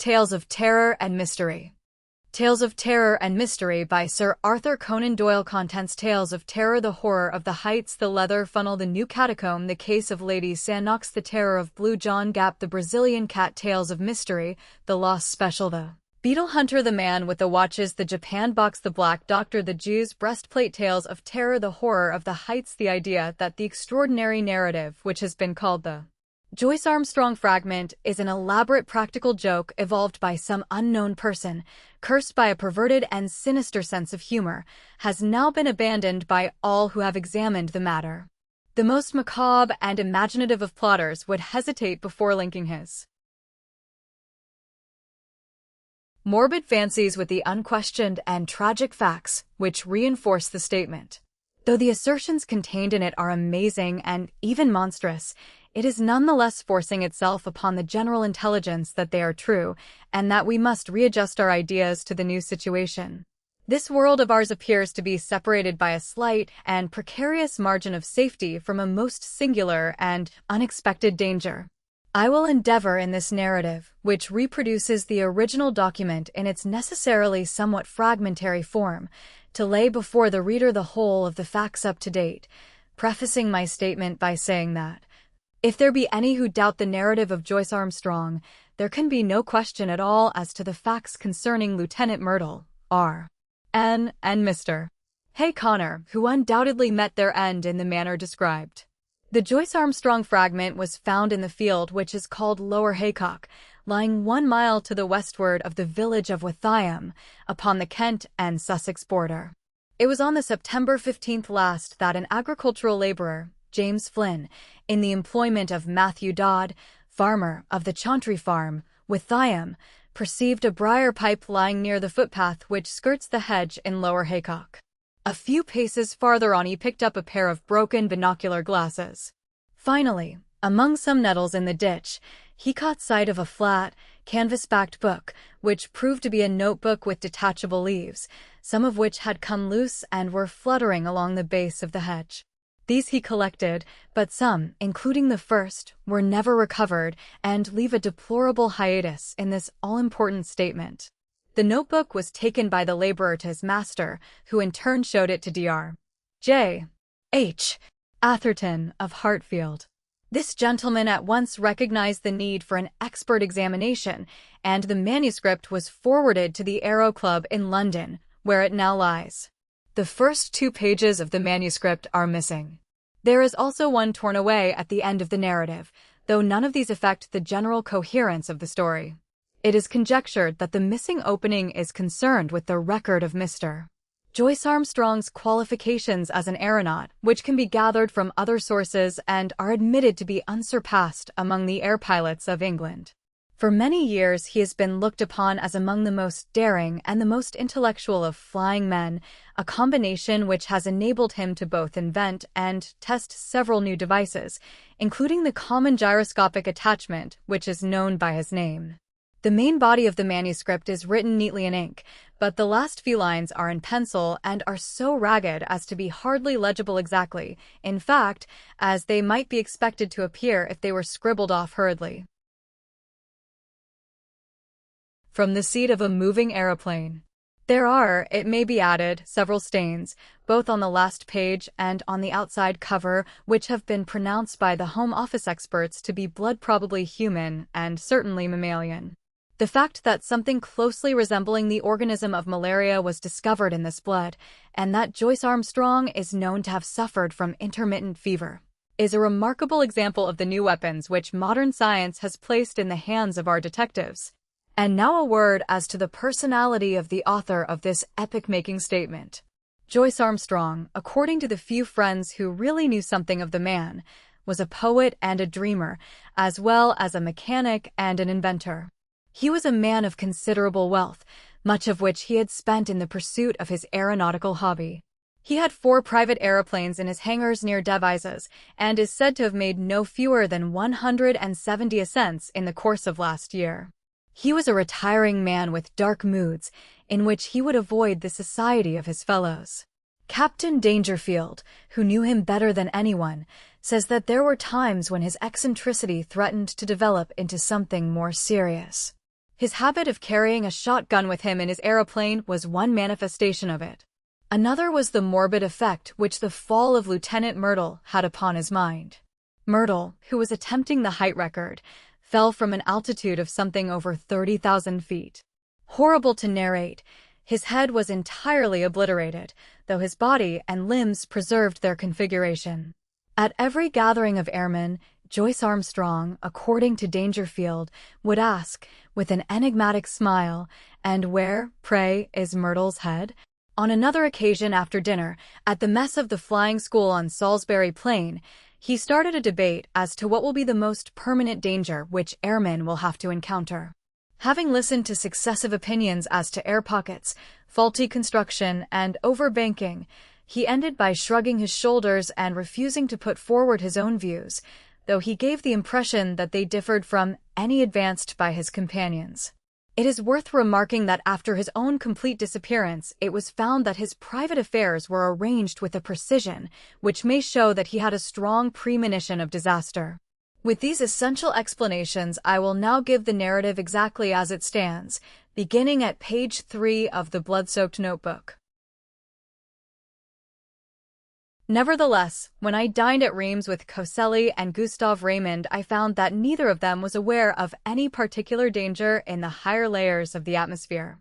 Tales of Terror and Mystery. Tales of Terror and Mystery by Sir Arthur Conan Doyle. Contents: Tales of Terror, The Horror of the Heights, The Leather Funnel, The New Catacomb, The Case of Lady Sannox, The Terror of Blue John Gap, The Brazilian Cat. Tales of Mystery, The Lost Special, The Beetle Hunter, The Man with the Watches, The Japan Box, The Black Doctor, The Jew's Breastplate. Tales of Terror, The Horror of the Heights. The idea that the extraordinary narrative, which has been called the Joyce Armstrong fragment, is an elaborate practical joke evolved by some unknown person, cursed by a perverted and sinister sense of humor, has now been abandoned by all who have examined the matter. The most macabre and imaginative of plotters would hesitate before linking his morbid fancies with the unquestioned and tragic facts which reinforce the statement. Though the assertions contained in it are amazing and even monstrous, it is nonetheless forcing itself upon the general intelligence that they are true, and that we must readjust our ideas to the new situation. This world of ours appears to be separated by a slight and precarious margin of safety from a most singular and unexpected danger. I will endeavor in this narrative, which reproduces the original document in its necessarily somewhat fragmentary form, to lay before the reader the whole of the facts up to date, prefacing my statement by saying that, if there be any who doubt the narrative of Joyce Armstrong, there can be no question at all as to the facts concerning Lieutenant Myrtle, R.N., and Mr. Hay Connor, who undoubtedly met their end in the manner described. The Joyce Armstrong fragment was found in the field which is called Lower Haycock, lying 1 mile to the westward of the village of Withyham, upon the Kent and Sussex border. It was on the September 15th last that an agricultural labourer, James Flynn, in the employment of Matthew Dodd, farmer of the Chauntry Farm, Withyham, perceived a briar pipe lying near the footpath which skirts the hedge in Lower Haycock. A few paces farther on he picked up a pair of broken binocular glasses. Finally, among some nettles in the ditch, he caught sight of a flat, canvas-backed book, which proved to be a notebook with detachable leaves, some of which had come loose and were fluttering along the base of the hedge. These he collected, but some, including the first, were never recovered and leave a deplorable hiatus in this all-important statement. The notebook was taken by the laborer to his master, who in turn showed it to Dr. J. H. Atherton of Hartfield. This gentleman at once recognized the need for an expert examination, and the manuscript was forwarded to the Aero Club in London, where it now lies. The first 2 pages of the manuscript are missing. There is also one torn away at the end of the narrative, though none of these affect the general coherence of the story. It is conjectured that the missing opening is concerned with the record of Mr. Joyce Armstrong's qualifications as an aeronaut, which can be gathered from other sources and are admitted to be unsurpassed among the air pilots of England. For many years he has been looked upon as among the most daring and the most intellectual of flying men, a combination which has enabled him to both invent and test several new devices, including the common gyroscopic attachment, which is known by his name. The main body of the manuscript is written neatly in ink, but the last few lines are in pencil and are so ragged as to be hardly legible exactly, in fact, as they might be expected to appear if they were scribbled off hurriedly. From the seat of a moving aeroplane. There are, it may be added, several stains, both on the last page and on the outside cover, which have been pronounced by the Home Office experts to be blood, probably human, and certainly mammalian. The fact that something closely resembling the organism of malaria was discovered in this blood, and that Joyce Armstrong is known to have suffered from intermittent fever, is a remarkable example of the new weapons which modern science has placed in the hands of our detectives. And now a word as to the personality of the author of this epic-making statement. Joyce Armstrong, according to the few friends who really knew something of the man, was a poet and a dreamer, as well as a mechanic and an inventor. He was a man of considerable wealth, much of which he had spent in the pursuit of his aeronautical hobby. He had 4 private aeroplanes in his hangars near Devizes, and is said to have made no fewer than 170 ascents in the course of last year. He was a retiring man with dark moods, in which he would avoid the society of his fellows. Captain Dangerfield, who knew him better than anyone, says that there were times when his eccentricity threatened to develop into something more serious. His habit of carrying a shotgun with him in his aeroplane was one manifestation of it. Another was the morbid effect which the fall of Lieutenant Myrtle had upon his mind. Myrtle, who was attempting the height record, fell from an altitude of something over 30,000 feet. Horrible to narrate, his head was entirely obliterated, though his body and limbs preserved their configuration. At every gathering of airmen, Joyce Armstrong, according to Dangerfield, would ask, with an enigmatic smile, "And where, pray, is Myrtle's head?" On another occasion after dinner, at the mess of the flying school on Salisbury Plain, he started a debate as to what will be the most permanent danger which airmen will have to encounter. Having listened to successive opinions as to air pockets, faulty construction, and overbanking, he ended by shrugging his shoulders and refusing to put forward his own views, though he gave the impression that they differed from any advanced by his companions. It is worth remarking that after his own complete disappearance, it was found that his private affairs were arranged with a precision which may show that he had a strong premonition of disaster. With these essential explanations, I will now give the narrative exactly as it stands, beginning at page 3 of the blood-soaked notebook. Nevertheless, when I dined at Reims with Coselli and Gustave Raymond, I found that neither of them was aware of any particular danger in the higher layers of the atmosphere.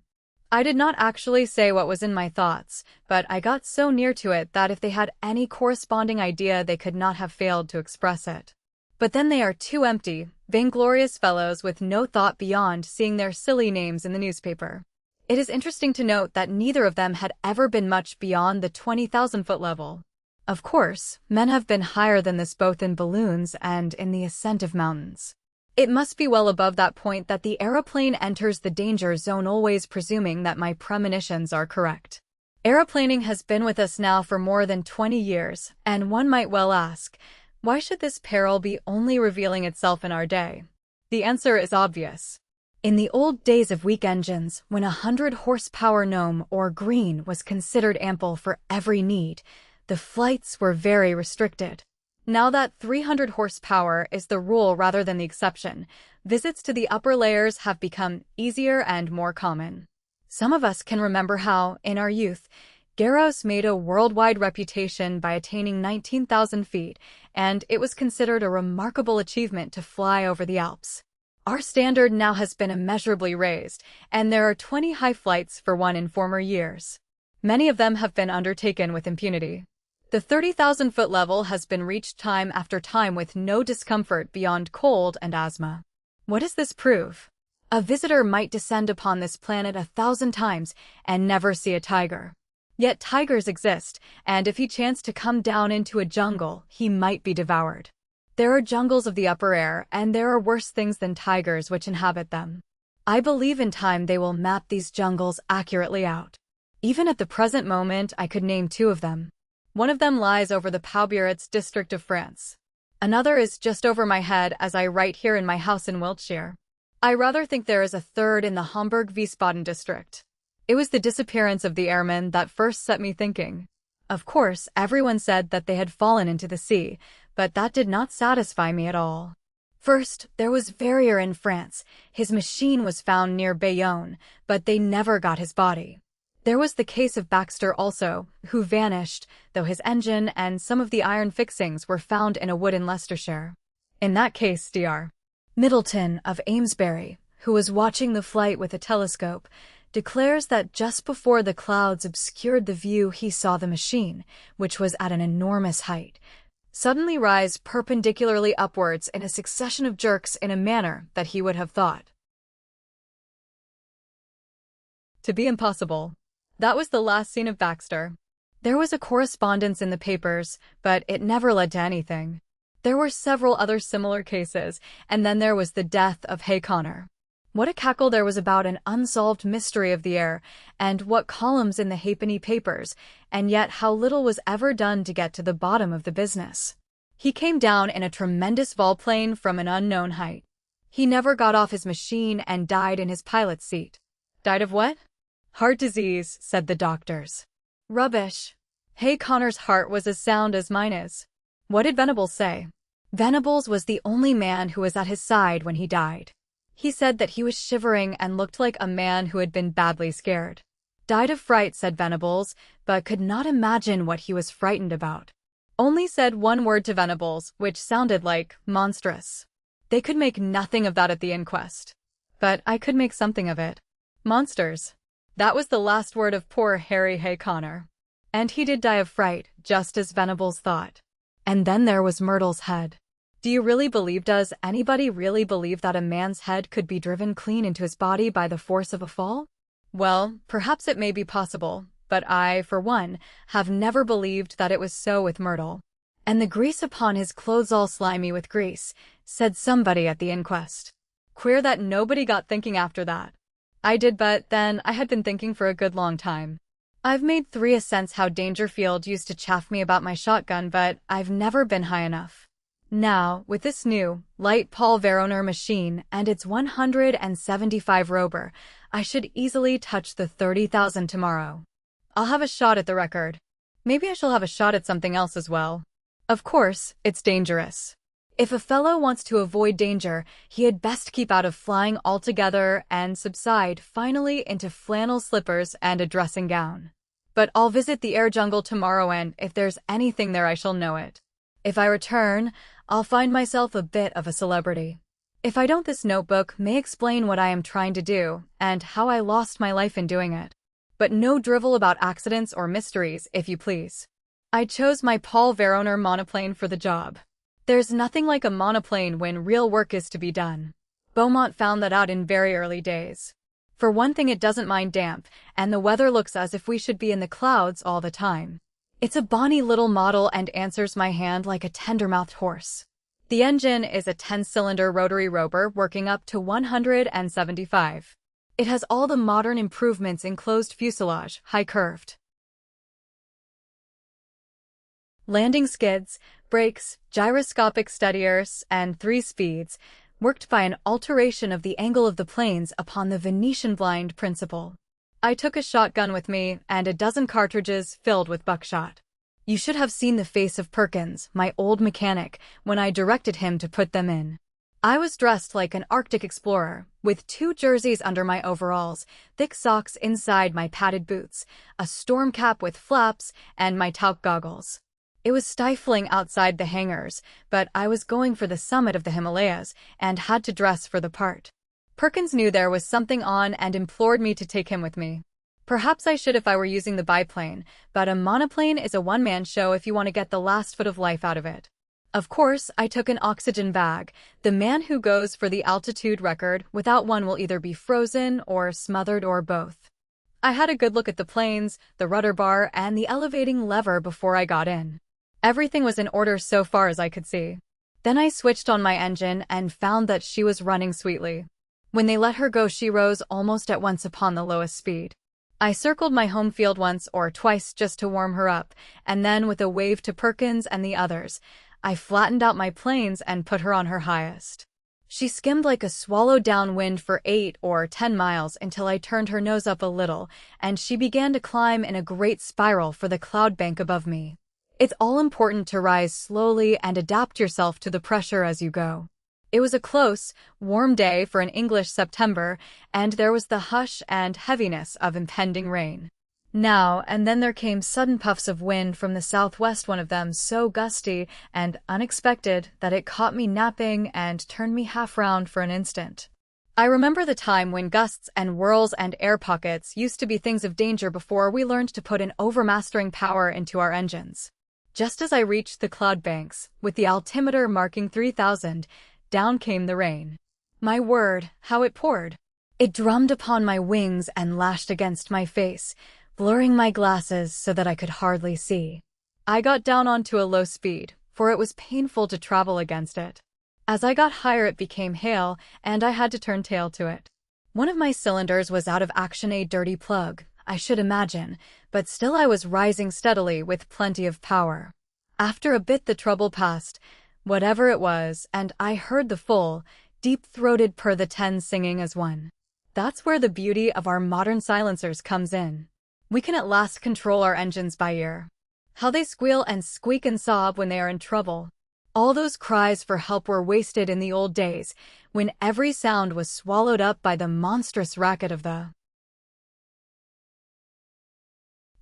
I did not actually say what was in my thoughts, but I got so near to it that if they had any corresponding idea, they could not have failed to express it. But then they are two empty, vainglorious fellows with no thought beyond seeing their silly names in the newspaper. It is interesting to note that neither of them had ever been much beyond the 20,000-foot level. Of course, men have been higher than this both in balloons and in the ascent of mountains. It must be well above that point that the aeroplane enters the danger zone, always presuming that my premonitions are correct. Aeroplaning has been with us now for more than 20 years, and one might well ask, why should this peril be only revealing itself in our day? The answer is obvious. In the old days of weak engines, when 100-horsepower Gnome or Green was considered ample for every need, the flights were very restricted. Now that 300 horsepower is the rule rather than the exception, visits to the upper layers have become easier and more common. Some of us can remember how, in our youth, Garros made a worldwide reputation by attaining 19,000 feet, and it was considered a remarkable achievement to fly over the Alps. Our standard now has been immeasurably raised, and there are 20 high flights for one in former years. Many of them have been undertaken with impunity. The 30,000-foot level has been reached time after time with no discomfort beyond cold and asthma. What does this prove? A visitor might descend upon this planet 1,000 times and never see a tiger. Yet tigers exist, and if he chanced to come down into a jungle, he might be devoured. There are jungles of the upper air, and there are worse things than tigers which inhabit them. I believe in time they will map these jungles accurately out. Even at the present moment, I could name two of them. One of them lies over the Paubeurets district of France. Another is just over my head as I write here in my house in Wiltshire. I rather think there is a third in the Hamburg-Wiesbaden district. It was the disappearance of the airmen that first set me thinking. Of course, everyone said that they had fallen into the sea, but that did not satisfy me at all. First, there was Verrier in France. His machine was found near Bayonne, but they never got his body. There was the case of Baxter also, who vanished, though his engine and some of the iron fixings were found in a wood in Leicestershire. In that case, Dr. Middleton of Amesbury, who was watching the flight with a telescope, declares that just before the clouds obscured the view he saw the machine, which was at an enormous height, suddenly rise perpendicularly upwards in a succession of jerks in a manner that he would have thought to be impossible. That was the last seen of Baxter. There was a correspondence in the papers, but it never led to anything. There were several other similar cases, and then there was the death of Hay Connor. What a cackle there was about an unsolved mystery of the air, and what columns in the halfpenny papers, and yet how little was ever done to get to the bottom of the business. He came down in a tremendous volplane from an unknown height. He never got off his machine and died in his pilot's seat. Died of what? Heart disease, said the doctors. Rubbish. Hay Connor's heart was as sound as mine is. What did Venables say? Venables was the only man who was at his side when he died. He said that he was shivering and looked like a man who had been badly scared. Died of fright, said Venables, but could not imagine what he was frightened about. Only said one word to Venables, which sounded like monstrous. They could make nothing of that at the inquest. But I could make something of it. Monsters. That was the last word of poor Harry Hay Connor. And he did die of fright, just as Venables thought. And then there was Myrtle's head. Do you really believe, does anybody really believe that a man's head could be driven clean into his body by the force of a fall? Well, perhaps it may be possible, but I, for one, have never believed that it was so with Myrtle. And the grease upon his clothes all slimy with grease, said somebody at the inquest. Queer that nobody got thinking after that. I did, but then I had been thinking for a good long time. I've made 3 ascents how Dangerfield used to chaff me about my shotgun, but I've never been high enough. Now, with this new, light Paul Veroner machine and its 175 Rober, I should easily touch the 30,000 tomorrow. I'll have a shot at the record. Maybe I shall have a shot at something else as well. Of course, it's dangerous. If a fellow wants to avoid danger, he had best keep out of flying altogether and subside finally into flannel slippers and a dressing gown. But I'll visit the air jungle tomorrow, and if there's anything there I shall know it. If I return, I'll find myself a bit of a celebrity. If I don't, this notebook may explain what I am trying to do and how I lost my life in doing it. But no drivel about accidents or mysteries, if you please. I chose my Paul Veroner monoplane for the job. There's nothing like a monoplane when real work is to be done. Beaumont found that out in very early days. For one thing, it doesn't mind damp, and the weather looks as if we should be in the clouds all the time. It's a bonny little model and answers my hand like a tender-mouthed horse. The engine is a 10-cylinder rotary Rober working up to 175. It has all the modern improvements: enclosed fuselage, high-curved landing skids, brakes, gyroscopic steadiers, and 3 speeds, worked by an alteration of the angle of the planes upon the Venetian blind principle. I took a shotgun with me and a dozen cartridges filled with buckshot. You should have seen the face of Perkins, my old mechanic, when I directed him to put them in. I was dressed like an Arctic explorer, with 2 jerseys under my overalls, thick socks inside my padded boots, a storm cap with flaps, and my talc goggles. It was stifling outside the hangars, but I was going for the summit of the Himalayas and had to dress for the part. Perkins knew there was something on and implored me to take him with me. Perhaps I should if I were using the biplane, but a monoplane is a one-man show if you want to get the last foot of life out of it. Of course, I took an oxygen bag. The man who goes for the altitude record without one will either be frozen or smothered or both. I had a good look at the planes, the rudder bar, and the elevating lever before I got in. Everything was in order so far as I could see. Then I switched on my engine and found that she was running sweetly. When they let her go, she rose almost at once upon the lowest speed. I circled my home field once or twice just to warm her up, and then with a wave to Perkins and the others, I flattened out my planes and put her on her highest. She skimmed like a swallow downwind for 8 or 10 miles until I turned her nose up a little, and she began to climb in a great spiral for the cloud bank above me. It's all important to rise slowly and adapt yourself to the pressure as you go. It was a close, warm day for an English September, and there was the hush and heaviness of impending rain. Now and then there came sudden puffs of wind from the southwest, one of them so gusty and unexpected that it caught me napping and turned me half round for an instant. I remember the time when gusts and whirls and air pockets used to be things of danger before we learned to put an overmastering power into our engines. Just as I reached the cloud banks, with the altimeter marking 3,000, down came the rain. My word, how it poured! It drummed upon my wings and lashed against my face, blurring my glasses so that I could hardly see. I got down onto a low speed, for it was painful to travel against it. As I got higher it became hail, and I had to turn tail to it. One of my cylinders was out of action, a dirty plug, I should imagine, but still I was rising steadily with plenty of power. After a bit the trouble passed, whatever it was, and I heard the full, deep-throated purr, the 10 singing as one. That's where the beauty of our modern silencers comes in. We can at last control our engines by ear. How they squeal and squeak and sob when they are in trouble. All those cries for help were wasted in the old days, when every sound was swallowed up by the monstrous racket of the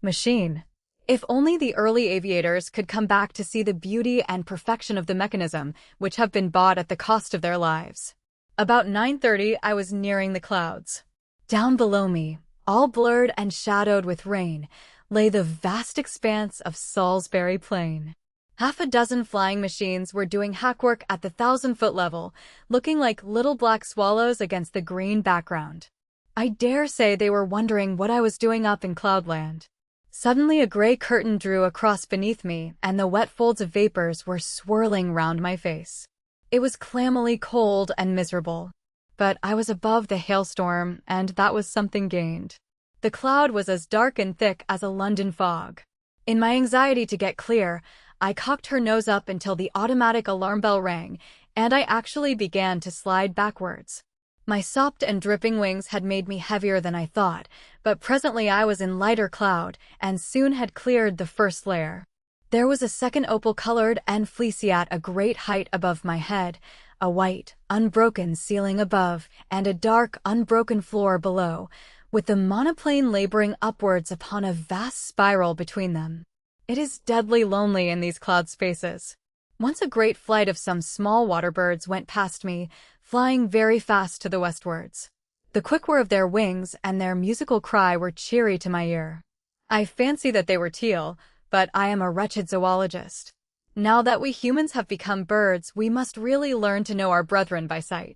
machine. If only the early aviators could come back to see the beauty and perfection of the mechanism, which have been bought at the cost of their lives. About 9:30, I was nearing the clouds. Down below me, all blurred and shadowed with rain, lay the vast expanse of Salisbury Plain. Half a dozen flying machines were doing hackwork at the 1,000-foot level, looking like little black swallows against the green background. I dare say they were wondering what I was doing up in Cloudland. Suddenly a gray curtain drew across beneath me, and the wet folds of vapors were swirling round my face. It was clammily cold and miserable. But I was above the hailstorm, and that was something gained. The cloud was as dark and thick as a London fog. In my anxiety to get clear, I cocked her nose up until the automatic alarm bell rang, and I actually began to slide backwards. My sopped and dripping wings had made me heavier than I thought, but presently I was in lighter cloud, and soon had cleared the first layer. There was a second opal-colored and fleecy at a great height above my head, a white, unbroken ceiling above, and a dark, unbroken floor below, with the monoplane laboring upwards upon a vast spiral between them. It is deadly lonely in these cloud spaces. Once a great flight of some small water birds went past me, flying very fast to the westwards. The quick whir of their wings and their musical cry were cheery to my ear. I fancy that they were teal, but I am a wretched zoologist. Now that we humans have become birds, we must really learn to know our brethren by sight.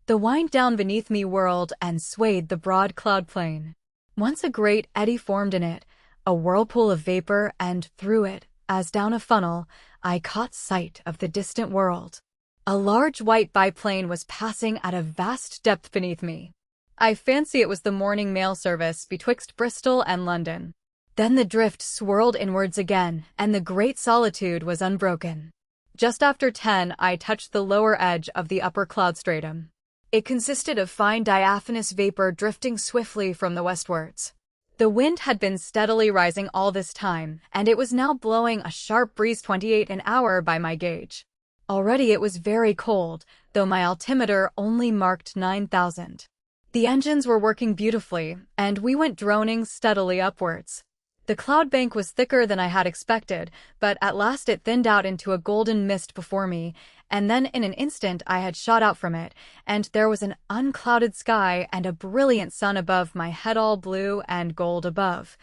The wind down beneath me whirled and swayed the broad cloud plain. Once a great eddy formed in it, a whirlpool of vapor, and through it, as down a funnel, I caught sight of the distant world. A large white biplane was passing at a vast depth beneath me. I fancy it was the morning mail service betwixt Bristol and London. Then the drift swirled inwards again, and the great solitude was unbroken. Just after 10, I touched the lower edge of the upper cloud stratum. It consisted of fine diaphanous vapor drifting swiftly from the westwards. The wind had been steadily rising all this time, and it was now blowing a sharp breeze 28 an hour by my gauge. Already it was very cold, though my altimeter only marked 9,000. The engines were working beautifully, and we went droning steadily upwards. The cloud bank was thicker than I had expected, but at last it thinned out into a golden mist before me, and then in an instant I had shot out from it, and there was an unclouded sky and a brilliant sun above my head, all blue and gold above,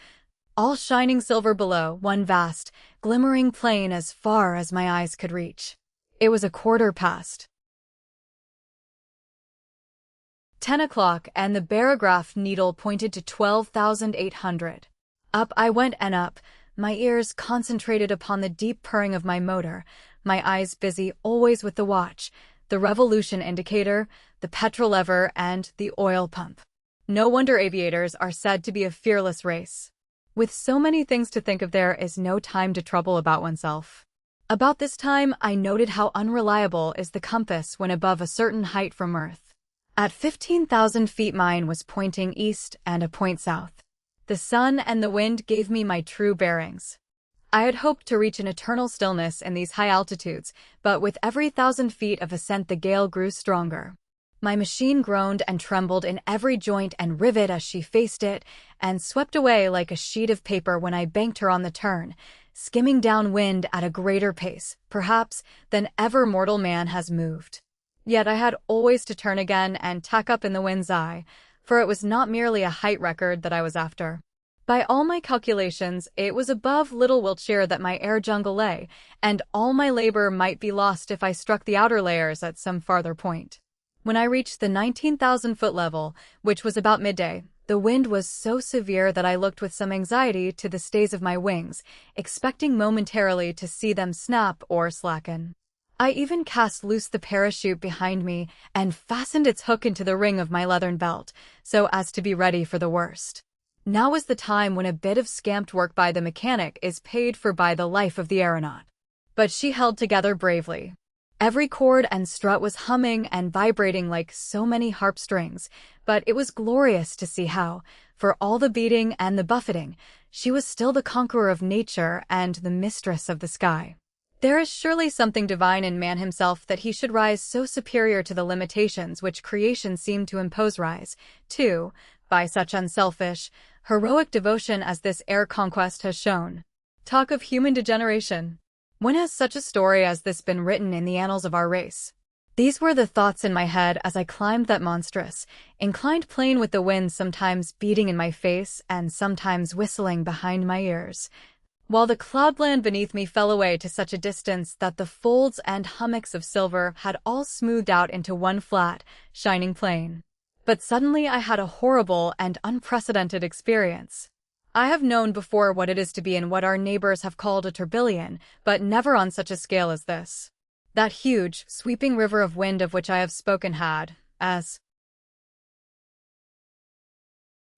all shining silver below, one vast, glimmering plain as far as my eyes could reach. It was 10:15. 10 o'clock, and the barograph needle pointed to 12,800. Up I went and up, my ears concentrated upon the deep purring of my motor, my eyes busy always with the watch, the revolution indicator, the petrol lever, and the oil pump. No wonder aviators are said to be a fearless race. With so many things to think of, there is no time to trouble about oneself. About this time, I noted how unreliable is the compass when above a certain height from Earth. At 15,000 feet mine was pointing east and a point south. The sun and the wind gave me my true bearings. I had hoped to reach an eternal stillness in these high altitudes, but with every 1,000 feet of ascent the gale grew stronger. My machine groaned and trembled in every joint and rivet as she faced it, and swept away like a sheet of paper when I banked her on the turn, skimming down wind at a greater pace, perhaps, than ever mortal man has moved. Yet I had always to turn again and tack up in the wind's eye, for it was not merely a height record that I was after. By all my calculations, it was above Little Wiltshire that my air jungle lay, and all my labor might be lost if I struck the outer layers at some farther point. When I reached the 19,000-foot level, which was about midday, the wind was so severe that I looked with some anxiety to the stays of my wings, expecting momentarily to see them snap or slacken. I even cast loose the parachute behind me and fastened its hook into the ring of my leathern belt, so as to be ready for the worst. Now was the time when a bit of scamped work by the mechanic is paid for by the life of the aeronaut. But she held together bravely. Every cord and strut was humming and vibrating like so many harp strings, but it was glorious to see how, for all the beating and the buffeting, she was still the conqueror of nature and the mistress of the sky. There is surely something divine in man himself that he should rise so superior to the limitations which creation seemed to impose rise, too, by such unselfish, heroic devotion as this air conquest has shown. Talk of human degeneration. When has such a story as this been written in the annals of our race? These were the thoughts in my head as I climbed that monstrous, inclined plane with the wind sometimes beating in my face and sometimes whistling behind my ears, while the cloudland beneath me fell away to such a distance that the folds and hummocks of silver had all smoothed out into one flat, shining plain. But suddenly I had a horrible and unprecedented experience. I have known before what it is to be in what our neighbors have called a tourbillon, but never on such a scale as this. That huge, sweeping river of wind of which I have spoken had, as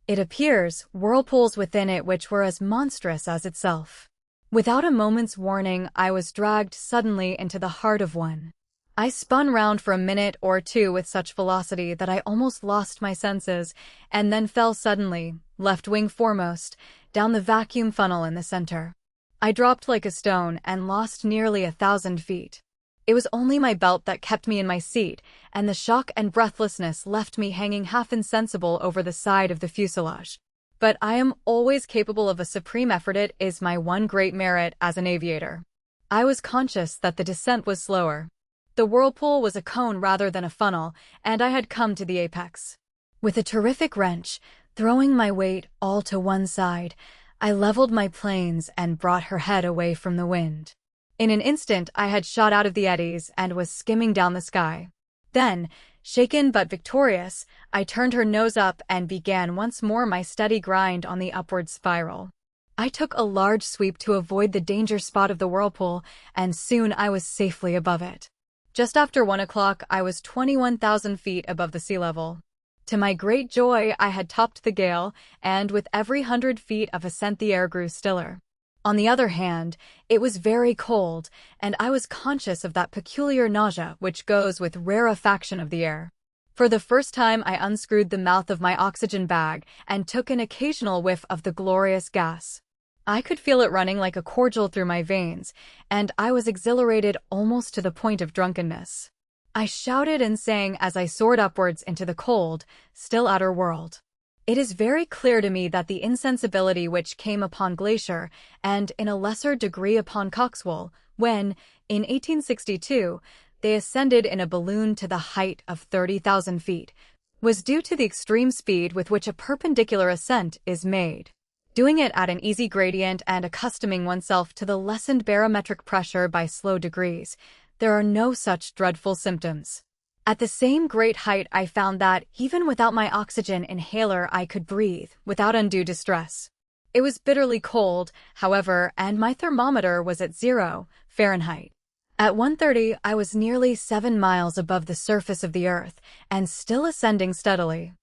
it appears, whirlpools within it which were as monstrous as itself. Without a moment's warning, I was dragged suddenly into the heart of one. I spun round for a minute or two with such velocity that I almost lost my senses, and then fell suddenly, left wing foremost, down the vacuum funnel in the center. I dropped like a stone and lost nearly 1,000 feet. It was only my belt that kept me in my seat, and the shock and breathlessness left me hanging half insensible over the side of the fuselage. But I am always capable of a supreme effort. It is my one great merit as an aviator. I was conscious that the descent was slower. The whirlpool was a cone rather than a funnel, and I had come to the apex. With a terrific wrench, throwing my weight all to one side, I leveled my planes and brought her head away from the wind. In an instant I had shot out of the eddies and was skimming down the sky. Then, shaken but victorious, I turned her nose up and began once more my steady grind on the upward spiral. I took a large sweep to avoid the danger spot of the whirlpool, and soon I was safely above it. Just after 1 o'clock, I was 21,000 feet above the sea level. To my great joy, I had topped the gale, and with every 100 feet of ascent the air grew stiller. On the other hand, it was very cold, and I was conscious of that peculiar nausea which goes with rarefaction of the air. For the first time I unscrewed the mouth of my oxygen bag and took an occasional whiff of the glorious gas. I could feel it running like a cordial through my veins, and I was exhilarated almost to the point of drunkenness. I shouted and sang as I soared upwards into the cold, still outer world. It is very clear to me that the insensibility which came upon Glacier, and in a lesser degree upon Coxwell, when, in 1862, they ascended in a balloon to the height of 30,000 feet, was due to the extreme speed with which a perpendicular ascent is made. Doing it at an easy gradient and accustoming oneself to the lessened barometric pressure by slow degrees, there are no such dreadful symptoms. At the same great height I found that, even without my oxygen inhaler, I could breathe, without undue distress. It was bitterly cold, however, and my thermometer was at 0 Fahrenheit. At 1:30 I was nearly 7 miles above the surface of the earth, and still ascending steadily.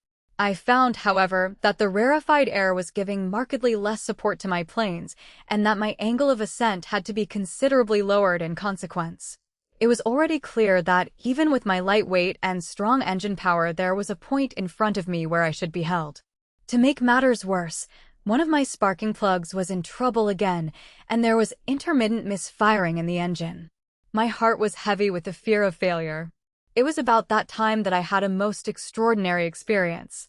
I found, however, that the rarefied air was giving markedly less support to my planes, and that my angle of ascent had to be considerably lowered in consequence. It was already clear that, even with my light weight and strong engine power, there was a point in front of me where I should be held. To make matters worse, one of my sparking plugs was in trouble again, and there was intermittent misfiring in the engine. My heart was heavy with the fear of failure. It was about that time that I had a most extraordinary experience.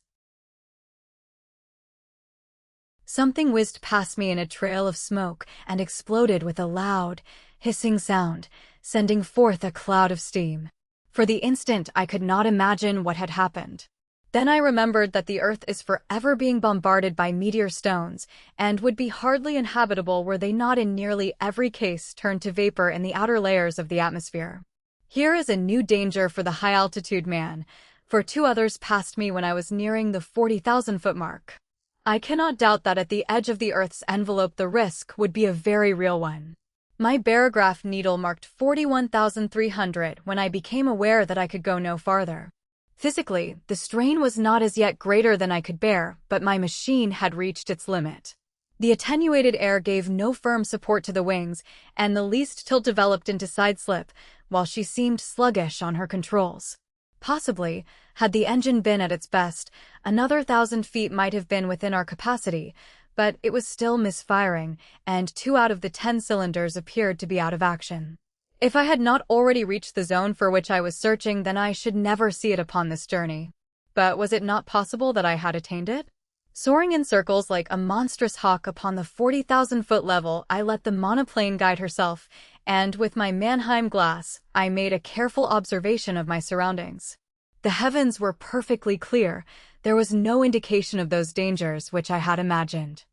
Something whizzed past me in a trail of smoke and exploded with a loud, hissing sound, sending forth a cloud of steam. For the instant, I could not imagine what had happened. Then I remembered that the Earth is forever being bombarded by meteor stones, and would be hardly inhabitable were they not in nearly every case turned to vapor in the outer layers of the atmosphere. Here is a new danger for the high-altitude man, for 2 others passed me when I was nearing the 40,000-foot mark. I cannot doubt that at the edge of the Earth's envelope the risk would be a very real one. My barograph needle marked 41,300 when I became aware that I could go no farther. Physically, the strain was not as yet greater than I could bear, but my machine had reached its limit. The attenuated air gave no firm support to the wings, and the least tilt developed into side-slip, while she seemed sluggish on her controls. Possibly, had the engine been at its best, another 1,000 feet might have been within our capacity, but it was still misfiring, and 2 out of the 10 cylinders appeared to be out of action. If I had not already reached the zone for which I was searching, then I should never see it upon this journey. But was it not possible that I had attained it? Soaring in circles like a monstrous hawk upon the 40,000-foot level, I let the monoplane guide herself, and with my Mannheim glass, I made a careful observation of my surroundings. The heavens were perfectly clear. There was no indication of those dangers which I had imagined.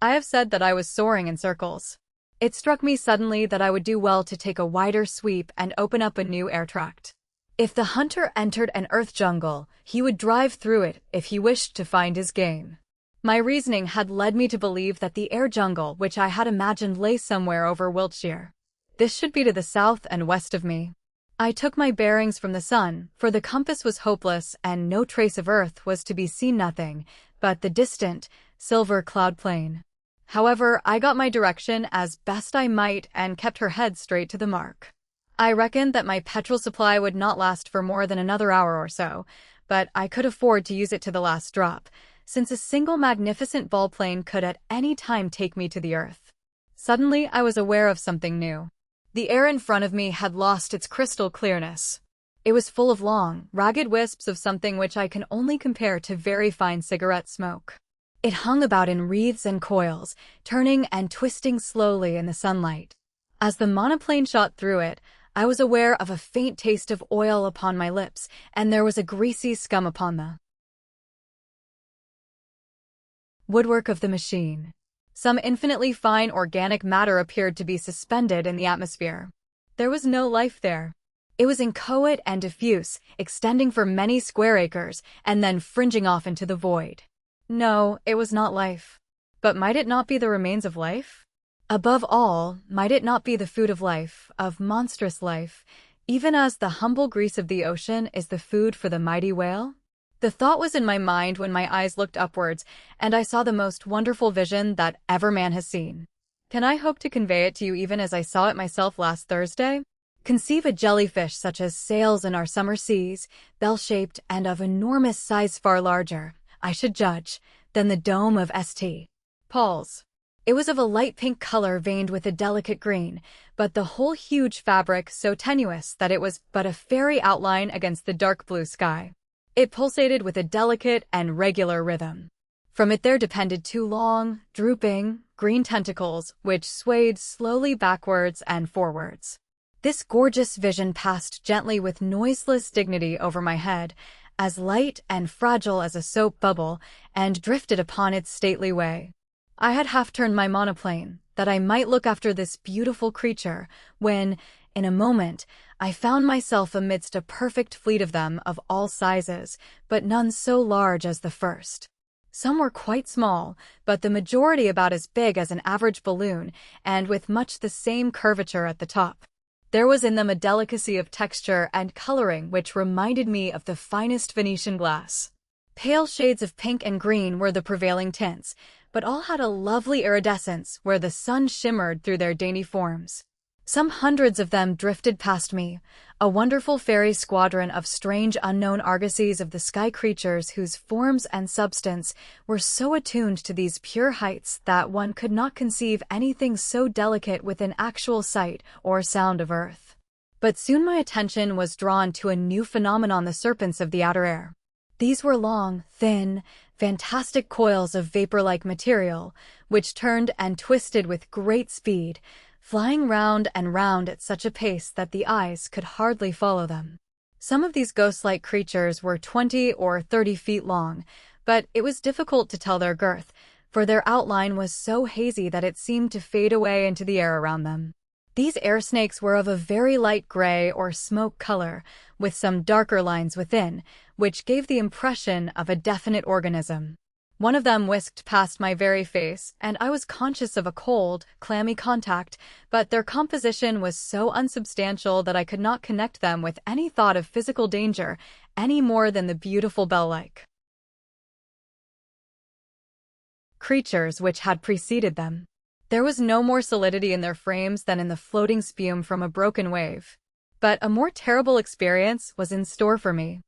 I have said that I was soaring in circles. It struck me suddenly that I would do well to take a wider sweep and open up a new air tract. If the hunter entered an earth jungle, he would drive through it if he wished to find his game. My reasoning had led me to believe that the air jungle which I had imagined lay somewhere over Wiltshire. This should be to the south and west of me. I took my bearings from the sun, for the compass was hopeless and no trace of earth was to be seen, nothing but the distant, silver cloud plain. However, I got my direction as best I might and kept her head straight to the mark. I reckoned that my petrol supply would not last for more than another hour or so, but I could afford to use it to the last drop, since a single magnificent volplane could at any time take me to the earth. Suddenly, I was aware of something new. The air in front of me had lost its crystal clearness. It was full of long, ragged wisps of something which I can only compare to very fine cigarette smoke. It hung about in wreaths and coils, turning and twisting slowly in the sunlight. As the monoplane shot through it, I was aware of a faint taste of oil upon my lips, and there was a greasy scum upon the woodwork of the machine. Some infinitely fine organic matter appeared to be suspended in the atmosphere. There was no life there. It was inchoate and diffuse, extending for many square acres, and then fringing off into the void. No, it was not life. But might it not be the remains of life? Above all, might it not be the food of life, of monstrous life, even as the humble grease of the ocean is the food for the mighty whale? The thought was in my mind when my eyes looked upwards, and I saw the most wonderful vision that ever man has seen. Can I hope to convey it to you even as I saw it myself last Thursday? Conceive a jellyfish such as sails in our summer seas, bell-shaped and of enormous size, far larger, I should judge, than the dome of St. Paul's. It was of a light pink color veined with a delicate green, but the whole huge fabric so tenuous that it was but a fairy outline against the dark blue sky. It pulsated with a delicate and regular rhythm. From it there depended 2 long, drooping, green tentacles which swayed slowly backwards and forwards. This gorgeous vision passed gently with noiseless dignity over my head, as light and fragile as a soap bubble, and drifted upon its stately way. I had half-turned my monoplane, that I might look after this beautiful creature, when, in a moment, I found myself amidst a perfect fleet of them of all sizes, but none so large as the first. Some were quite small, but the majority about as big as an average balloon, and with much the same curvature at the top. There was in them a delicacy of texture and coloring which reminded me of the finest Venetian glass. Pale shades of pink and green were the prevailing tints, but all had a lovely iridescence where the sun shimmered through their dainty forms. Some hundreds of them drifted past me, a wonderful fairy squadron of strange unknown argosies of the sky, creatures whose forms and substance were so attuned to these pure heights that one could not conceive anything so delicate within actual sight or sound of earth. But soon my attention was drawn to a new phenomenon, the serpents of the outer air. These were long, thin, fantastic coils of vapor-like material, which turned and twisted with great speed, flying round and round at such a pace that the eyes could hardly follow them. Some of these ghost-like creatures were 20 or 30 feet long, but it was difficult to tell their girth, for their outline was so hazy that it seemed to fade away into the air around them. These air snakes were of a very light gray or smoke color, with some darker lines within, which gave the impression of a definite organism. One of them whisked past my very face, and I was conscious of a cold, clammy contact, but their composition was so unsubstantial that I could not connect them with any thought of physical danger, any more than the beautiful bell-like creatures which had preceded them. There was no more solidity in their frames than in the floating spume from a broken wave. But a more terrible experience was in store for me.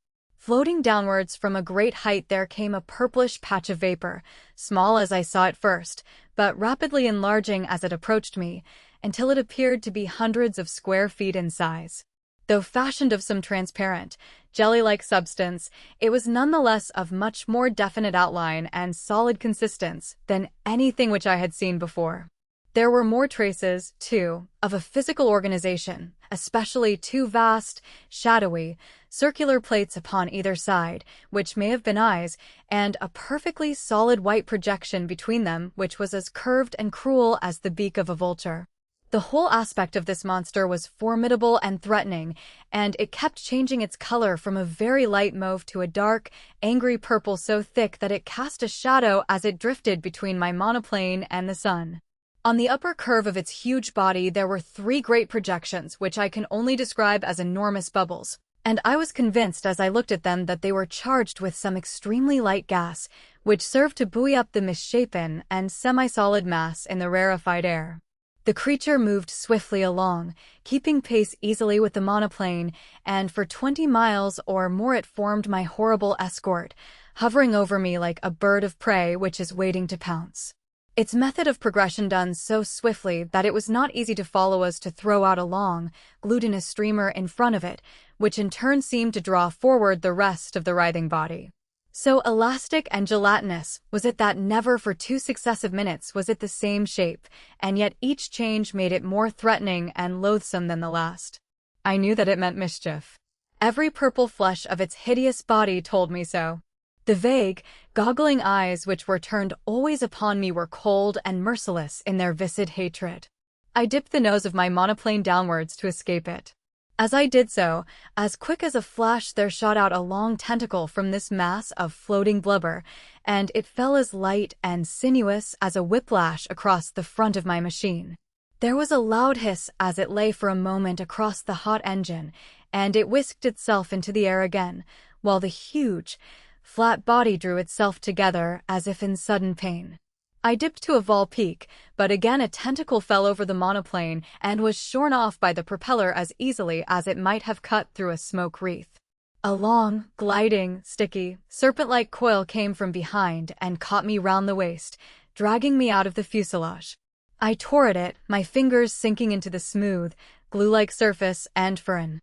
Floating downwards from a great height there came a purplish patch of vapor, small as I saw it first, but rapidly enlarging as it approached me, until it appeared to be hundreds of square feet in size. Though fashioned of some transparent, jelly-like substance, it was nonetheless of much more definite outline and solid consistence than anything which I had seen before. There were more traces, too, of a physical organization, especially two vast, shadowy, circular plates upon either side, which may have been eyes, and a perfectly solid white projection between them which was as curved and cruel as the beak of a vulture. The whole aspect of this monster was formidable and threatening, and it kept changing its color from a very light mauve to a dark, angry purple so thick that it cast a shadow as it drifted between my monoplane and the sun. On the upper curve of its huge body there were three great projections which I can only describe as enormous bubbles, and I was convinced as I looked at them that they were charged with some extremely light gas, which served to buoy up the misshapen and semi-solid mass in the rarefied air. The creature moved swiftly along, keeping pace easily with the monoplane, and for 20 miles or more it formed my horrible escort, hovering over me like a bird of prey which is waiting to pounce. Its method of progression done so swiftly that it was not easy to follow as to throw out a long, glutinous streamer in front of it, which in turn seemed to draw forward the rest of the writhing body. So elastic and gelatinous was it that never for 2 successive minutes was it the same shape, and yet each change made it more threatening and loathsome than the last. I knew that it meant mischief. Every purple flesh of its hideous body told me so. The vague, goggling eyes which were turned always upon me were cold and merciless in their viscid hatred. I dipped the nose of my monoplane downwards to escape it. As I did so, as quick as a flash there shot out a long tentacle from this mass of floating blubber, and it fell as light and sinuous as a whiplash across the front of my machine. There was a loud hiss as it lay for a moment across the hot engine, and it whisked itself into the air again, while the huge, flat body drew itself together as if in sudden pain. I dipped to a vol peak, but again a tentacle fell over the monoplane and was shorn off by the propeller as easily as it might have cut through a smoke wreath. A long, gliding, sticky, serpent-like coil came from behind and caught me round the waist, dragging me out of the fuselage. I tore at it, my fingers sinking into the smooth, glue-like surface, and for an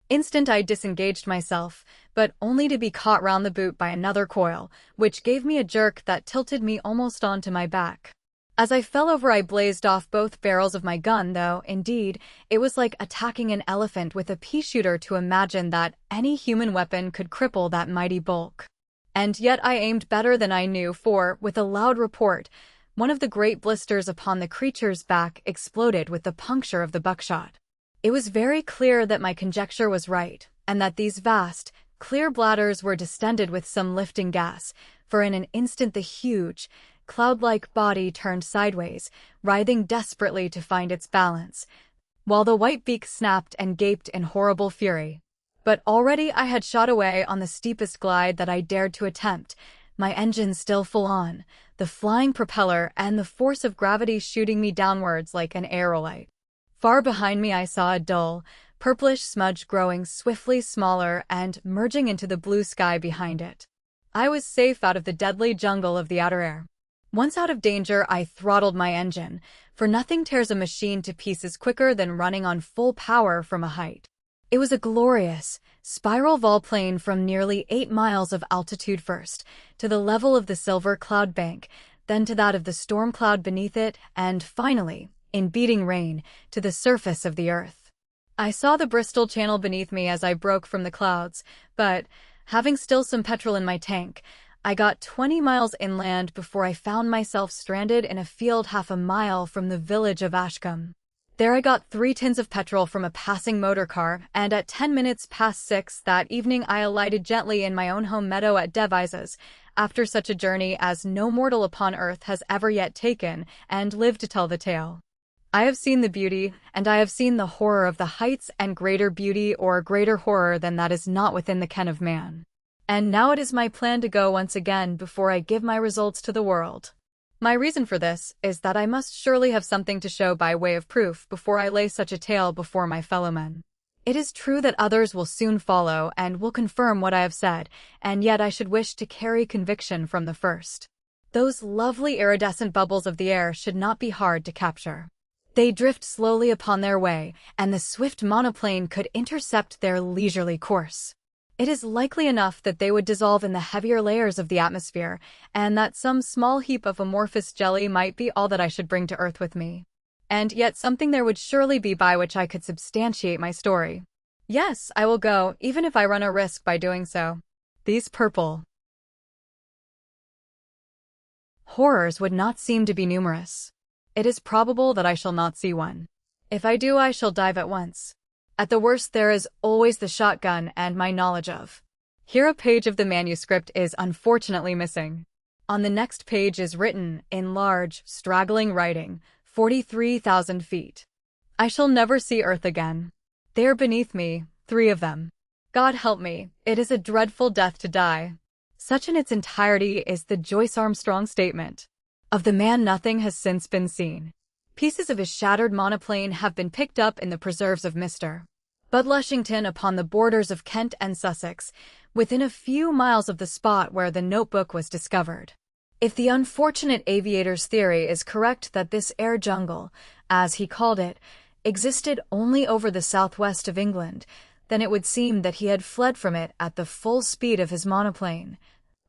instant I disengaged myself, but only to be caught round the boot by another coil, which gave me a jerk that tilted me almost onto my back. As I fell over I blazed off both barrels of my gun, though, indeed, it was like attacking an elephant with a pea-shooter to imagine that any human weapon could cripple that mighty bulk. And yet I aimed better than I knew, for, with a loud report, one of the great blisters upon the creature's back exploded with the puncture of the buckshot. It was very clear that my conjecture was right, and that these vast, clear bladders were distended with some lifting gas, for in an instant the huge, cloud-like body turned sideways, writhing desperately to find its balance, while the white beak snapped and gaped in horrible fury. But already I had shot away on the steepest glide that I dared to attempt, my engine still full on, the flying propeller and the force of gravity shooting me downwards like an aerolite. Far behind me I saw a dull, purplish smudge growing swiftly smaller and merging into the blue sky behind it. I was safe out of the deadly jungle of the outer air. Once out of danger I throttled my engine, for nothing tears a machine to pieces quicker than running on full power from a height. It was a glorious, spiral volplane from nearly 8 miles of altitude first, to the level of the silver cloud bank, then to that of the storm cloud beneath it, and finally, in beating rain, to the surface of the earth. I saw the Bristol Channel beneath me as I broke from the clouds, but, having still some petrol in my tank, I got 20 miles inland before I found myself stranded in a field half a mile from the village of Ashcombe. There I got 3 tins of petrol from a passing motor car, and at 10 minutes past 6 that evening I alighted gently in my own home meadow at Devizes, after such a journey as no mortal upon earth has ever yet taken, and lived to tell the tale. I have seen the beauty, and I have seen the horror of the heights, and greater beauty or greater horror than that is not within the ken of man. And now it is my plan to go once again before I give my results to the world. My reason for this is that I must surely have something to show by way of proof before I lay such a tale before my fellowmen. It is true that others will soon follow and will confirm what I have said, and yet I should wish to carry conviction from the first. Those lovely iridescent bubbles of the air should not be hard to capture. They drift slowly upon their way, and the swift monoplane could intercept their leisurely course. It is likely enough that they would dissolve in the heavier layers of the atmosphere, and that some small heap of amorphous jelly might be all that I should bring to Earth with me. And yet something there would surely be by which I could substantiate my story. Yes, I will go, even if I run a risk by doing so. These purple horrors would not seem to be numerous. It is probable that I shall not see one. If I do, I shall dive at once. At the worst, there is always the shotgun and my knowledge of. Here a page of the manuscript is unfortunately missing. On the next page is written, in large, straggling writing, 43,000 feet. I shall never see Earth again. They are beneath me, 3 of them. God help me, it is a dreadful death to die. Such in its entirety is the Joyce Armstrong statement. Of the man nothing has since been seen. Pieces of his shattered monoplane have been picked up in the preserves of Mr. Bud Lushington upon the borders of Kent and Sussex, within a few miles of the spot where the notebook was discovered. If the unfortunate aviator's theory is correct that this air jungle, as he called it, existed only over the southwest of England, then it would seem that he had fled from it at the full speed of his monoplane,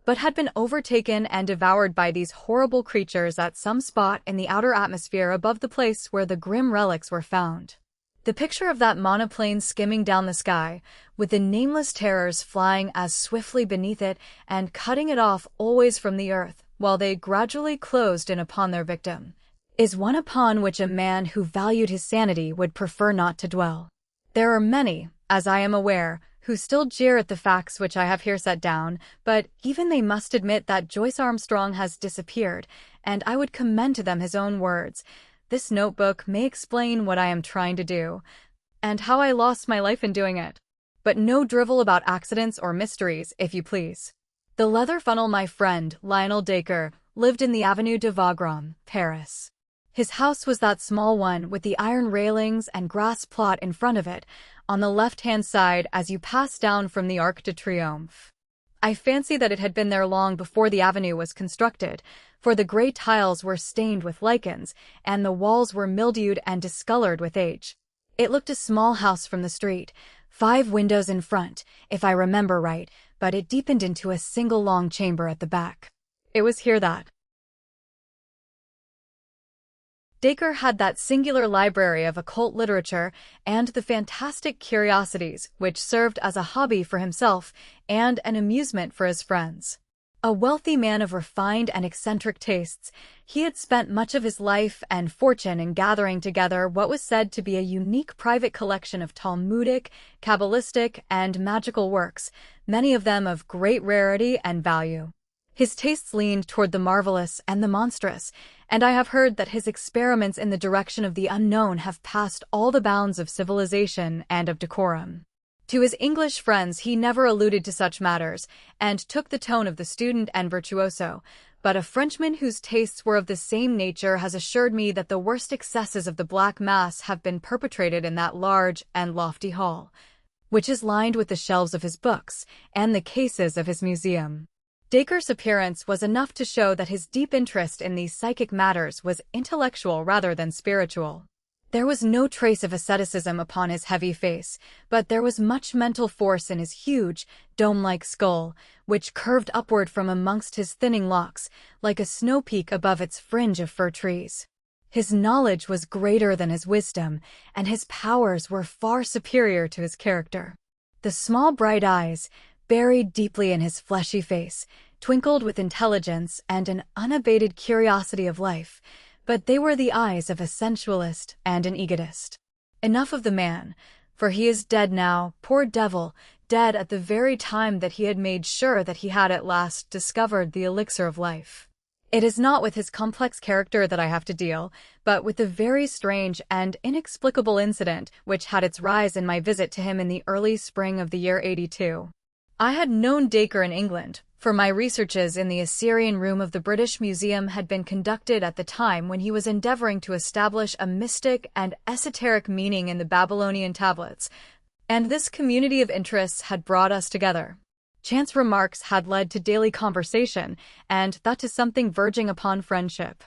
but had been overtaken and devoured by these horrible creatures at some spot in the outer atmosphere above the place where the grim relics were found. The picture of that monoplane skimming down the sky, with the nameless terrors flying as swiftly beneath it and cutting it off always from the earth, while they gradually closed in upon their victim, is one upon which a man who valued his sanity would prefer not to dwell. There are many, as I am aware, who still jeer at the facts which I have here set down, but even they must admit that Joyce Armstrong has disappeared, and I would commend to them his own words. This notebook may explain what I am trying to do, and how I lost my life in doing it. But no drivel about accidents or mysteries, if you please. The leather funnel my friend, Lionel Dacre, lived in the Avenue de Wagram, Paris. His house was that small one with the iron railings and grass plot in front of it, on the left-hand side as you pass down from the Arc de Triomphe. I fancy that it had been there long before the avenue was constructed, for the grey tiles were stained with lichens, and the walls were mildewed and discolored with age. It looked a small house from the street, 5 windows in front, if I remember right, but it deepened into a single long chamber at the back. It was here that Dacre had that singular library of occult literature and the fantastic curiosities which served as a hobby for himself and an amusement for his friends. A wealthy man of refined and eccentric tastes, he had spent much of his life and fortune in gathering together what was said to be a unique private collection of Talmudic, Kabbalistic, and magical works, many of them of great rarity and value. His tastes leaned toward the marvelous and the monstrous, and I have heard that his experiments in the direction of the unknown have passed all the bounds of civilization and of decorum. To his English friends he never alluded to such matters, and took the tone of the student and virtuoso, but a Frenchman whose tastes were of the same nature has assured me that the worst excesses of the Black Mass have been perpetrated in that large and lofty hall, which is lined with the shelves of his books and the cases of his museum. Dacre's appearance was enough to show that his deep interest in these psychic matters was intellectual rather than spiritual. There was no trace of asceticism upon his heavy face, but there was much mental force in his huge, dome-like skull, which curved upward from amongst his thinning locks, like a snow-peak above its fringe of fir trees. His knowledge was greater than his wisdom, and his powers were far superior to his character. The small bright eyes, buried deeply in his fleshy face, twinkled with intelligence and an unabated curiosity of life, but they were the eyes of a sensualist and an egotist. Enough of the man, for he is dead now, poor devil, dead at the very time that he had made sure that he had at last discovered the elixir of life. It is not with his complex character that I have to deal, but with the very strange and inexplicable incident which had its rise in my visit to him in the early spring of the year 82. I had known Dacre in England, for my researches in the Assyrian Room of the British Museum had been conducted at the time when he was endeavoring to establish a mystic and esoteric meaning in the Babylonian tablets, And this community of interests had brought us together. Chance remarks had led to daily conversation, and that to something verging upon friendship.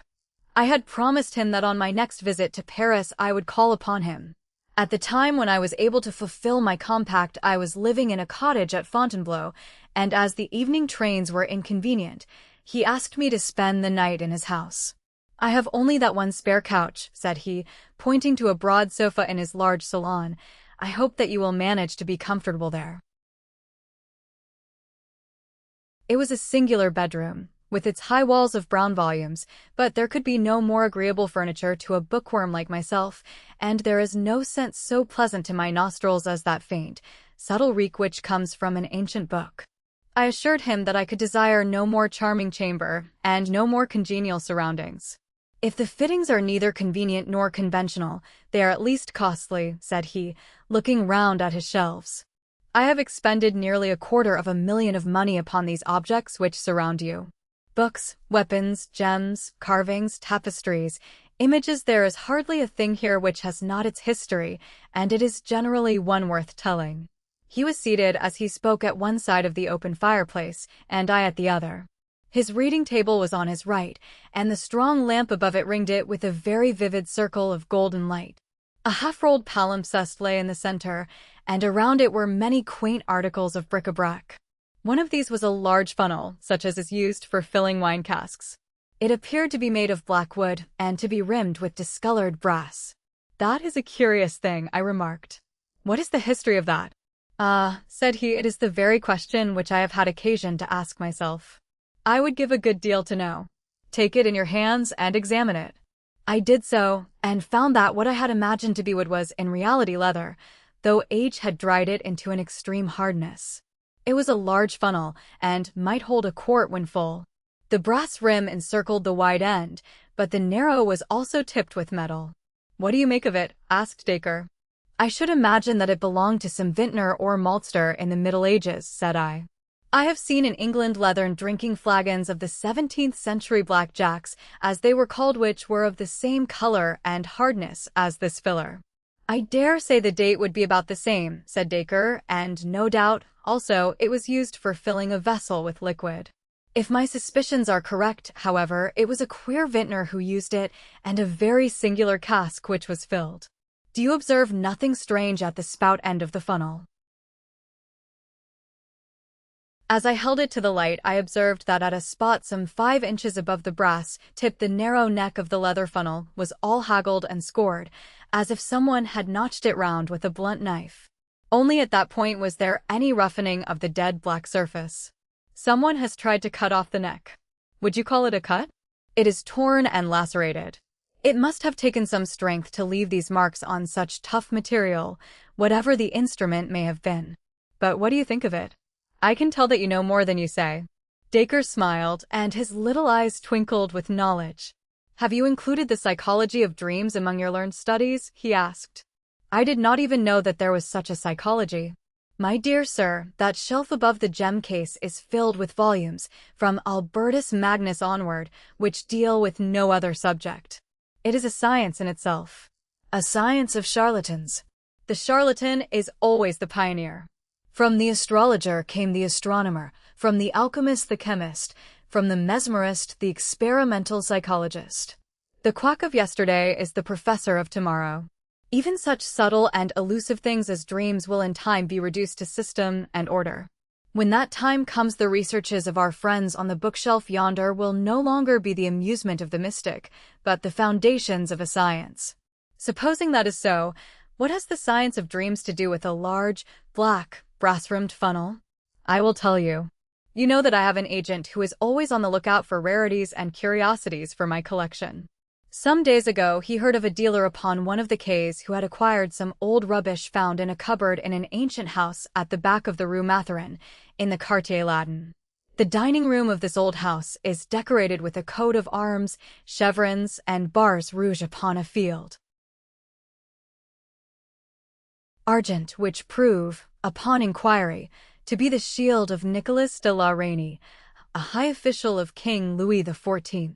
I had promised him that on my next visit to Paris I would call upon him. At the time when I was able to fulfill my compact, I was living in a cottage at Fontainebleau, and as the evening trains were inconvenient, he asked me to spend the night in his house. "I have only that one spare couch," said he, pointing to a broad sofa in his large salon. "I hope that you will manage to be comfortable there." It was a singular bedroom, with its high walls of brown volumes, but there could be no more agreeable furniture to a bookworm like myself, and there is no scent so pleasant to my nostrils as that faint, subtle reek which comes from an ancient book. I assured him that I could desire no more charming chamber, and no more congenial surroundings. "If the fittings are neither convenient nor conventional, they are at least costly," said he, looking round at his shelves. "I have expended nearly $250,000 of money upon these objects which surround you. Books, weapons, gems, carvings, tapestries, images. There is hardly a thing here which has not its history, and it is generally one worth telling." He was seated as he spoke at one side of the open fireplace, and I at the other. His reading table was on his right, and the strong lamp above it ringed it with a very vivid circle of golden light. A half-rolled palimpsest lay in the center, and around it were many quaint articles of bric-a-brac. One of these was a large funnel, such as is used for filling wine casks. It appeared to be made of black wood, and to be rimmed with discolored brass. "That is a curious thing," I remarked. "What is the history of that?" "Ah," said he, "it is the very question which I have had occasion to ask myself. I would give a good deal to know. Take it in your hands and examine it." I did so, and found that what I had imagined to be wood was in reality leather, though age had dried it into an extreme hardness. It was a large funnel, and might hold a quart when full. The brass rim encircled the wide end, but the narrow was also tipped with metal. "What do you make of it?" asked Dacre. "I should imagine that it belonged to some vintner or maltster in the Middle Ages," said I. "I have seen in England leathern drinking flagons of the 17th century black jacks, as they were called, which were of the same color and hardness as this filler." "I dare say the date would be about the same," said Dacre, "and no doubt, also, it was used for filling a vessel with liquid. If my suspicions are correct, however, it was a queer vintner who used it, and a very singular cask which was filled. Do you observe nothing strange at the spout end of the funnel?" As I held it to the light, I observed that at a spot some 5 inches above the brass tip, the narrow neck of the leather funnel was all haggled and scored, as if someone had notched it round with a blunt knife. Only at that point was there any roughening of the dead black surface. Someone has tried to cut off the neck. Would you call it a cut? It is torn and lacerated. It must have taken some strength to leave these marks on such tough material, whatever the instrument may have been. But what do you think of it? I can tell that you know more than you say." Dacre smiled, and his little eyes twinkled with knowledge. "Have you included the psychology of dreams among your learned studies?" he asked. I did not even know that there was such a psychology. "My dear sir, that shelf above the gem case is filled with volumes, from Albertus Magnus onward, which deal with no other subject. It is a science in itself. A science of charlatans. The charlatan is always the pioneer. From the astrologer came the astronomer, from the alchemist the chemist, from the mesmerist the experimental psychologist. The quack of yesterday is the professor of tomorrow. Even such subtle and elusive things as dreams will in time be reduced to system and order. When that time comes, the researches of our friends on the bookshelf yonder will no longer be the amusement of the mystic, but the foundations of a science. Supposing that is so, what has the science of dreams to do with a large, black, brass-rimmed funnel? I will tell you. You know that I have an agent who is always on the lookout for rarities and curiosities for my collection. Some days ago, he heard of a dealer upon one of the quays who had acquired some old rubbish found in a cupboard in an ancient house at the back of the Rue Mathurin, in the Quartier Latin. The dining room of this old house is decorated with a coat of arms, chevrons, and bars rouge upon a field argent, which prove, upon inquiry, to be the shield of Nicolas de la Reynie, a high official of King Louis XIV.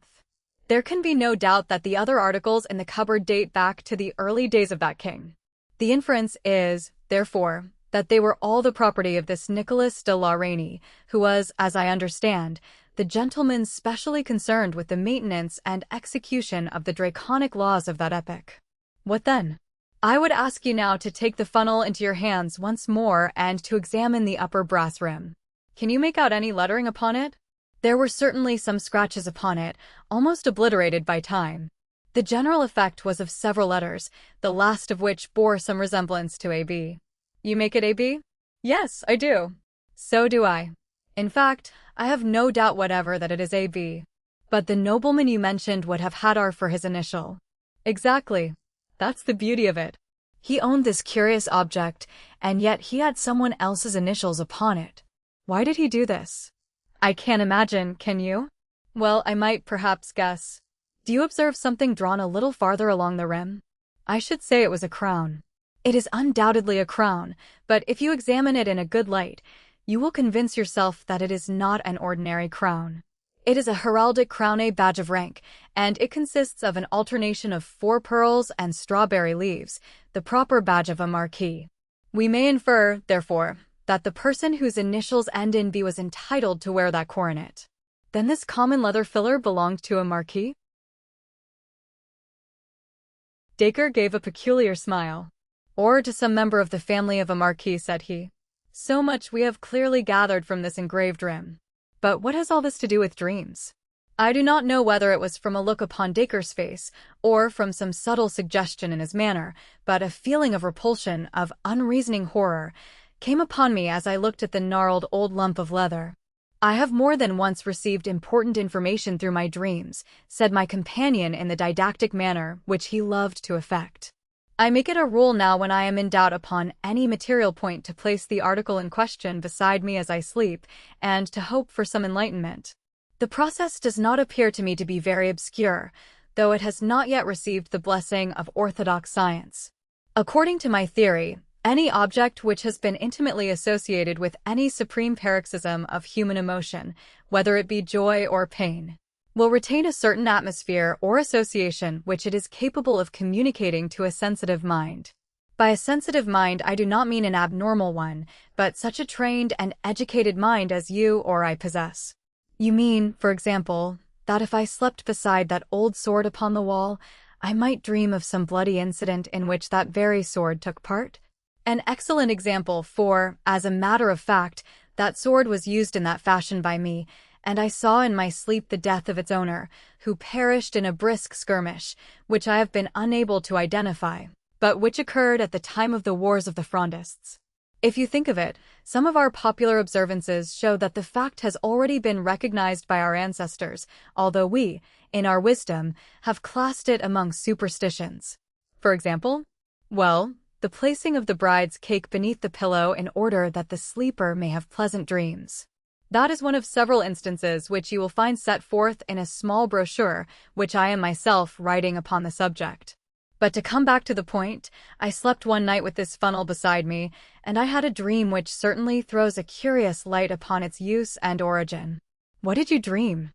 There can be no doubt that the other articles in the cupboard date back to the early days of that king. The inference is, therefore, that they were all the property of this Nicholas de la Reynie, who was, as I understand, the gentleman specially concerned with the maintenance and execution of the draconic laws of that epoch. What then? I would ask you now to take the funnel into your hands once more and to examine the upper brass rim. Can you make out any lettering upon it? There were certainly some scratches upon it, almost obliterated by time. The general effect was of several letters, the last of which bore some resemblance to AB. You make it AB? Yes, I do. So do I. In fact, I have no doubt whatever that it is AB. But the nobleman you mentioned would have had R for his initial. Exactly. That's the beauty of it. He owned this curious object, and yet he had someone else's initials upon it. Why did he do this? I can't imagine, can you? Well, I might perhaps guess. Do you observe something drawn a little farther along the rim? I should say it was a crown. It is undoubtedly a crown, but if you examine it in a good light, you will convince yourself that it is not an ordinary crown. It is a heraldic crown, badge of rank, and it consists of an alternation of 4 pearls and strawberry leaves, the proper badge of a marquis. We may infer, therefore, that the person whose initials end in B was entitled to wear that coronet. Then this common leather filler belonged to a marquis? Dacre gave a peculiar smile. Or to some member of the family of a marquis, said he. So much we have clearly gathered from this engraved rim. But what has all this to do with dreams? I do not know whether it was from a look upon Dacre's face, or from some subtle suggestion in his manner, but a feeling of repulsion, of unreasoning horror, came upon me as I looked at the gnarled old lump of leather. I have more than once received important information through my dreams, said my companion in the didactic manner which he loved to affect. I make it a rule now when I am in doubt upon any material point to place the article in question beside me as I sleep, and to hope for some enlightenment. The process does not appear to me to be very obscure, though it has not yet received the blessing of orthodox science. According to my theory, any object which has been intimately associated with any supreme paroxysm of human emotion, whether it be joy or pain, will retain a certain atmosphere or association which it is capable of communicating to a sensitive mind. By a sensitive mind, I do not mean an abnormal one, but such a trained and educated mind as you or I possess. You mean, for example, that if I slept beside that old sword upon the wall, I might dream of some bloody incident in which that very sword took part? An excellent example, for, as a matter of fact, that sword was used in that fashion by me, and I saw in my sleep the death of its owner, who perished in a brisk skirmish, which I have been unable to identify, but which occurred at the time of the wars of the Frondists. If you think of it, some of our popular observances show that the fact has already been recognized by our ancestors, although we, in our wisdom, have classed it among superstitions. For example? Well, the placing of the bride's cake beneath the pillow in order that the sleeper may have pleasant dreams. That is one of several instances which you will find set forth in a small brochure which I am myself writing upon the subject. But to come back to the point, I slept one night with this funnel beside me, and I had a dream which certainly throws a curious light upon its use and origin. What did you dream?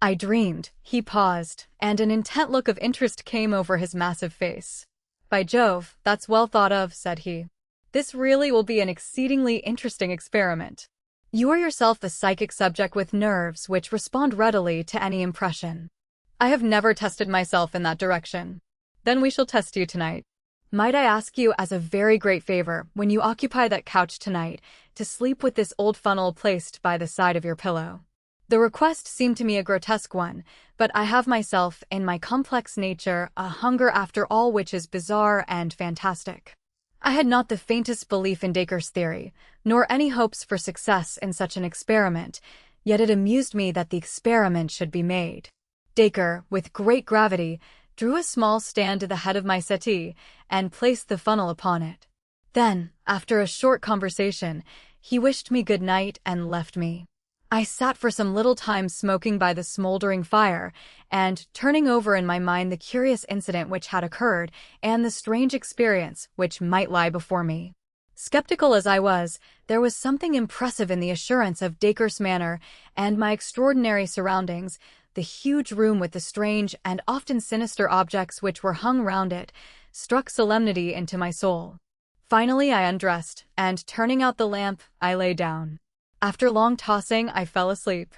I dreamed. He paused, and an intent look of interest came over his massive face. By Jove, that's well thought of, said he. This really will be an exceedingly interesting experiment. You are yourself a psychic subject with nerves which respond readily to any impression. I have never tested myself in that direction. Then we shall test you tonight. Might I ask you as a very great favor, when you occupy that couch tonight, to sleep with this old funnel placed by the side of your pillow? The request seemed to me a grotesque one, but I have myself, in my complex nature, a hunger after all which is bizarre and fantastic. I had not the faintest belief in Dacre's theory, nor any hopes for success in such an experiment, yet it amused me that the experiment should be made. Dacre, with great gravity, drew a small stand to the head of my settee and placed the funnel upon it. Then, after a short conversation, he wished me good night and left me. I sat for some little time smoking by the smoldering fire, and turning over in my mind the curious incident which had occurred and the strange experience which might lie before me. Skeptical as I was, there was something impressive in the assurance of Dacre's manner and my extraordinary surroundings. The huge room with the strange and often sinister objects which were hung round it struck solemnity into my soul. Finally, I undressed, and turning out the lamp, I lay down. After long tossing, I fell asleep.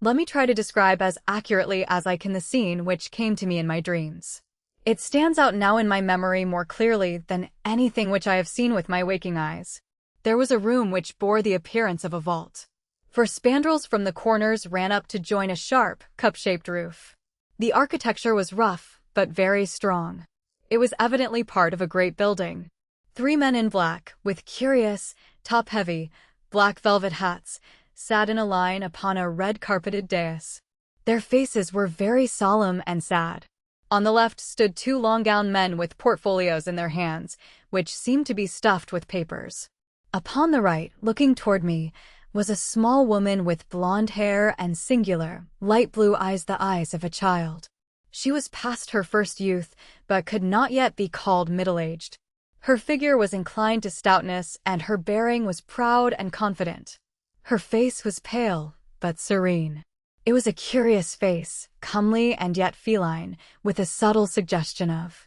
Let me try to describe as accurately as I can the scene which came to me in my dreams. It stands out now in my memory more clearly than anything which I have seen with my waking eyes. There was a room which bore the appearance of a vault, for spandrels from the corners ran up to join a sharp, cup-shaped roof. The architecture was rough, but very strong. It was evidently part of a great building. 3 men in black, with curious, top-heavy, black velvet hats, sat in a line upon a red-carpeted dais. Their faces were very solemn and sad. On the left stood 2 long-gowned men with portfolios in their hands, which seemed to be stuffed with papers. Upon the right, looking toward me, was a small woman with blonde hair and singular, light blue eyes, the eyes of a child. She was past her first youth, but could not yet be called middle-aged. Her figure was inclined to stoutness, and her bearing was proud and confident. Her face was pale, but serene. It was a curious face, comely and yet feline, with a subtle suggestion of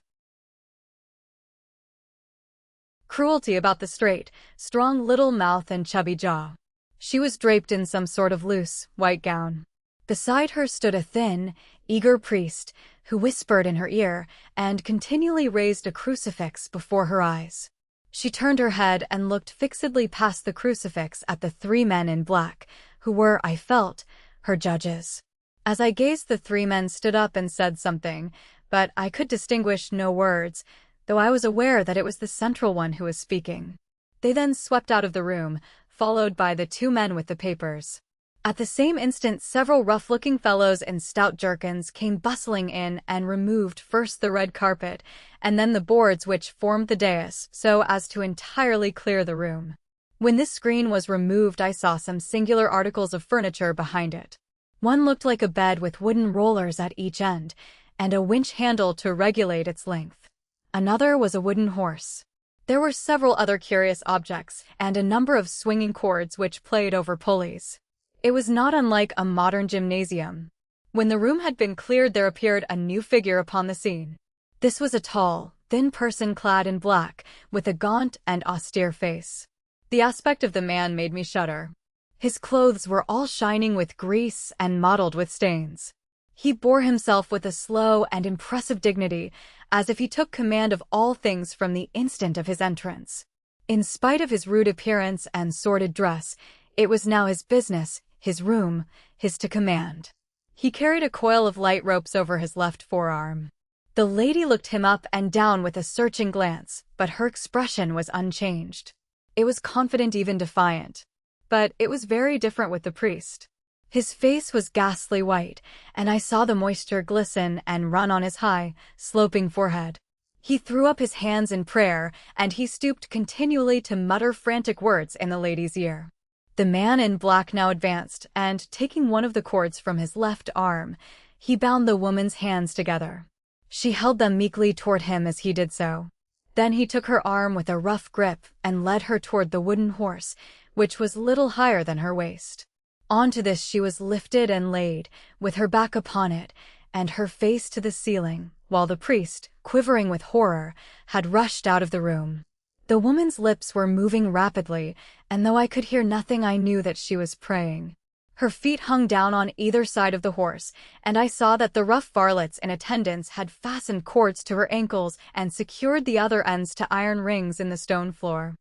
cruelty about the straight, strong little mouth and chubby jaw. She was draped in some sort of loose, white gown. Beside her stood a thin, eager priest, who whispered in her ear and continually raised a crucifix before her eyes. She turned her head and looked fixedly past the crucifix at the 3 men in black, who were, I felt, her judges. As I gazed, the 3 men stood up and said something, but I could distinguish no words, though I was aware that it was the central one who was speaking. They then swept out of the room, followed by the 2 men with the papers. At the same instant, several rough-looking fellows in stout jerkins came bustling in and removed first the red carpet, and then the boards which formed the dais, so as to entirely clear the room. When this screen was removed, I saw some singular articles of furniture behind it. One looked like a bed with wooden rollers at each end, and a winch handle to regulate its length. Another was a wooden horse. There were several other curious objects, and a number of swinging cords which played over pulleys. It was not unlike a modern gymnasium. When the room had been cleared, there appeared a new figure upon the scene. This was a tall, thin person clad in black, with a gaunt and austere face. The aspect of the man made me shudder. His clothes were all shining with grease and mottled with stains. He bore himself with a slow and impressive dignity, as if he took command of all things from the instant of his entrance. In spite of his rude appearance and sordid dress, it was now his business, his room, his to command. He carried a coil of light ropes over his left forearm. The lady looked him up and down with a searching glance, but her expression was unchanged. It was confident, even defiant. But it was very different with the priest. His face was ghastly white, and I saw the moisture glisten and run on his high, sloping forehead. He threw up his hands in prayer, and he stooped continually to mutter frantic words in the lady's ear. The man in black now advanced, and taking one of the cords from his left arm, he bound the woman's hands together. She held them meekly toward him as he did so. Then he took her arm with a rough grip and led her toward the wooden horse, which was little higher than her waist. Onto this she was lifted and laid, with her back upon it, and her face to the ceiling, while the priest, quivering with horror, had rushed out of the room. The woman's lips were moving rapidly, and though I could hear nothing, I knew that she was praying. Her feet hung down on either side of the horse, and I saw that the rough varlets in attendance had fastened cords to her ankles and secured the other ends to iron rings in the stone floor.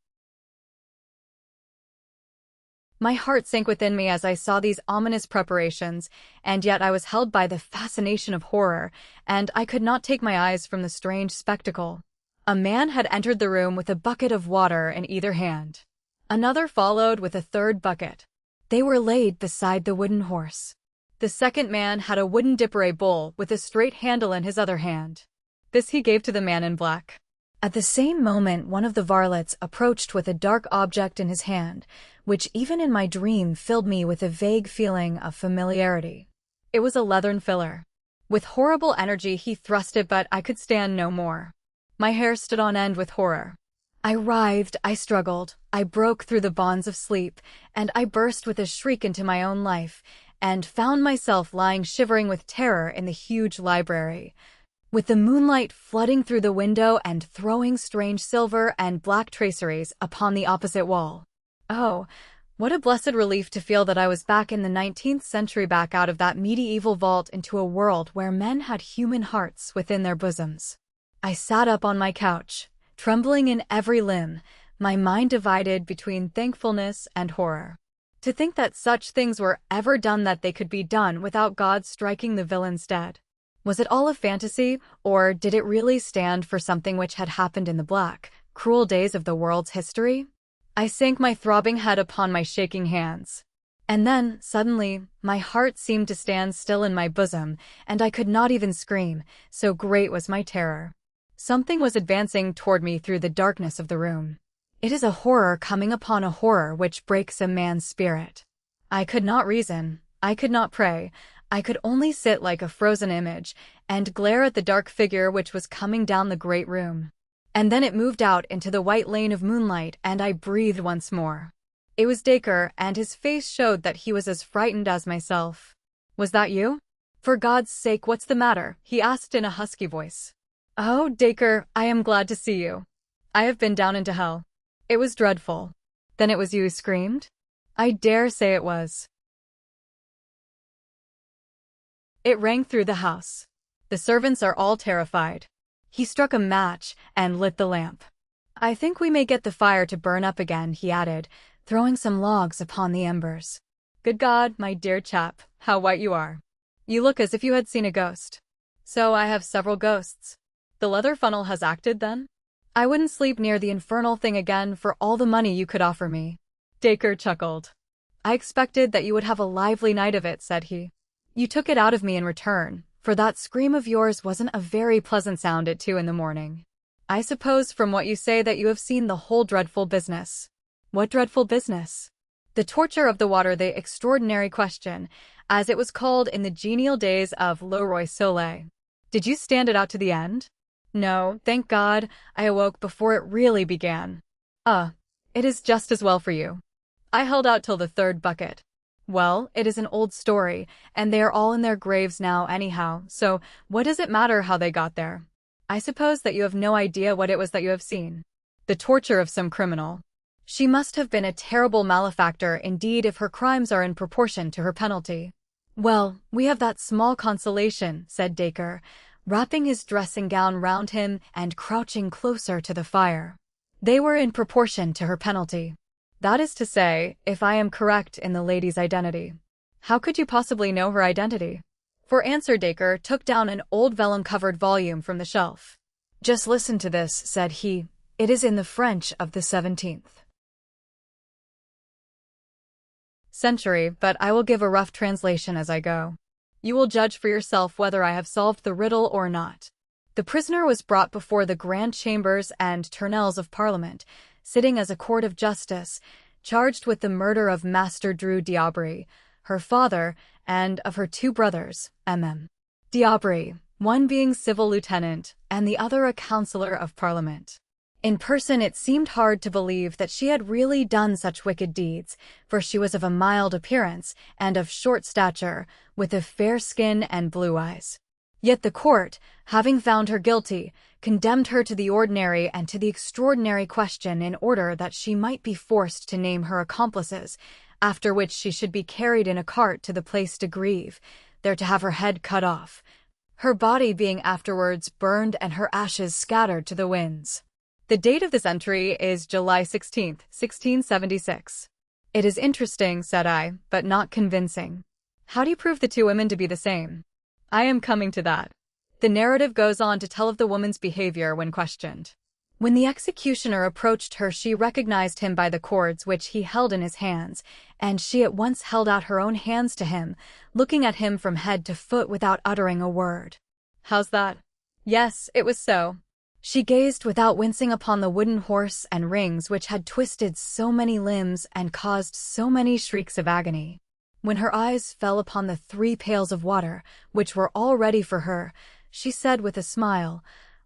My heart sank within me as I saw these ominous preparations, and yet I was held by the fascination of horror, and I could not take my eyes from the strange spectacle. A man had entered the room with a bucket of water in either hand. Another followed with a third bucket. They were laid beside the wooden horse. The second man had a wooden dipperary bowl with a straight handle in his other hand. This he gave to the man in black. At the same moment, one of the varlets approached with a dark object in his hand, which even in my dream filled me with a vague feeling of familiarity. It was a leathern filler. With horrible energy he thrust it, but I could stand no more. My hair stood on end with horror. I writhed, I struggled, I broke through the bonds of sleep, and I burst with a shriek into my own life, and found myself lying shivering with terror in the huge library. with the moonlight flooding through the window and throwing strange silver and black traceries upon the opposite wall. Oh, what a blessed relief to feel that I was back in the 19th century, back out of that medieval vault into a world where men had human hearts within their bosoms. I sat up on my couch, trembling in every limb, my mind divided between thankfulness and horror. To think that such things were ever done, that they could be done without God striking the villains dead. Was it all a fantasy, or did it really stand for something which had happened in the black, cruel days of the world's history? I sank my throbbing head upon my shaking hands. And then, suddenly, my heart seemed to stand still in my bosom, and I could not even scream, so great was my terror. Something was advancing toward me through the darkness of the room. It is a horror coming upon a horror which breaks a man's spirit. I could not reason, I could not pray, I could only sit like a frozen image and glare at the dark figure which was coming down the great room. And then it moved out into the white lane of moonlight, and I breathed once more. It was Dacre, and his face showed that he was as frightened as myself. "Was that you? For God's sake, what's the matter?" he asked in a husky voice. "Oh, Dacre, I am glad to see you. I have been down into hell. It was dreadful." "Then it was you who screamed?" "I dare say it was." It rang through the house. The servants are all terrified. He struck a match and lit the lamp. "I think we may get the fire to burn up again," he added, throwing some logs upon the embers. "Good God, my dear chap, how white you are. You look as if you had seen a ghost." "So I have several ghosts. The leather funnel has acted, then? I wouldn't sleep near the infernal thing again for all the money you could offer me." Dacre chuckled. "I expected that you would have a lively night of it," said he. "You took it out of me in return, for that scream of yours wasn't a very pleasant sound at 2 in the morning. I suppose from what you say that you have seen the whole dreadful business." "What dreadful business?" "The torture of the water, the extraordinary question, as it was called in the genial days of Le Roi Soleil. Did you stand it out to the end?" "No, thank God, I awoke before it really began." It is just as well for you. I held out till the 3rd bucket. Well, it is an old story, and they are all in their graves now anyhow, so what does it matter how they got there? I suppose that you have no idea what it was that you have seen. The torture of some criminal. She must have been a terrible malefactor indeed if her crimes are in proportion to her penalty. "Well, we have that small consolation," said Dacre, wrapping his dressing gown round him and crouching closer to the fire. "They were in proportion to her penalty. That is to say, if I am correct in the lady's identity." "How could you possibly know her identity?" For answer, Dacre took down an old vellum-covered volume from the shelf. "Just listen to this," said he. "It is in the French of the 17th century, but I will give a rough translation as I go. You will judge for yourself whether I have solved the riddle or not. The prisoner was brought before the Grand Chambers and Tournelles of Parliament, sitting as a court of justice, charged with the murder of Master Drew d'Aubry, her father, and of her 2 brothers, MM. d'Aubry, one being civil lieutenant, and the other a councillor of Parliament. In person it seemed hard to believe that she had really done such wicked deeds, for she was of a mild appearance and of short stature, with a fair skin and blue eyes. Yet the court, having found her guilty, condemned her to the ordinary and to the extraordinary question in order that she might be forced to name her accomplices, after which she should be carried in a cart to the Place de Grève, there to have her head cut off, her body being afterwards burned and her ashes scattered to the winds. The date of this entry is July 16th, 1676. "It is interesting," said I, "but not convincing. How do you prove the 2 women to be the same?" "I am coming to that." The narrative goes on to tell of the woman's behavior when questioned. When the executioner approached her, she recognized him by the cords which he held in his hands, and she at once held out her own hands to him, looking at him from head to foot without uttering a word. "How's that?" Yes, it was so. She gazed without wincing upon the wooden horse and rings which had twisted so many limbs and caused so many shrieks of agony. When her eyes fell upon the 3 pails of water, which were all ready for her, she said with a smile,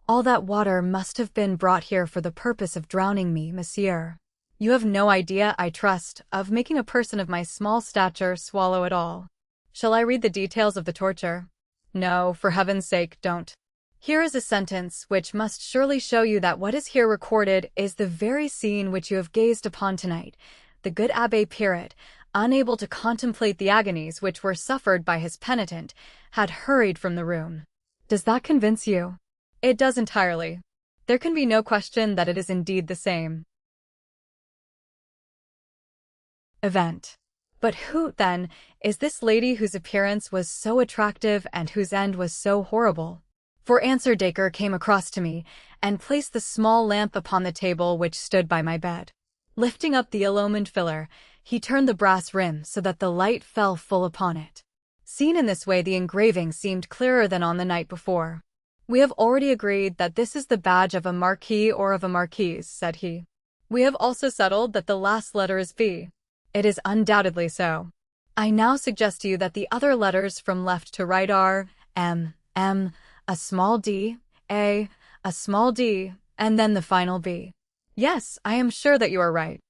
"All that water must have been brought here for the purpose of drowning me, monsieur. You have no idea, I trust, of making a person of my small stature swallow it all. Shall I read the details of the torture?" "No, for heaven's sake, don't." Here is a sentence which must surely show you that what is here recorded is the very scene which you have gazed upon tonight. The good Abbé Pirot, unable to contemplate the agonies which were suffered by his penitent, had hurried from the room. Does that convince you? It does entirely. There can be no question that it is indeed the same event. But who, then, is this lady whose appearance was so attractive and whose end was so horrible? For answer Dacre came across to me and placed the small lamp upon the table which stood by my bed. Lifting up the illumined filler, he turned the brass rim so that the light fell full upon it. Seen in this way, the engraving seemed clearer than on the night before. "We have already agreed that this is the badge of a marquis or of a marquise," said he. "We have also settled that the last letter is V. It is undoubtedly so. I now suggest to you that the other letters from left to right are M, a small d, a small d, and then the final B. Yes, I am sure that you are right.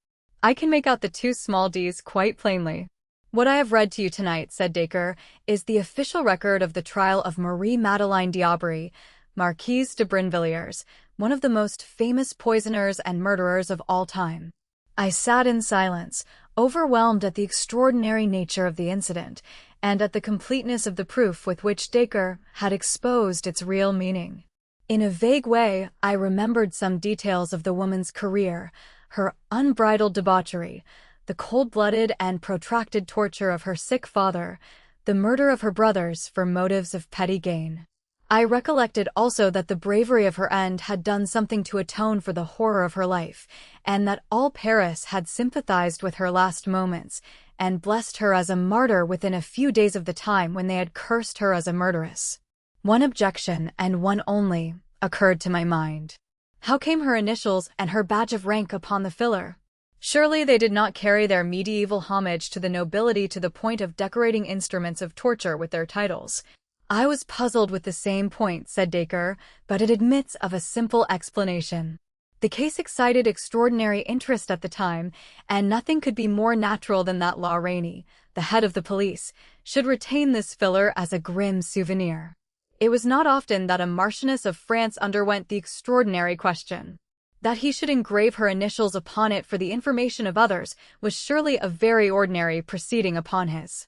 I can make out the two small d's quite plainly." "What I have read to you tonight," said Dacre, "is the official record of the trial of Marie Madeleine d'Aubry, Marquise de Brinvilliers, one of the most famous poisoners and murderers of all time." I sat in silence, overwhelmed at the extraordinary nature of the incident, and at the completeness of the proof with which Dacre had exposed its real meaning. In a vague way, I remembered some details of the woman's career, her unbridled debauchery, the cold-blooded and protracted torture of her sick father, the murder of her brothers for motives of petty gain. I recollected also that the bravery of her end had done something to atone for the horror of her life, and that all Paris had sympathized with her last moments, and blessed her as a martyr within a few days of the time when they had cursed her as a murderess. One objection, and one only, occurred to my mind. How came her initials and her badge of rank upon the filler? Surely they did not carry their medieval homage to the nobility to the point of decorating instruments of torture with their titles. "I was puzzled with the same point," said Dacre, "but it admits of a simple explanation. The case excited extraordinary interest at the time, and nothing could be more natural than that La Rainey, the head of the police, should retain this filler as a grim souvenir. It was not often that a Marchioness of France underwent the extraordinary question. That he should engrave her initials upon it for the information of others was surely a very ordinary proceeding upon his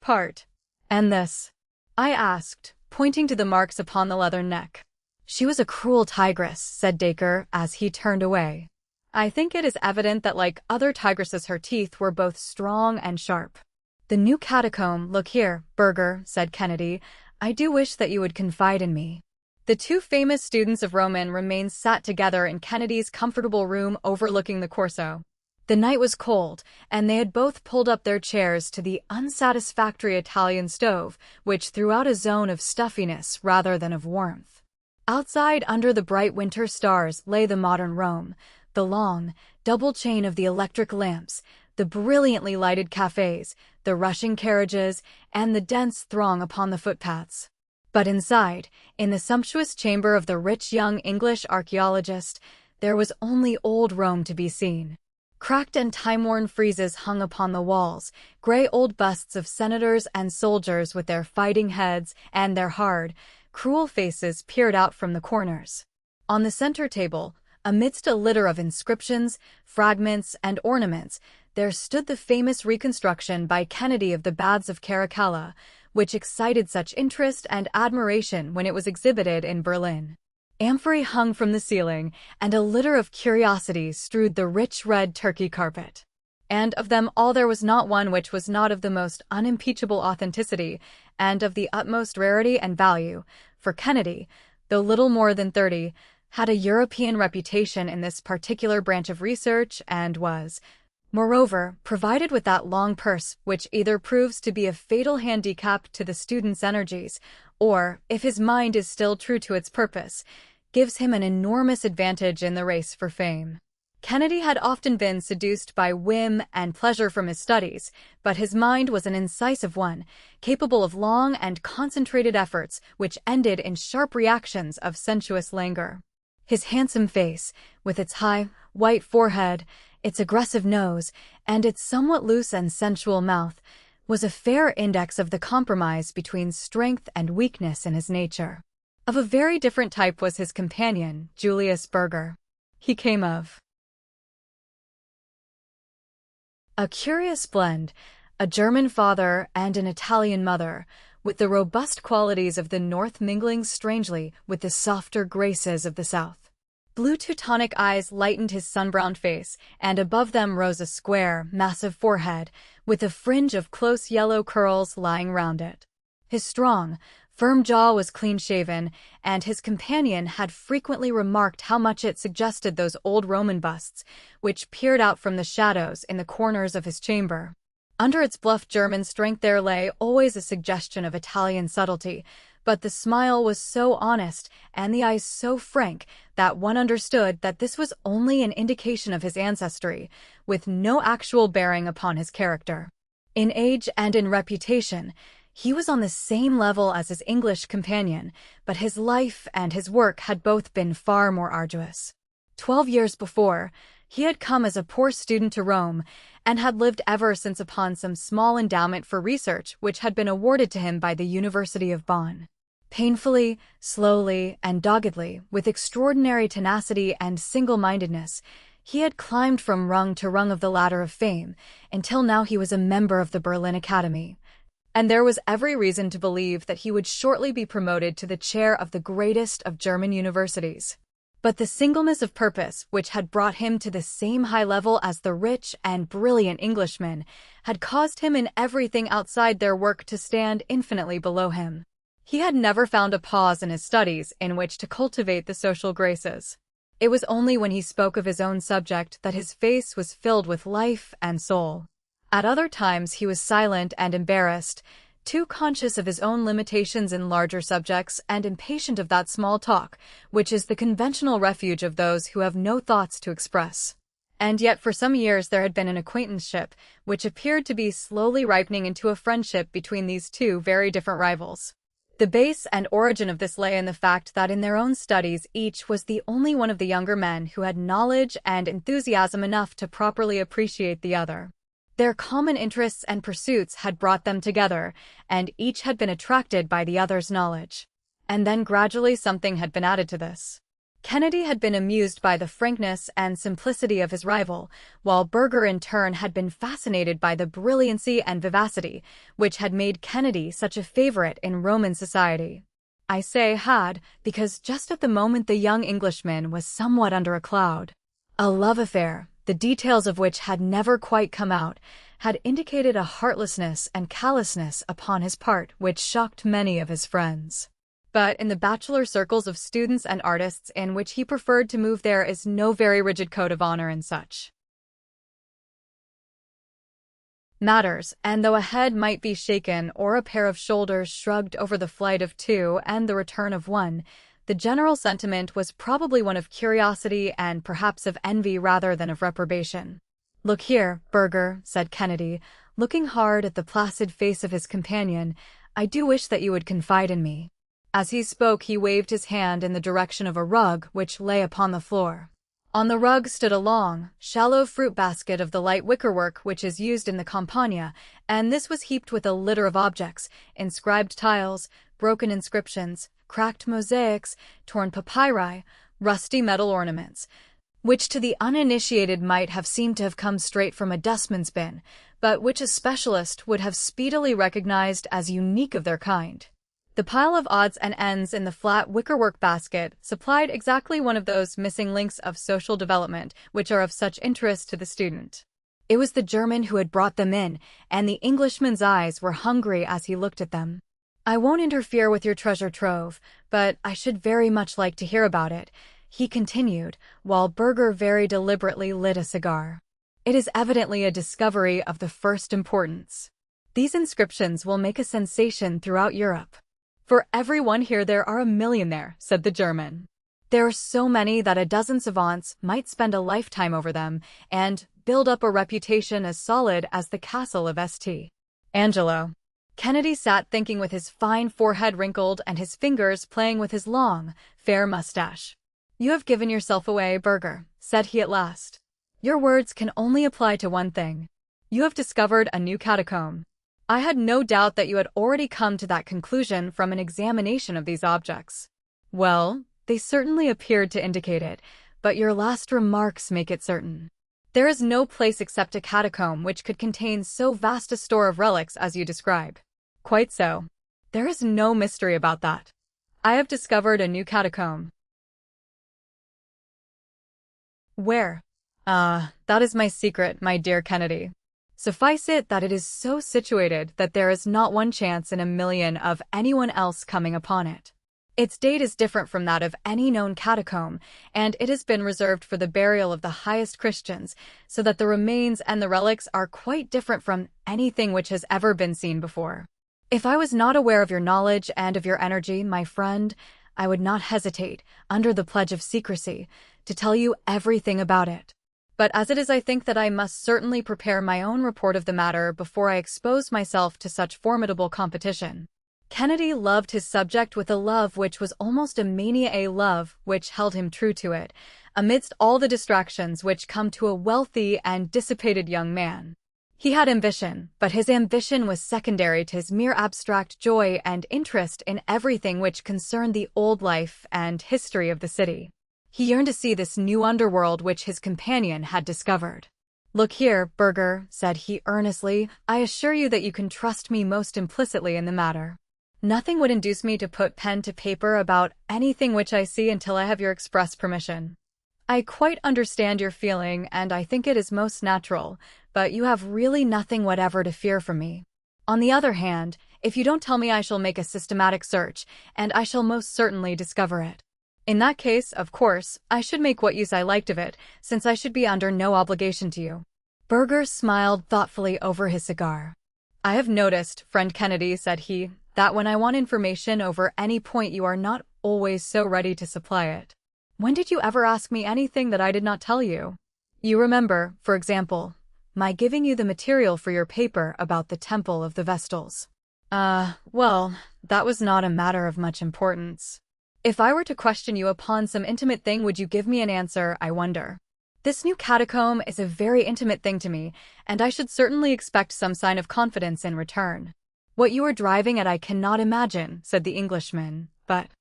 part." "And this?" I asked, pointing to the marks upon the leathern neck. "She was a cruel tigress," said Dacre, as he turned away. "I think it is evident that like other tigresses her teeth were both strong and sharp." "The new catacomb, look here, Burger," said Kennedy. "I do wish that you would confide in me." The two famous students of Roman remained sat together in Kennedy's comfortable room overlooking the Corso. The night was cold, and they had both pulled up their chairs to the unsatisfactory Italian stove, which threw out a zone of stuffiness rather than of warmth. Outside, under the bright winter stars, lay the modern Rome, the long, double chain of the electric lamps, the brilliantly lighted cafes, the rushing carriages, and the dense throng upon the footpaths. But inside, in the sumptuous chamber of the rich young English archaeologist, there was only old Rome to be seen. Cracked and time-worn friezes hung upon the walls, gray old busts of senators and soldiers with their fighting heads and their hard, cruel faces peered out from the corners. On the center table, amidst a litter of inscriptions, fragments, and ornaments, there stood the famous reconstruction by Kennedy of the Baths of Caracalla, which excited such interest and admiration when it was exhibited in Berlin. Amphorae hung from the ceiling, and a litter of curiosities strewed the rich red Turkey carpet. And of them all there was not one which was not of the most unimpeachable authenticity, and of the utmost rarity and value, for Kennedy, though little more than 30, had a European reputation in this particular branch of research, and was, moreover, provided with that long purse which either proves to be a fatal handicap to the student's energies, or, if his mind is still true to its purpose, gives him an enormous advantage in the race for fame. Kennedy had often been seduced by whim and pleasure from his studies, but his mind was an incisive one, capable of long and concentrated efforts which ended in sharp reactions of sensuous languor. His handsome face, with its high, white forehead, its aggressive nose, and its somewhat loose and sensual mouth, was a fair index of the compromise between strength and weakness in his nature. Of a very different type was his companion, Julius Burger. He came of a curious blend, a German father and an Italian mother, with the robust qualities of the North mingling strangely with the softer graces of the South. Blue Teutonic eyes lightened his sun-browned face, and above them rose a square, massive forehead, with a fringe of close yellow curls lying round it. His strong, firm jaw was clean-shaven, and his companion had frequently remarked how much it suggested those old Roman busts, which peered out from the shadows in the corners of his chamber. Under its bluff German strength there lay always a suggestion of Italian subtlety, but the smile was so honest and the eyes so frank that one understood that this was only an indication of his ancestry, with no actual bearing upon his character. In age and in reputation, he was on the same level as his English companion, but his life and his work had both been far more arduous. 12 years before, he had come as a poor student to Rome, and had lived ever since upon some small endowment for research which had been awarded to him by the University of Bonn. Painfully, slowly, and doggedly, with extraordinary tenacity and single-mindedness, he had climbed from rung to rung of the ladder of fame, until now he was a member of the Berlin Academy. And there was every reason to believe that he would shortly be promoted to the chair of the greatest of German universities. But the singleness of purpose which had brought him to the same high level as the rich and brilliant Englishmen had caused him in everything outside their work to stand infinitely below him. He had never found a pause in his studies in which to cultivate the social graces. It was only when he spoke of his own subject that his face was filled with life and soul. At other times he was silent and embarrassed, too conscious of his own limitations in larger subjects and impatient of that small talk, which is the conventional refuge of those who have no thoughts to express. And yet for some years there had been an acquaintanceship, which appeared to be slowly ripening into a friendship between these two very different rivals. The base and origin of this lay in the fact that in their own studies each was the only one of the younger men who had knowledge and enthusiasm enough to properly appreciate the other. Their common interests and pursuits had brought them together, and each had been attracted by the other's knowledge. And then gradually something had been added to this. Kennedy had been amused by the frankness and simplicity of his rival, while Burger in turn had been fascinated by the brilliancy and vivacity, which had made Kennedy such a favorite in Roman society. I say had, because just at the moment the young Englishman was somewhat under a cloud. A love affair, the details of which had never quite come out, had indicated a heartlessness and callousness upon his part which shocked many of his friends. But in the bachelor circles of students and artists in which he preferred to move there is no very rigid code of honor in such matters, and though a head might be shaken or a pair of shoulders shrugged over the flight of two and the return of one, the general sentiment was probably one of curiosity and perhaps of envy rather than of reprobation. "Look here, Burger," said Kennedy, looking hard at the placid face of his companion, "I do wish that you would confide in me." As he spoke he waved his hand in the direction of a rug which lay upon the floor. On the rug stood a long, shallow fruit basket of the light wickerwork which is used in the Campagna, and this was heaped with a litter of objects, inscribed tiles, broken inscriptions, cracked mosaics, torn papyri, rusty metal ornaments, which to the uninitiated might have seemed to have come straight from a dustman's bin, but which a specialist would have speedily recognized as unique of their kind. The pile of odds and ends in the flat wickerwork basket supplied exactly one of those missing links of social development which are of such interest to the student. It was the German who had brought them in, and the Englishman's eyes were hungry as he looked at them. "I won't interfere with your treasure trove, but I should very much like to hear about it," he continued, while Burger very deliberately lit a cigar. "It is evidently a discovery of the first importance. These inscriptions will make a sensation throughout Europe." "For every one here there are a million there," said the German. "There are so many that a dozen savants might spend a lifetime over them, and build up a reputation as solid as the castle of St. Angelo." Kennedy sat thinking with his fine forehead wrinkled and his fingers playing with his long, fair mustache. "You have given yourself away, Burger," said he at last. "Your words can only apply to one thing. You have discovered a new catacomb." I had no doubt that you had already come to that conclusion from an examination of these objects. Well, they certainly appeared to indicate it, but your last remarks make it certain. There is no place except a catacomb which could contain so vast a store of relics as you describe. Quite so. There is no mystery about that. I have discovered a new catacomb. Where? That is my secret, my dear Kennedy. Suffice it that it is so situated that there is not one chance in a million of anyone else coming upon it. Its date is different from that of any known catacomb, and it has been reserved for the burial of the highest Christians, so that the remains and the relics are quite different from anything which has ever been seen before. If I was not aware of your knowledge and of your energy, my friend, I would not hesitate, under the pledge of secrecy, to tell you everything about it. But as it is, I think that I must certainly prepare my own report of the matter before I expose myself to such formidable competition. Kennedy loved his subject with a love which was almost a mania, a love which held him true to it, amidst all the distractions which come to a wealthy and dissipated young man. He had ambition, but his ambition was secondary to his mere abstract joy and interest in everything which concerned the old life and history of the city. He yearned to see this new underworld which his companion had discovered. "Look here, Burger," said he earnestly, "I assure you that you can trust me most implicitly in the matter. Nothing would induce me to put pen to paper about anything which I see until I have your express permission. I quite understand your feeling, and I think it is most natural, but you have really nothing whatever to fear from me. On the other hand, if you don't tell me, I shall make a systematic search, and I shall most certainly discover it. In that case, of course, I should make what use I liked of it, since I should be under no obligation to you." Burger smiled thoughtfully over his cigar. "I have noticed, friend Kennedy," said he, "that when I want information over any point you are not always so ready to supply it. When did you ever ask me anything that I did not tell you? You remember, for example, my giving you the material for your paper about the Temple of the Vestals. Well, that was not a matter of much importance. If I were to question you upon some intimate thing, would you give me an answer, I wonder? This new catacomb is a very intimate thing to me, and I should certainly expect some sign of confidence in return. What you are driving at I cannot imagine," said the Englishman, "but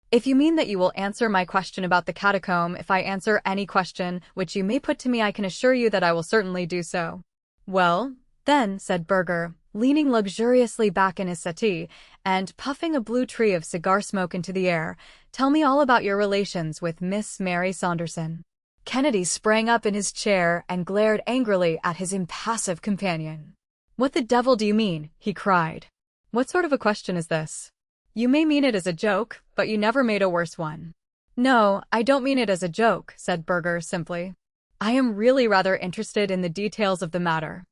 if you mean that you will answer my question about the catacomb if I answer any question which you may put to me, I can assure you that I will certainly do so." "Well, then," said Burger, leaning luxuriously back in his settee and puffing a blue tree of cigar smoke into the air, "tell me all about your relations with Miss Mary Saunderson." Kennedy sprang up in his chair and glared angrily at his impassive companion. "What the devil do you mean?" he cried. "What sort of a question is this? You may mean it as a joke, but you never made a worse one." "No, I don't mean it as a joke," said Burger simply. "I am really rather interested in the details of the matter.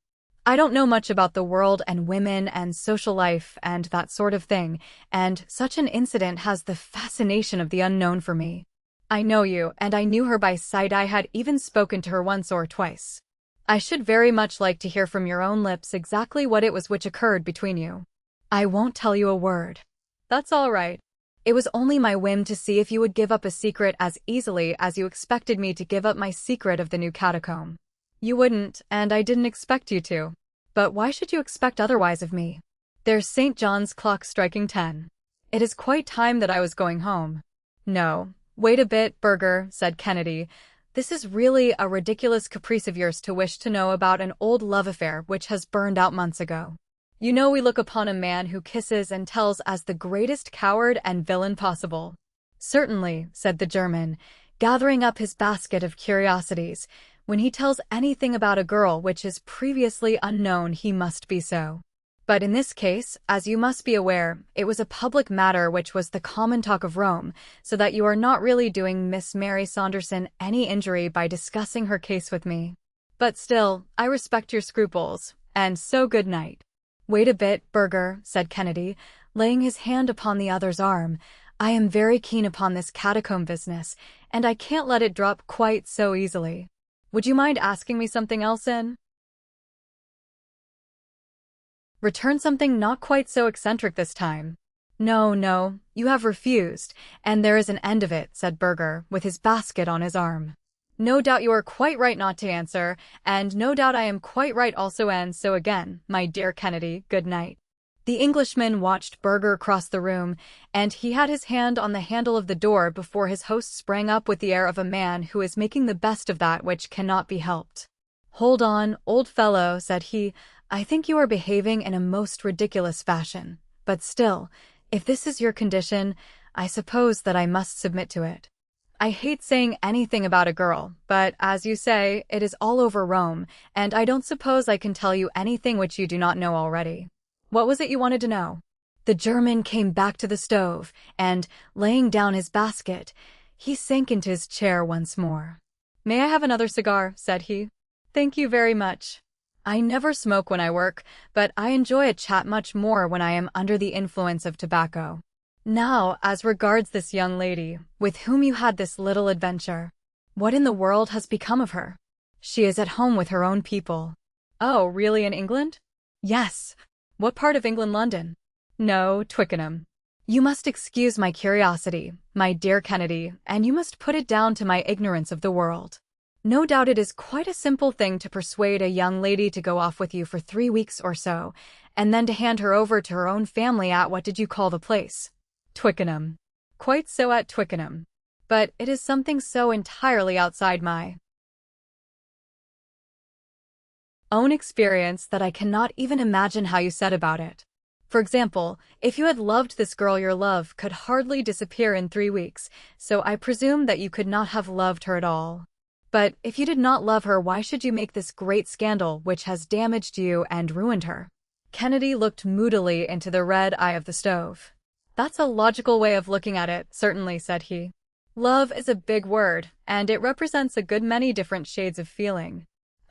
I don't know much about the world and women and social life and that sort of thing, and such an incident has the fascination of the unknown for me. I know you, and I knew her by sight. I had even spoken to her once or twice. I should very much like to hear from your own lips exactly what it was which occurred between you." "I won't tell you a word." "That's all right. It was only my whim to see if you would give up a secret as easily as you expected me to give up my secret of the new catacomb. You wouldn't, and I didn't expect you to. But why should you expect otherwise of me? There's St. John's clock striking 10. It is quite time that I was going home." "No. Wait a bit, Burger," said Kennedy. "This is really a ridiculous caprice of yours to wish to know about an old love affair which has burned out months ago. You know we look upon a man who kisses and tells as the greatest coward and villain possible." "Certainly," said the German, gathering up his basket of curiosities, "when he tells anything about a girl which is previously unknown, he must be so. But in this case, as you must be aware, it was a public matter which was the common talk of Rome, so that you are not really doing Miss Mary Saunderson any injury by discussing her case with me. But still, I respect your scruples, and so good night." "Wait a bit, Burger," said Kennedy, laying his hand upon the other's arm. "I am very keen upon this catacomb business, and I can't let it drop quite so easily. Would you mind asking me something else in return, something not quite so eccentric this time?" "No, no, you have refused, and there is an end of it," said Burger, with his basket on his arm. No doubt you are quite right not to answer, and no doubt I am quite right also, and so again, my dear Kennedy, good night. The Englishman watched Berger cross the room, and he had his hand on the handle of the door before his host sprang up with the air of a man who is making the best of that which cannot be helped. "Hold on, old fellow," said he. "I think you are behaving in a most ridiculous fashion. But still, if this is your condition, I suppose that I must submit to it. I hate saying anything about a girl, but as you say, it is all over Rome, and I don't suppose I can tell you anything which you do not know already. What was it you wanted to know?" The German came back to the stove, and, laying down his basket, he sank into his chair once more. "May I have another cigar?" said he. "Thank you very much. I never smoke when I work, but I enjoy a chat much more when I am under the influence of tobacco. Now, as regards this young lady, with whom you had this little adventure, what in the world has become of her?" "She is at home with her own people." "Oh, really, in England?" "Yes." "What part of England? London?" "No, Twickenham." "You must excuse my curiosity, my dear Kennedy, and you must put it down to my ignorance of the world. No doubt it is quite a simple thing to persuade a young lady to go off with you for 3 weeks or so, and then to hand her over to her own family at what did you call the place?" "Twickenham." "Quite so, at Twickenham. But it is something so entirely outside my own experience that I cannot even imagine how you said about it. For example, if you had loved this girl, your love could hardly disappear in 3 weeks, so I presume that you could not have loved her at all. But if you did not love her, why should you make this great scandal which has damaged you and ruined her?" Kennedy looked moodily into the red eye of the stove. "That's a logical way of looking at it, certainly," said he. "Love is a big word, and it represents a good many different shades of feeling.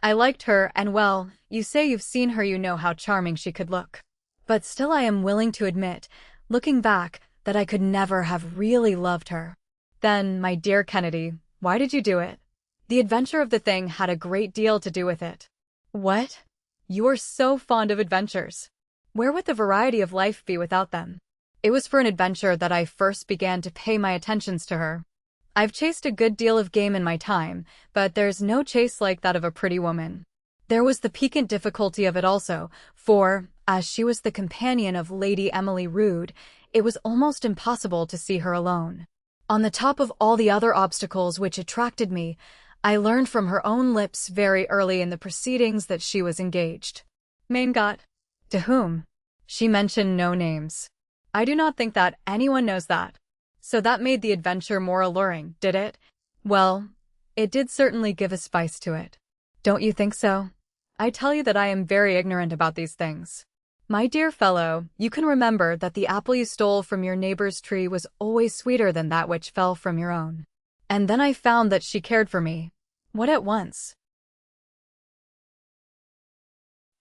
I liked her, and well, you say you've seen her, you know how charming she could look. But still I am willing to admit, looking back, that I could never have really loved her." "Then, my dear Kennedy, why did you do it?" "The adventure of the thing had a great deal to do with it." "What? You are so fond of adventures. Where would the variety of life be without them?" "It was for an adventure that I first began to pay my attentions to her. I've chased a good deal of game in my time, but there's no chase like that of a pretty woman. There was the piquant difficulty of it also, for, as she was the companion of Lady Emily Rood, it was almost impossible to see her alone. On the top of all the other obstacles which attracted me, I learned from her own lips very early in the proceedings that she was engaged." "Mein Gott! To whom?" "She mentioned no names." "I do not think that anyone knows that. So that made the adventure more alluring, did it?" "Well, it did certainly give a spice to it." "Don't you think so?" "I tell you that I am very ignorant about these things. My dear fellow, you can remember that the apple you stole from your neighbor's tree was always sweeter than that which fell from your own. And then I found that she cared for me." "What, at once?"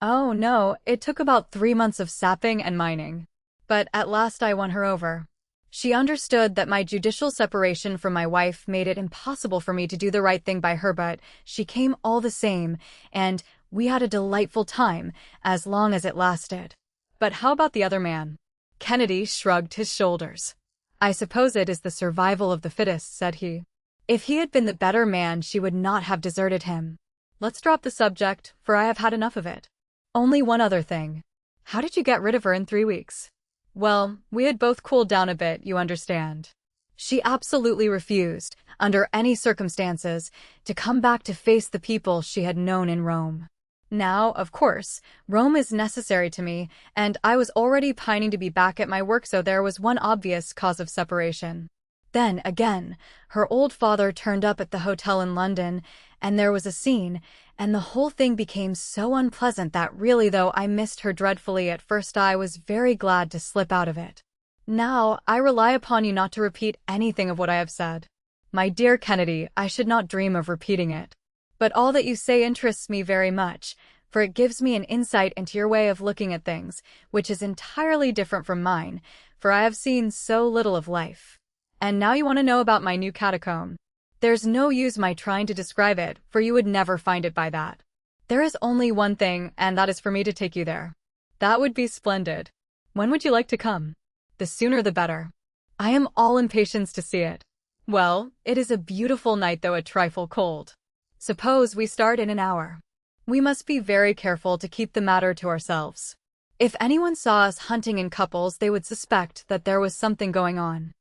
"Oh, no, it took about 3 months of sapping and mining. But at last I won her over. She understood that my judicial separation from my wife made it impossible for me to do the right thing by her, but she came all the same, and we had a delightful time, as long as it lasted." "But how about the other man?" Kennedy shrugged his shoulders. "I suppose it is the survival of the fittest," said he. "If he had been the better man, she would not have deserted him. Let's drop the subject, for I have had enough of it. Only one other thing. How did you get rid of her in 3 weeks?" "Well, we had both cooled down a bit, you understand. She absolutely refused, under any circumstances, to come back to face the people she had known in Rome. Now, of course, Rome is necessary to me, and I was already pining to be back at my work, so there was one obvious cause of separation. Then, again, her old father turned up at the hotel in London, and there was a scene, and the whole thing became so unpleasant that really, though I missed her dreadfully at first, I was very glad to slip out of it. Now, I rely upon you not to repeat anything of what I have said." "My dear Kennedy, I should not dream of repeating it. But all that you say interests me very much, for it gives me an insight into your way of looking at things, which is entirely different from mine, for I have seen so little of life. And now you want to know about my new catacomb. There's no use my trying to describe it, for you would never find it by that. There is only one thing, and that is for me to take you there." "That would be splendid. When would you like to come?" "The sooner the better. I am all impatience to see it." Well, it is a beautiful night though a trifle cold. Suppose we start in an hour. We must be very careful to keep the matter to ourselves. If anyone saw us hunting in couples, they would suspect that there was something going on.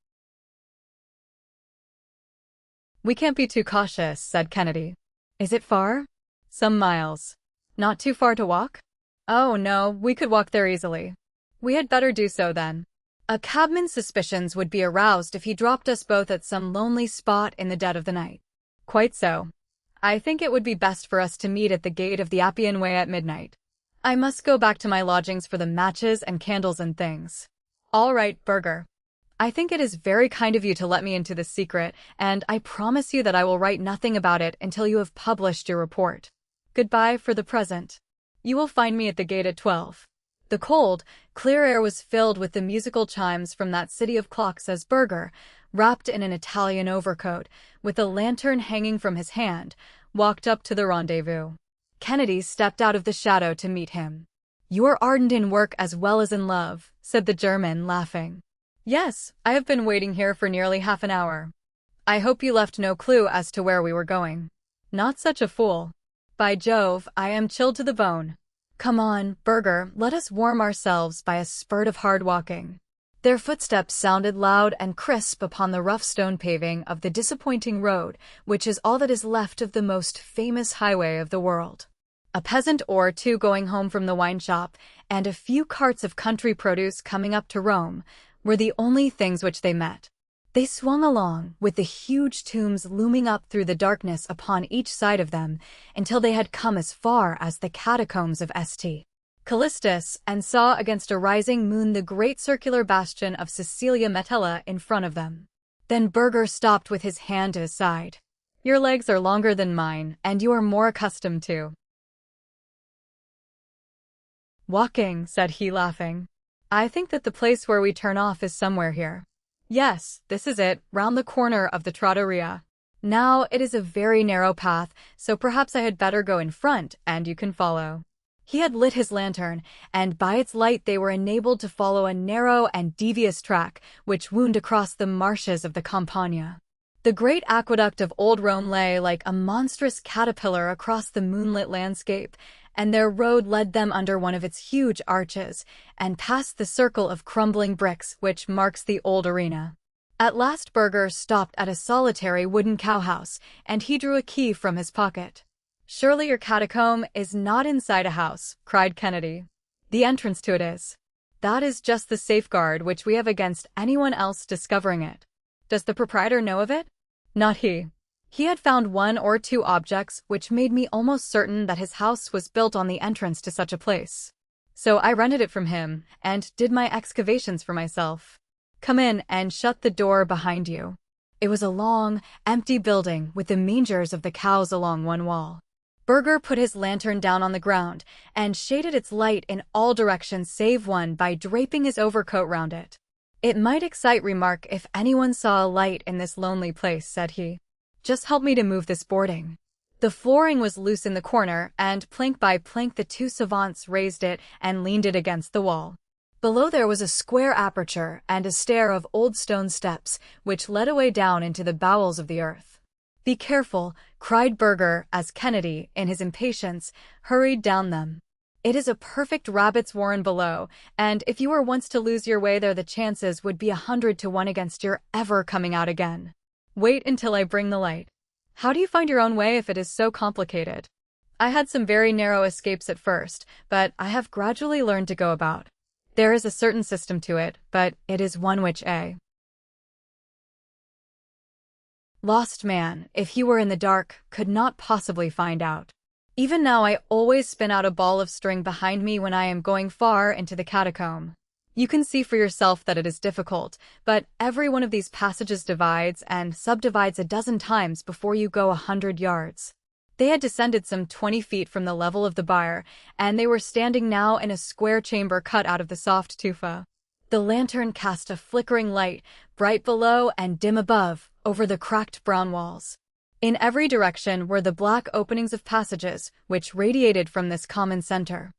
We can't be too cautious, said Kennedy. Is it far? Some miles. Not too far to walk? Oh no, we could walk there easily. We had better do so then. A cabman's suspicions would be aroused if he dropped us both at some lonely spot in the dead of the night. Quite so. I think it would be best for us to meet at the gate of the Appian Way at midnight. I must go back to my lodgings for the matches and candles and things. All right, Burger. I think it is very kind of you to let me into this secret, and I promise you that I will write nothing about it until you have published your report. Goodbye for the present. You will find me at the gate at 12. The cold, clear air was filled with the musical chimes from that city of clocks as Burger, wrapped in an Italian overcoat, with a lantern hanging from his hand, walked up to the rendezvous. Kennedy stepped out of the shadow to meet him. You are ardent in work as well as in love, said the German, laughing. Yes, I have been waiting here for nearly half an hour. I hope you left no clue as to where we were going. Not such a fool. By Jove, I am chilled to the bone. Come on, Burger, let us warm ourselves by a spurt of hard walking. Their footsteps sounded loud and crisp upon the rough stone paving of the disappointing road, which is all that is left of the most famous highway of the world. A peasant or two going home from the wine shop, and a few carts of country produce coming up to Rome, were the only things which they met. They swung along, with the huge tombs looming up through the darkness upon each side of them, until they had come as far as the catacombs of St. Callistus, and saw against a rising moon the great circular bastion of Caecilia Metella in front of them. Then Burger stopped with his hand to his side. Your legs are longer than mine, and you are more accustomed to walking, said he, laughing. I think that the place where we turn off is somewhere here. Yes, this is it, round the corner of the trattoria. Now, it is a very narrow path, so perhaps I had better go in front, and you can follow. He had lit his lantern, and by its light they were enabled to follow a narrow and devious track which wound across the marshes of the Campagna. The great aqueduct of old Rome lay like a monstrous caterpillar across the moonlit landscape, and their road led them under one of its huge arches, and past the circle of crumbling bricks which marks the old arena. At last Burger stopped at a solitary wooden cowhouse, and he drew a key from his pocket. Surely your catacomb is not inside a house, cried Kennedy. The entrance to it is. That is just the safeguard which we have against anyone else discovering it. Does the proprietor know of it? Not he. He had found one or two objects which made me almost certain that his house was built on the entrance to such a place. So I rented it from him, and did my excavations for myself. Come in and shut the door behind you. It was a long, empty building with the mangers of the cows along one wall. Burger put his lantern down on the ground, and shaded its light in all directions save one by draping his overcoat round it. It might excite remark if anyone saw a light in this lonely place, said he. Just help me to move this boarding. The flooring was loose in the corner, and plank by plank the two savants raised it and leaned it against the wall. Below there was a square aperture and a stair of old stone steps, which led away down into the bowels of the earth. Be careful, cried Burger as Kennedy, in his impatience, hurried down them. It is a perfect rabbit's warren below, and if you were once to lose your way there the chances would be 100 to 1 against your ever coming out again. Wait until I bring the light. How do you find your own way if it is so complicated? I had some very narrow escapes at first, but I have gradually learned to go about. There is a certain system to it, but it is one which a lost man, if he were in the dark, could not possibly find out. Even now I always spin out a ball of string behind me when I am going far into the catacomb. You can see for yourself that it is difficult, but every one of these passages divides and subdivides a dozen times before you go 100 yards. They had descended some 20 feet from the level of the byre, and they were standing now in a square chamber cut out of the soft tufa. The lantern cast a flickering light, bright below and dim above, over the cracked brown walls. In every direction were the black openings of passages, which radiated from this common center.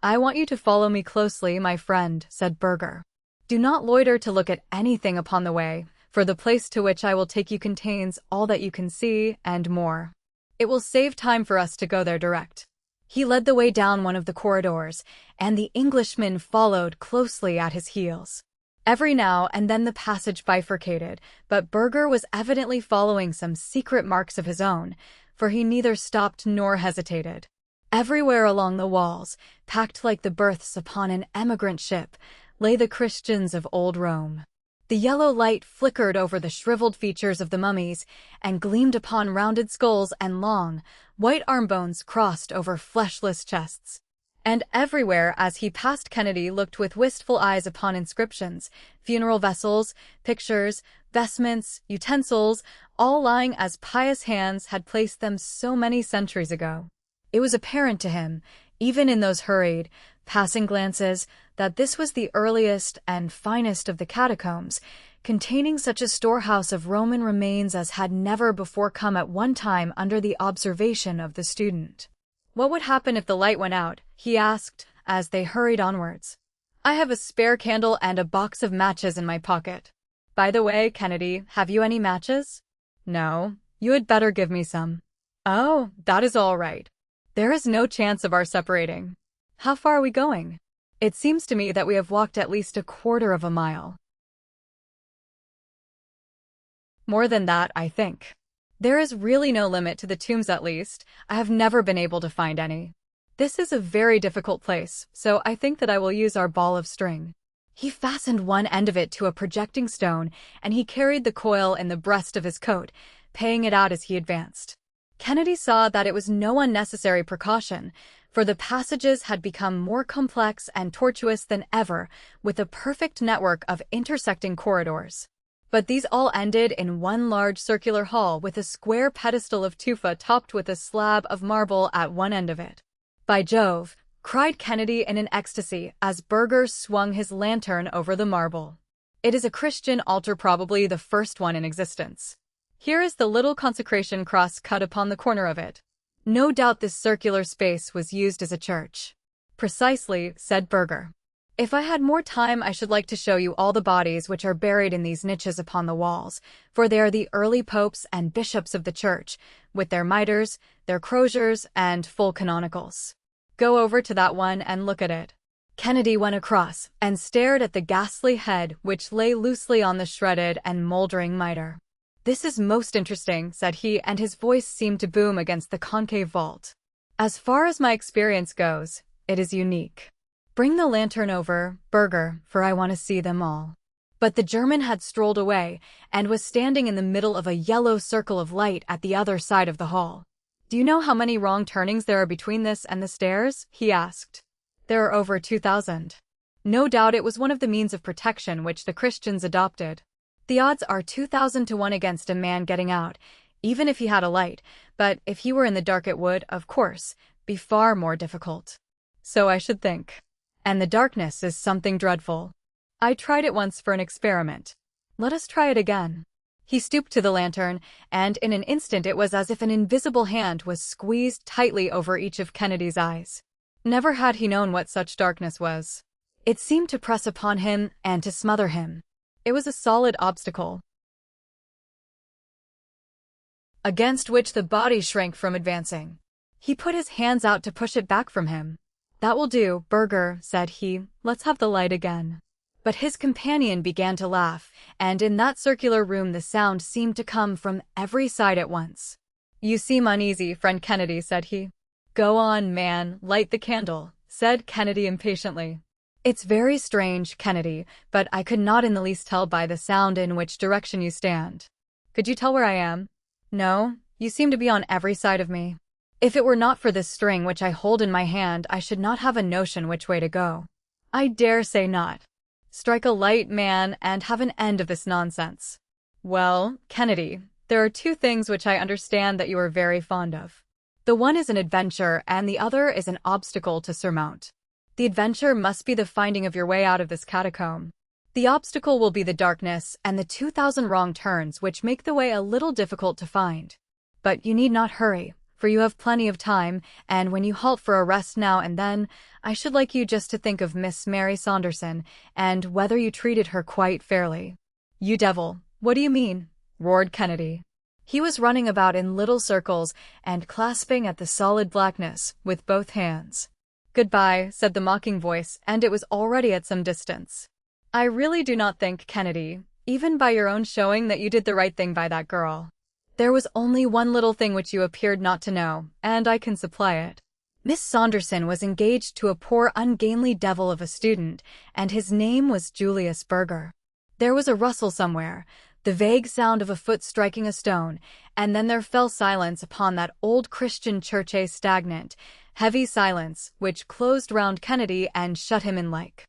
I want you to follow me closely, my friend, said Burger. Do not loiter to look at anything upon the way, for the place to which I will take you contains all that you can see and more. It will save time for us to go there direct." He led the way down one of the corridors, and the Englishman followed closely at his heels. Every now and then the passage bifurcated, but Burger was evidently following some secret marks of his own, for he neither stopped nor hesitated. Everywhere along the walls, packed like the berths upon an emigrant ship, lay the Christians of old Rome. The yellow light flickered over the shriveled features of the mummies and gleamed upon rounded skulls and long, white arm bones crossed over fleshless chests. And everywhere as he passed, Kennedy looked with wistful eyes upon inscriptions, funeral vessels, pictures, vestments, utensils, all lying as pious hands had placed them so many centuries ago. It was apparent to him, even in those hurried, passing glances, that this was the earliest and finest of the catacombs, containing such a storehouse of Roman remains as had never before come at one time under the observation of the student. "What would happen if the light went out?" he asked, as they hurried onwards. "I have a spare candle and a box of matches in my pocket. By the way, Kennedy, have you any matches?" "No. You had better give me some." "Oh, that is all right. There is no chance of our separating. How far are we going?" "It seems to me that we have walked at least a quarter of a mile." "More than that, I think." "There is really no limit to the tombs, at least. I have never been able to find any. This is a very difficult place, so I think that I will use our ball of string." He fastened one end of it to a projecting stone, and he carried the coil in the breast of his coat, paying it out as he advanced. Kennedy saw that it was no unnecessary precaution, for the passages had become more complex and tortuous than ever, with a perfect network of intersecting corridors. But these all ended in one large circular hall with a square pedestal of tufa topped with a slab of marble at one end of it. "By Jove!" cried Kennedy in an ecstasy as Burger swung his lantern over the marble. "It is a Christian altar, probably the first one in existence. Here is the little consecration cross cut upon the corner of it. No doubt this circular space was used as a church." "Precisely," said Burger. "If I had more time, I should like to show you all the bodies which are buried in these niches upon the walls, for they are the early popes and bishops of the church, with their mitres, their croziers, and full canonicals. Go over to that one and look at it." Kennedy went across and stared at the ghastly head which lay loosely on the shredded and moldering mitre. "This is most interesting," said he, and his voice seemed to boom against the concave vault. "As far as my experience goes, it is unique. Bring the lantern over, Burger, for I want to see them all." But the German had strolled away and was standing in the middle of a yellow circle of light at the other side of the hall. "Do you know how many wrong turnings there are between this and the stairs?" he asked. "There are over 2,000. No doubt it was one of the means of protection which the Christians adopted. The odds are 2,000 to 1 against a man getting out, even if he had a light, but if he were in the dark it would, of course, be far more difficult." "So I should think. And the darkness is something dreadful. I tried it once for an experiment. Let us try it again." He stooped to the lantern, and in an instant it was as if an invisible hand was squeezed tightly over each of Kennedy's eyes. Never had he known what such darkness was. It seemed to press upon him and to smother him. It was a solid obstacle, against which the body shrank from advancing. He put his hands out to push it back from him. "That will do, Burger," said he. "Let's have the light again." But his companion began to laugh, and in that circular room the sound seemed to come from every side at once. "You seem uneasy, friend Kennedy," said he. "Go on, man, light the candle," said Kennedy impatiently. "It's very strange, Kennedy, but I could not in the least tell by the sound in which direction you stand." "Could you tell where I am?" "No, you seem to be on every side of me. If it were not for this string which I hold in my hand, I should not have a notion which way to go." "I dare say not. Strike a light, man, and have an end of this nonsense." "Well, Kennedy, there are two things which I understand that you are very fond of. The one is an adventure, and the other is an obstacle to surmount. The adventure must be the finding of your way out of this catacomb. The obstacle will be the darkness and the 2,000 wrong turns which make the way a little difficult to find. But you need not hurry, for you have plenty of time, and when you halt for a rest now and then, I should like you just to think of Miss Mary Saunderson, and whether you treated her quite fairly." "You devil, "What do you mean?" roared Kennedy. He was running about in little circles and clasping at the solid blackness with both hands. "Goodbye," said the mocking voice, and it was already at some distance. "I really do not think, Kennedy, even by your own showing, that you did the right thing by that girl. There was only one little thing which you appeared not to know, and I can supply it. Miss Saunderson was engaged to a poor ungainly devil of a student, and his name was Julius Berger. There was a rustle somewhere, the vague sound of a foot striking a stone, and then there fell silence upon that old Christian church, a stagnant, heavy silence which closed round Kennedy and shut him in like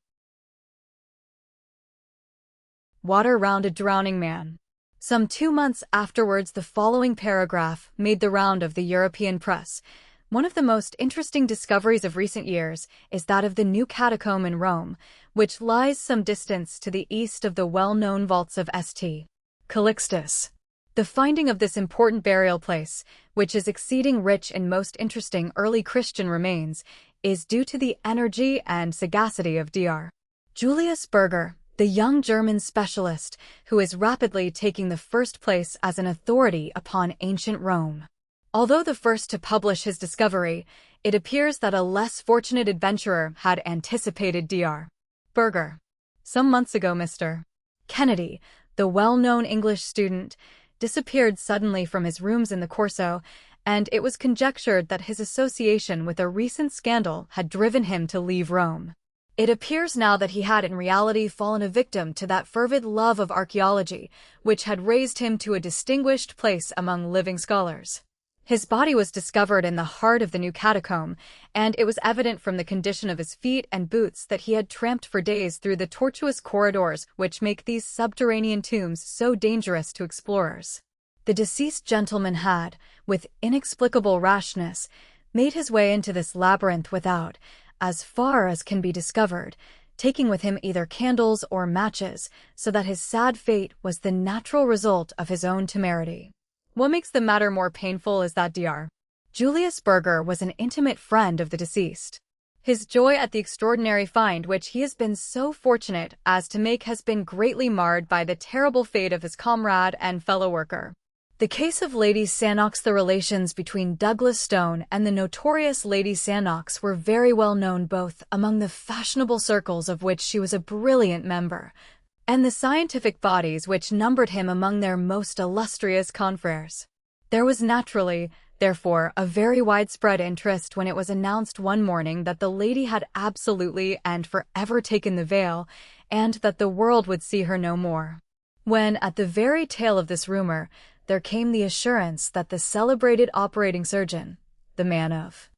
water round a drowning man. Some 2 months afterwards, the following paragraph made the round of the European press. One of the most interesting discoveries of recent years is that of the new catacomb in Rome, which lies some distance to the east of the well-known vaults of St. Calixtus. The finding of this important burial place, which is exceeding rich in most interesting early Christian remains, is due to the energy and sagacity of Dr. Julius Berger, the young German specialist who is rapidly taking the first place as an authority upon ancient Rome. Although the first to publish his discovery, it appears that a less fortunate adventurer had anticipated Dr. Berger. Some months ago, Mr. Kennedy, the well-known English student, disappeared suddenly from his rooms in the Corso, and it was conjectured that his association with a recent scandal had driven him to leave Rome. It appears now that he had in reality fallen a victim to that fervid love of archaeology, which had raised him to a distinguished place among living scholars. His body was discovered in the heart of the new catacomb, and it was evident from the condition of his feet and boots that he had tramped for days through the tortuous corridors which make these subterranean tombs so dangerous to explorers. The deceased gentleman had, with inexplicable rashness, made his way into this labyrinth without, as far as can be discovered, taking with him either candles or matches, so that his sad fate was the natural result of his own temerity. What makes the matter more painful is that Dr. Julius Berger was an intimate friend of the deceased. His joy at the extraordinary find which he has been so fortunate as to make has been greatly marred by the terrible fate of his comrade and fellow-worker. The case of Lady Sannox. The relations between Douglas Stone and the notorious Lady Sannox were very well known both among the fashionable circles of which she was a brilliant member, and the scientific bodies which numbered him among their most illustrious confreres. There was naturally, therefore, a very widespread interest when it was announced one morning that the lady had absolutely and forever taken the veil, and that the world would see her no more. When, at the very tail of this rumor, there came the assurance that the celebrated operating surgeon, the man of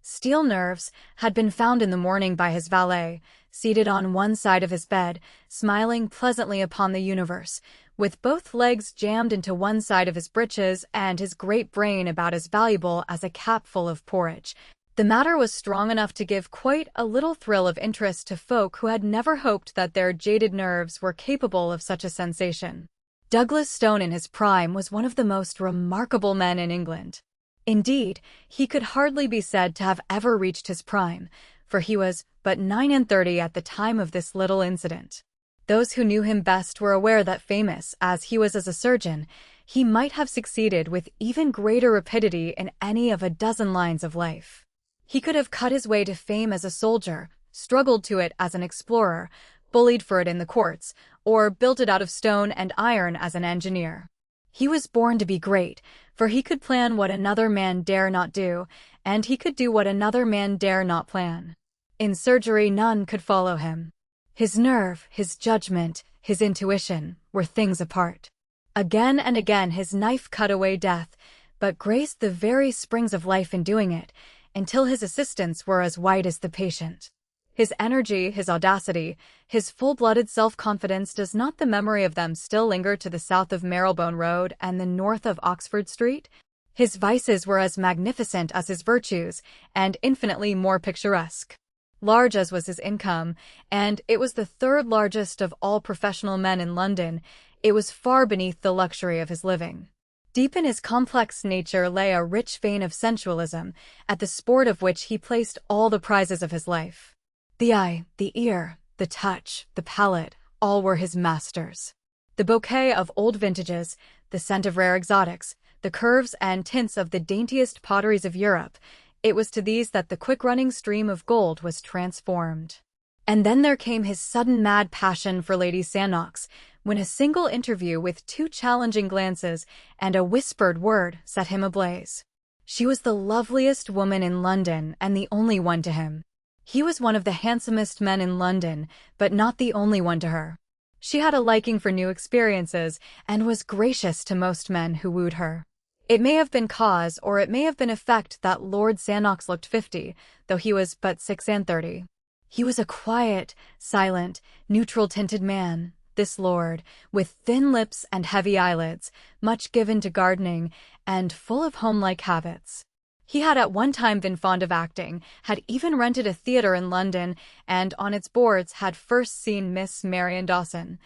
steel nerves, had been found in the morning by his valet, seated on one side of his bed, smiling pleasantly upon the universe, with both legs jammed into one side of his breeches and his great brain about as valuable as a capful of porridge. The matter was strong enough to give quite a little thrill of interest to folk who had never hoped that their jaded nerves were capable of such a sensation. Douglas Stone in his prime was one of the most remarkable men in England. Indeed, he could hardly be said to have ever reached his prime, for he was but 39 at the time of this little incident. Those who knew him best were aware that, famous as he was as a surgeon, he might have succeeded with even greater rapidity in any of a dozen lines of life. He could have cut his way to fame as a soldier, struggled to it as an explorer, bullied for it in the courts, or built it out of stone and iron as an engineer. He was born to be great, for he could plan what another man dare not do, and he could do what another man dare not plan. In surgery none could follow him. His nerve, his judgment, his intuition were things apart. Again and again his knife cut away death, but graced the very springs of life in doing it, until his assistants were as white as the patient. His energy, his audacity, his full-blooded self-confidence, does not the memory of them still linger to the south of Marylebone Road and the north of Oxford Street? His vices were as magnificent as his virtues, and infinitely more picturesque. Large as was his income, and it was the third largest of all professional men in London, it was far beneath the luxury of his living. Deep in his complex nature lay a rich vein of sensualism, at the sport of which he placed all the prizes of his life. The eye, the ear, the touch, the palate, all were his masters. The bouquet of old vintages, the scent of rare exotics, the curves and tints of the daintiest potteries of Europe, it was to these that the quick-running stream of gold was transformed. And then there came his sudden mad passion for Lady Sannox, when a single interview with 2 challenging glances and a whispered word set him ablaze. She was the loveliest woman in London and the only one to him. He was one of the handsomest men in London, but not the only one to her. She had a liking for new experiences and was gracious to most men who wooed her. It may have been cause or it may have been effect that Lord Sannox looked 50, though he was but 36. He was a quiet, silent, neutral-tinted man, this lord, with thin lips and heavy eyelids, much given to gardening, and full of home-like habits. He had at one time been fond of acting, had even rented a theatre in London, and on its boards had first seen Miss Marian Dawson,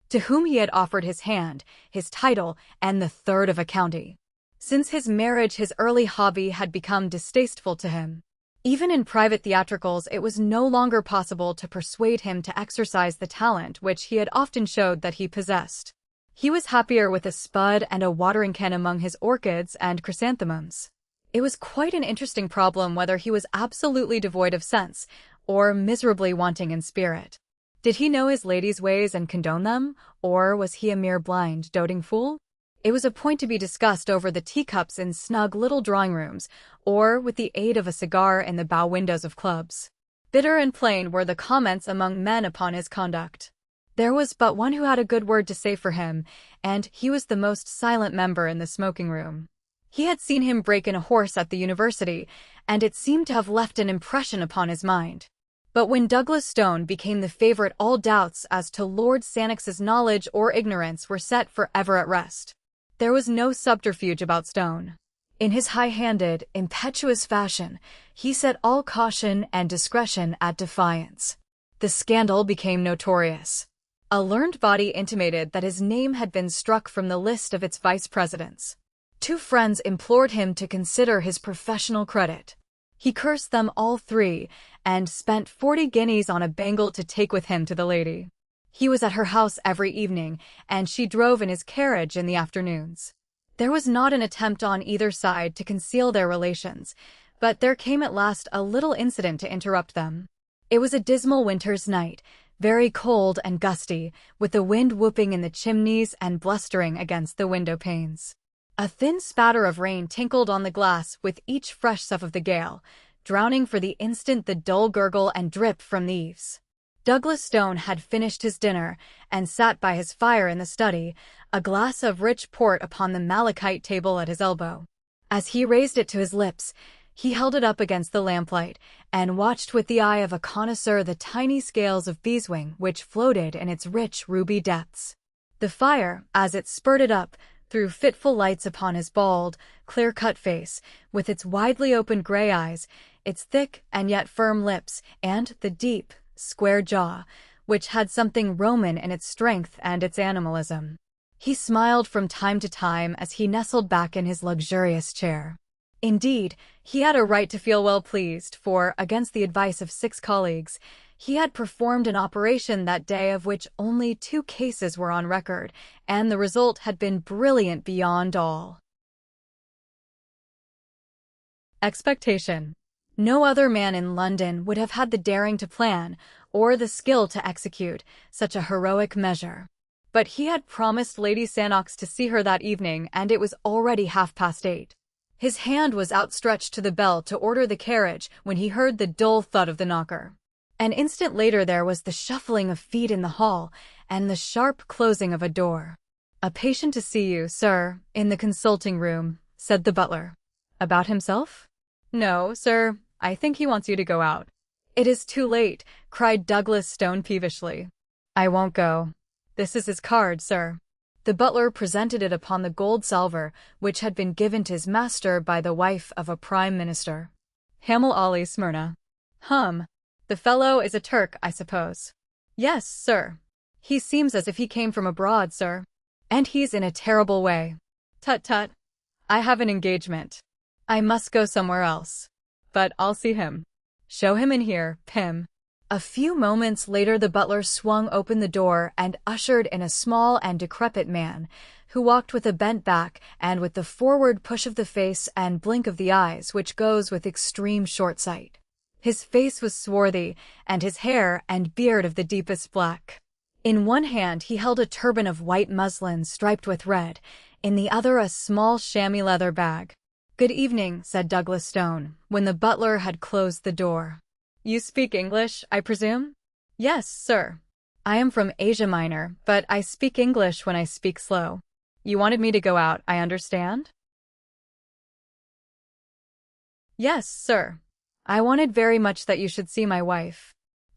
to whom he had offered his hand, his title, and the third of a county. Since his marriage, his early hobby had become distasteful to him. Even in private theatricals, it was no longer possible to persuade him to exercise the talent which he had often showed that he possessed. He was happier with a spud and a watering can among his orchids and chrysanthemums. It was quite an interesting problem whether he was absolutely devoid of sense, or miserably wanting in spirit. Did he know his lady's ways and condone them, or was he a mere blind, doting fool? It was a point to be discussed over the teacups in snug little drawing-rooms, or with the aid of a cigar in the bow windows of clubs. Bitter and plain were the comments among men upon his conduct. There was but one who had a good word to say for him, and he was the most silent member in the smoking-room. He had seen him break in a horse at the university, and it seemed to have left an impression upon his mind. But when Douglas Stone became the favorite, all doubts as to Lord Sannox's knowledge or ignorance were set forever at rest. There was no subterfuge about Stone. In his high-handed, impetuous fashion, he set all caution and discretion at defiance. The scandal became notorious. A learned body intimated that his name had been struck from the list of its vice-presidents. 2 friends implored him to consider his professional credit. He cursed them all 3, and spent 40 guineas on a bangle to take with him to the lady. He was at her house every evening, and she drove in his carriage in the afternoons. There was not an attempt on either side to conceal their relations, but there came at last a little incident to interrupt them. It was a dismal winter's night, very cold and gusty, with the wind whooping in the chimneys and blustering against the window panes. A thin spatter of rain tinkled on the glass with each fresh sough of the gale, drowning for the instant the dull gurgle and drip from the eaves. Douglas Stone had finished his dinner and sat by his fire in the study, a glass of rich port upon the malachite table at his elbow. As he raised it to his lips, he held it up against the lamplight and watched with the eye of a connoisseur the tiny scales of beeswing which floated in its rich ruby depths. The fire, as it spurted up, threw fitful lights upon his bald, clear-cut face, with its widely opened gray eyes, its thick and yet firm lips, and the deep, square jaw, which had something Roman in its strength and its animalism. He smiled from time to time as he nestled back in his luxurious chair. Indeed, he had a right to feel well pleased, for, against the advice of 6 colleagues, he had performed an operation that day of which only 2 cases were on record, and the result had been brilliant beyond all expectation. No other man in London would have had the daring to plan, or the skill to execute, such a heroic measure. But he had promised Lady Sannox to see her that evening, and it was already 8:30. His hand was outstretched to the bell to order the carriage when he heard the dull thud of the knocker. An instant later there was the shuffling of feet in the hall, and the sharp closing of a door. "A patient to see you, sir, in the consulting room," said the butler. "About himself?" "No, sir. I think he wants you to go out." "It is too late," cried Douglas Stone peevishly. "I won't go. This is his card, sir." The butler presented it upon the gold salver, which had been given to his master by the wife of a prime minister. "Hamel Ali, Smyrna." The fellow is a Turk, I suppose." "Yes, sir. He seems as if he came from abroad, sir. And he's in a terrible way." "Tut, tut. I have an engagement. I must go somewhere else. But I'll see him." "Show him in here, Pym." A few moments later, the butler swung open the door and ushered in a small and decrepit man, who walked with a bent back and with the forward push of the face and blink of the eyes which goes with extreme short sight. His face was swarthy, and his hair and beard of the deepest black. In one hand he held a turban of white muslin striped with red, in the other a small chamois leather bag. "Good evening," said Douglas Stone, when the butler had closed the door. "You speak English, I presume?" "Yes, sir. I am from Asia Minor, but I speak English when I speak slow. You wanted me to go out, I understand?" "Yes, sir. I wanted very much that you should see my wife.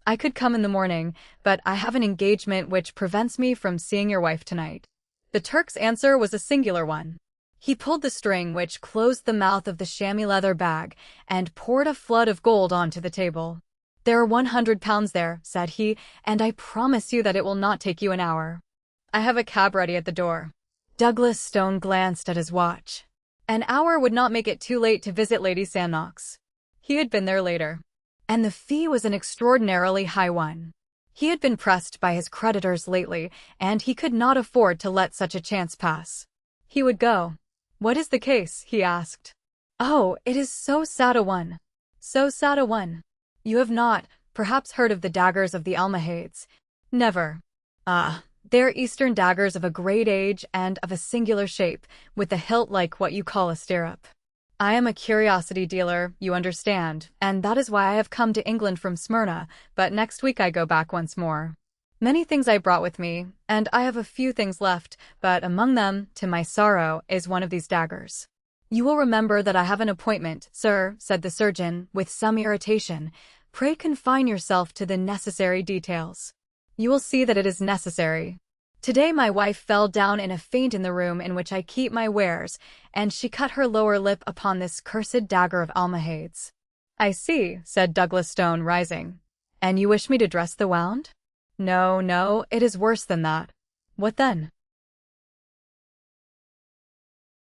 I could come in the morning, but I have an engagement which prevents me from seeing your wife tonight." The Turk's answer was a singular one. He pulled the string which closed the mouth of the chamois leather bag and poured a flood of gold onto the table. "There are £100 there," said he, "and I promise you that it will not take you an hour. I have a cab ready at the door." Douglas Stone glanced at his watch. An hour would not make it too late to visit Lady Sandnox. He had been there later. And the fee was an extraordinarily high one. He had been pressed by his creditors lately, and he could not afford to let such a chance pass. He would go. "What is the case?" he asked. "Oh, it is so sad a one. So sad a one. You have not, perhaps, heard of the daggers of the Almohades?" "Never." "Ah, they are Eastern daggers of a great age and of a singular shape, with the hilt like what you call a stirrup. I am a curiosity dealer, you understand, and that is why I have come to England from Smyrna, but next week I go back once more. Many things I brought with me, and I have a few things left, but among them, to my sorrow, is one of these daggers." "You will remember that I have an appointment, sir," said the surgeon, with some irritation. "Pray confine yourself to the necessary details." "You will see that it is necessary. Today my wife fell down in a faint in the room in which I keep my wares, and she cut her lower lip upon this cursed dagger of Almohades." "I see," said Douglas Stone, rising. "And you wish me to dress the wound?" "No, no, it is worse than that." "What then?"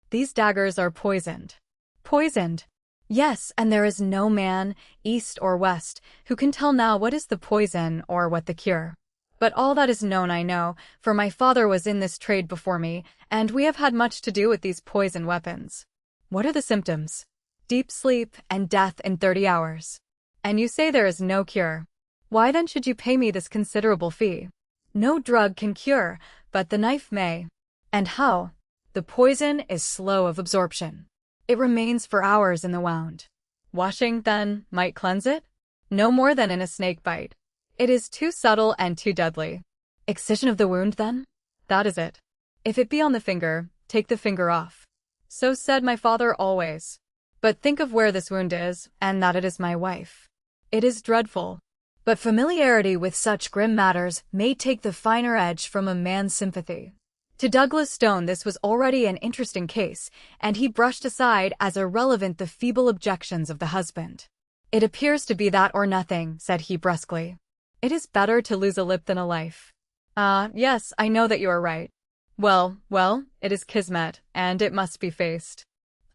"These daggers are poisoned." "Poisoned?" "Yes, and there is no man, east or west, who can tell now what is the poison or what the cure. But all that is known I know, for my father was in this trade before me, and we have had much to do with these poison weapons." "What are the symptoms?" "Deep sleep and death in 30 hours. And you say there is no cure. Why then should you pay me this considerable fee? No drug can cure, but the knife may." "And how?" "The poison is slow of absorption. It remains for hours in the wound." "Washing, then, might cleanse it?" "No more than in a snake bite. It is too subtle and too deadly." "Excision of the wound, then?" "That is it. If it be on the finger, take the finger off. So said my father always. But think of where this wound is, and that it is my wife. It is dreadful. But familiarity with such grim matters may take the finer edge from a man's sympathy." To Douglas Stone this was already an interesting case, and he brushed aside as irrelevant the feeble objections of the husband. "It appears to be that or nothing," said he brusquely. "It is better to lose a lip than a life." "Ah, yes, I know that you are right. Well, well, it is kismet, and it must be faced.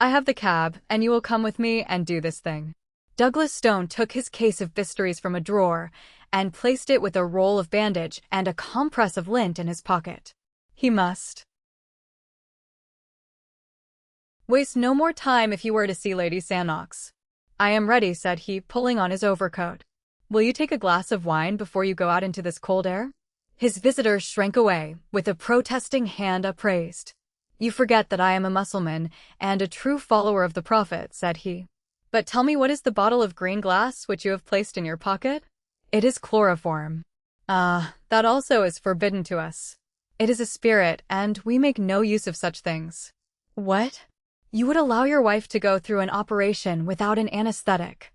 I have the cab, and you will come with me and do this thing." Douglas Stone took his case of bistouries from a drawer and placed it with a roll of bandage and a compress of lint in his pocket. He must waste no more time if he were to see Lady Sandnox. "I am ready," said he, pulling on his overcoat. "Will you take a glass of wine before you go out into this cold air?" His visitor shrank away, with a protesting hand upraised. "You forget that I am a Mussulman, and a true follower of the Prophet," said he. "But tell me, what is the bottle of green glass which you have placed in your pocket?" "It is chloroform." "Ah, that also is forbidden to us. It is a spirit, and we make no use of such things." "What? You would allow your wife to go through an operation without an anesthetic?"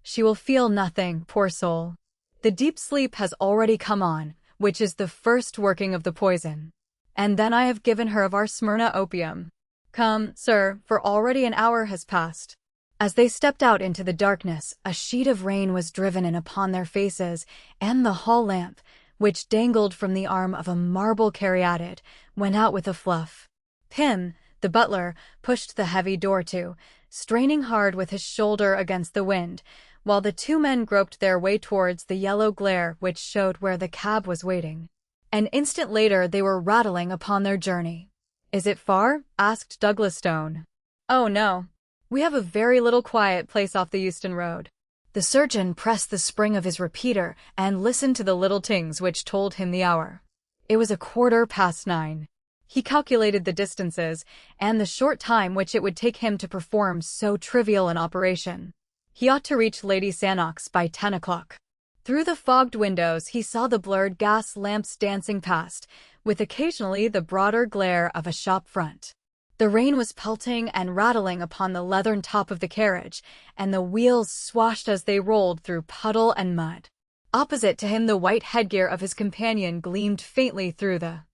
She will feel nothing, poor soul. The deep sleep has already come on, which is the first working of the poison. And then I have given her of our Smyrna opium. Come, sir, for already an hour has passed." As they stepped out into the darkness, a sheet of rain was driven in upon their faces, and the hall lamp, which dangled from the arm of a marble caryatid, went out with a fluff. Pym, the butler, pushed the heavy door to, straining hard with his shoulder against the wind, while the two men groped their way towards the yellow glare which showed where the cab was waiting. An instant later they were rattling upon their journey. "Is it far?" asked Douglas Stone. "Oh no. We have a very little quiet place off the Euston Road." The surgeon pressed the spring of his repeater and listened to the little tings which told him the hour. It was 9:15. He calculated the distances and the short time which it would take him to perform so trivial an operation. He ought to reach Lady Sannox by 10 o'clock. Through the fogged windows he saw the blurred gas lamps dancing past, with occasionally the broader glare of a shop front. The rain was pelting and rattling upon the leathern top of the carriage, and the wheels swashed as they rolled through puddle and mud. Opposite to him the white headgear of his companion gleamed faintly through the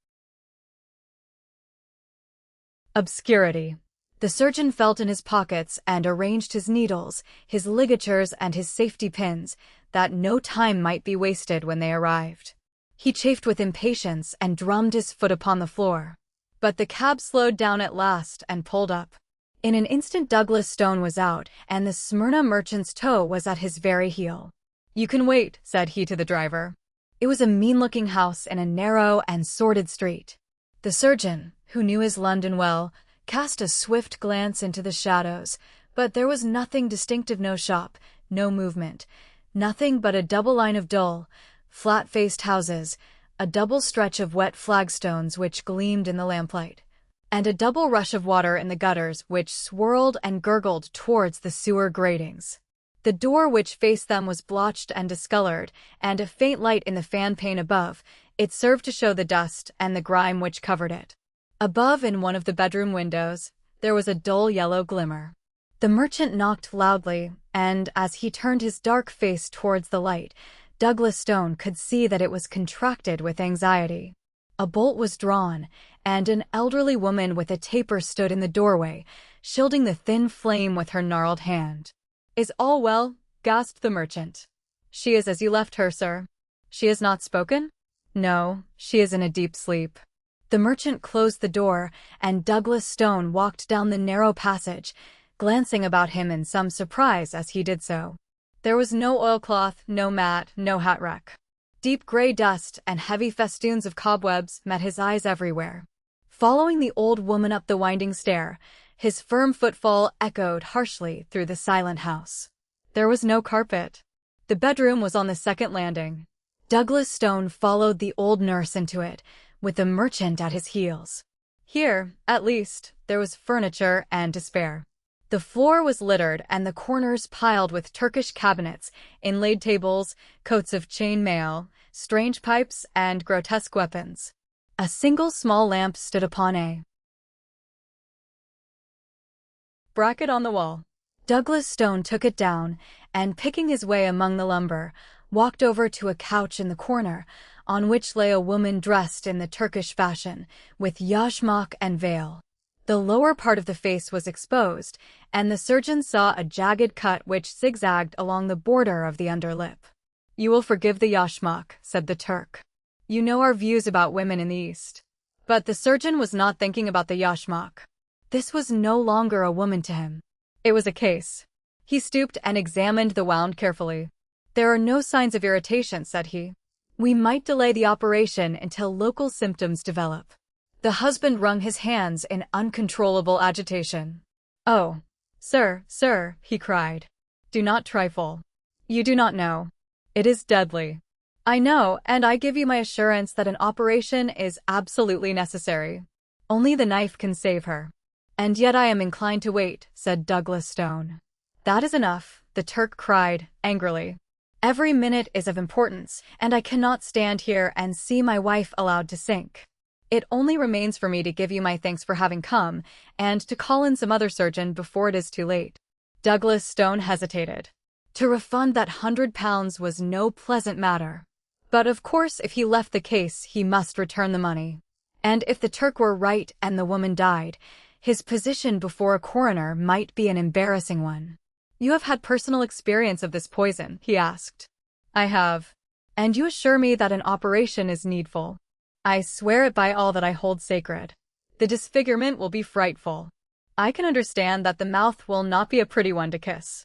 obscurity. The surgeon felt in his pockets and arranged his needles, his ligatures and his safety pins, that no time might be wasted when they arrived. He chafed with impatience and drummed his foot upon the floor. But the cab slowed down at last and pulled up. In an instant Douglas Stone was out, and the Smyrna merchant's toe was at his very heel. "You can wait," said he to the driver. It was a mean-looking house in a narrow and sordid street. The surgeon, who knew his London well, cast a swift glance into the shadows, but there was nothing distinctive, no shop, no movement, nothing but a double line of dull, flat-faced houses, a double stretch of wet flagstones which gleamed in the lamplight, and a double rush of water in the gutters which swirled and gurgled towards the sewer gratings. The door which faced them was blotched and discolored, and a faint light in the fan pane above it served to show the dust and the grime which covered it. Above, in one of the bedroom windows, there was a dull yellow glimmer. The merchant knocked loudly, and as he turned his dark face towards the light, Douglas Stone could see that it was contracted with anxiety. A bolt was drawn, and an elderly woman with a taper stood in the doorway, shielding the thin flame with her gnarled hand. "Is all well?" gasped the merchant. "She is as you left her, sir." "She has not spoken?" "No, she is in a deep sleep." The merchant closed the door, and Douglas Stone walked down the narrow passage, glancing about him in some surprise as he did so. There was no oilcloth, no mat, no hat rack. Deep gray dust and heavy festoons of cobwebs met his eyes everywhere. Following the old woman up the winding stair, his firm footfall echoed harshly through the silent house. There was no carpet. The bedroom was on the second landing. Douglas Stone followed the old nurse into it, with the merchant at his heels. Here, at least, there was furniture and to spare. The floor was littered and the corners piled with Turkish cabinets, inlaid tables, coats of chain mail, strange pipes, and grotesque weapons. A single small lamp stood upon a bracket on the wall. Douglas Stone took it down, and picking his way among the lumber, walked over to a couch in the corner, on which lay a woman dressed in the Turkish fashion, with yashmak and veil. The lower part of the face was exposed, and the surgeon saw a jagged cut which zigzagged along the border of the underlip. "You will forgive the yashmak," said the Turk. "You know our views about women in the East." But the surgeon was not thinking about the yashmak. This was no longer a woman to him. It was a case. He stooped and examined the wound carefully. "There are no signs of irritation," said he. "We might delay the operation until local symptoms develop." The husband wrung his hands in uncontrollable agitation. "Oh, sir," he cried. "Do not trifle. You do not know. It is deadly." "I know, and I give you my assurance that an operation is absolutely necessary. Only the knife can save her." "And yet I am inclined to wait," said Douglas Stone. "That is enough," the Turk cried, angrily. "Every minute is of importance, and I cannot stand here and see my wife allowed to sink. It only remains for me to give you my thanks for having come, and to call in some other surgeon before it is too late." Douglas Stone hesitated. To refund that £100 was no pleasant matter. But of course if he left the case he must return the money. And if the Turk were right and the woman died, his position before a coroner might be an embarrassing one. "You have had personal experience of this poison?" he asked. "I have." "And you assure me that an operation is needful?" "I swear it by all that I hold sacred. The disfigurement will be frightful. I can understand that the mouth will not be a pretty one to kiss."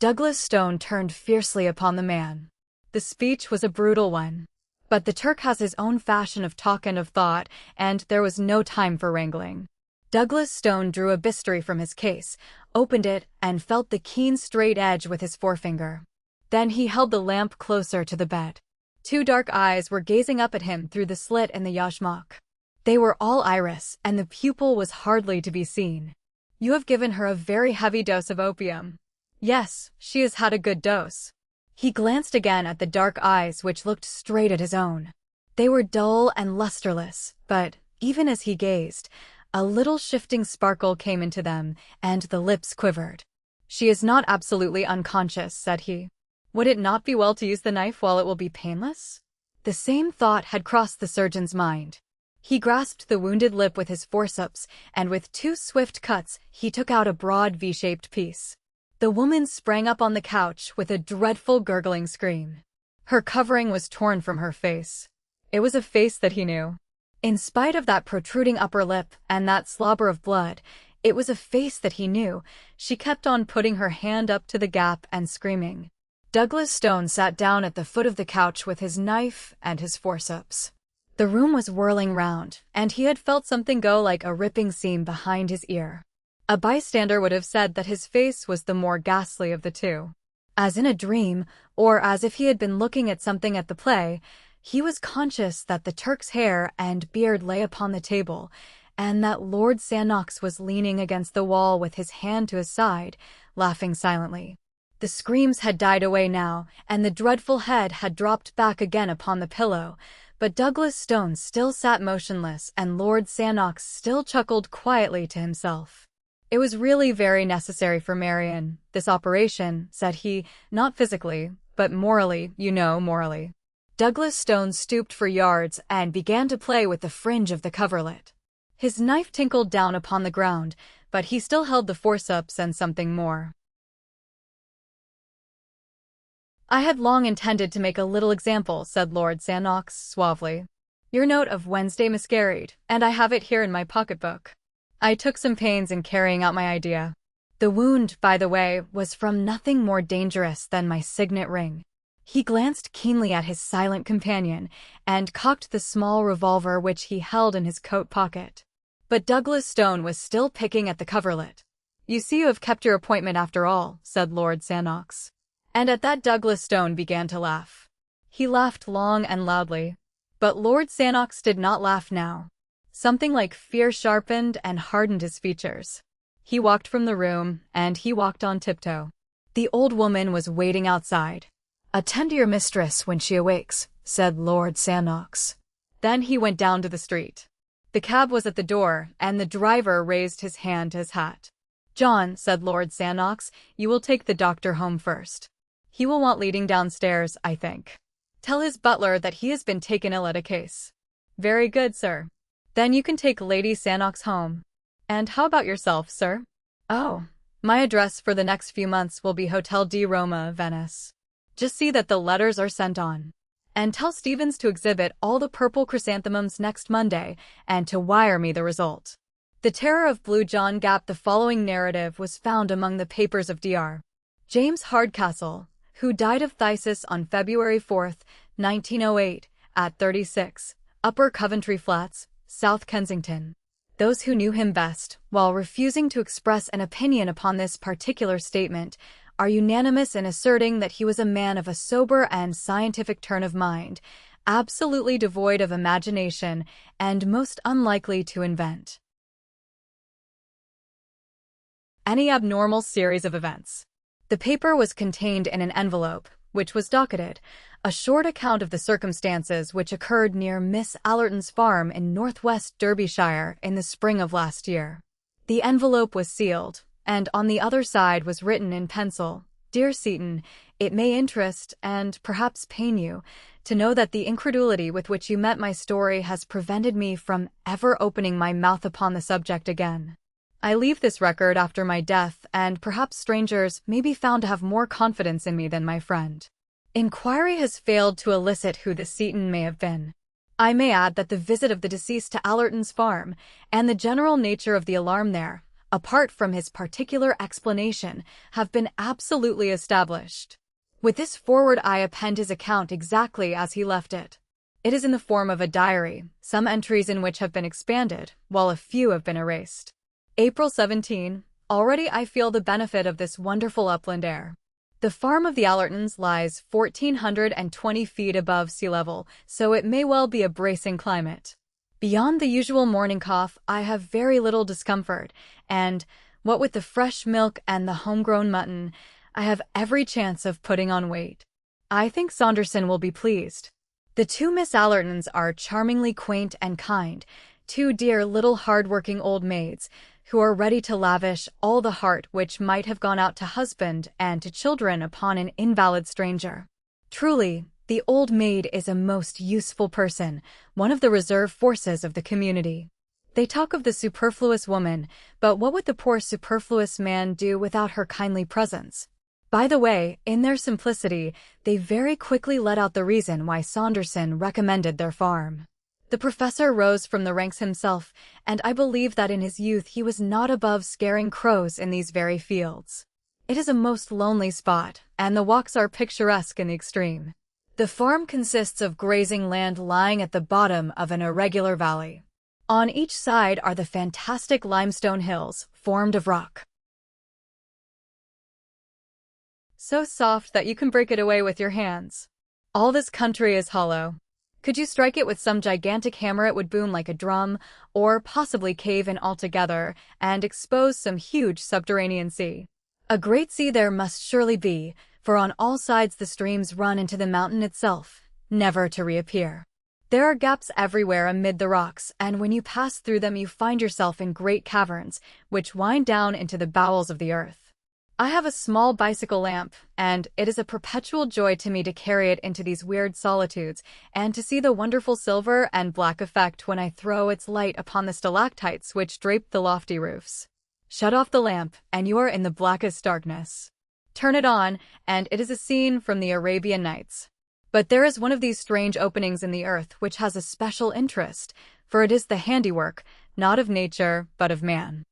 Douglas Stone turned fiercely upon the man. The speech was a brutal one. But the Turk has his own fashion of talk and of thought, and there was no time for wrangling. Douglas Stone drew a bistoury from his case, opened it, and felt the keen straight edge with his forefinger. Then he held the lamp closer to the bed. Two dark eyes were gazing up at him through the slit in the yashmak. They were all iris, and the pupil was hardly to be seen. "You have given her a very heavy dose of opium." "Yes, she has had a good dose." He glanced again at the dark eyes which looked straight at his own. They were dull and lusterless, but, even as he gazed, a little shifting sparkle came into them, and the lips quivered. "She is not absolutely unconscious," said he. "Would it not be well to use the knife while it will be painless?" The same thought had crossed the surgeon's mind. He grasped the wounded lip with his forceps, and with two swift cuts he took out a broad V-shaped piece. The woman sprang up on the couch with a dreadful gurgling scream. Her covering was torn from her face. It was a face that he knew. In spite of that protruding upper lip and that slobber of blood, it was a face that he knew. She kept on putting her hand up to the gap and screaming. Douglas Stone sat down at the foot of the couch with his knife and his forceps. The room was whirling round, and he had felt something go like a ripping seam behind his ear. A bystander would have said that his face was the more ghastly of the two. As in a dream, or as if he had been looking at something at the play, he was conscious that the Turk's hair and beard lay upon the table, and that Lord Sannox was leaning against the wall with his hand to his side, laughing silently. The screams had died away now, and the dreadful head had dropped back again upon the pillow, but Douglas Stone still sat motionless, and Lord Sannox still chuckled quietly to himself. "It was really very necessary for Marian, this operation," said he, "not physically, but morally, you know, morally." Douglas Stone stooped for yards and began to play with the fringe of the coverlet. His knife tinkled down upon the ground, but he still held the forceps and something more. "I had long intended to make a little example," said Lord Sannox suavely. "Your note of Wednesday miscarried, and I have it here in my pocketbook. I took some pains in carrying out my idea. The wound, by the way, was from nothing more dangerous than my signet ring." He glanced keenly at his silent companion and cocked the small revolver which he held in his coat pocket. But Douglas Stone was still picking at the coverlet. "You see you have kept your appointment after all," said Lord Sannox. And at that Douglas Stone began to laugh. He laughed long and loudly. But Lord Sannox did not laugh now. Something like fear sharpened and hardened his features. He walked from the room, and he walked on tiptoe. The old woman was waiting outside. "Attend to your mistress when she awakes," said Lord Sannox. Then he went down to the street. The cab was at the door, and the driver raised his hand to his hat. "John," said Lord Sannox, "you will take the doctor home first. He will want leading downstairs, I think. Tell his butler that he has been taken ill at a case." "Very good, sir. Then you can take Lady Sannox home. And how about yourself, sir?" "Oh, my address for the next few months will be Hotel di Roma, Venice. Just see that the letters are sent on. And tell Stevens to exhibit all the purple chrysanthemums next Monday, and to wire me the result." The terror of Blue John Gap. The following narrative was found among the papers of Dr. James Hardcastle, who died of phthisis on February 4, 1908, at 36, Upper Coventry Flats, South Kensington. Those who knew him best, while refusing to express an opinion upon this particular statement, are unanimous in asserting that he was a man of a sober and scientific turn of mind, absolutely devoid of imagination, and most unlikely to invent any abnormal series of events. The paper was contained in an envelope, which was docketed, a short account of the circumstances which occurred near Miss Allerton's farm in northwest Derbyshire in the spring of last year. The envelope was sealed, and on the other side was written in pencil, "Dear Seaton, it may interest, and perhaps pain you, to know that the incredulity with which you met my story has prevented me from ever opening my mouth upon the subject again. I leave this record after my death, and perhaps strangers may be found to have more confidence in me than my friend. Inquiry has failed to elicit who the Seaton may have been. I may add that the visit of the deceased to Allerton's farm, and the general nature of the alarm there, apart from his particular explanation, have been absolutely established. With this forward, I append his account exactly as he left it. It is in the form of a diary, some entries in which have been expanded, while a few have been erased. April 17. Already I feel the benefit of this wonderful upland air. The farm of the Allertons lies 1,420 feet above sea level, so it may well be a bracing climate. Beyond the usual morning cough, I have very little discomfort, and, what with the fresh milk and the homegrown mutton, I have every chance of putting on weight. I think Saunderson will be pleased. The two Miss Allertons are charmingly quaint and kind, two dear little hard-working old maids, who are ready to lavish all the heart which might have gone out to husband and to children upon an invalid stranger. Truly, the old maid is a most useful person, one of the reserve forces of the community. They talk of the superfluous woman, but what would the poor superfluous man do without her kindly presence? By the way, in their simplicity, they very quickly let out the reason why Saunderson recommended their farm. The professor rose from the ranks himself, and I believe that in his youth he was not above scaring crows in these very fields. It is a most lonely spot, and the walks are picturesque in the extreme. The farm consists of grazing land lying at the bottom of an irregular valley. On each side are the fantastic limestone hills, formed of rock so soft that you can break it away with your hands. All this country is hollow. Could you strike it with some gigantic hammer, it would boom like a drum, or possibly cave in altogether and expose some huge subterranean sea. A great sea there must surely be, for on all sides the streams run into the mountain itself, never to reappear. There are gaps everywhere amid the rocks, and when you pass through them you find yourself in great caverns, which wind down into the bowels of the earth. I have a small bicycle lamp, and it is a perpetual joy to me to carry it into these weird solitudes, and to see the wonderful silver and black effect when I throw its light upon the stalactites which drape the lofty roofs. Shut off the lamp, and you are in the blackest darkness. Turn it on, and it is a scene from the Arabian Nights. But there is one of these strange openings in the earth which has a special interest, for it is the handiwork, not of nature, but of man.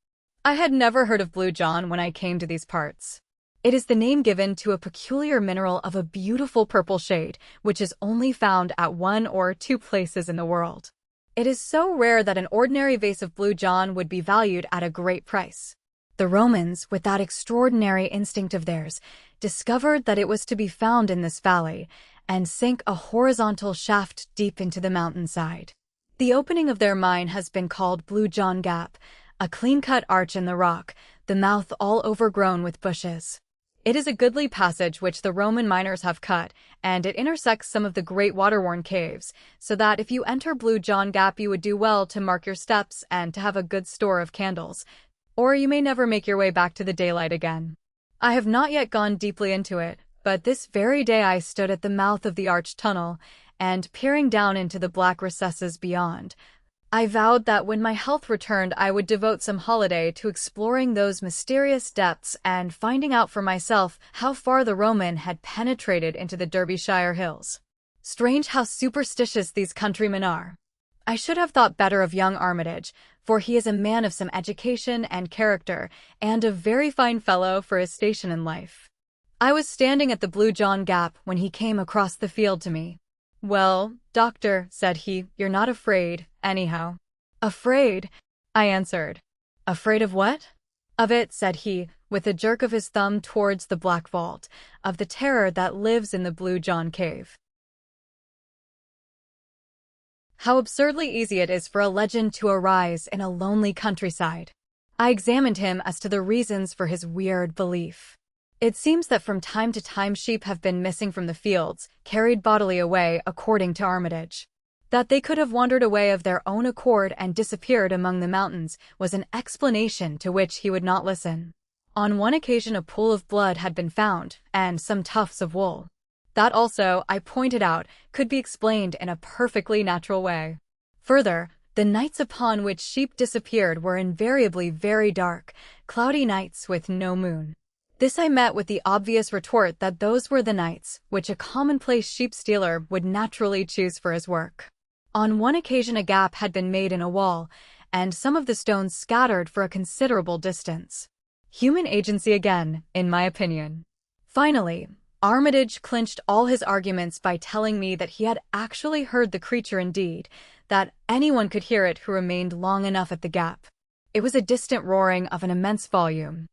I had never heard of Blue John when I came to these parts. It is the name given to a peculiar mineral of a beautiful purple shade, which is only found at 1 or 2 places in the world. It is so rare that an ordinary vase of Blue John would be valued at a great price. The Romans, with that extraordinary instinct of theirs, discovered that it was to be found in this valley, and sank a horizontal shaft deep into the mountainside. The opening of their mine has been called Blue John Gap, a clean-cut arch in the rock, the mouth all overgrown with bushes. It is a goodly passage which the Roman miners have cut, and it intersects some of the great water-worn caves, so that if you enter Blue John Gap you would do well to mark your steps and to have a good store of candles, or you may never make your way back to the daylight again. I have not yet gone deeply into it, but this very day I stood at the mouth of the arched tunnel, and peering down into the black recesses beyond, I vowed that when my health returned I would devote some holiday to exploring those mysterious depths and finding out for myself how far the Roman had penetrated into the Derbyshire hills. Strange how superstitious these countrymen are. I should have thought better of young Armitage, for he is a man of some education and character, and a very fine fellow for his station in life. I was standing at the Blue John Gap when he came across the field to me. "Well, doctor," said he, "you're not afraid, anyhow." "Afraid?" I answered. "Afraid of what?" "Of it," said he, with a jerk of his thumb towards the black vault, "of the terror that lives in the Blue John Cave." How absurdly easy it is for a legend to arise in a lonely countryside. I examined him as to the reasons for his weird belief. It seems that from time to time sheep have been missing from the fields, carried bodily away, according to Armitage. That they could have wandered away of their own accord and disappeared among the mountains was an explanation to which he would not listen. On one occasion a pool of blood had been found, and some tufts of wool. That also, I pointed out, could be explained in a perfectly natural way. Further, the nights upon which sheep disappeared were invariably very dark, cloudy nights with no moon. This I met with the obvious retort that those were the nights which a commonplace sheep-stealer would naturally choose for his work. On one occasion a gap had been made in a wall, and some of the stones scattered for a considerable distance. Human agency again, in my opinion. Finally, Armitage clinched all his arguments by telling me that he had actually heard the creature indeed, that anyone could hear it who remained long enough at the gap. It was a distant roaring of an immense volume.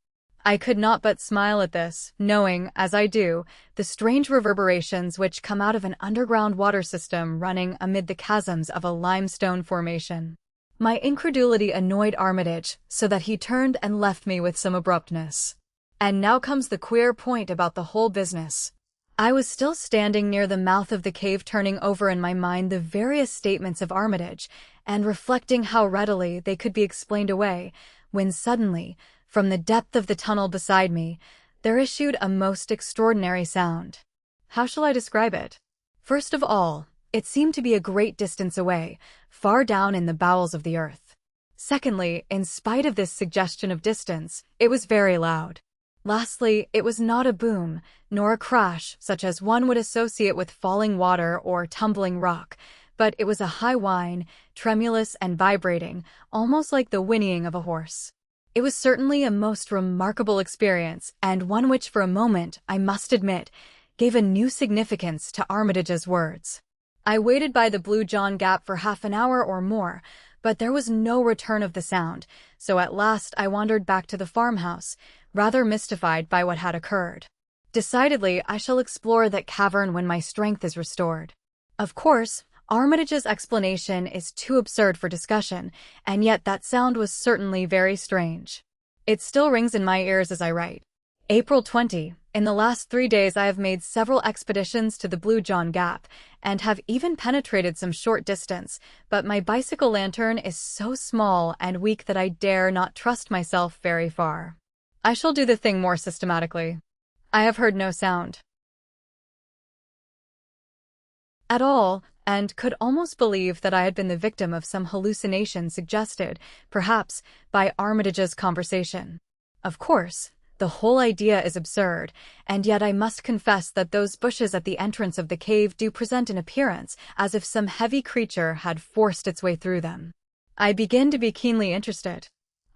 I could not but smile at this, knowing, as I do, the strange reverberations which come out of an underground water system running amid the chasms of a limestone formation. My incredulity annoyed Armitage, so that he turned and left me with some abruptness. And now comes the queer point about the whole business. I was still standing near the mouth of the cave, turning over in my mind the various statements of Armitage, and reflecting how readily they could be explained away, when suddenly, from the depth of the tunnel beside me, there issued a most extraordinary sound. How shall I describe it? First of all, it seemed to be a great distance away, far down in the bowels of the earth. Secondly, in spite of this suggestion of distance, it was very loud. Lastly, it was not a boom, nor a crash such as one would associate with falling water or tumbling rock, but it was a high whine, tremulous and vibrating, almost like the whinnying of a horse. It was certainly a most remarkable experience, and one which for a moment, I must admit, gave a new significance to Armitage's words. I waited by the Blue John Gap for half an hour or more, but there was no return of the sound, so at last I wandered back to the farmhouse, rather mystified by what had occurred. Decidedly, I shall explore that cavern when my strength is restored. Of course, Armitage's explanation is too absurd for discussion, and yet that sound was certainly very strange. It still rings in my ears as I write. April 20. In the last 3 days I have made several expeditions to the Blue John Gap, and have even penetrated some short distance, but my bicycle lantern is so small and weak that I dare not trust myself very far. I shall do the thing more systematically. I have heard no sound at all, and could almost believe that I had been the victim of some hallucination suggested, perhaps, by Armitage's conversation. Of course, the whole idea is absurd, and yet I must confess that those bushes at the entrance of the cave do present an appearance as if some heavy creature had forced its way through them. I begin to be keenly interested.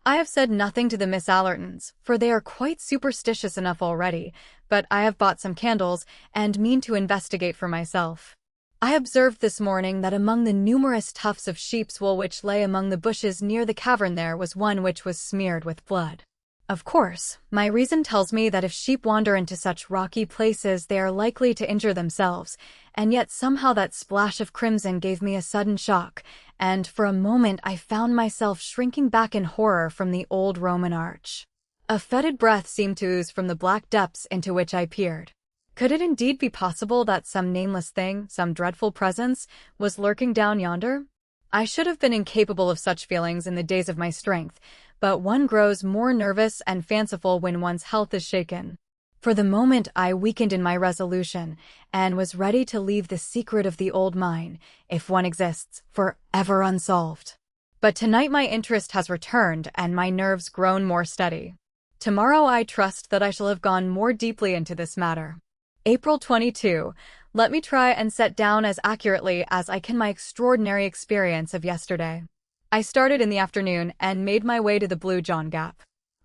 I have said nothing to the Miss Allertons, for they are quite superstitious enough already, but I have bought some candles, and mean to investigate for myself. I observed this morning that among the numerous tufts of sheep's wool which lay among the bushes near the cavern there was one which was smeared with blood. Of course, my reason tells me that if sheep wander into such rocky places they are likely to injure themselves, and yet somehow that splash of crimson gave me a sudden shock, and for a moment I found myself shrinking back in horror from the old Roman arch. A fetid breath seemed to ooze from the black depths into which I peered. Could it indeed be possible that some nameless thing, some dreadful presence, was lurking down yonder? I should have been incapable of such feelings in the days of my strength, but one grows more nervous and fanciful when one's health is shaken. For the moment I weakened in my resolution, and was ready to leave the secret of the old mine, if one exists, forever unsolved. But tonight my interest has returned and my nerves grown more steady. Tomorrow I trust that I shall have gone more deeply into this matter. April 22. Let me try and set down as accurately as I can my extraordinary experience of yesterday. I started in the afternoon and made my way to the Blue John Gap.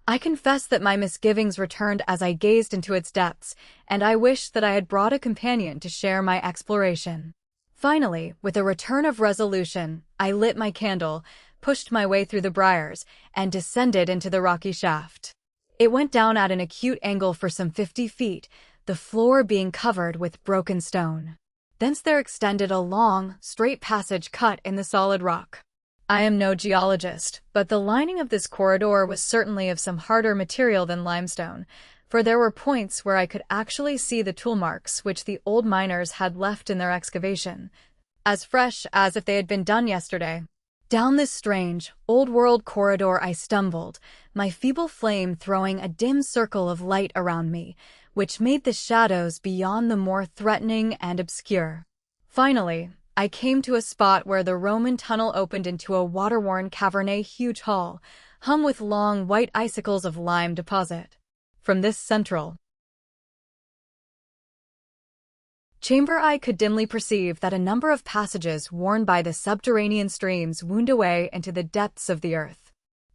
I confess that my misgivings returned as I gazed into its depths, and I wished that I had brought a companion to share my exploration. Finally, with a return of resolution, I lit my candle, pushed my way through the briars, and descended into the rocky shaft. It went down at an acute angle for some 50 feet, the floor being covered with broken stone. Thence there extended a long, straight passage cut in the solid rock. I am no geologist, but the lining of this corridor was certainly of some harder material than limestone, for there were points where I could actually see the tool marks which the old miners had left in their excavation, as fresh as if they had been done yesterday. Down this strange, old-world corridor I stumbled, my feeble flame throwing a dim circle of light around me, which made the shadows beyond the more threatening and obscure. Finally, I came to a spot where the Roman tunnel opened into a water-worn cavernous huge hall, hung with long white icicles of lime deposit. From this central Chamber Eye could dimly perceive that a number of passages worn by the subterranean streams wound away into the depths of the earth.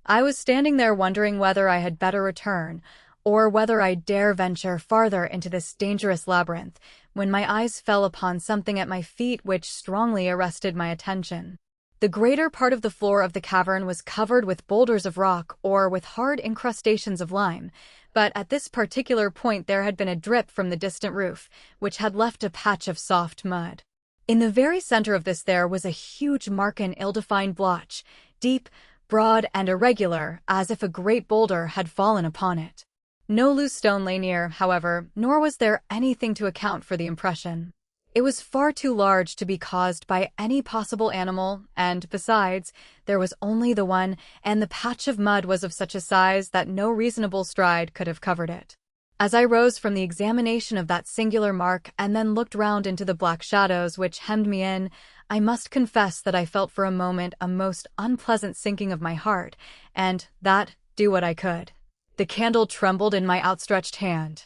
I was standing there wondering whether I had better return, or whether I dare venture farther into this dangerous labyrinth, when my eyes fell upon something at my feet which strongly arrested my attention. The greater part of the floor of the cavern was covered with boulders of rock or with hard incrustations of lime, but at this particular point there had been a drip from the distant roof, which had left a patch of soft mud. In the very center of this there was a huge mark, an ill-defined blotch, deep, broad, and irregular, as if a great boulder had fallen upon it. No loose stone lay near, however, nor was there anything to account for the impression. It was far too large to be caused by any possible animal, and besides, there was only the one, and the patch of mud was of such a size that no reasonable stride could have covered it. As I rose from the examination of that singular mark and then looked round into the black shadows which hemmed me in, I must confess that I felt for a moment a most unpleasant sinking of my heart, and that, do what I could. The candle trembled in my outstretched hand.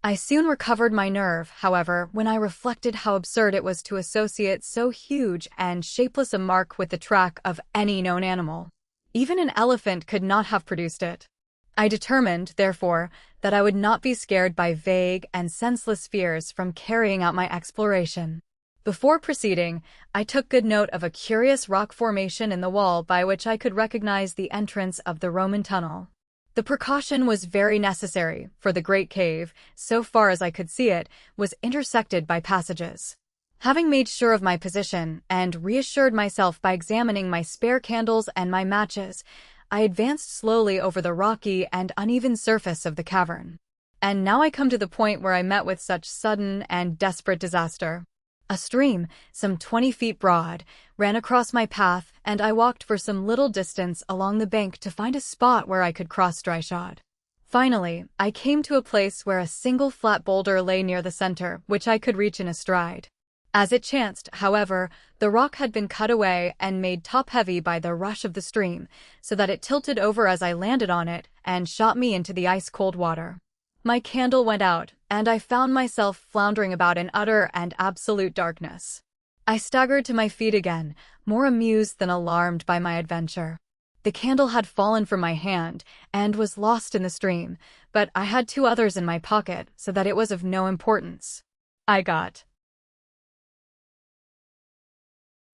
I soon recovered my nerve, however, when I reflected how absurd it was to associate so huge and shapeless a mark with the track of any known animal. Even an elephant could not have produced it. I determined, therefore, that I would not be scared by vague and senseless fears from carrying out my exploration. Before proceeding, I took good note of a curious rock formation in the wall by which I could recognize the entrance of the Roman tunnel. The precaution was very necessary, for the great cave, so far as I could see it, was intersected by passages. Having made sure of my position, and reassured myself by examining my spare candles and my matches, I advanced slowly over the rocky and uneven surface of the cavern. And now I come to the point where I met with such sudden and desperate disaster. A stream, some 20 feet broad, ran across my path, and I walked for some little distance along the bank to find a spot where I could cross dryshod. Finally, I came to a place where a single flat boulder lay near the center, which I could reach in a stride. As it chanced, however, the rock had been cut away and made top-heavy by the rush of the stream, so that it tilted over as I landed on it and shot me into the ice-cold water. My candle went out, and I found myself floundering about in utter and absolute darkness. I staggered to my feet again, more amused than alarmed by my adventure. The candle had fallen from my hand and was lost in the stream, but I had 2 others in my pocket, so that it was of no importance. I got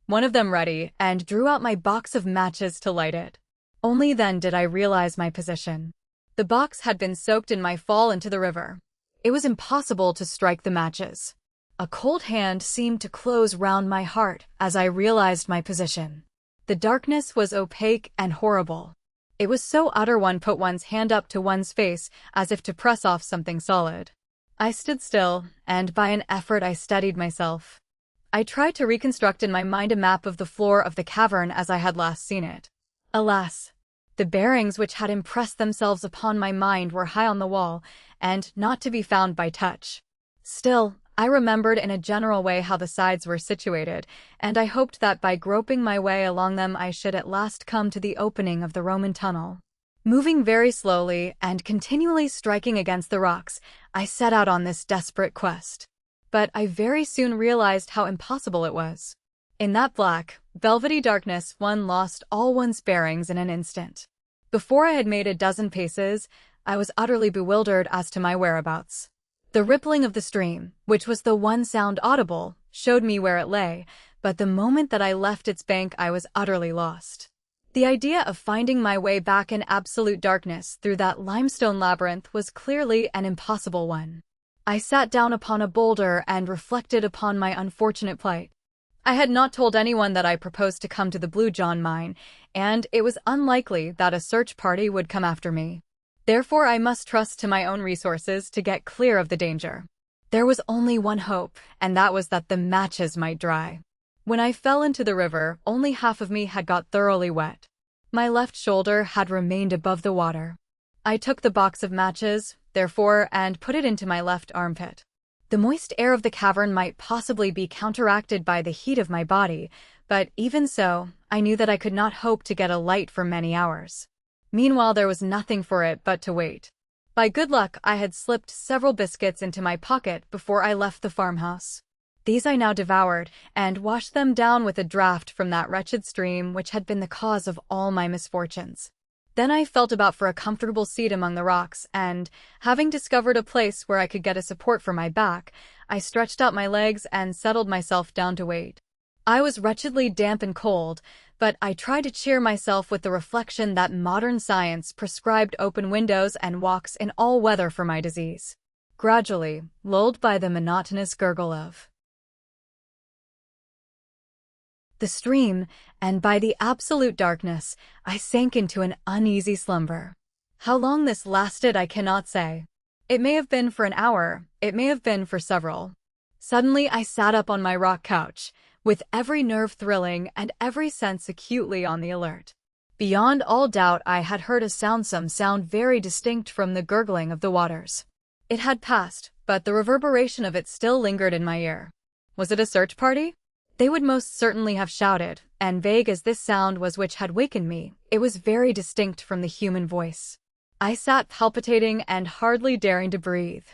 one of them ready and drew out my box of matches to light it. Only then did I realize my position. The box had been soaked in my fall into the river. It was impossible to strike the matches. A cold hand seemed to close round my heart as I realized my position. The darkness was opaque and horrible. It was so utter one put one's hand up to one's face as if to press off something solid. I stood still, and by an effort I steadied myself. I tried to reconstruct in my mind a map of the floor of the cavern as I had last seen it. Alas! The bearings which had impressed themselves upon my mind were high on the wall, and not to be found by touch. Still, I remembered in a general way how the sides were situated, and I hoped that by groping my way along them I should at last come to the opening of the Roman tunnel. Moving very slowly and continually striking against the rocks, I set out on this desperate quest. But I very soon realized how impossible it was. In that black, velvety darkness one lost all one's bearings in an instant. Before I had made a dozen paces, I was utterly bewildered as to my whereabouts. The rippling of the stream, which was the one sound audible, showed me where it lay, but the moment that I left its bank I was utterly lost. The idea of finding my way back in absolute darkness through that limestone labyrinth was clearly an impossible one. I sat down upon a boulder and reflected upon my unfortunate plight. I had not told anyone that I proposed to come to the Blue John mine, and it was unlikely that a search party would come after me. Therefore I must trust to my own resources to get clear of the danger. There was only one hope, and that was that the matches might dry. When I fell into the river, only half of me had got thoroughly wet. My left shoulder had remained above the water. I took the box of matches, therefore, and put it into my left armpit. The moist air of the cavern might possibly be counteracted by the heat of my body, but even so, I knew that I could not hope to get a light for many hours. Meanwhile, there was nothing for it but to wait. By good luck, I had slipped several biscuits into my pocket before I left the farmhouse. These I now devoured, and washed them down with a draught from that wretched stream which had been the cause of all my misfortunes. Then I felt about for a comfortable seat among the rocks, and, having discovered a place where I could get a support for my back, I stretched out my legs and settled myself down to wait. I was wretchedly damp and cold, but I tried to cheer myself with the reflection that modern science prescribed open windows and walks in all weather for my disease. Gradually, lulled by the monotonous gurgle of the stream, and by the absolute darkness, I sank into an uneasy slumber. How long this lasted I cannot say. It may have been for an hour, it may have been for several. Suddenly I sat up on my rock couch, with every nerve thrilling and every sense acutely on the alert. Beyond all doubt I had heard some sound very distinct from the gurgling of the waters. It had passed, but the reverberation of it still lingered in my ear. Was it a search party? They would most certainly have shouted, and vague as this sound was which had wakened me, it was very distinct from the human voice. I sat palpitating and hardly daring to breathe.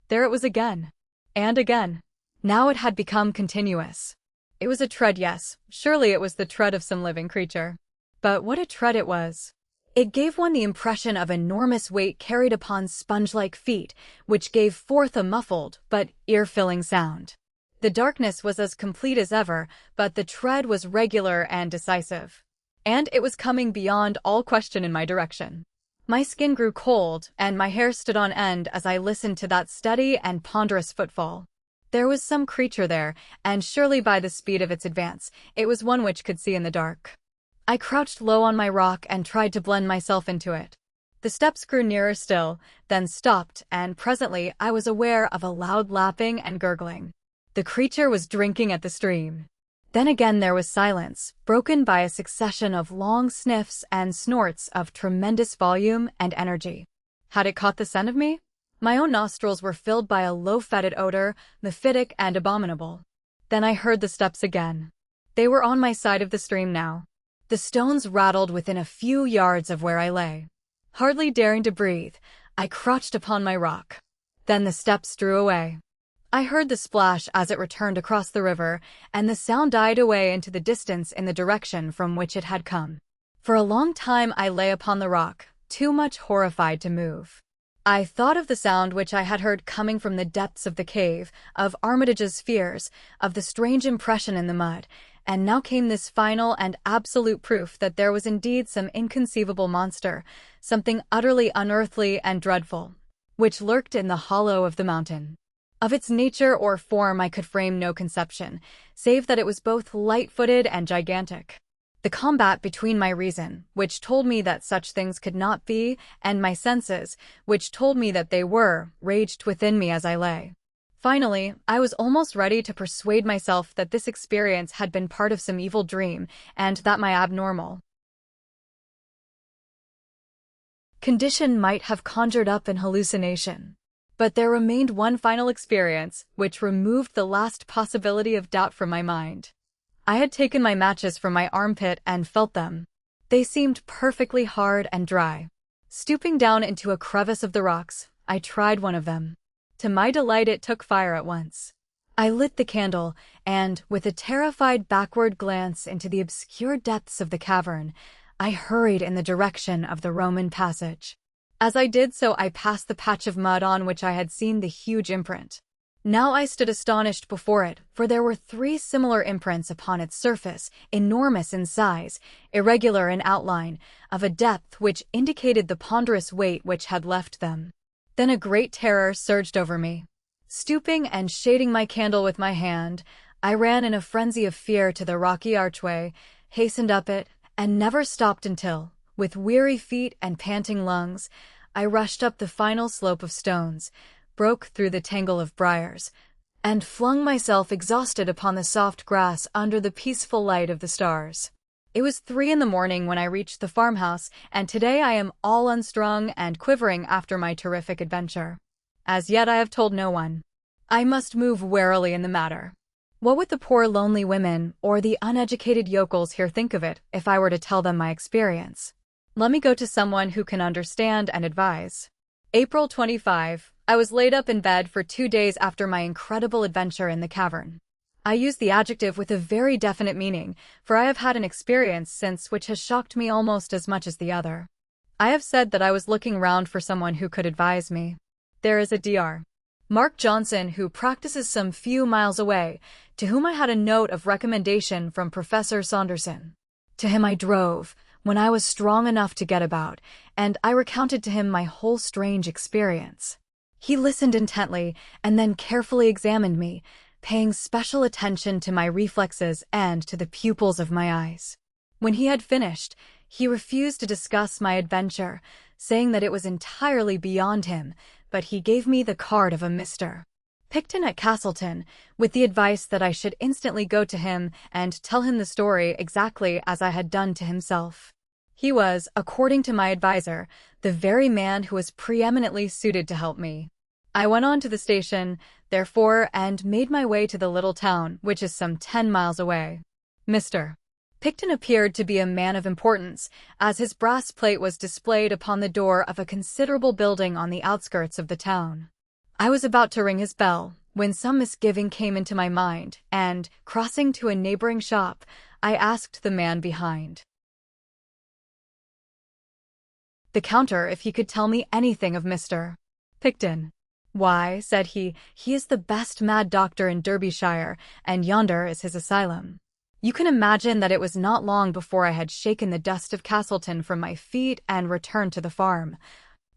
There it was again. And again. Now it had become continuous. It was a tread, yes, surely it was the tread of some living creature. But what a tread it was! It gave one the impression of enormous weight carried upon sponge-like feet, which gave forth a muffled but ear-filling sound. The darkness was as complete as ever, but the tread was regular and decisive. And it was coming beyond all question in my direction. My skin grew cold, and my hair stood on end as I listened to that steady and ponderous footfall. There was some creature there, and surely by the speed of its advance, it was one which could see in the dark. I crouched low on my rock and tried to blend myself into it. The steps grew nearer still, then stopped, and presently I was aware of a loud lapping and gurgling. The creature was drinking at the stream. Then again there was silence, broken by a succession of long sniffs and snorts of tremendous volume and energy. Had it caught the scent of me? My own nostrils were filled by a low fetid odor, mephitic and abominable. Then I heard the steps again. They were on my side of the stream now. The stones rattled within a few yards of where I lay. Hardly daring to breathe, I crouched upon my rock. Then the steps drew away. I heard the splash as it returned across the river, and the sound died away into the distance in the direction from which it had come. For a long time I lay upon the rock, too much horrified to move. I thought of the sound which I had heard coming from the depths of the cave, of Armitage's fears, of the strange impression in the mud, and now came this final and absolute proof that there was indeed some inconceivable monster, something utterly unearthly and dreadful, which lurked in the hollow of the mountain. Of its nature or form I could frame no conception, save that it was both light-footed and gigantic. The combat between my reason, which told me that such things could not be, and my senses, which told me that they were, raged within me as I lay. Finally, I was almost ready to persuade myself that this experience had been part of some evil dream, and that my abnormal condition might have conjured up an hallucination. But there remained one final experience, which removed the last possibility of doubt from my mind. I had taken my matches from my armpit and felt them. They seemed perfectly hard and dry. Stooping down into a crevice of the rocks, I tried one of them. To my delight it took fire at once. I lit the candle, and, with a terrified backward glance into the obscure depths of the cavern, I hurried in the direction of the Roman passage. As I did so I passed the patch of mud on which I had seen the huge imprint. Now I stood astonished before it, for there were 3 similar imprints upon its surface, enormous in size, irregular in outline, of a depth which indicated the ponderous weight which had left them. Then a great terror surged over me. Stooping and shading my candle with my hand, I ran in a frenzy of fear to the rocky archway, hastened up it, and never stopped until, with weary feet and panting lungs, I rushed up the final slope of stones, broke through the tangle of briars, and flung myself exhausted upon the soft grass under the peaceful light of the stars. It was 3 in the morning when I reached the farmhouse, and today I am all unstrung and quivering after my terrific adventure. As yet I have told no one. I must move warily in the matter. What would the poor lonely women or the uneducated yokels here think of it if I were to tell them my experience? Let me go to someone who can understand and advise. April 25. I was laid up in bed for 2 days after my incredible adventure in the cavern. I use the adjective with a very definite meaning, for I have had an experience since which has shocked me almost as much as the other. I have said that I was looking round for someone who could advise me. There is a Dr. Mark Johnson who practices some few miles away, to whom I had a note of recommendation from Professor Saunderson. To him I drove, when I was strong enough to get about, and I recounted to him my whole strange experience. He listened intently, and then carefully examined me, paying special attention to my reflexes and to the pupils of my eyes. When he had finished, he refused to discuss my adventure, saying that it was entirely beyond him, but he gave me the card of a Mr. Picton at Castleton, with the advice that I should instantly go to him and tell him the story exactly as I had done to himself. He was, according to my adviser, the very man who was preeminently suited to help me. I went on to the station, therefore, and made my way to the little town, which is some 10 miles away. Mr. Picton appeared to be a man of importance, as his brass plate was displayed upon the door of a considerable building on the outskirts of the town. I was about to ring his bell, when some misgiving came into my mind, and, crossing to a neighboring shop, I asked the man behind the counter if he could tell me anything of Mr. Picton. "Why," said he is the best mad doctor in Derbyshire, and yonder is his asylum." You can imagine that it was not long before I had shaken the dust of Castleton from my feet and returned to the farm,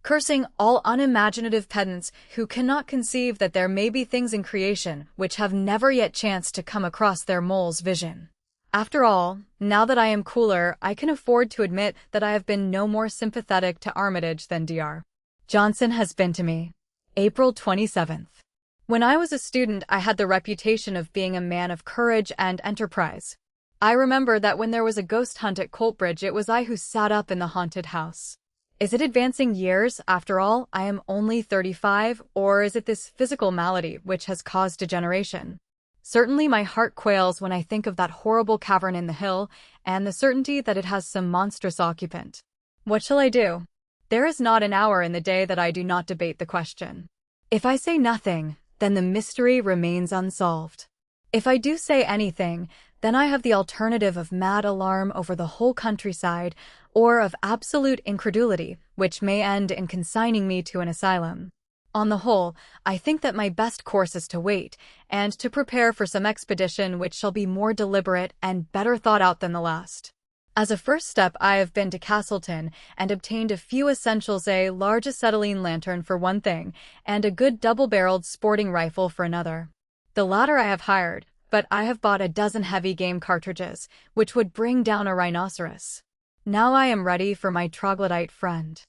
cursing all unimaginative pedants who cannot conceive that there may be things in creation which have never yet chanced to come across their mole's vision. After all, now that I am cooler, I can afford to admit that I have been no more sympathetic to Armitage than Dr. Johnson has been to me. April 27th. When I was a student, I had the reputation of being a man of courage and enterprise. I remember that when there was a ghost hunt at Coltbridge, it was I who sat up in the haunted house. Is it advancing years, after all? I am only 35, or is it this physical malady which has caused degeneration? Certainly my heart quails when I think of that horrible cavern in the hill, and the certainty that it has some monstrous occupant. What shall I do? There is not an hour in the day that I do not debate the question. If I say nothing, then the mystery remains unsolved. If I do say anything, then I have the alternative of mad alarm over the whole countryside, or of absolute incredulity, which may end in consigning me to an asylum. On the whole, I think that my best course is to wait, and to prepare for some expedition which shall be more deliberate and better thought out than the last. As a first step, I have been to Castleton and obtained a few essentials: a large acetylene lantern for one thing, and a good double-barreled sporting rifle for another. The latter I have hired, but I have bought a dozen heavy game cartridges, which would bring down a rhinoceros. Now I am ready for my troglodyte friend.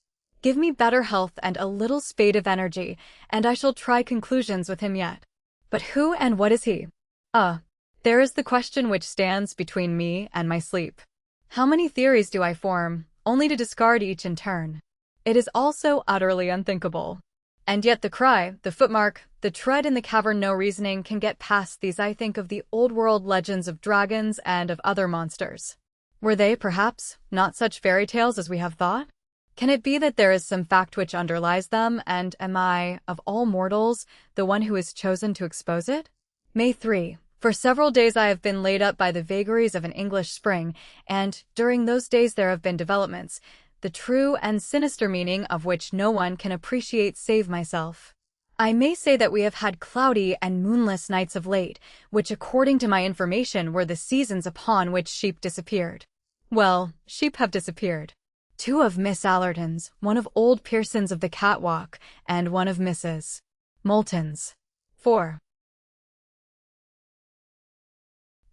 Give me better health and a little spate of energy, and I shall try conclusions with him yet. But who and what is he? There is the question which stands between me and my sleep. How many theories do I form, only to discard each in turn? It is all so utterly unthinkable. And yet the cry, the footmark, the tread in the cavern, no reasoning can get past these. I think of the old-world legends of dragons and of other monsters. Were they, perhaps, not such fairy tales as we have thought? Can it be that there is some fact which underlies them, and am I, of all mortals, the one who is chosen to expose it? May 3. For several days I have been laid up by the vagaries of an English spring, and during those days there have been developments, the true and sinister meaning of which no one can appreciate save myself. I may say that we have had cloudy and moonless nights of late, which according to my information were the seasons upon which sheep disappeared. Well, sheep have disappeared. 2 of Miss Allerton's, 1 of old Pearson's of the Catwalk, and 1 of Mrs. Moulton's. 4.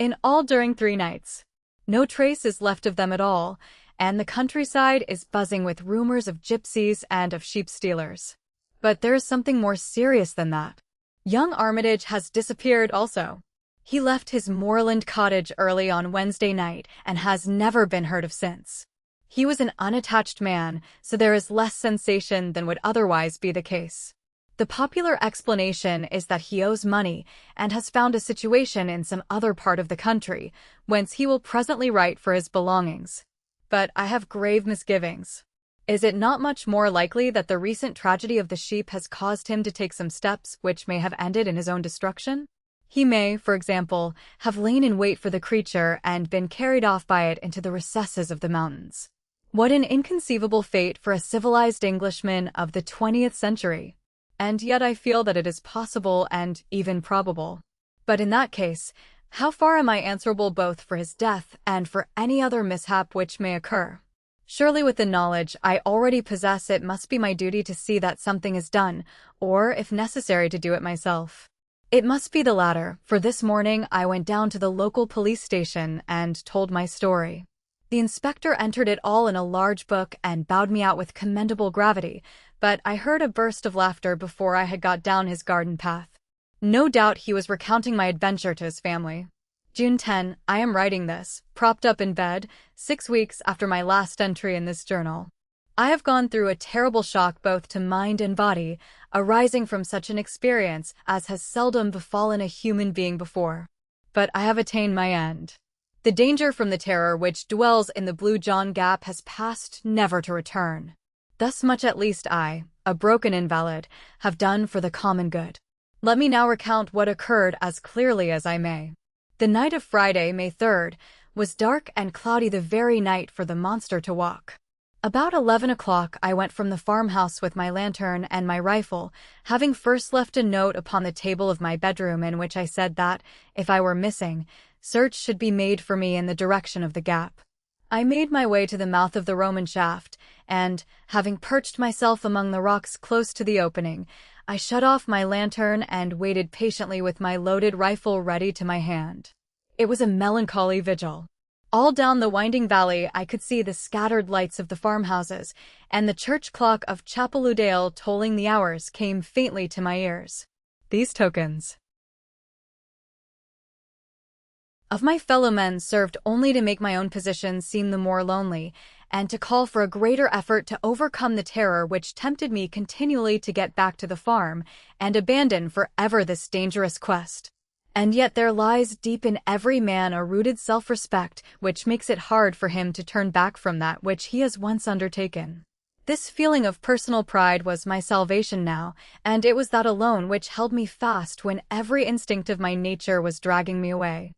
In all during 3 nights. No trace is left of them at all, and the countryside is buzzing with rumors of gypsies and of sheep stealers. But there is something more serious than that. Young Armitage has disappeared also. He left his moorland cottage early on Wednesday night and has never been heard of since. He was an unattached man, so there is less sensation than would otherwise be the case. The popular explanation is that he owes money and has found a situation in some other part of the country, whence he will presently write for his belongings. But I have grave misgivings. Is it not much more likely that the recent tragedy of the sheep has caused him to take some steps which may have ended in his own destruction? He may, for example, have lain in wait for the creature and been carried off by it into the recesses of the mountains. What an inconceivable fate for a civilized Englishman of the 20th century! And yet I feel that it is possible and even probable. But in that case, how far am I answerable both for his death and for any other mishap which may occur? Surely with the knowledge I already possess, it must be my duty to see that something is done, or, if necessary, to do it myself. It must be the latter, for this morning I went down to the local police station and told my story. The inspector entered it all in a large book and bowed me out with commendable gravity, but I heard a burst of laughter before I had got down his garden path. No doubt he was recounting my adventure to his family. June 10, I am writing this, propped up in bed, 6 weeks after my last entry in this journal. I have gone through a terrible shock both to mind and body, arising from such an experience as has seldom befallen a human being before. But I have attained my end. The danger from the terror which dwells in the Blue John Gap has passed, never to return. Thus much at least I, a broken invalid, have done for the common good. Let me now recount what occurred as clearly as I may. The night of Friday, May 3rd, was dark and cloudy, the very night for the monster to walk. About 11 o'clock I went from the farmhouse with my lantern and my rifle, having first left a note upon the table of my bedroom in which I said that, if I were missing, search should be made for me in the direction of the gap. I made my way to the mouth of the Roman shaft, and, having perched myself among the rocks close to the opening, I shut off my lantern and waited patiently with my loaded rifle ready to my hand. It was a melancholy vigil. All down the winding valley I could see the scattered lights of the farmhouses, and the church clock of Chapeludale tolling the hours came faintly to my ears. These tokens of my fellow men served only to make my own position seem the more lonely, and to call for a greater effort to overcome the terror which tempted me continually to get back to the farm and abandon for ever this dangerous quest. And yet there lies deep in every man a rooted self-respect which makes it hard for him to turn back from that which he has once undertaken. This feeling of personal pride was my salvation now, and it was that alone which held me fast when every instinct of my nature was dragging me away.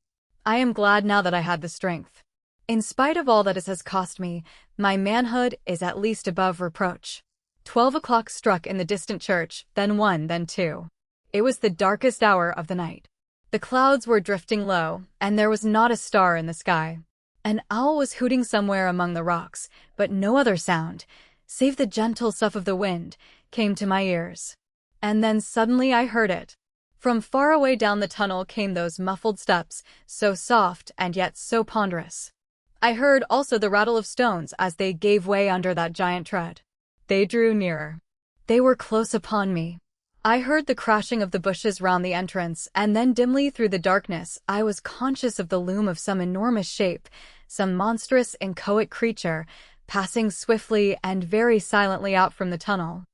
I am glad now that I had the strength. In spite of all that it has cost me, my manhood is at least above reproach. 12 o'clock struck in the distant church, then 1, then 2. It was the darkest hour of the night. The clouds were drifting low, and there was not a star in the sky. An owl was hooting somewhere among the rocks, but no other sound, save the gentle sough of the wind, came to my ears. And then suddenly I heard it. From far away down the tunnel came those muffled steps, so soft and yet so ponderous. I heard also the rattle of stones as they gave way under that giant tread. They drew nearer. They were close upon me. I heard the crashing of the bushes round the entrance, and then dimly through the darkness I was conscious of the loom of some enormous shape, some monstrous inchoate creature, passing swiftly and very silently out from the tunnel.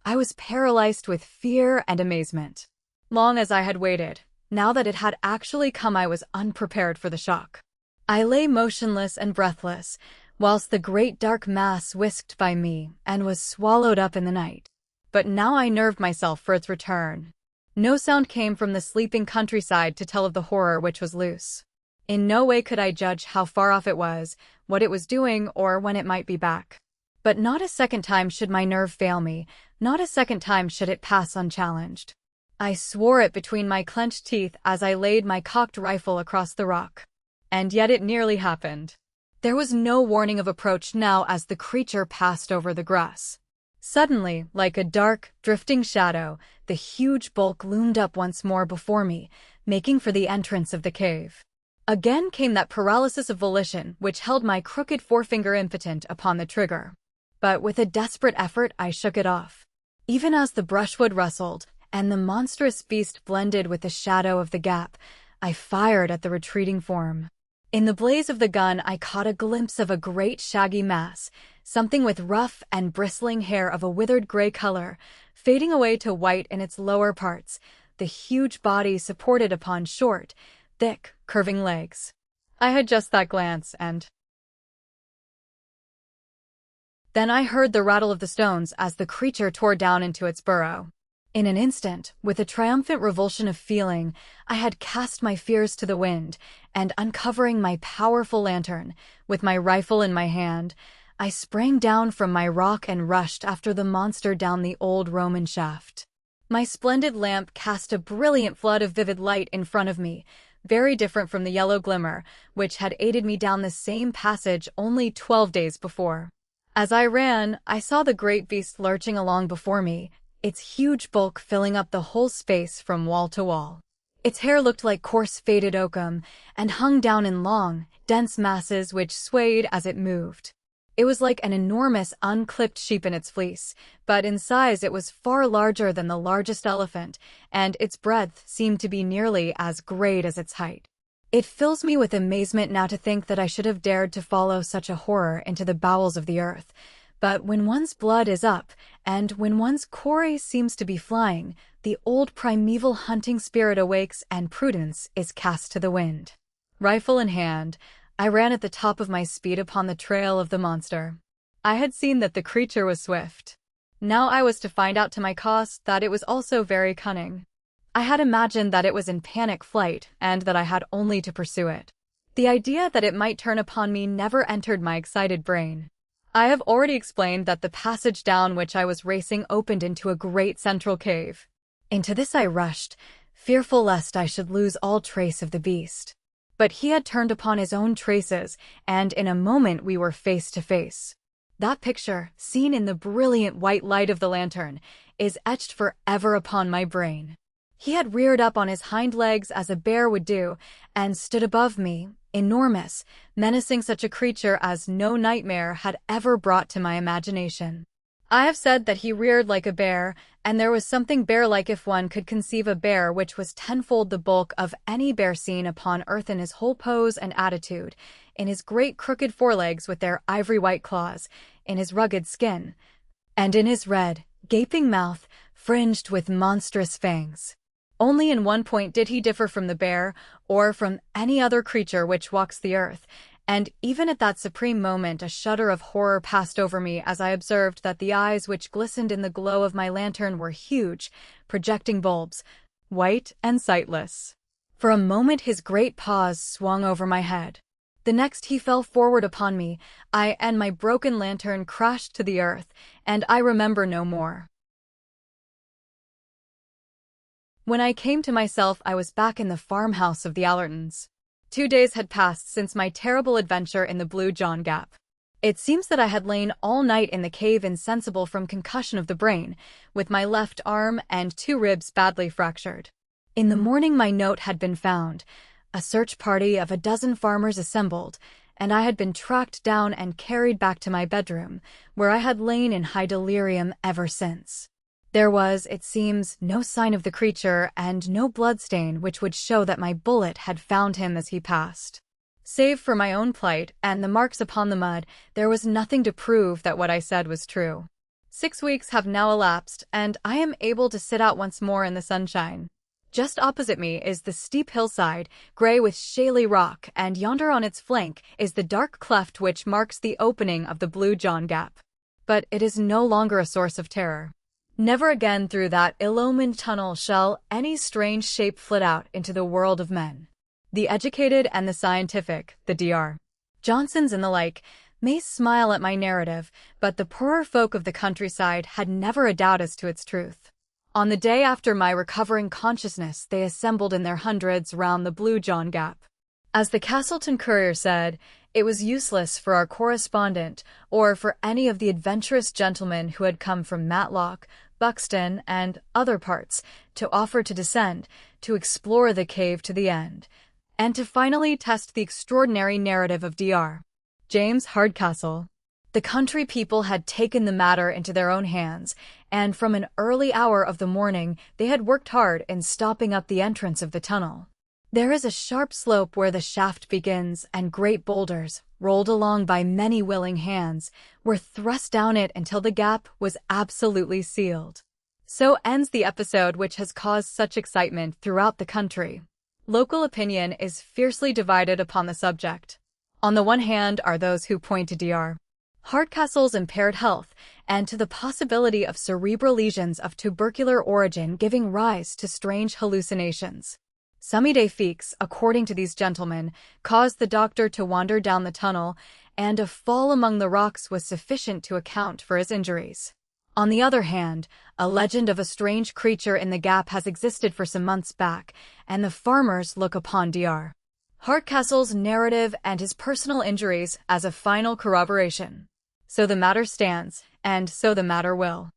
I was paralyzed with fear and amazement. Long as I had waited, now that it had actually come I was unprepared for the shock. I lay motionless and breathless, whilst the great dark mass whisked by me and was swallowed up in the night. But now I nerved myself for its return. No sound came from the sleeping countryside to tell of the horror which was loose. In no way could I judge how far off it was, what it was doing, or when it might be back. But not a second time should my nerve fail me, not a second time should it pass unchallenged. I swore it between my clenched teeth as I laid my cocked rifle across the rock. And yet it nearly happened. There was no warning of approach now as the creature passed over the grass. Suddenly, like a dark, drifting shadow, the huge bulk loomed up once more before me, making for the entrance of the cave. Again came that paralysis of volition which held my crooked forefinger impotent upon the trigger. But with a desperate effort I shook it off. Even as the brushwood rustled, and the monstrous beast blended with the shadow of the gap, I fired at the retreating form. In the blaze of the gun I caught a glimpse of a great shaggy mass, something with rough and bristling hair of a withered gray color, fading away to white in its lower parts, the huge body supported upon short, thick, curving legs. I had just that glance, and then I heard the rattle of the stones as the creature tore down into its burrow. In an instant, with a triumphant revulsion of feeling, I had cast my fears to the wind, and uncovering my powerful lantern, with my rifle in my hand, I sprang down from my rock and rushed after the monster down the old Roman shaft. My splendid lamp cast a brilliant flood of vivid light in front of me, very different from the yellow glimmer, which had aided me down the same passage only 12 days before. As I ran, I saw the great beast lurching along before me, its huge bulk filling up the whole space from wall to wall. Its hair looked like coarse faded oakum, and hung down in long, dense masses which swayed as it moved. It was like an enormous unclipped sheep in its fleece, but in size it was far larger than the largest elephant, and its breadth seemed to be nearly as great as its height. It fills me with amazement now to think that I should have dared to follow such a horror into the bowels of the earth. But when one's blood is up, and when one's quarry seems to be flying, the old primeval hunting spirit awakes and prudence is cast to the wind. Rifle in hand, I ran at the top of my speed upon the trail of the monster. I had seen that the creature was swift. Now I was to find out to my cost that it was also very cunning. I had imagined that it was in panic flight and that I had only to pursue it. The idea that it might turn upon me never entered my excited brain. I have already explained that the passage down which I was racing opened into a great central cave. Into this I rushed, fearful lest I should lose all trace of the beast. But he had turned upon his own traces, and in a moment we were face to face. That picture, seen in the brilliant white light of the lantern, is etched forever upon my brain. He had reared up on his hind legs as a bear would do, and stood above me, enormous, menacing such a creature as no nightmare had ever brought to my imagination. I have said that he reared like a bear, and there was something bear-like if one could conceive a bear which was tenfold the bulk of any bear seen upon earth in his whole pose and attitude, in his great crooked forelegs with their ivory-white claws, in his rugged skin, and in his red, gaping mouth, fringed with monstrous fangs. Only in one point did he differ from the bear, or from any other creature which walks the earth, and even at that supreme moment a shudder of horror passed over me as I observed that the eyes which glistened in the glow of my lantern were huge, projecting bulbs, white and sightless. For a moment his great paws swung over my head. The next he fell forward upon me, I and my broken lantern crashed to the earth, and I remember no more. When I came to myself, I was back in the farmhouse of the Allertons. 2 days had passed since my terrible adventure in the Blue John Gap. It seems that I had lain all night in the cave insensible from concussion of the brain, with my left arm and 2 ribs badly fractured. In the morning my note had been found, a search party of 12 farmers assembled, and I had been tracked down and carried back to my bedroom, where I had lain in high delirium ever since. There was, it seems, no sign of the creature and no bloodstain which would show that my bullet had found him as he passed. Save for my own plight and the marks upon the mud, there was nothing to prove that what I said was true. 6 weeks have now elapsed, and I am able to sit out once more in the sunshine. Just opposite me is the steep hillside, gray with shaly rock, and yonder on its flank is the dark cleft which marks the opening of the Blue John Gap. But it is no longer a source of terror. Never again through that ill-omened tunnel shall any strange shape flit out into the world of men. The educated and the scientific, the Dr. Johnsons and the like, may smile at my narrative, but the poorer folk of the countryside had never a doubt as to its truth. On the day after my recovering consciousness, they assembled in their hundreds round the Blue John Gap. As the Castleton Courier said, it was useless for our correspondent, or for any of the adventurous gentlemen who had come from Matlock, Buxton, and other parts, to offer to descend, to explore the cave to the end, and to finally test the extraordinary narrative of Dr. James Hardcastle. The country people had taken the matter into their own hands, and from an early hour of the morning they had worked hard in stopping up the entrance of the tunnel. There is a sharp slope where the shaft begins, and great boulders, rolled along by many willing hands, were thrust down it until the gap was absolutely sealed. So ends the episode which has caused such excitement throughout the country. Local opinion is fiercely divided upon the subject. On the one hand are those who point to Dr. Hardcastle's impaired health, and to the possibility of cerebral lesions of tubercular origin giving rise to strange hallucinations. Semi-day feeks, according to these gentlemen, caused the doctor to wander down the tunnel, and a fall among the rocks was sufficient to account for his injuries. On the other hand, a legend of a strange creature in the gap has existed for some months back, and the farmers look upon Dr. Hardcastle's narrative and his personal injuries as a final corroboration. So the matter stands, and so the matter will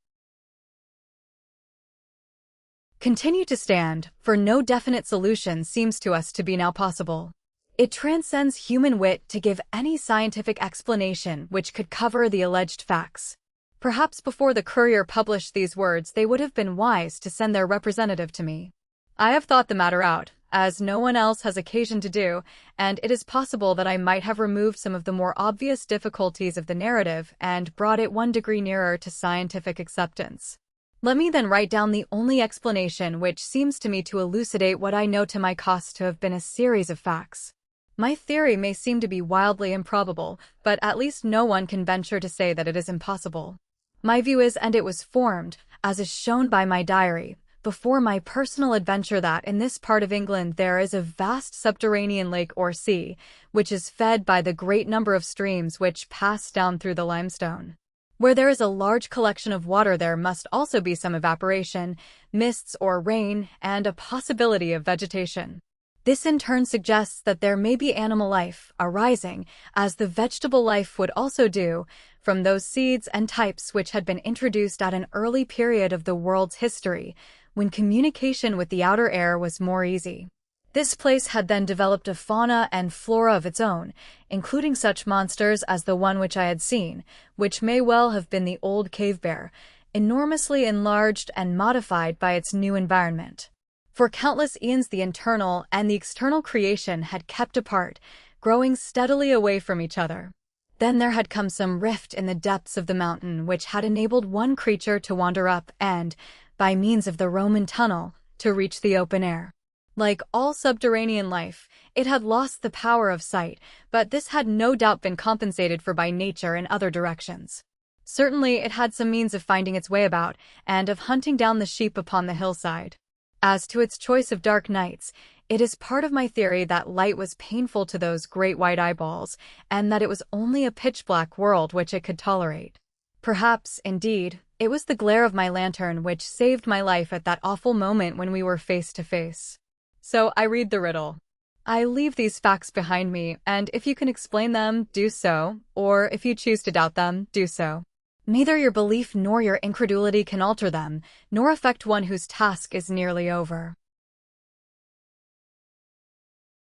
continue to stand, for no definite solution seems to us to be now possible. It transcends human wit to give any scientific explanation which could cover the alleged facts. Perhaps before the Courier published these words they would have been wise to send their representative to me. I have thought the matter out, as no one else has occasion to do, and it is possible that I might have removed some of the more obvious difficulties of the narrative and brought it 1 degree nearer to scientific acceptance. Let me then write down the only explanation which seems to me to elucidate what I know to my cost to have been a series of facts. My theory may seem to be wildly improbable, but at least no one can venture to say that it is impossible. My view is, and it was formed, as is shown by my diary, before my personal adventure, that in this part of England there is a vast subterranean lake or sea, which is fed by the great number of streams which pass down through the limestone. Where there is a large collection of water there must also be some evaporation, mists or rain, and a possibility of vegetation. This in turn suggests that there may be animal life arising, as the vegetable life would also do, from those seeds and types which had been introduced at an early period of the world's history, when communication with the outer air was more easy. This place had then developed a fauna and flora of its own, including such monsters as the one which I had seen, which may well have been the old cave bear, enormously enlarged and modified by its new environment. For countless eons the internal and the external creation had kept apart, growing steadily away from each other. Then there had come some rift in the depths of the mountain which had enabled one creature to wander up and, by means of the Roman tunnel, to reach the open air. Like all subterranean life, it had lost the power of sight, but this had no doubt been compensated for by nature in other directions. Certainly it had some means of finding its way about, and of hunting down the sheep upon the hillside. As to its choice of dark nights, it is part of my theory that light was painful to those great white eyeballs, and that it was only a pitch-black world which it could tolerate. Perhaps, indeed, it was the glare of my lantern which saved my life at that awful moment when we were face to face. So I read the riddle. I leave these facts behind me, and if you can explain them, do so, or if you choose to doubt them, do so. Neither your belief nor your incredulity can alter them, nor affect one whose task is nearly over.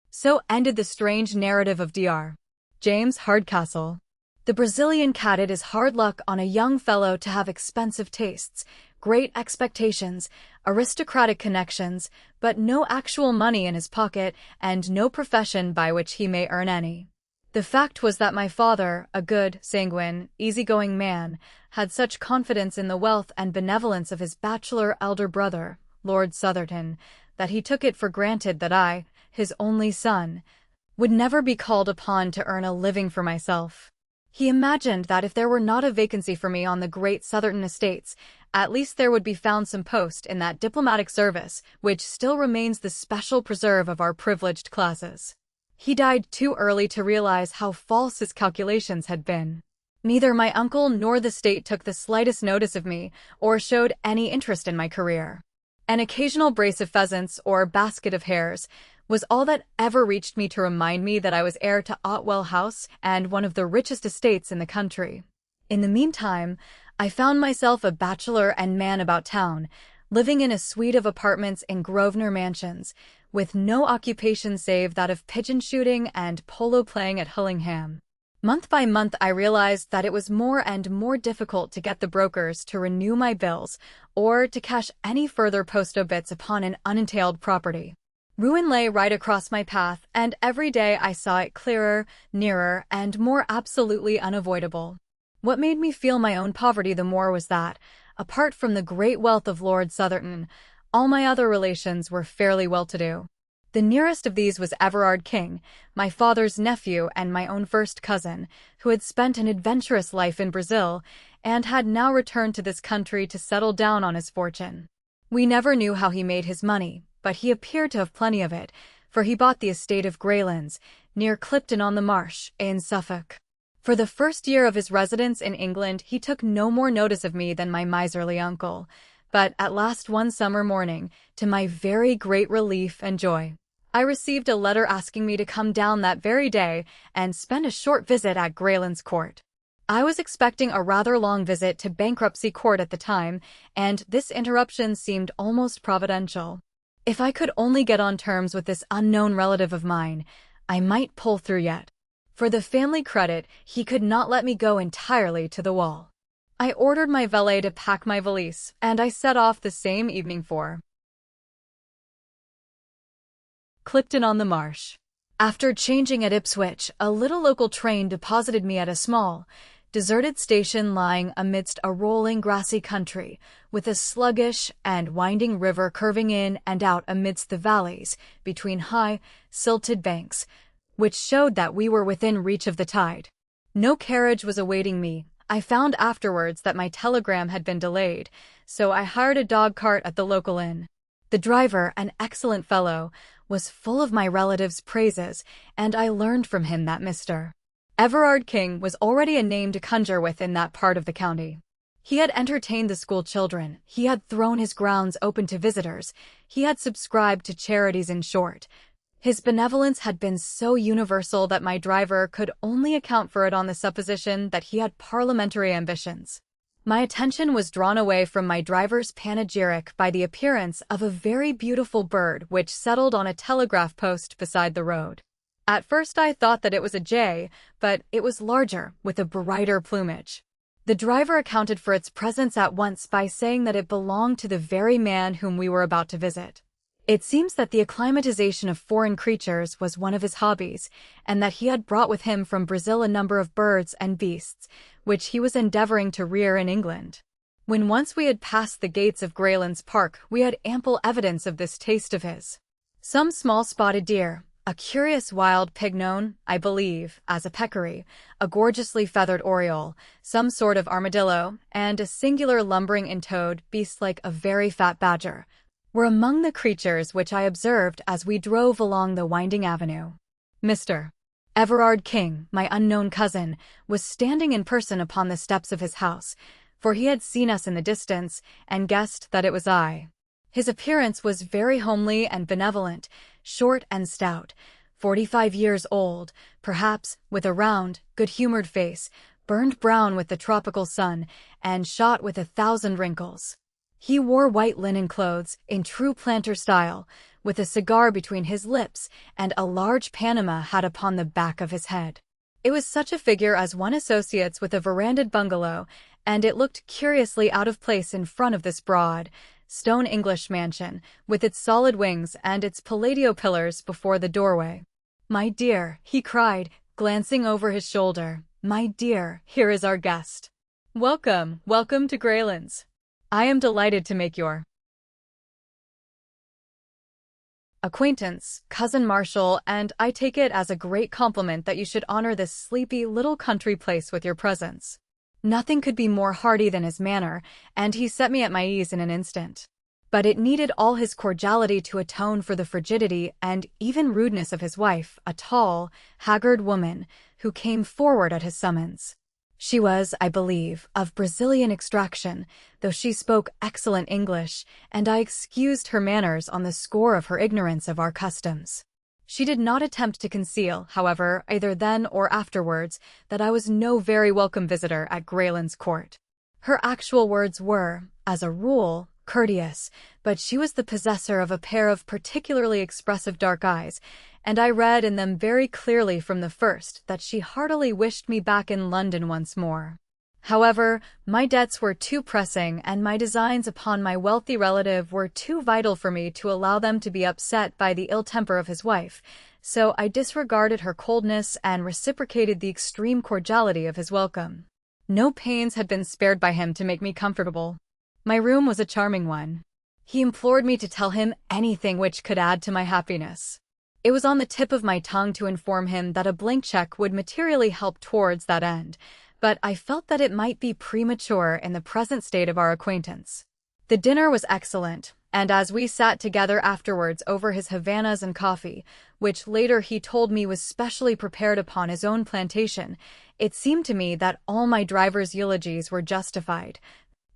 So ended the strange narrative of Dr. James Hardcastle. The Brazilian cat. It is hard luck on a young fellow to have expensive tastes, great expectations, aristocratic connections, but no actual money in his pocket and no profession by which he may earn any. The fact was that my father, a good, sanguine, easygoing man, had such confidence in the wealth and benevolence of his bachelor elder brother, Lord Sotherton, that he took it for granted that I, his only son, would never be called upon to earn a living for myself. He imagined that if there were not a vacancy for me on the great Sotherton estates, at least there would be found some post in that diplomatic service which still remains the special preserve of our privileged classes. He died too early to realize how false his calculations had been. Neither my uncle nor the state took the slightest notice of me, or showed any interest in my career. An occasional brace of pheasants or basket of hares was all that ever reached me to remind me that I was heir to Otwell House and one of the richest estates in the country. In the meantime, I found myself a bachelor and man about town, living in a suite of apartments in Grosvenor Mansions, with no occupation save that of pigeon shooting and polo playing at Hullingham. Month by month I realized that it was more and more difficult to get the brokers to renew my bills or to cash any further post obits upon an unentailed property. Ruin lay right across my path, and every day I saw it clearer, nearer, and more absolutely unavoidable. What made me feel my own poverty the more was that, apart from the great wealth of Lord Sotherton, all my other relations were fairly well-to-do. The nearest of these was Everard King, my father's nephew and my own first cousin, who had spent an adventurous life in Brazil and had now returned to this country to settle down on his fortune. We never knew how he made his money, but he appeared to have plenty of it, for he bought the estate of Greylands, near Clipton-on-the-Marsh, in Suffolk. For the first year of his residence in England, he took no more notice of me than my miserly uncle. But at last one summer morning, to my very great relief and joy, I received a letter asking me to come down that very day and spend a short visit at Greylands Court. I was expecting a rather long visit to Bankruptcy Court at the time, and this interruption seemed almost providential. If I could only get on terms with this unknown relative of mine, I might pull through yet. For the family credit, he could not let me go entirely to the wall. I ordered my valet to pack my valise, and I set off the same evening for Clipton-on-the-Marsh. After changing at Ipswich, a little local train deposited me at a small, deserted station lying amidst a rolling grassy country, with a sluggish and winding river curving in and out amidst the valleys, between high, silted banks, which showed that we were within reach of the tide. No carriage was awaiting me. I found afterwards that my telegram had been delayed, so I hired a dog-cart at the local inn. The driver, an excellent fellow, was full of my relative's praises, and I learned from him that Mr. Everard King was already a name to conjure with in that part of the county. He had entertained the school children, he had thrown his grounds open to visitors, he had subscribed to charities, in short. His benevolence had been so universal that my driver could only account for it on the supposition that he had parliamentary ambitions. My attention was drawn away from my driver's panegyric by the appearance of a very beautiful bird which settled on a telegraph post beside the road. At first I thought that it was a jay, but it was larger, with a brighter plumage. The driver accounted for its presence at once by saying that it belonged to the very man whom we were about to visit. It seems that the acclimatization of foreign creatures was one of his hobbies, and that he had brought with him from Brazil a number of birds and beasts, which he was endeavoring to rear in England. When once we had passed the gates of Greylands Park, we had ample evidence of this taste of his. Some small spotted deer, a curious wild pig known, I believe, as a peccary, a gorgeously feathered oriole, some sort of armadillo, and a singular lumbering toad beast like a very fat badger, were among the creatures which I observed as we drove along the winding avenue. Mr. Everard King, my unknown cousin, was standing in person upon the steps of his house, for he had seen us in the distance and guessed that it was I. His appearance was very homely and benevolent, short and stout, 45 years old, perhaps, with a round, good-humored face, burned brown with the tropical sun, and shot with 1,000 wrinkles. He wore white linen clothes, in true planter style, with a cigar between his lips and a large Panama hat upon the back of his head. It was such a figure as one associates with a verandaed bungalow, and it looked curiously out of place in front of this broad, stone English mansion, with its solid wings and its Palladio pillars before the doorway. "My dear," he cried, glancing over his shoulder, "my dear, here is our guest. Welcome, welcome to Greylands. I am delighted to make your acquaintance, Cousin Marshall, and I take it as a great compliment that you should honor this sleepy little country place with your presence." Nothing could be more hearty than his manner, and he set me at my ease in an instant. But it needed all his cordiality to atone for the frigidity and even rudeness of his wife, a tall, haggard woman, who came forward at his summons. She was, I believe, of Brazilian extraction, though she spoke excellent English, and I excused her manners on the score of her ignorance of our customs. She did not attempt to conceal, however, either then or afterwards, that I was no very welcome visitor at Greylands Court. Her actual words were, as a rule, courteous, but she was the possessor of a pair of particularly expressive dark eyes, and I read in them very clearly from the first that she heartily wished me back in London once more. However, my debts were too pressing and my designs upon my wealthy relative were too vital for me to allow them to be upset by the ill temper of his wife, so I disregarded her coldness and reciprocated the extreme cordiality of his welcome. No pains had been spared by him to make me comfortable. My room was a charming one. He implored me to tell him anything which could add to my happiness. It was on the tip of my tongue to inform him that a blank check would materially help towards that end, but I felt that it might be premature in the present state of our acquaintance. The dinner was excellent, and as we sat together afterwards over his Havanas and coffee, which later he told me was specially prepared upon his own plantation, it seemed to me that all my driver's eulogies were justified,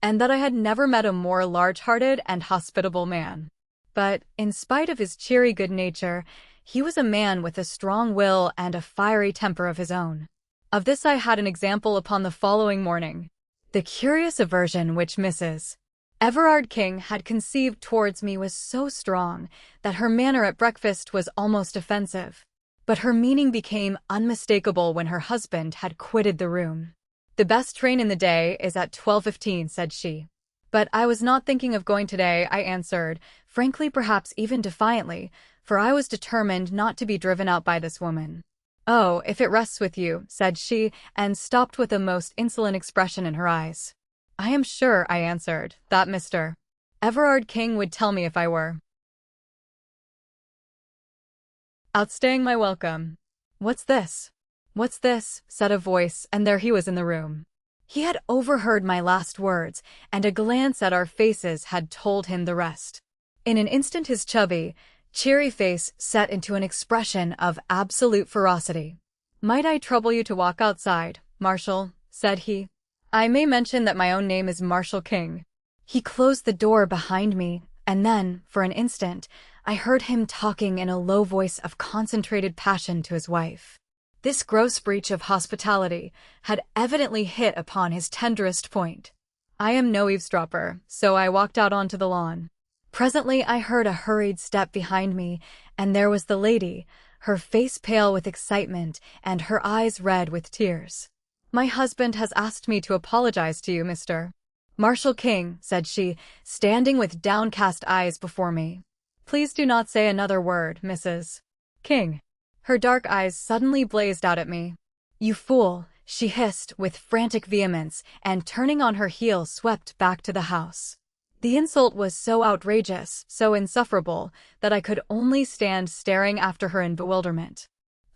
and that I had never met a more large-hearted and hospitable man. But, in spite of his cheery good nature, he was a man with a strong will and a fiery temper of his own. Of this I had an example upon the following morning. The curious aversion which Mrs. Everard King had conceived towards me was so strong that her manner at breakfast was almost offensive. But her meaning became unmistakable when her husband had quitted the room. "The best train in the day is at 12:15, said she. "But I was not thinking of going today," I answered, frankly, perhaps even defiantly, for I was determined not to be driven out by this woman. "Oh, if it rests with you," said she, and stopped with a most insolent expression in her eyes. "I am sure," I answered, "that Mr. Everard King would tell me if I were outstaying my welcome." "What's this? What's this?" said a voice, and there he was in the room. He had overheard my last words, and a glance at our faces had told him the rest. In an instant his chubby, cheery face set into an expression of absolute ferocity. "Might I trouble you to walk outside, Marshal?" said he. "I may mention that my own name is Marshal King." He closed the door behind me, and then, for an instant, I heard him talking in a low voice of concentrated passion to his wife. This gross breach of hospitality had evidently hit upon his tenderest point. I am no eavesdropper, so I walked out onto the lawn. Presently I heard a hurried step behind me, and there was the lady, her face pale with excitement and her eyes red with tears. "My husband has asked me to apologize to you, Mr. Marshal King," said she, standing with downcast eyes before me. "Please do not say another word, Mrs. King." Her dark eyes suddenly blazed out at me. "You fool," she hissed with frantic vehemence, and turning on her heel swept back to the house. The insult was so outrageous, so insufferable, that I could only stand staring after her in bewilderment.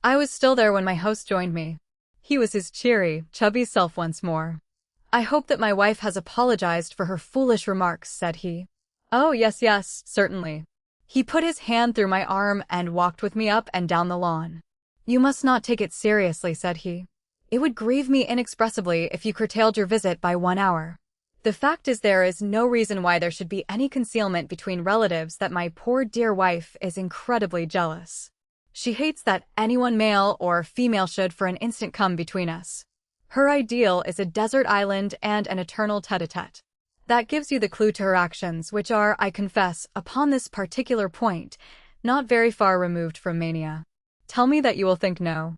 I was still there when my host joined me. He was his cheery, chubby self once more. "I hope that my wife has apologized for her foolish remarks," said he. "Oh, yes, yes, certainly." He put his hand through my arm and walked with me up and down the lawn. "You must not take it seriously," said he. "It would grieve me inexpressibly if you curtailed your visit by 1 hour. The fact is there is no reason why there should be any concealment between relatives that my poor dear wife is incredibly jealous. She hates that anyone male or female should for an instant come between us. Her ideal is a desert island and an eternal tete-a-tete. That gives you the clue to her actions, which are, I confess, upon this particular point, not very far removed from mania. Tell me that you will think no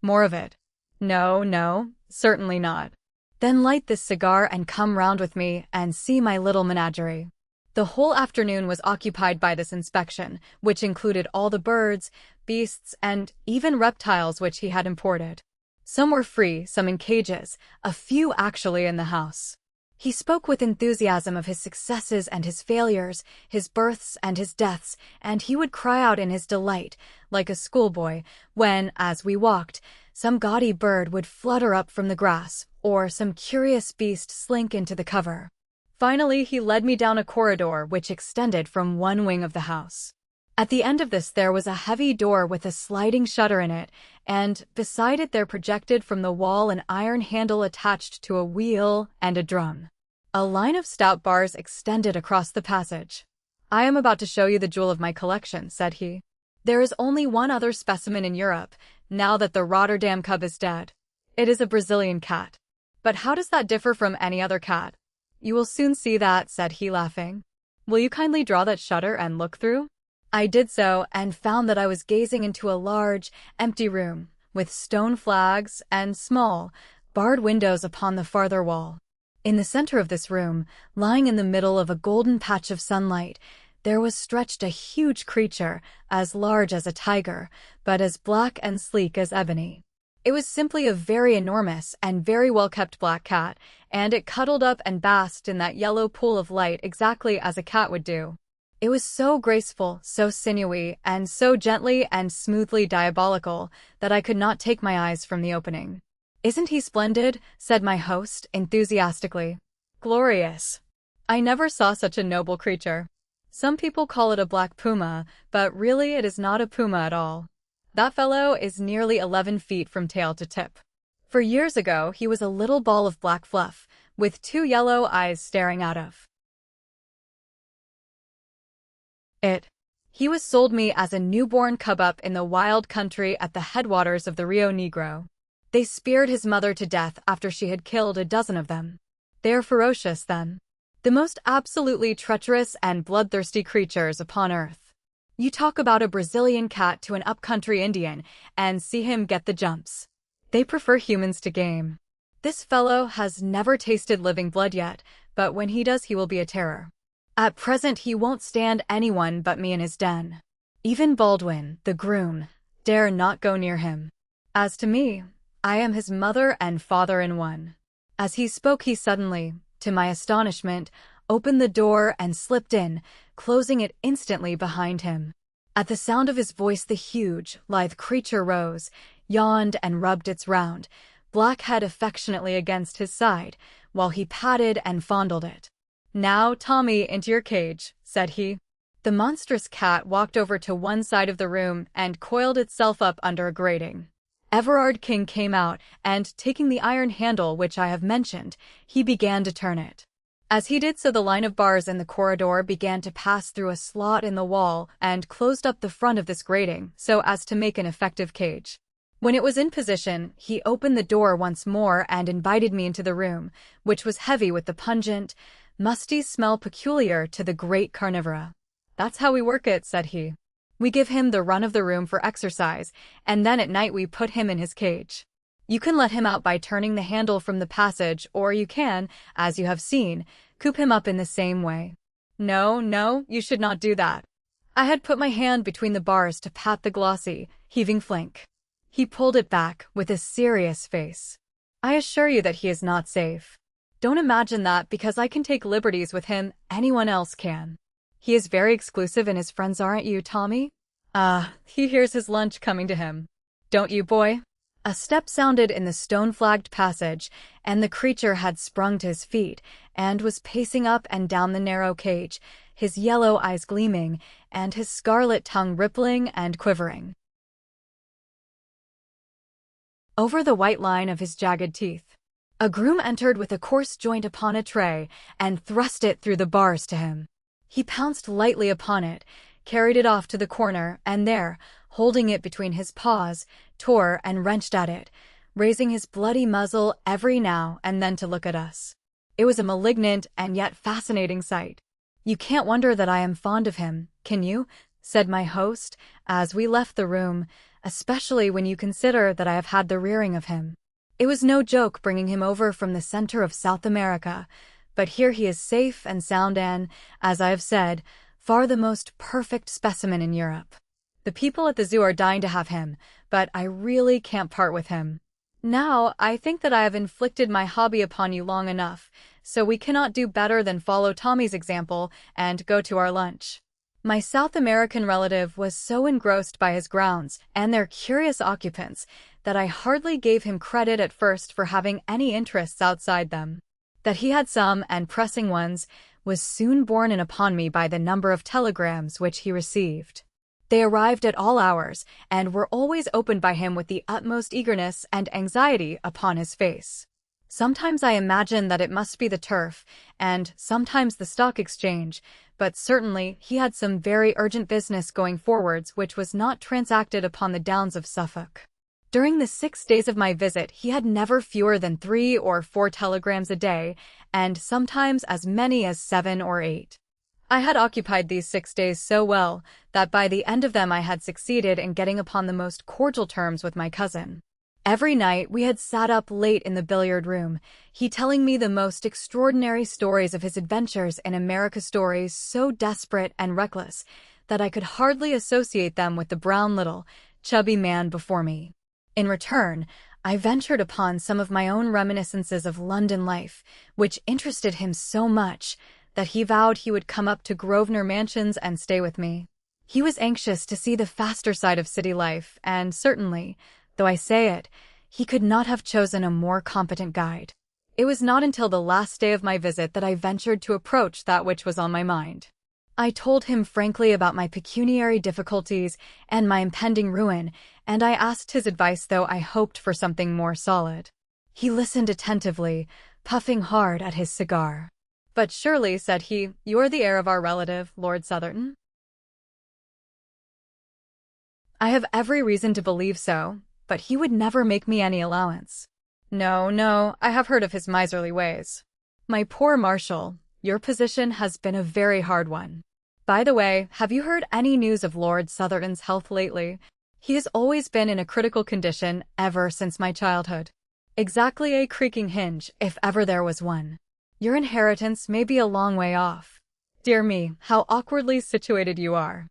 more of it. No, no, certainly not. Then light this cigar and come round with me and see my little menagerie." The whole afternoon was occupied by this inspection, which included all the birds, beasts, and even reptiles which he had imported. Some were free, some in cages, a few actually in the house. He spoke with enthusiasm of his successes and his failures, his births and his deaths, and he would cry out in his delight, like a schoolboy, when, as we walked, some gaudy bird would flutter up from the grass, or some curious beast slink into the cover. Finally, he led me down a corridor which extended from one wing of the house. At the end of this there was a heavy door with a sliding shutter in it, and beside it there projected from the wall an iron handle attached to a wheel and a drum. A line of stout bars extended across the passage. "I am about to show you the jewel of my collection," said he. "There is only one other specimen in Europe, now that the Rotterdam cub is dead. It is a Brazilian cat. But how does that differ from any other cat?" "You will soon see that," said he, laughing. "Will you kindly draw that shutter and look through?" I did so, and found that I was gazing into a large, empty room, with stone flags and small, barred windows upon the farther wall. In the center of this room, lying in the middle of a golden patch of sunlight, there was stretched a huge creature, as large as a tiger, but as black and sleek as ebony. It was simply a very enormous and very well-kept black cat, and it cuddled up and basked in that yellow pool of light exactly as a cat would do. It was so graceful, so sinewy, and so gently and smoothly diabolical that I could not take my eyes from the opening. "Isn't he splendid?" said my host enthusiastically. "Glorious. I never saw such a noble creature. Some people call it a black puma, but really it is not a puma at all. That fellow is nearly 11 feet from tail to tip. For years ago, he was a little ball of black fluff, with 2 yellow eyes staring out of it. He was sold me as a newborn cub-up in the wild country at the headwaters of the Rio Negro. They speared his mother to death after she had killed a dozen of them. They are ferocious, then. The most absolutely treacherous and bloodthirsty creatures upon earth. You talk about a Brazilian cat to an upcountry Indian, and see him get the jumps. They prefer humans to game. This fellow has never tasted living blood yet, but when he does, he will be a terror. At present, he won't stand anyone but me in his den. Even Baldwin, the groom, dare not go near him. As to me, I am his mother and father in one." As he spoke, he suddenly, to my astonishment, opened the door and slipped in, closing it instantly behind him. At the sound of his voice, the huge, lithe creature rose, yawned, and rubbed its round, black head affectionately against his side, while he patted and fondled it. "Now, Tommy, into your cage," said he. The monstrous cat walked over to one side of the room and coiled itself up under a grating. Everard King came out, and taking the iron handle which I have mentioned, he began to turn it. As he did so, the line of bars in the corridor began to pass through a slot in the wall and closed up the front of this grating so as to make an effective cage. When it was in position, he opened the door once more and invited me into the room, which was heavy with the pungent, musty smell peculiar to the great carnivora. "That's how we work it," said he. "We give him the run of the room for exercise, and then at night we put him in his cage. You can let him out by turning the handle from the passage, or you can, as you have seen, coop him up in the same way." "No, no, you should not do that." I had put my hand between the bars to pat the glossy, heaving flank. He pulled it back with a serious face. "I assure you that he is not safe. Don't imagine that because I can take liberties with him, anyone else can. He is very exclusive in his friends, aren't you, Tommy? He hears his lunch coming to him. Don't you, boy?" A step sounded in the stone-flagged passage, and the creature had sprung to his feet, and was pacing up and down the narrow cage, his yellow eyes gleaming, and his scarlet tongue rippling and quivering over the white line of his jagged teeth. A groom entered with a coarse joint upon a tray, and thrust it through the bars to him. He pounced lightly upon it, carried it off to the corner, and there, holding it between his paws, tore and wrenched at it, raising his bloody muzzle every now and then to look at us. It was a malignant and yet fascinating sight. "You can't wonder that I am fond of him, can you?" said my host, as we left the room, "especially when you consider that I have had the rearing of him. It was no joke bringing him over from the center of South America, but here he is safe and sound and, as I have said, far the most perfect specimen in Europe. The people at the zoo are dying to have him, but I really can't part with him. Now, I think that I have inflicted my hobby upon you long enough, so we cannot do better than follow Tommy's example and go to our lunch." My South American relative was so engrossed by his grounds and their curious occupants that I hardly gave him credit at first for having any interests outside them. That he had some, and pressing ones, was soon borne in upon me by the number of telegrams which he received. They arrived at all hours, and were always opened by him with the utmost eagerness and anxiety upon his face. Sometimes I imagine that it must be the turf, and sometimes the stock exchange, but certainly he had some very urgent business going forwards which was not transacted upon the downs of Suffolk. During the 6 days of my visit he had never fewer than 3 or 4 telegrams a day, and sometimes as many as 7 or 8. I had occupied these 6 days so well that by the end of them I had succeeded in getting upon the most cordial terms with my cousin. Every night we had sat up late in the billiard room, he telling me the most extraordinary stories of his adventures in America, stories so desperate and reckless that I could hardly associate them with the brown little, chubby man before me. In return, I ventured upon some of my own reminiscences of London life, which interested him so much that he vowed he would come up to Grosvenor Mansions and stay with me. He was anxious to see the faster side of city life, and certainly, though I say it, he could not have chosen a more competent guide. It was not until the last day of my visit that I ventured to approach that which was on my mind. I told him frankly about my pecuniary difficulties and my impending ruin, and I asked his advice, though I hoped for something more solid. He listened attentively, puffing hard at his cigar. "But surely," said he, "you are the heir of our relative, Lord Southerton?" "I have every reason to believe so, but he would never make me any allowance." No, I have heard of his miserly ways." "My poor Marshal, your position has been a very hard one. By the way, have you heard any news of Lord Southerton's health lately? He has always been in a critical condition ever since my childhood. Exactly a creaking hinge, if ever there was one. Your inheritance may be a long way off. Dear me, how awkwardly situated you are.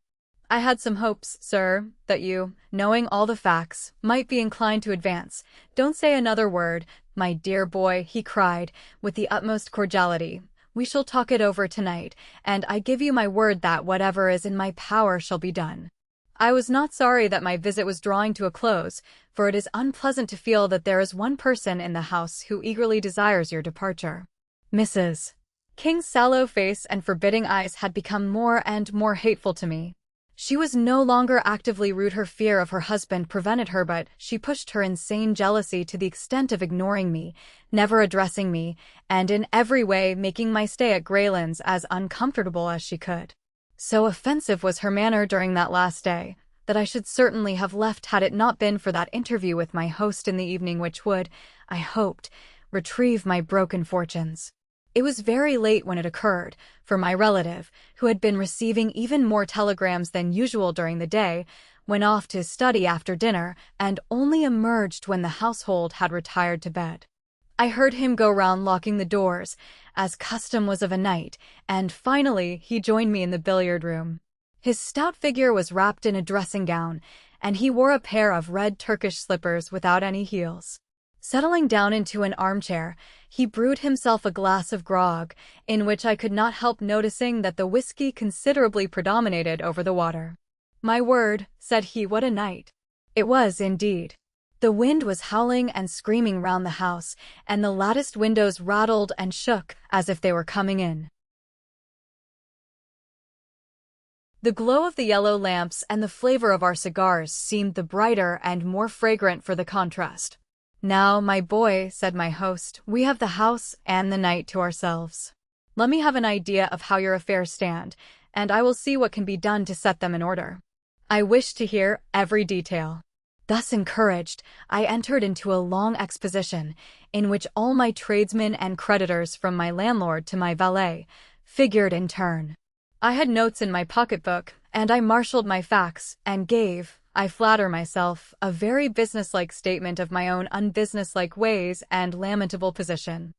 I had some hopes, sir, that you, knowing all the facts, might be inclined to advance." "Don't say another word, my dear boy," he cried, with the utmost cordiality. "We shall talk it over tonight, and I give you my word that whatever is in my power shall be done." I was not sorry that my visit was drawing to a close, for it is unpleasant to feel that there is one person in the house who eagerly desires your departure. Mrs. King's sallow face and forbidding eyes had become more and more hateful to me. She was no longer actively rude. Her fear of her husband prevented her, but she pushed her insane jealousy to the extent of ignoring me, never addressing me, and in every way making my stay at Greylands as uncomfortable as she could. So offensive was her manner during that last day, that I should certainly have left had it not been for that interview with my host in the evening, which would, I hoped, retrieve my broken fortunes. It was very late when it occurred, for my relative, who had been receiving even more telegrams than usual during the day, went off to his study after dinner and only emerged when the household had retired to bed. I heard him go round locking the doors, as custom was of a night, and finally he joined me in the billiard room. His stout figure was wrapped in a dressing gown, and he wore a pair of red Turkish slippers without any heels. Settling down into an armchair, he brewed himself a glass of grog, in which I could not help noticing that the whiskey considerably predominated over the water. "My word," said he, "what a night!" It was, indeed. The wind was howling and screaming round the house, and the latticed windows rattled and shook as if they were coming in. The glow of the yellow lamps and the flavor of our cigars seemed the brighter and more fragrant for the contrast. "Now, my boy," said my host, "we have the house and the night to ourselves. Let me have an idea of how your affairs stand, and I will see what can be done to set them in order. I wish to hear every detail." Thus encouraged, I entered into a long exposition, in which all my tradesmen and creditors, from my landlord to my valet, figured in turn. I had notes in my pocketbook, and I marshaled my facts, and gave, I flatter myself, a very businesslike statement of my own unbusinesslike ways and lamentable position.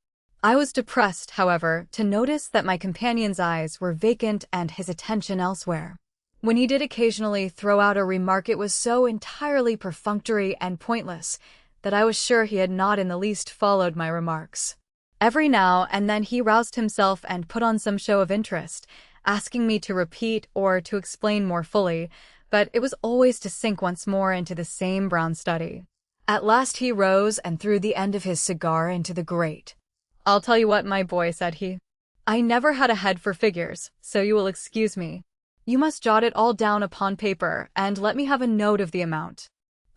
I was depressed, however, to notice that my companion's eyes were vacant and his attention elsewhere. When he did occasionally throw out a remark, it was so entirely perfunctory and pointless that I was sure he had not in the least followed my remarks. Every now and then he roused himself and put on some show of interest, asking me to repeat or to explain more fully, but it was always to sink once more into the same brown study. At last he rose and threw the end of his cigar into the grate. "I'll tell you what, my boy," said he. "I never had a head for figures, so you will excuse me. You must jot it all down upon paper and let me have a note of the amount.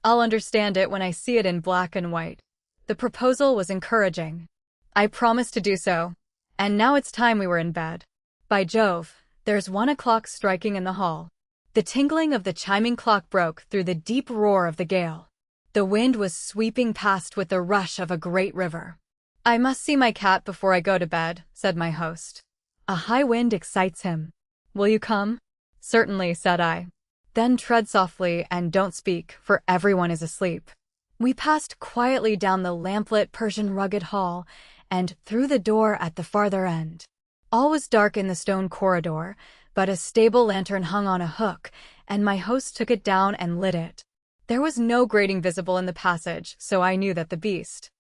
I'll understand it when I see it in black and white." The proposal was encouraging. I promised to do so, and now it's time we were in bed. By Jove, there's 1 o'clock striking in the hall. The tinkling of the chiming clock broke through the deep roar of the gale. The wind was sweeping past with the rush of a great river. "I must see my cat before I go to bed," said my host. "A high wind excites him. Will you come?" "Certainly," said I. "Then tread softly and don't speak, for everyone is asleep." We passed quietly down the lamplit Persian rugged hall and through the door at the farther end. All was dark in the stone corridor, but a stable lantern hung on a hook, and my host took it down and lit it. There was no grating visible in the passage, so I knew that the beast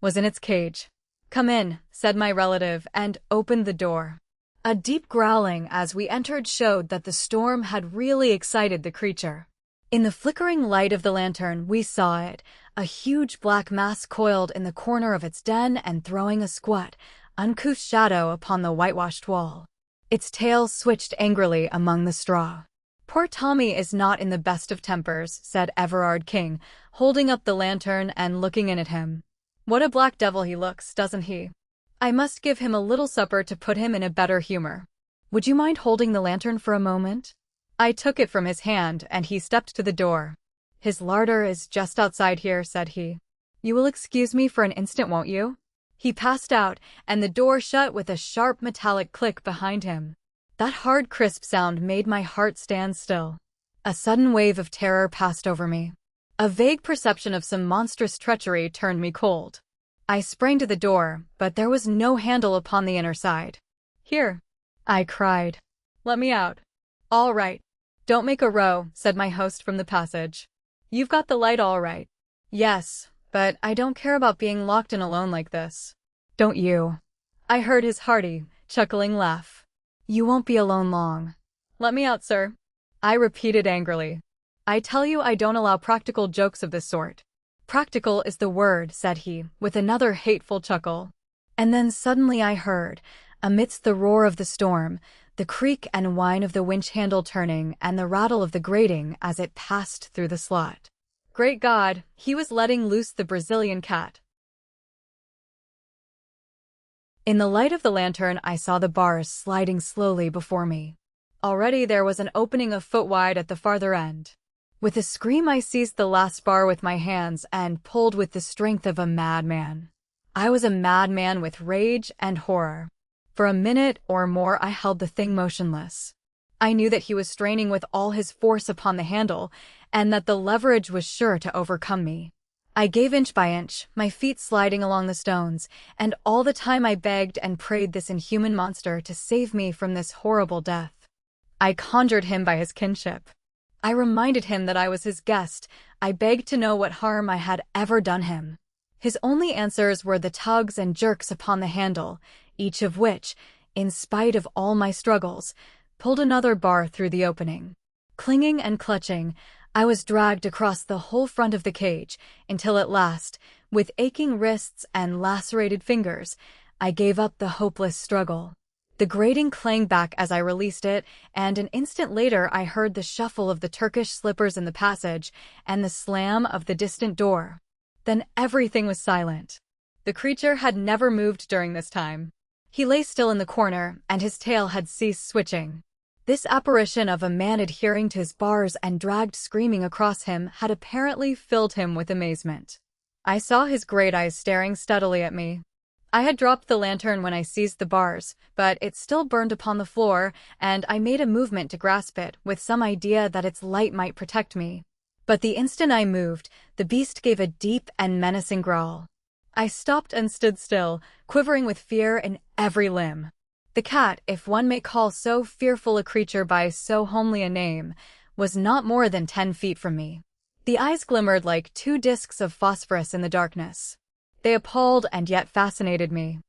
was in its cage. "Come in," said my relative, and opened the door. A deep growling as we entered showed that the storm had really excited the creature. In the flickering light of the lantern, we saw it, a huge black mass coiled in the corner of its den and throwing a squat, uncouth shadow upon the whitewashed wall. Its tail switched angrily among the straw. "Poor Tommy is not in the best of tempers," said Everard King, holding up the lantern and looking in at him. "What a black devil he looks, doesn't he? I must give him a little supper to put him in a better humor. Would you mind holding the lantern for a moment?" I took it from his hand, and he stepped to the door. "His larder is just outside here," said he. "You will excuse me for an instant, won't you?" He passed out, and the door shut with a sharp metallic click behind him. That hard, crisp sound made my heart stand still. A sudden wave of terror passed over me. A vague perception of some monstrous treachery turned me cold. I sprang to the door, but there was no handle upon the inner side. "Here," I cried. "Let me out." "All right. Don't make a row," said my host from the passage. "You've got the light all right." "Yes, but I don't care about being locked in alone like this." "Don't you?" I heard his hearty, chuckling laugh. "You won't be alone long." "Let me out, sir," I repeated angrily. "I tell you I don't allow practical jokes of this sort." "Practical is the word," said he, with another hateful chuckle. And then suddenly I heard, amidst the roar of the storm, the creak and whine of the winch handle turning and the rattle of the grating as it passed through the slot. Great God, he was letting loose the Brazilian cat. In the light of the lantern, I saw the bars sliding slowly before me. Already there was an opening a foot wide at the farther end. With a scream, I seized the last bar with my hands and pulled with the strength of a madman. I was a madman with rage and horror. For a minute or more I held the thing motionless. I knew that he was straining with all his force upon the handle, and that the leverage was sure to overcome me. I gave inch by inch, my feet sliding along the stones, and all the time I begged and prayed this inhuman monster to save me from this horrible death. I conjured him by his kinship. I reminded him that I was his guest. I begged to know what harm I had ever done him. His only answers were the tugs and jerks upon the handle, each of which, in spite of all my struggles, pulled another bar through the opening. Clinging and clutching, I was dragged across the whole front of the cage, until at last, with aching wrists and lacerated fingers, I gave up the hopeless struggle. The grating clanged back as I released it, and an instant later I heard the shuffle of the Turkish slippers in the passage and the slam of the distant door. Then everything was silent. The creature had never moved during this time. He lay still in the corner, and his tail had ceased switching. This apparition of a man adhering to his bars and dragged screaming across him had apparently filled him with amazement. I saw his great eyes staring steadily at me. I had dropped the lantern when I seized the bars, but it still burned upon the floor, and I made a movement to grasp it, with some idea that its light might protect me. But the instant I moved, the beast gave a deep and menacing growl. I stopped and stood still, quivering with fear in every limb. The cat, if one may call so fearful a creature by so homely a name, was not more than 10 feet from me. The eyes glimmered like two discs of phosphorus in the darkness. They appalled and yet fascinated me.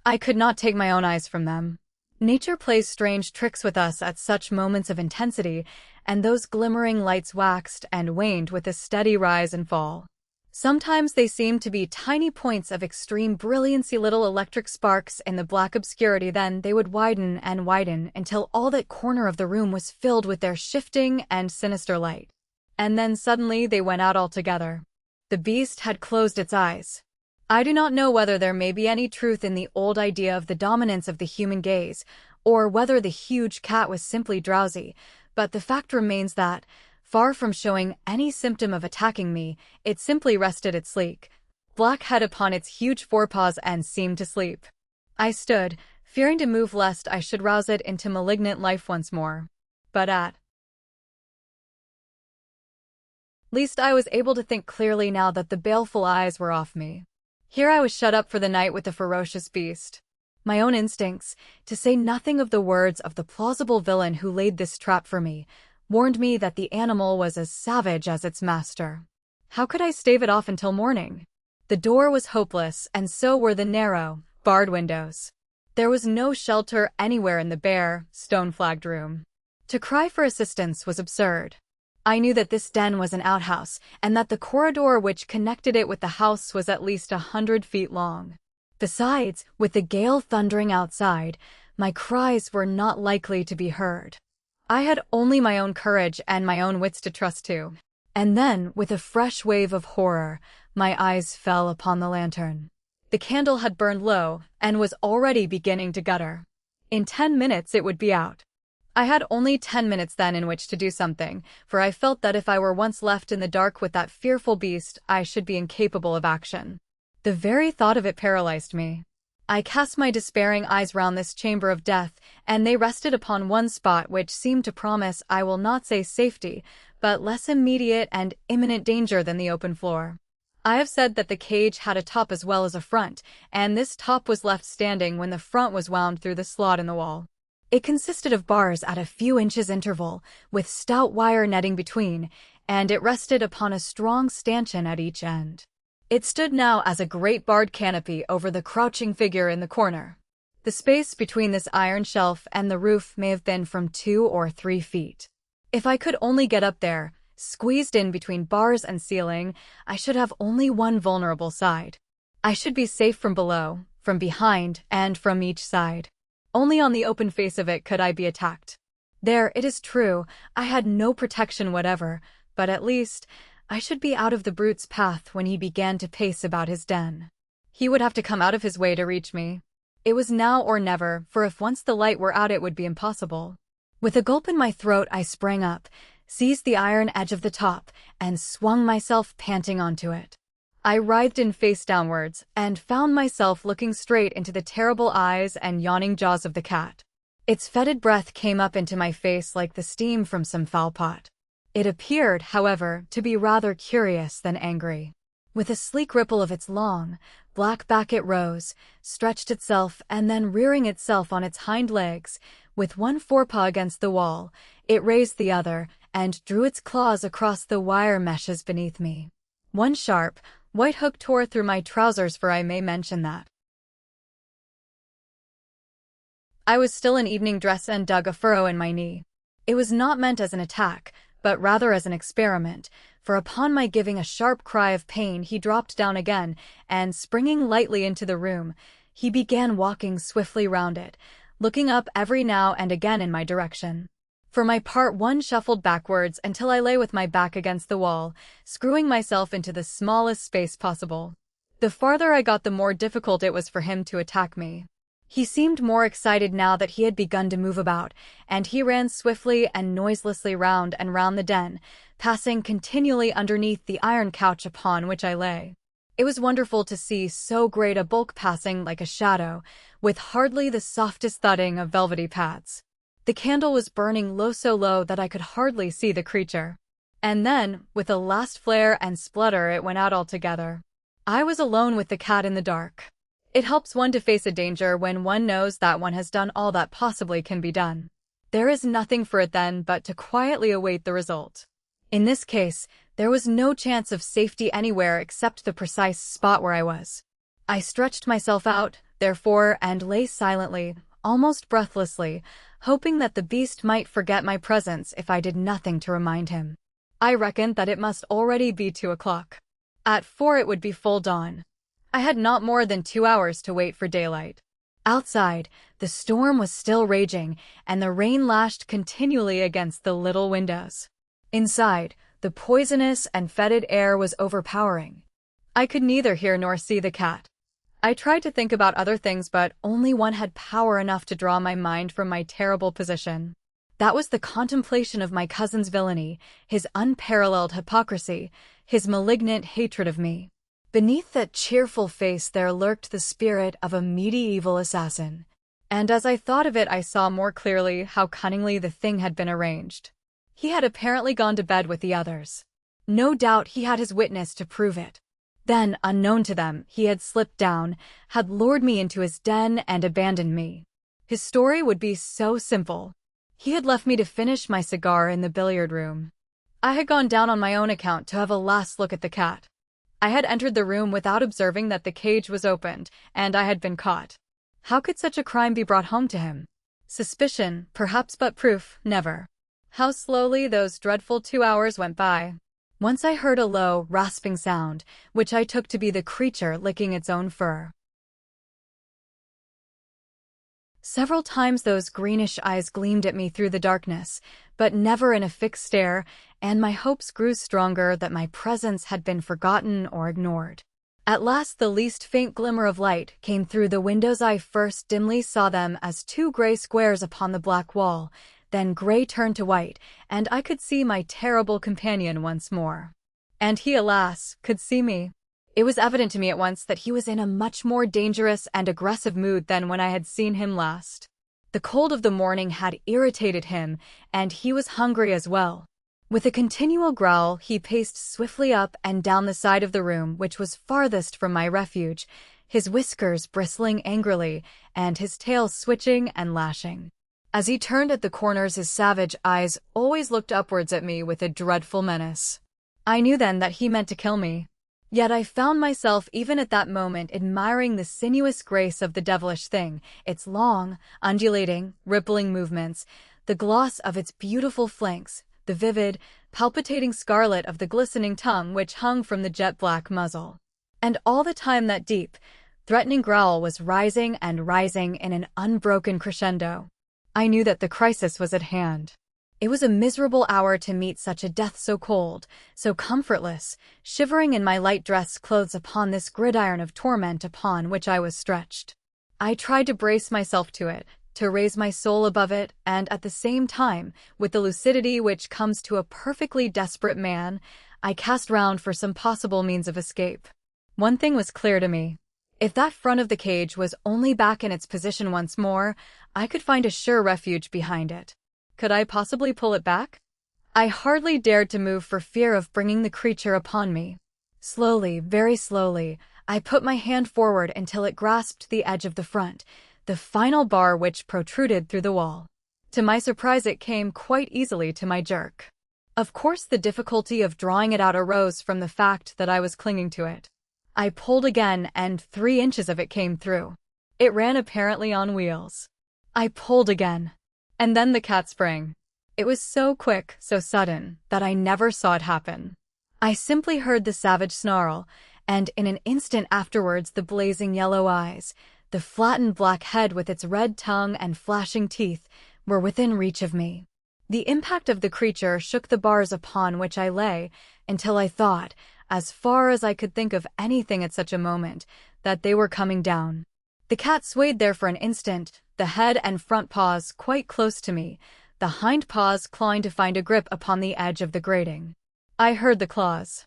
I could not take my own eyes from them. Nature plays strange tricks with us at such moments of intensity, and those glimmering lights waxed and waned with a steady rise and fall. Sometimes they seemed to be tiny points of extreme brilliancy, little electric sparks in the black obscurity. Then they would widen and widen until all that corner of the room was filled with their shifting and sinister light. And then suddenly they went out altogether. The beast had closed its eyes. I do not know whether there may be any truth in the old idea of the dominance of the human gaze, or whether the huge cat was simply drowsy, but the fact remains that, far from showing any symptom of attacking me, it simply rested its sleek, black head upon its huge forepaws and seemed to sleep. I stood, fearing to move lest I should rouse it into malignant life once more. But at least I was able to think clearly now that the baleful eyes were off me. Here I was shut up for the night with the ferocious beast. My own instincts, to say nothing of the words of the plausible villain who laid this trap for me, warned me that the animal was as savage as its master. How could I stave it off until morning? The door was hopeless, and so were the narrow, barred windows. There was no shelter anywhere in the bare, stone-flagged room. To cry for assistance was absurd. I knew that this den was an outhouse, and that the corridor which connected it with the house was at least 100 feet long. Besides, with the gale thundering outside, my cries were not likely to be heard. I had only my own courage and my own wits to trust to. And then, with a fresh wave of horror, my eyes fell upon the lantern. The candle had burned low and was already beginning to gutter. In 10 minutes it would be out. I had only 10 minutes then in which to do something, for I felt that if I were once left in the dark with that fearful beast, I should be incapable of action. The very thought of it paralyzed me. I cast my despairing eyes round this chamber of death, and they rested upon one spot which seemed to promise, I will not say safety, but less immediate and imminent danger than the open floor. I have said that the cage had a top as well as a front, and this top was left standing when the front was wound through the slot in the wall. It consisted of bars at a few inches interval, with stout wire netting between, and it rested upon a strong stanchion at each end. It stood now as a great barred canopy over the crouching figure in the corner. The space between this iron shelf and the roof may have been from 2 or 3 feet. If I could only get up there, squeezed in between bars and ceiling, I should have only one vulnerable side. I should be safe from below, from behind, and from each side. Only on the open face of it could I be attacked. There, it is true, I had no protection whatever, but at least I should be out of the brute's path when he began to pace about his den. He would have to come out of his way to reach me. It was now or never, for if once the light were out it would be impossible. With a gulp in my throat I sprang up, seized the iron edge of the top, and swung myself panting onto it. I writhed in face downwards, and found myself looking straight into the terrible eyes and yawning jaws of the cat. Its fetid breath came up into my face like the steam from some foul pot. It appeared, however, to be rather curious than angry. With a sleek ripple of its long, black back it rose, stretched itself, and then rearing itself on its hind legs, with one forepaw against the wall, it raised the other, and drew its claws across the wire meshes beneath me. One sharp, white hook tore through my trousers, for I may mention that I was still in evening dress and dug a furrow in my knee. It was not meant as an attack, but rather as an experiment, for upon my giving a sharp cry of pain he dropped down again, and springing lightly into the room, he began walking swiftly round it, looking up every now and again in my direction. For my part, one shuffled backwards until I lay with my back against the wall, screwing myself into the smallest space possible. The farther I got, the more difficult it was for him to attack me. He seemed more excited now that he had begun to move about, and he ran swiftly and noiselessly round and round the den, passing continually underneath the iron couch upon which I lay. It was wonderful to see so great a bulk passing like a shadow, with hardly the softest thudding of velvety pads. The candle was burning low, so low that I could hardly see the creature. And then, with a last flare and splutter, it went out altogether. I was alone with the cat in the dark. It helps one to face a danger when one knows that one has done all that possibly can be done. There is nothing for it then but to quietly await the result. In this case, there was no chance of safety anywhere except the precise spot where I was. I stretched myself out, therefore, and lay silently, almost breathlessly, hoping that the beast might forget my presence if I did nothing to remind him. I reckoned that it must already be 2 o'clock. At 4 it would be full dawn. I had not more than 2 hours to wait for daylight. Outside, the storm was still raging, and the rain lashed continually against the little windows. Inside, the poisonous and fetid air was overpowering. I could neither hear nor see the cat. I tried to think about other things, but only one had power enough to draw my mind from my terrible position. That was the contemplation of my cousin's villainy, his unparalleled hypocrisy, his malignant hatred of me. Beneath that cheerful face there lurked the spirit of a medieval assassin, and as I thought of it I saw more clearly how cunningly the thing had been arranged. He had apparently gone to bed with the others. No doubt he had his witness to prove it. Then, unknown to them, he had slipped down, had lured me into his den and abandoned me. His story would be so simple. He had left me to finish my cigar in the billiard room. I had gone down on my own account to have a last look at the cat. I had entered the room without observing that the cage was opened, and I had been caught. How could such a crime be brought home to him? Suspicion, perhaps, but proof, never. How slowly those dreadful 2 hours went by. Once I heard a low, rasping sound, which I took to be the creature licking its own fur. Several times those greenish eyes gleamed at me through the darkness, but never in a fixed stare, and my hopes grew stronger that my presence had been forgotten or ignored. At last the least faint glimmer of light came through the windows. I first dimly saw them as two gray squares upon the black wall, then gray turned to white, and I could see my terrible companion once more. And he, alas, could see me. It was evident to me at once that he was in a much more dangerous and aggressive mood than when I had seen him last. The cold of the morning had irritated him, and he was hungry as well. With a continual growl, he paced swiftly up and down the side of the room which was farthest from my refuge, his whiskers bristling angrily, and his tail switching and lashing. As he turned at the corners, his savage eyes always looked upwards at me with a dreadful menace. I knew then that he meant to kill me. Yet I found myself even at that moment admiring the sinuous grace of the devilish thing, its long, undulating, rippling movements, the gloss of its beautiful flanks, the vivid, palpitating scarlet of the glistening tongue which hung from the jet-black muzzle. And all the time that deep, threatening growl was rising and rising in an unbroken crescendo. I knew that the crisis was at hand. It was a miserable hour to meet such a death so cold, so comfortless, shivering in my light dress clothes upon this gridiron of torment upon which I was stretched. I tried to brace myself to it, to raise my soul above it, and at the same time, with the lucidity which comes to a perfectly desperate man, I cast round for some possible means of escape. One thing was clear to me. If that front of the cage was only back in its position once more, I could find a sure refuge behind it. Could I possibly pull it back? I hardly dared to move for fear of bringing the creature upon me. Slowly, very slowly, I put my hand forward until it grasped the edge of the front, the final bar which protruded through the wall. To my surprise, it came quite easily to my jerk. Of course, the difficulty of drawing it out arose from the fact that I was clinging to it. I pulled again, and 3 inches of it came through. It ran apparently on wheels. I pulled again. And then the cat sprang. It was so quick, so sudden, that I never saw it happen. I simply heard the savage snarl, and in an instant afterwards the blazing yellow eyes, the flattened black head with its red tongue and flashing teeth, were within reach of me. The impact of the creature shook the bars upon which I lay, until I thought, as far as I could think of anything at such a moment, that they were coming down. The cat swayed there for an instant, the head and front paws quite close to me, the hind paws clawing to find a grip upon the edge of the grating. I heard the claws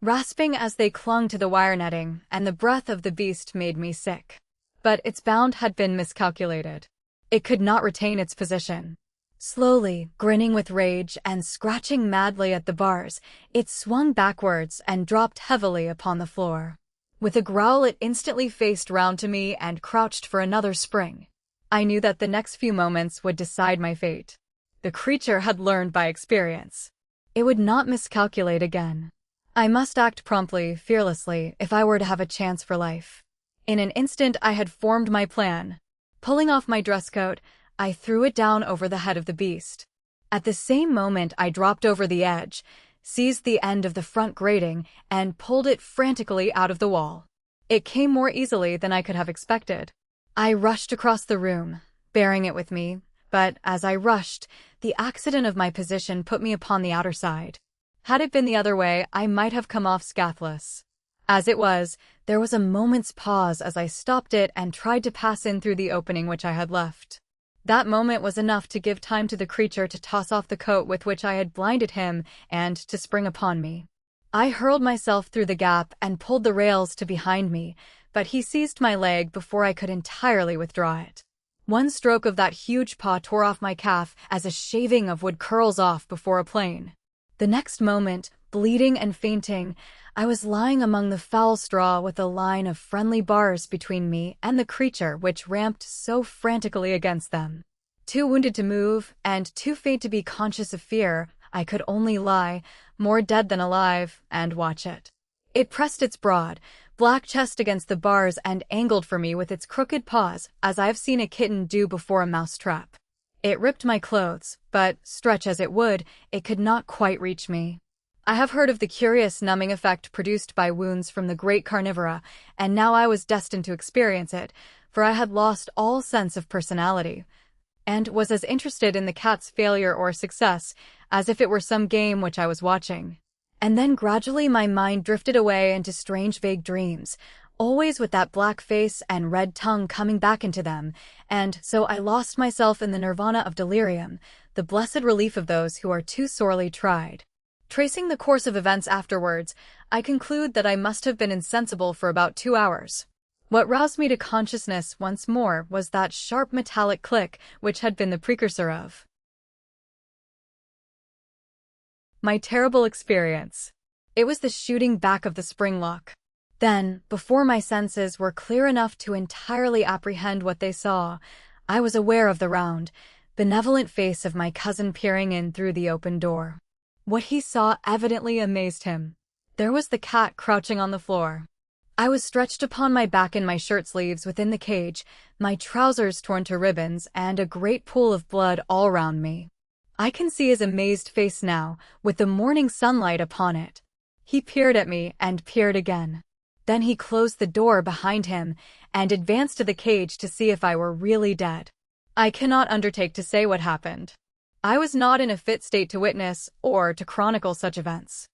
rasping as they clung to the wire netting, and the breath of the beast made me sick. But its bound had been miscalculated. It could not retain its position. Slowly, grinning with rage and scratching madly at the bars, it swung backwards and dropped heavily upon the floor. With a growl, it instantly faced round to me and crouched for another spring. I knew that the next few moments would decide my fate. The creature had learned by experience. It would not miscalculate again. I must act promptly, fearlessly, if I were to have a chance for life. In an instant I had formed my plan. Pulling off my dress coat, I threw it down over the head of the beast. At the same moment I dropped over the edge, seized the end of the front grating, and pulled it frantically out of the wall. It came more easily than I could have expected. I rushed across the room, bearing it with me, but as I rushed, the accident of my position put me upon the outer side. Had it been the other way, I might have come off scathless. As it was, there was a moment's pause as I stopped it and tried to pass in through the opening which I had left. That moment was enough to give time to the creature to toss off the coat with which I had blinded him and to spring upon me. I hurled myself through the gap and pulled the rails to behind me, but he seized my leg before I could entirely withdraw it. One stroke of that huge paw tore off my calf as a shaving of wood curls off before a plane. The next moment, bleeding and fainting, I was lying among the foul straw with a line of friendly bars between me and the creature which ramped so frantically against them. Too wounded to move, and too faint to be conscious of fear, I could only lie, more dead than alive, and watch it. It pressed its broad, black chest against the bars and angled for me with its crooked paws, as I've seen a kitten do before a mousetrap. It ripped my clothes, but, stretch as it would, it could not quite reach me. I have heard of the curious numbing effect produced by wounds from the great carnivora, and now I was destined to experience it, for I had lost all sense of personality, and was as interested in the cat's failure or success as if it were some game which I was watching. And then gradually my mind drifted away into strange vague dreams, always with that black face and red tongue coming back into them, and so I lost myself in the nirvana of delirium, the blessed relief of those who are too sorely tried. Tracing the course of events afterwards, I conclude that I must have been insensible for about 2 hours. What roused me to consciousness once more was that sharp metallic click which had been the precursor of my terrible experience. It was the shooting back of the spring lock. Then, before my senses were clear enough to entirely apprehend what they saw, I was aware of the round, benevolent face of my cousin peering in through the open door. What he saw evidently amazed him. There was the cat crouching on the floor. I was stretched upon my back in my shirt sleeves within the cage, my trousers torn to ribbons, and a great pool of blood all round me. I can see his amazed face now, with the morning sunlight upon it. He peered at me and peered again. Then he closed the door behind him and advanced to the cage to see if I were really dead. I cannot undertake to say what happened. I was not in a fit state to witness or to chronicle such events.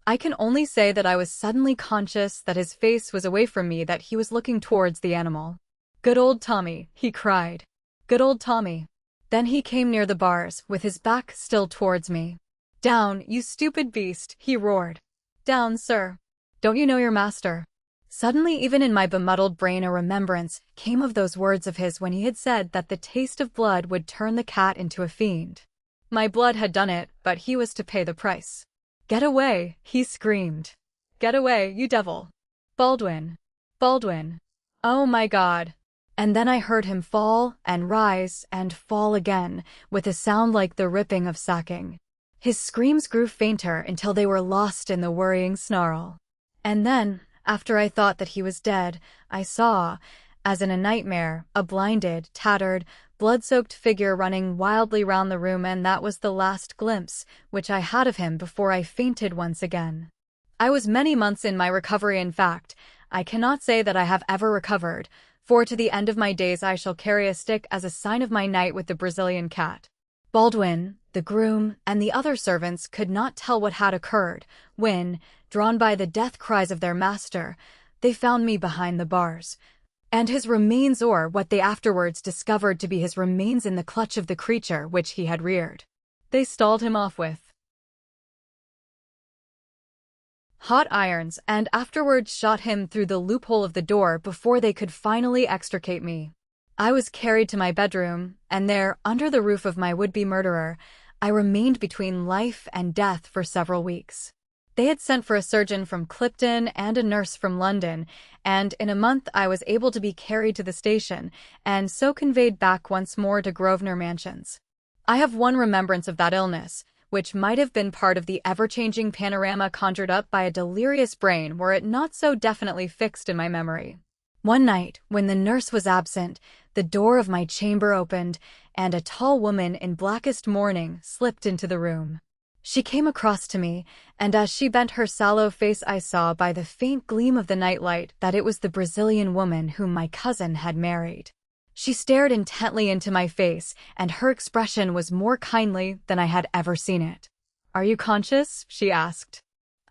I can only say that I was suddenly conscious that his face was away from me, that he was looking towards the animal. "Good old Tommy," he cried. "Good old Tommy." Then he came near the bars, with his back still towards me. "Down, you stupid beast," he roared. "Down, sir. Don't you know your master?" Suddenly, even in my bemuddled brain, a remembrance came of those words of his when he had said that the taste of blood would turn the cat into a fiend. My blood had done it, but he was to pay the price. "Get away," he screamed. "Get away, you devil! Baldwin! Baldwin! Oh my God!" And then I heard him fall and rise and fall again, with a sound like the ripping of sacking. His screams grew fainter until they were lost in the worrying snarl. And then, after I thought that he was dead, I saw, as in a nightmare, a blinded, tattered, blood-soaked figure running wildly round the room, and that was the last glimpse which I had of him before I fainted once again. I was many months in my recovery. In fact, I cannot say that I have ever recovered, for to the end of my days I shall carry a stick as a sign of my night with the Brazilian cat. Baldwin, the groom, and the other servants could not tell what had occurred when, drawn by the death cries of their master, they found me behind the bars, and his remains, or what they afterwards discovered to be his remains, in the clutch of the creature which he had reared. They stalled him off with hot irons and afterwards shot him through the loophole of the door before they could finally extricate me. I was carried to my bedroom, and there, under the roof of my would-be murderer, I remained between life and death for several weeks. They had sent for a surgeon from Clipton and a nurse from London, and in a month I was able to be carried to the station, and so conveyed back once more to Grosvenor Mansions. I have one remembrance of that illness, which might have been part of the ever-changing panorama conjured up by a delirious brain were it not so definitely fixed in my memory. One night, when the nurse was absent, the door of my chamber opened, and a tall woman in blackest mourning slipped into the room. She came across to me, and as she bent her sallow face I saw by the faint gleam of the nightlight that it was the Brazilian woman whom my cousin had married. She stared intently into my face, and her expression was more kindly than I had ever seen it. "Are you conscious?" she asked.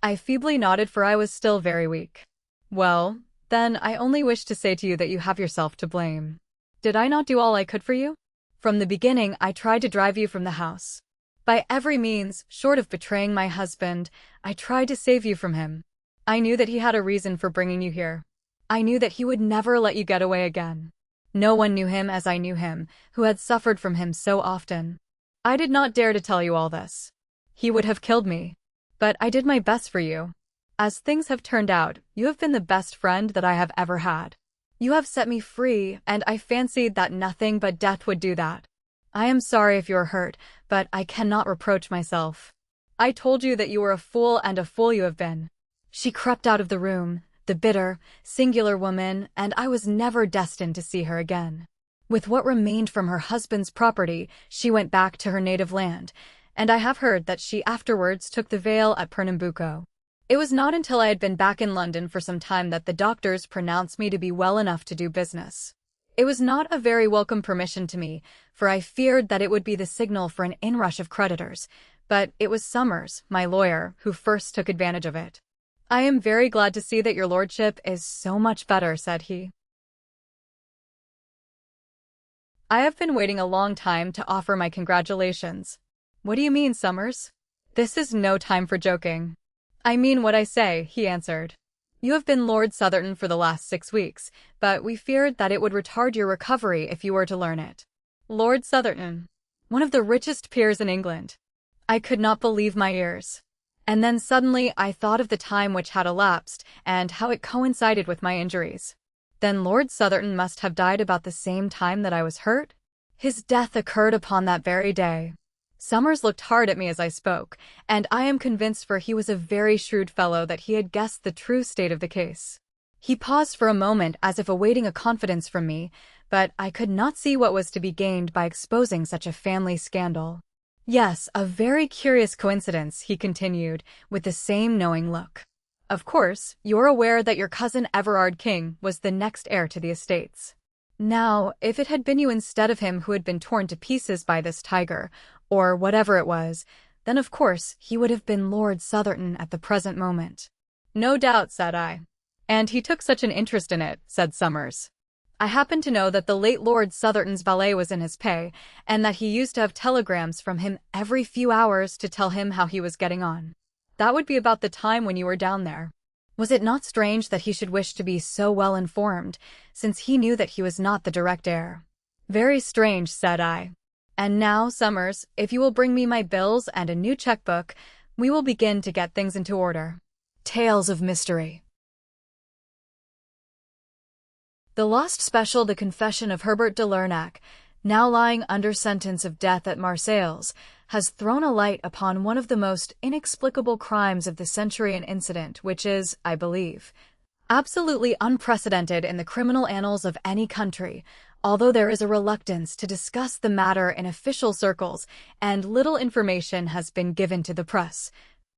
I feebly nodded, for I was still very weak. "Well, then, I only wish to say to you that you have yourself to blame. Did I not do all I could for you? From the beginning I tried to drive you from the house. By every means, short of betraying my husband, I tried to save you from him. I knew that he had a reason for bringing you here. I knew that he would never let you get away again. No one knew him as I knew him, who had suffered from him so often. I did not dare to tell you all this. He would have killed me. But I did my best for you. As things have turned out, you have been the best friend that I have ever had. You have set me free, and I fancied that nothing but death would do that. I am sorry if you are hurt, but I cannot reproach myself. I told you that you were a fool, and a fool you have been." She crept out of the room, the bitter, singular woman, and I was never destined to see her again. With what remained from her husband's property, she went back to her native land, and I have heard that she afterwards took the veil at Pernambuco. It was not until I had been back in London for some time that the doctors pronounced me to be well enough to do business. It was not a very welcome permission to me, for I feared that it would be the signal for an inrush of creditors, but it was Summers, my lawyer, who first took advantage of it. "I am very glad to see that your lordship is so much better," said he. "I have been waiting a long time to offer my congratulations." "What do you mean, Summers?" "This is no time for joking." "I mean what I say," he answered. "You have been Lord Southerton for the last 6 weeks, but we feared that it would retard your recovery if you were to learn it." Lord Southerton, one of the richest peers in England. I could not believe my ears. And then suddenly I thought of the time which had elapsed and how it coincided with my injuries. Then Lord Southerton must have died about the same time that I was hurt? His death occurred upon that very day. Summers looked hard at me as I spoke, and I am convinced, for he was a very shrewd fellow, that he had guessed the true state of the case. He paused for a moment as if awaiting a confidence from me, but I could not see what was to be gained by exposing such a family scandal. "Yes, a very curious coincidence," he continued, with the same knowing look. "Of course, you're aware that your cousin Everard King was the next heir to the estates. Now, if it had been you instead of him who had been torn to pieces by this tiger, or whatever it was, then of course he would have been Lord Southerton at the present moment." "No doubt," said I. "And he took such an interest in it," said Summers. "I happen to know that the late Lord Southerton's valet was in his pay, and that he used to have telegrams from him every few hours to tell him how he was getting on. That would be about the time when you were down there. Was it not strange that he should wish to be so well informed, since he knew that he was not the direct heir?" "Very strange," said I. "And now, Summers, if you will bring me my bills and a new checkbook, we will begin to get things into order." Tales of Mystery. The Lost Special, The Confession of Herbert de Lernac, now lying under sentence of death at Marseilles, has thrown a light upon one of the most inexplicable crimes of the century, an incident which is, I believe, absolutely unprecedented in the criminal annals of any country, although there is a reluctance to discuss the matter in official circles and little information has been given to the press.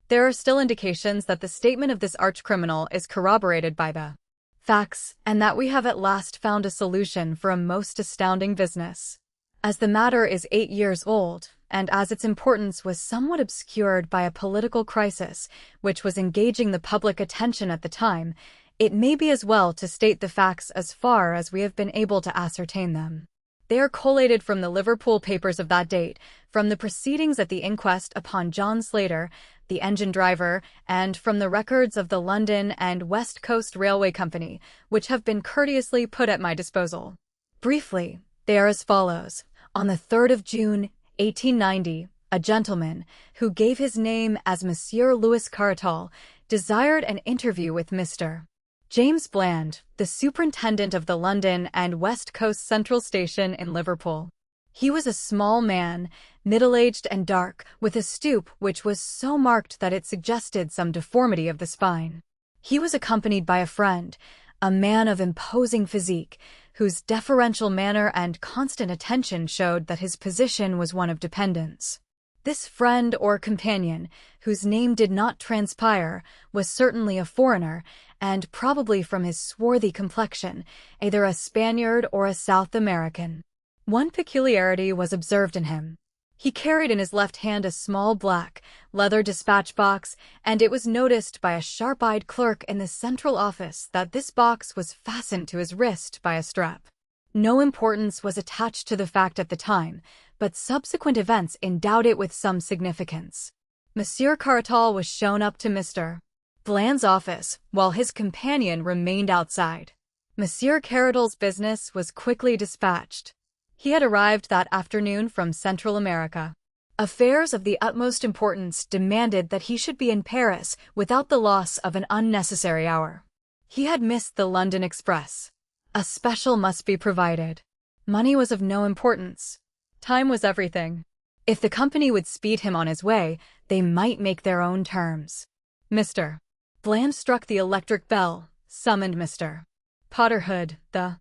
There are still indications that the statement of this arch-criminal is corroborated by the facts, and that we have at last found a solution for a most astounding business. As the matter is 8 years old, and as its importance was somewhat obscured by a political crisis which was engaging the public attention at the time, it may be as well to state the facts as far as we have been able to ascertain them. They are collated from the Liverpool papers of that date, from the proceedings at the inquest upon John Slater, the engine driver, and from the records of the London and West Coast Railway Company, which have been courteously put at my disposal. Briefly, they are as follows. On the 3rd of June, 1890, a gentleman, who gave his name as Monsieur Louis Caratal, desired an interview with Mr. James Bland, the superintendent of the London and West Coast Central Station in Liverpool. He was a small man, middle-aged and dark, with a stoop which was so marked that it suggested some deformity of the spine. He was accompanied by a friend, a man of imposing physique, whose deferential manner and constant attention showed that his position was one of dependence. This friend or companion, whose name did not transpire, was certainly a foreigner, and probably from his swarthy complexion, either a Spaniard or a South American. One peculiarity was observed in him. He carried in his left hand a small black, leather dispatch box, and it was noticed by a sharp-eyed clerk in the central office that this box was fastened to his wrist by a strap. No importance was attached to the fact at the time, but subsequent events endowed it with some significance. Monsieur Caratal was shown up to Mr. Bland's office, while his companion remained outside. Monsieur Caratal's business was quickly dispatched. He had arrived that afternoon from Central America. Affairs of the utmost importance demanded that he should be in Paris without the loss of an unnecessary hour. He had missed the London express. A special must be provided. Money was of no importance. Time was everything. If the company would speed him on his way, they might make their own terms. Mr. Bland struck the electric bell, summoned Mr. Potterhood, the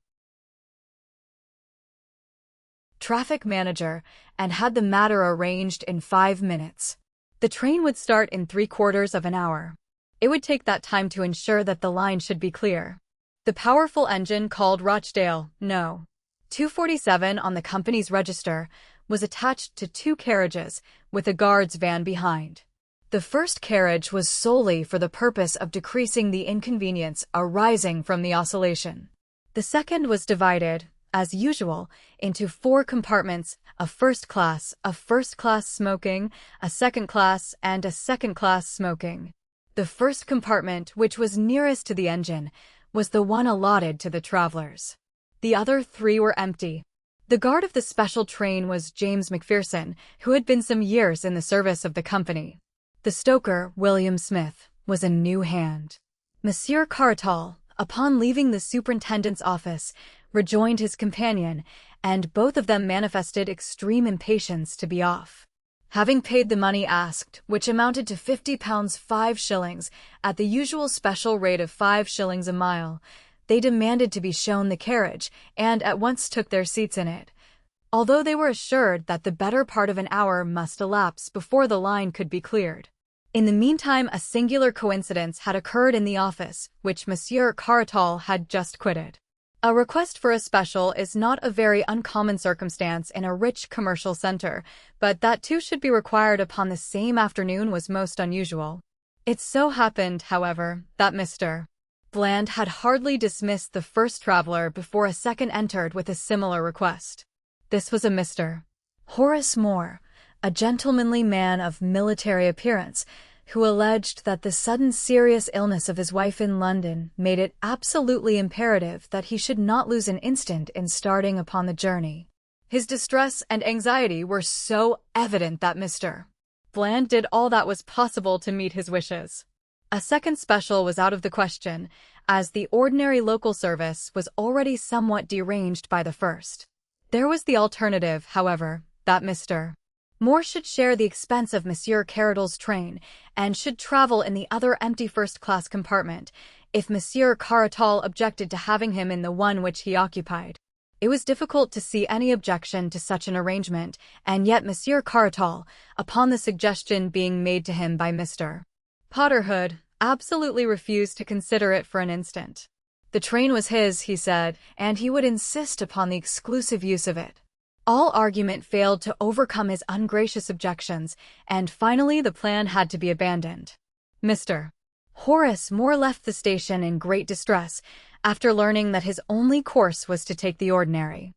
traffic manager, and had the matter arranged in 5 minutes. The train would start in 3/4 of an hour. It would take that time to ensure that the line should be clear. The powerful engine called Rochdale No. 247 on the company's register was attached to 2 carriages with a guard's van behind. The first carriage was solely for the purpose of decreasing the inconvenience arising from the oscillation. The second was divided, as usual, into 4 compartments, a first class smoking, a second class, and a second class smoking. The first compartment, which was nearest to the engine, was the one allotted to the travelers. The other 3 were empty. The guard of the special train was James McPherson, who had been some years in the service of the company. The stoker, William Smith, was a new hand. Monsieur Caratal, upon leaving the superintendent's office, rejoined his companion, and both of them manifested extreme impatience to be off. Having paid the money asked, which amounted to £50 5 at the usual special rate of 5 shillings a mile, they demanded to be shown the carriage, and at once took their seats in it, although they were assured that the better part of an hour must elapse before the line could be cleared. In the meantime, a singular coincidence had occurred in the office, which Monsieur Caratal had just quitted. A request for a special is not a very uncommon circumstance in a rich commercial center, but that 2 should be required upon the same afternoon was most unusual. It so happened, however, that Mr. Bland had hardly dismissed the first traveler before a second entered with a similar request. This was a Mr. Horace Moore, a gentlemanly man of military appearance, who alleged that the sudden serious illness of his wife in London made it absolutely imperative that he should not lose an instant in starting upon the journey. His distress and anxiety were so evident that Mr. Bland did all that was possible to meet his wishes. A second special was out of the question, as the ordinary local service was already somewhat deranged by the first. There was the alternative, however, that Mr. Moore should share the expense of Monsieur Caratal's train, and should travel in the other empty first-class compartment, if Monsieur Caratal objected to having him in the one which he occupied. It was difficult to see any objection to such an arrangement, and yet Monsieur Caratal, upon the suggestion being made to him by Mr. Potterhood, absolutely refused to consider it for an instant. The train was his, he said, and he would insist upon the exclusive use of it. All argument failed to overcome his ungracious objections, and finally the plan had to be abandoned. Mr. Horace Moore left the station in great distress, after learning that his only course was to take the ordinary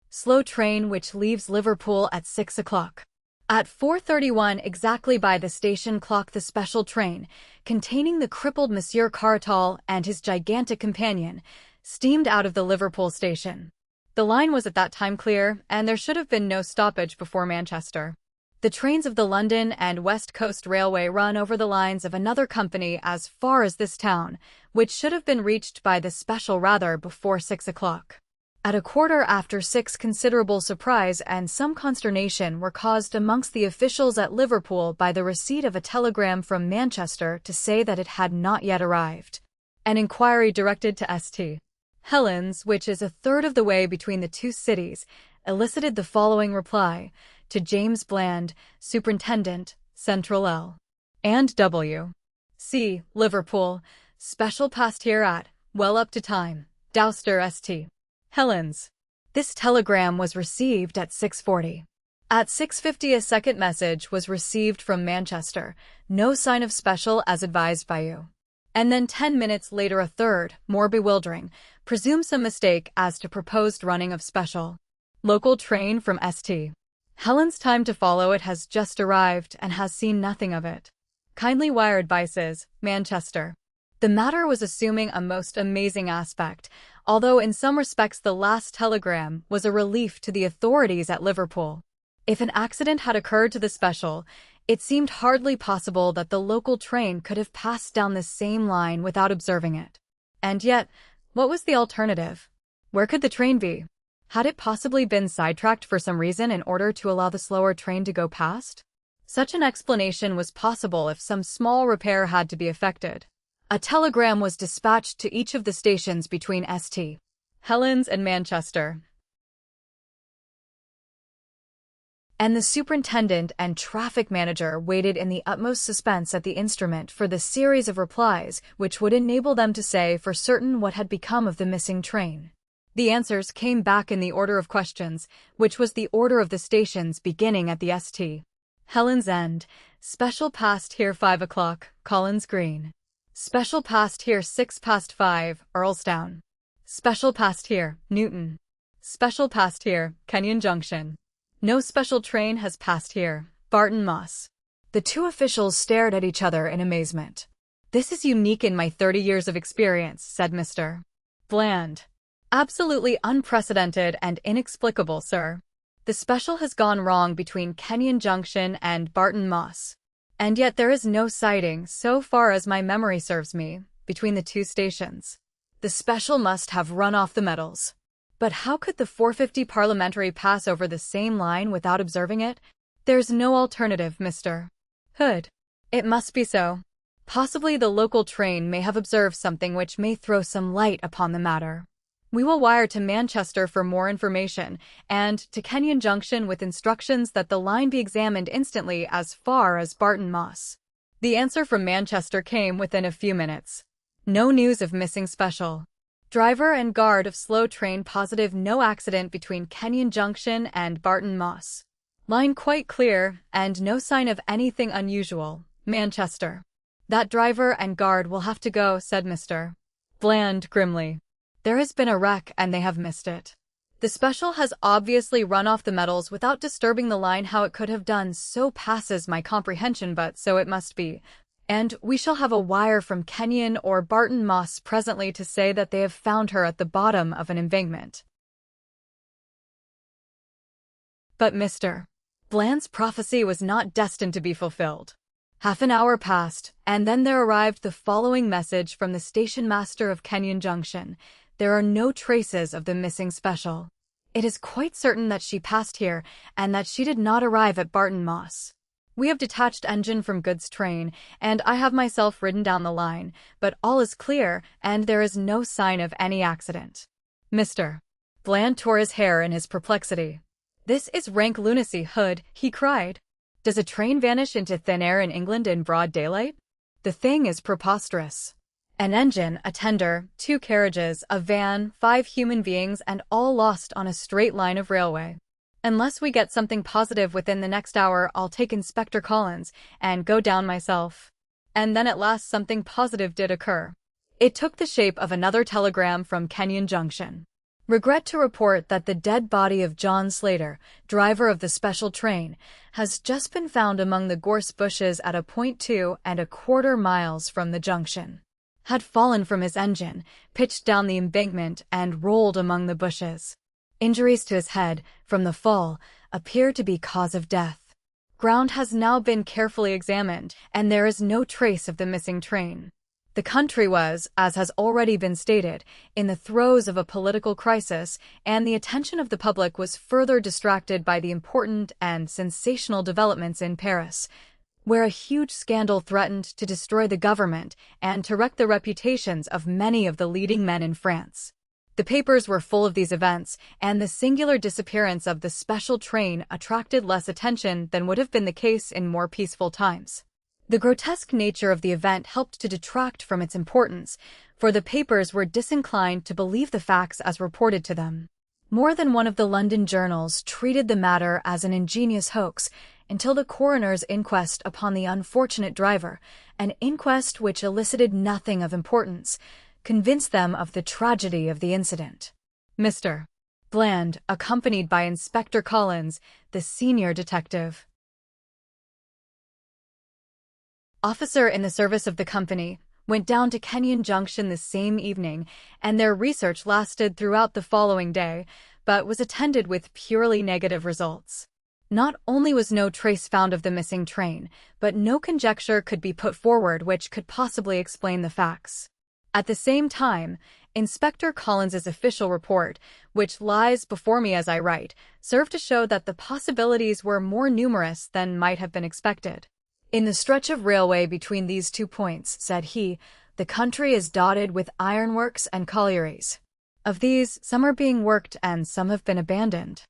slow train which leaves Liverpool at 6 o'clock. At 4:31 exactly by the station clock the special train, containing the crippled Monsieur Caratal and his gigantic companion, steamed out of the Liverpool station. The line was at that time clear, and there should have been no stoppage before Manchester. The trains of the London and West Coast Railway run over the lines of another company as far as this town, which should have been reached by the special rather before 6 o'clock. At 6:15 considerable surprise and some consternation were caused amongst the officials at Liverpool by the receipt of a telegram from Manchester to say that it had not yet arrived. An inquiry directed to St. Helens, which is 1/3 of the way between the two cities, elicited the following reply: to James Bland, Superintendent, Central L. and W. C. Liverpool, special passed here at, well up to time, Dowster St. Helens. This telegram was received at 6:40. At 6:50 a second message was received from Manchester, no sign of special as advised by you. And then 10 minutes later a third, more bewildering, presumed some mistake as to proposed running of special local train from St. Helens. Time to follow it has just arrived and has seen nothing of it. Kindly wired Vices, Manchester. The matter was assuming a most amazing aspect, although in some respects the last telegram was a relief to the authorities at Liverpool. If an accident had occurred to the special, it seemed hardly possible that the local train could have passed down the same line without observing it. And yet, what was the alternative? Where could the train be? Had it possibly been sidetracked for some reason in order to allow the slower train to go past? Such an explanation was possible if some small repair had to be effected. A telegram was dispatched to each of the stations between St. Helens and Manchester, and the superintendent and traffic manager waited in the utmost suspense at the instrument for the series of replies which would enable them to say for certain what had become of the missing train. The answers came back in the order of questions, which was the order of the stations beginning at the St. Helens End. Special passed here 5 o'clock, Collins Green. Special passed here 6 past 5, Earlstown. Special passed here, Newton. Special passed here, Kenyon Junction. No special train has passed here, Barton Moss. The two officials stared at each other in amazement. "This is unique in my 30 years of experience," said Mr. Bland. "Absolutely unprecedented and inexplicable, sir. The special has gone wrong between Kenyon Junction and Barton Moss. And yet there is no siding, so far as my memory serves me, between the two stations. The special must have run off the metals. But how could the 450 parliamentary pass over the same line without observing it? There's no alternative, Mr. Hood. It must be so. Possibly the local train may have observed something which may throw some light upon the matter. We will wire to Manchester for more information, and to Kenyon Junction with instructions that the line be examined instantly as far as Barton Moss." The answer from Manchester came within a few minutes. No news of missing special. Driver and guard of slow train positive no accident between Kenyon Junction and Barton Moss. Line quite clear, and no sign of anything unusual. Manchester. "That driver and guard will have to go," said Mr. Bland grimly. "There has been a wreck and they have missed it. The special has obviously run off the metals without disturbing the line. How it could have done so passes my comprehension, but so it must be. And we shall have a wire from Kenyon or Barton Moss presently to say that they have found her at the bottom of an embankment." But Mr. Bland's prophecy was not destined to be fulfilled. Half an hour passed, and then there arrived the following message from the station master of Kenyon Junction. "There are no traces of the missing special. It is quite certain that she passed here, and that she did not arrive at Barton Moss. We have detached engine from goods train, and I have myself ridden down the line, but all is clear, and there is no sign of any accident." Mr. Bland tore his hair in his perplexity. "This is rank lunacy, Hood," he cried. "Does a train vanish into thin air in England in broad daylight? The thing is preposterous. An engine, a tender, 2 carriages, a van, 5 human beings, and all lost on a straight line of railway. Unless we get something positive within the next hour, I'll take Inspector Collins and go down myself." And then at last something positive did occur. It took the shape of another telegram from Kenyon Junction. "Regret to report that the dead body of John Slater, driver of the special train, has just been found among the gorse bushes at a point 2¼ miles from the junction. Had fallen from his engine, pitched down the embankment, and rolled among the bushes. Injuries to his head, from the fall, appear to be cause of death. Ground has now been carefully examined, and there is no trace of the missing train. The country was, as has already been stated, in the throes of a political crisis, and the attention of the public was further distracted by the important and sensational developments in Paris, where a huge scandal threatened to destroy the government and to wreck the reputations of many of the leading men in France. The papers were full of these events, and the singular disappearance of the special train attracted less attention than would have been the case in more peaceful times. The grotesque nature of the event helped to detract from its importance, for the papers were disinclined to believe the facts as reported to them. More than one of the London journals treated the matter as an ingenious hoax, until the coroner's inquest upon the unfortunate driver, an inquest which elicited nothing of importance, convinced them of the tragedy of the incident. Mr. Bland, accompanied by Inspector Collins, the senior detective officer in the service of the company, went down to Kenyon Junction the same evening, and their research lasted throughout the following day, but was attended with purely negative results. Not only was no trace found of the missing train, but no conjecture could be put forward which could possibly explain the facts. At the same time, Inspector Collins's official report, which lies before me as I write, served to show that the possibilities were more numerous than might have been expected. In the stretch of railway between these 2 points, said he, the country is dotted with ironworks and collieries. Of these, some are being worked and some have been abandoned.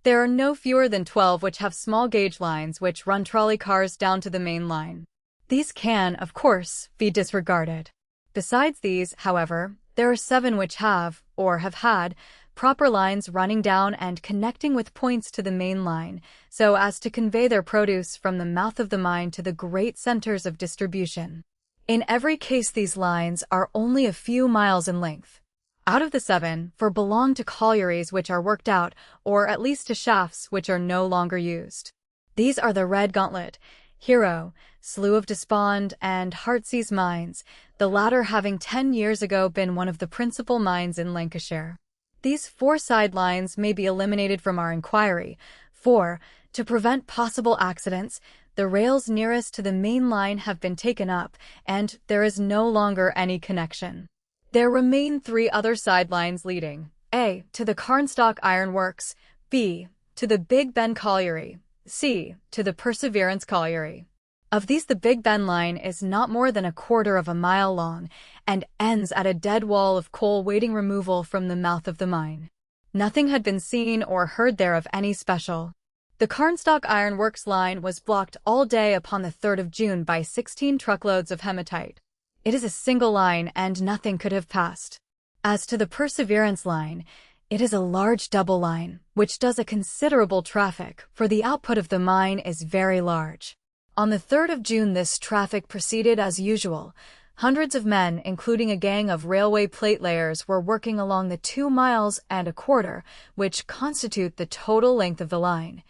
There are no fewer than 12 which have small gauge lines which run trolley cars down to the main line. These can, of course, be disregarded. Besides these, however, there are 7 which have, or have had, proper lines running down and connecting with points to the main line, so as to convey their produce from the mouth of the mine to the great centers of distribution. In every case these lines are only a few miles in length. Out of the 7, 4 belong to collieries which are worked out, or at least to shafts which are no longer used. These are the Red Gauntlet, Hero, Slough of Despond, and Heartsease mines, the latter having 10 years ago been one of the principal mines in Lancashire. These 4 side lines may be eliminated from our inquiry, for, to prevent possible accidents, the rails nearest to the main line have been taken up, and there is no longer any connection. There remain 3 other side lines leading, A. to the Carnstock Iron Works, B. to the Big Ben Colliery, C. to the Perseverance Colliery. Of these the Big Ben line is not more than 1/4 of a mile long, and ends at a dead wall of coal waiting removal from the mouth of the mine. Nothing had been seen or heard there of any special. The Carnstock Iron Works line was blocked all day upon the 3rd of June by 16 truckloads of hematite. It is a single line and nothing could have passed. As to the Perseverance line, it is a large double line, which does a considerable traffic, for the output of the mine is very large. On the 3rd of June this traffic proceeded as usual. Hundreds of men, including a gang of railway platelayers, were working along the 2 miles and 1/4, which constitute the total length of the line.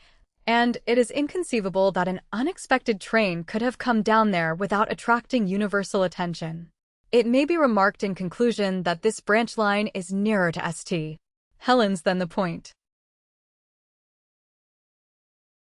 And it is inconceivable that an unexpected train could have come down there without attracting universal attention. It may be remarked in conclusion that this branch line is nearer to St. Helens than the point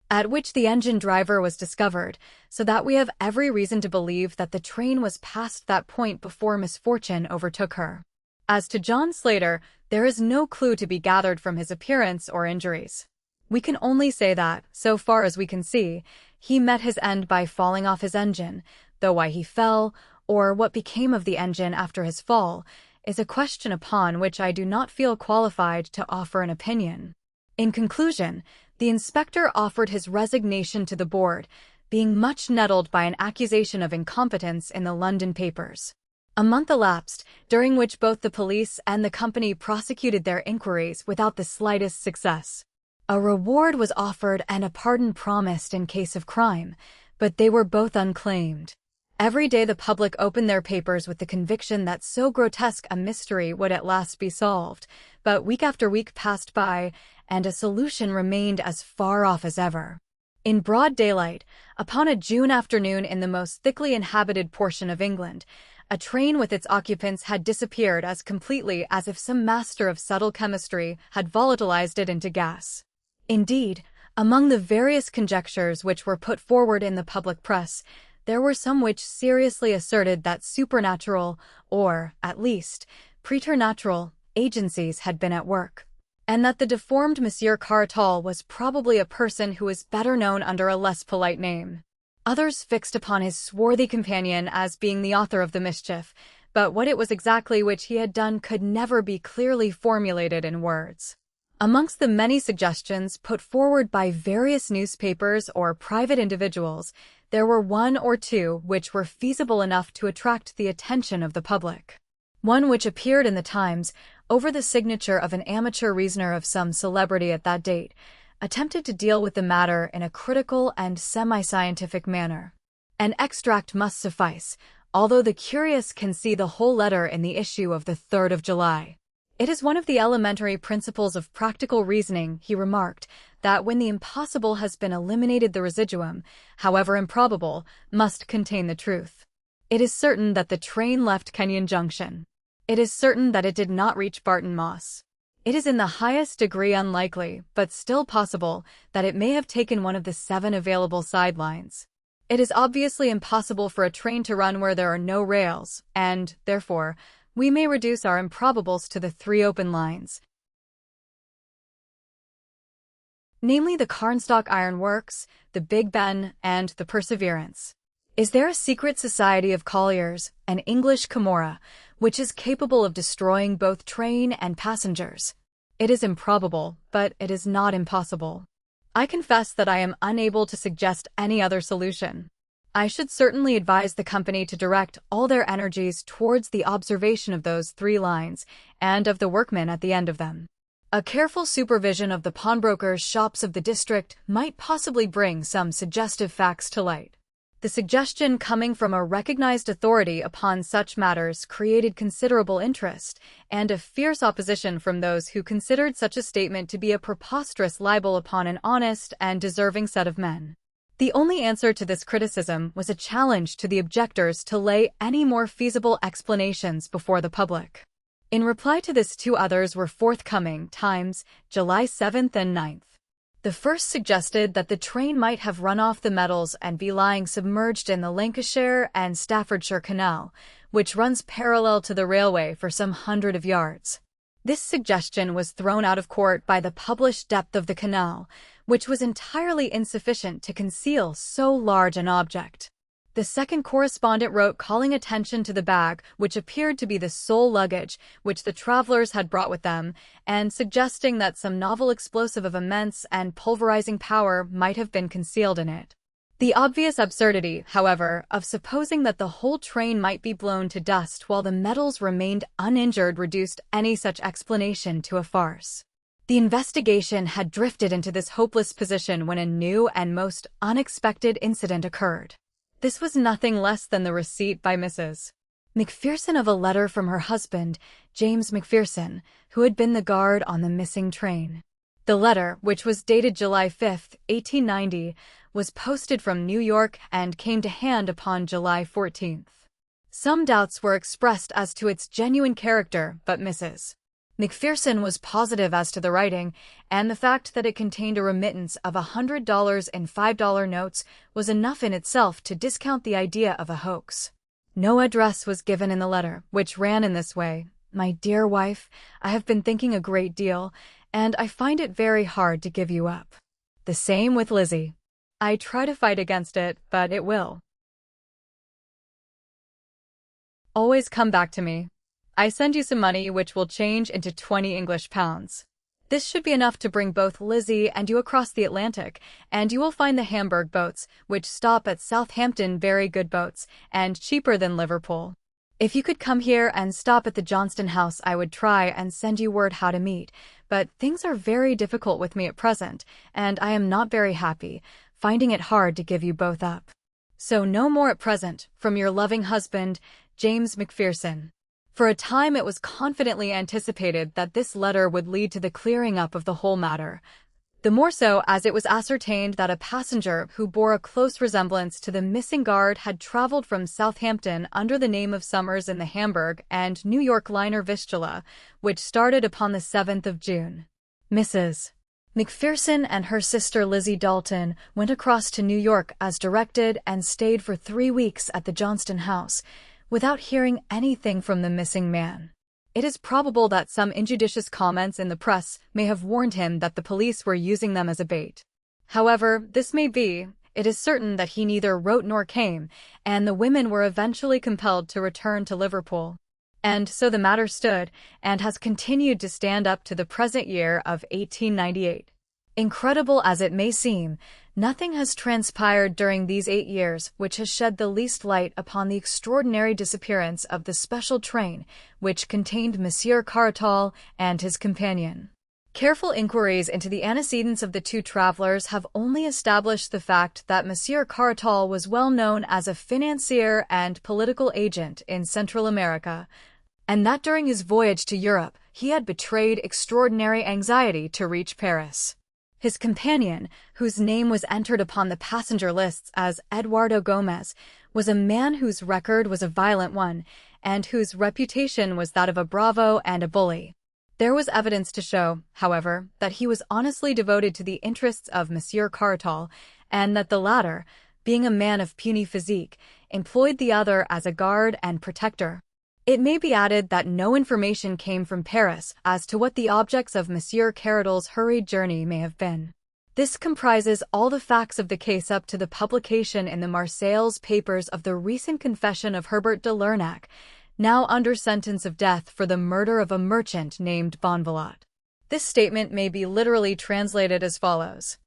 at which the engine driver was discovered, so that we have every reason to believe that the train was past that point before misfortune overtook her. As to John Slater, there is no clue to be gathered from his appearance or injuries. We can only say that, so far as we can see, he met his end by falling off his engine, though why he fell, or what became of the engine after his fall, is a question upon which I do not feel qualified to offer an opinion. In conclusion, the inspector offered his resignation to the board, being much nettled by an accusation of incompetence in the London papers. A month elapsed, during which both the police and the company prosecuted their inquiries without the slightest success. A reward was offered and a pardon promised in case of crime, but they were both unclaimed. Every day the public opened their papers with the conviction that so grotesque a mystery would at last be solved, but week after week passed by, and a solution remained as far off as ever. In broad daylight, upon a June afternoon in the most thickly inhabited portion of England, a train with its occupants had disappeared as completely as if some master of subtle chemistry had volatilized it into gas. Indeed, among the various conjectures which were put forward in the public press, there were some which seriously asserted that supernatural, or, at least, preternatural, agencies had been at work, and that the deformed Monsieur Cartall was probably a person who was better known under a less polite name. Others fixed upon his swarthy companion as being the author of the mischief, but what it was exactly which he had done could never be clearly formulated in words. Amongst the many suggestions put forward by various newspapers or private individuals, there were 1 or 2 which were feasible enough to attract the attention of the public. One which appeared in the Times, over the signature of an amateur reasoner of some celebrity at that date, attempted to deal with the matter in a critical and semi-scientific manner. An extract must suffice, although the curious can see the whole letter in the issue of the 3rd of July. It is one of the elementary principles of practical reasoning, he remarked, that when the impossible has been eliminated the residuum, however improbable, must contain the truth. It is certain that the train left Kenyon Junction. It is certain that it did not reach Barton Moss. It is in the highest degree unlikely, but still possible, that it may have taken one of the 7 available side lines. It is obviously impossible for a train to run where there are no rails, and, therefore, we may reduce our improbables to the three open lines, namely the Carnstock Iron Works, the Big Ben, and the Perseverance. Is there a secret society of colliers, an English Camorra, which is capable of destroying both train and passengers? It is improbable, but it is not impossible. I confess that I am unable to suggest any other solution. I should certainly advise the company to direct all their energies towards the observation of those three lines and of the workmen at the end of them. A careful supervision of the pawnbrokers' shops of the district might possibly bring some suggestive facts to light. The suggestion coming from a recognized authority upon such matters created considerable interest and a fierce opposition from those who considered such a statement to be a preposterous libel upon an honest and deserving set of men. The only answer to this criticism was a challenge to the objectors to lay any more feasible explanations before the public. In reply to this, two others were forthcoming, Times, July 7th and 9th. The first suggested that the train might have run off the metals and be lying submerged in the Lancashire and Staffordshire Canal, which runs parallel to the railway for some hundred of yards. This suggestion was thrown out of court by the published depth of the canal, which was entirely insufficient to conceal so large an object. The second correspondent wrote calling attention to the bag, which appeared to be the sole luggage which the travelers had brought with them, and suggesting that some novel explosive of immense and pulverizing power might have been concealed in it. The obvious absurdity, however, of supposing that the whole train might be blown to dust while the metals remained uninjured reduced any such explanation to a farce. The investigation had drifted into this hopeless position when a new and most unexpected incident occurred. This was nothing less than the receipt by Mrs. Macpherson of a letter from her husband, James Macpherson, who had been the guard on the missing train. The letter, which was dated July 5, 1890, was posted from New York and came to hand upon July 14th. Some doubts were expressed as to its genuine character, but Mrs. Macpherson was positive as to the writing, and the fact that it contained a remittance of $100 in $5 notes was enough in itself to discount the idea of a hoax. No address was given in the letter, which ran in this way: "My dear wife, I have been thinking a great deal, and I find it very hard to give you up. The same with Lizzie. I try to fight against it, but it will always come back to me. I send you some money which will change into 20 English pounds. This should be enough to bring both Lizzie and you across the Atlantic, and you will find the Hamburg boats, which stop at Southampton, very good boats, and cheaper than Liverpool. If you could come here and stop at the Johnston House, I would try and send you word how to meet, but things are very difficult with me at present, and I am not very happy, finding it hard to give you both up. So no more at present, from your loving husband, James Macpherson." For a time it was confidently anticipated that this letter would lead to the clearing up of the whole matter, the more so as it was ascertained that a passenger who bore a close resemblance to the missing guard had traveled from Southampton under the name of Summers in the Hamburg and New York liner Vistula, which started upon the 7th of June. Mrs. Macpherson and her sister Lizzie Dalton went across to New York as directed and stayed for 3 weeks at the Johnston House, without hearing anything from the missing man. It is probable that some injudicious comments in the press may have warned him that the police were using them as a bait. However this may be, it is certain that he neither wrote nor came, and the women were eventually compelled to return to Liverpool. And so the matter stood, and has continued to stand up to the present year of 1898. Incredible as it may seem, nothing has transpired during these 8 years which has shed the least light upon the extraordinary disappearance of the special train which contained Monsieur Cartol and his companion. Careful inquiries into the antecedents of the two travelers have only established the fact that Monsieur Cartol was well known as a financier and political agent in Central America, and that during his voyage to Europe he had betrayed extraordinary anxiety to reach Paris. His companion, whose name was entered upon the passenger lists as Eduardo Gomez, was a man whose record was a violent one, and whose reputation was that of a bravo and a bully. There was evidence to show, however, that he was honestly devoted to the interests of Monsieur Cartol, and that the latter, being a man of puny physique, employed the other as a guard and protector. It may be added that no information came from Paris as to what the objects of Monsieur Caratal's hurried journey may have been. This comprises all the facts of the case up to the publication in the Marseilles papers of the recent confession of Herbert de Lernac, now under sentence of death for the murder of a merchant named Bonvalot. This statement may be literally translated as follows.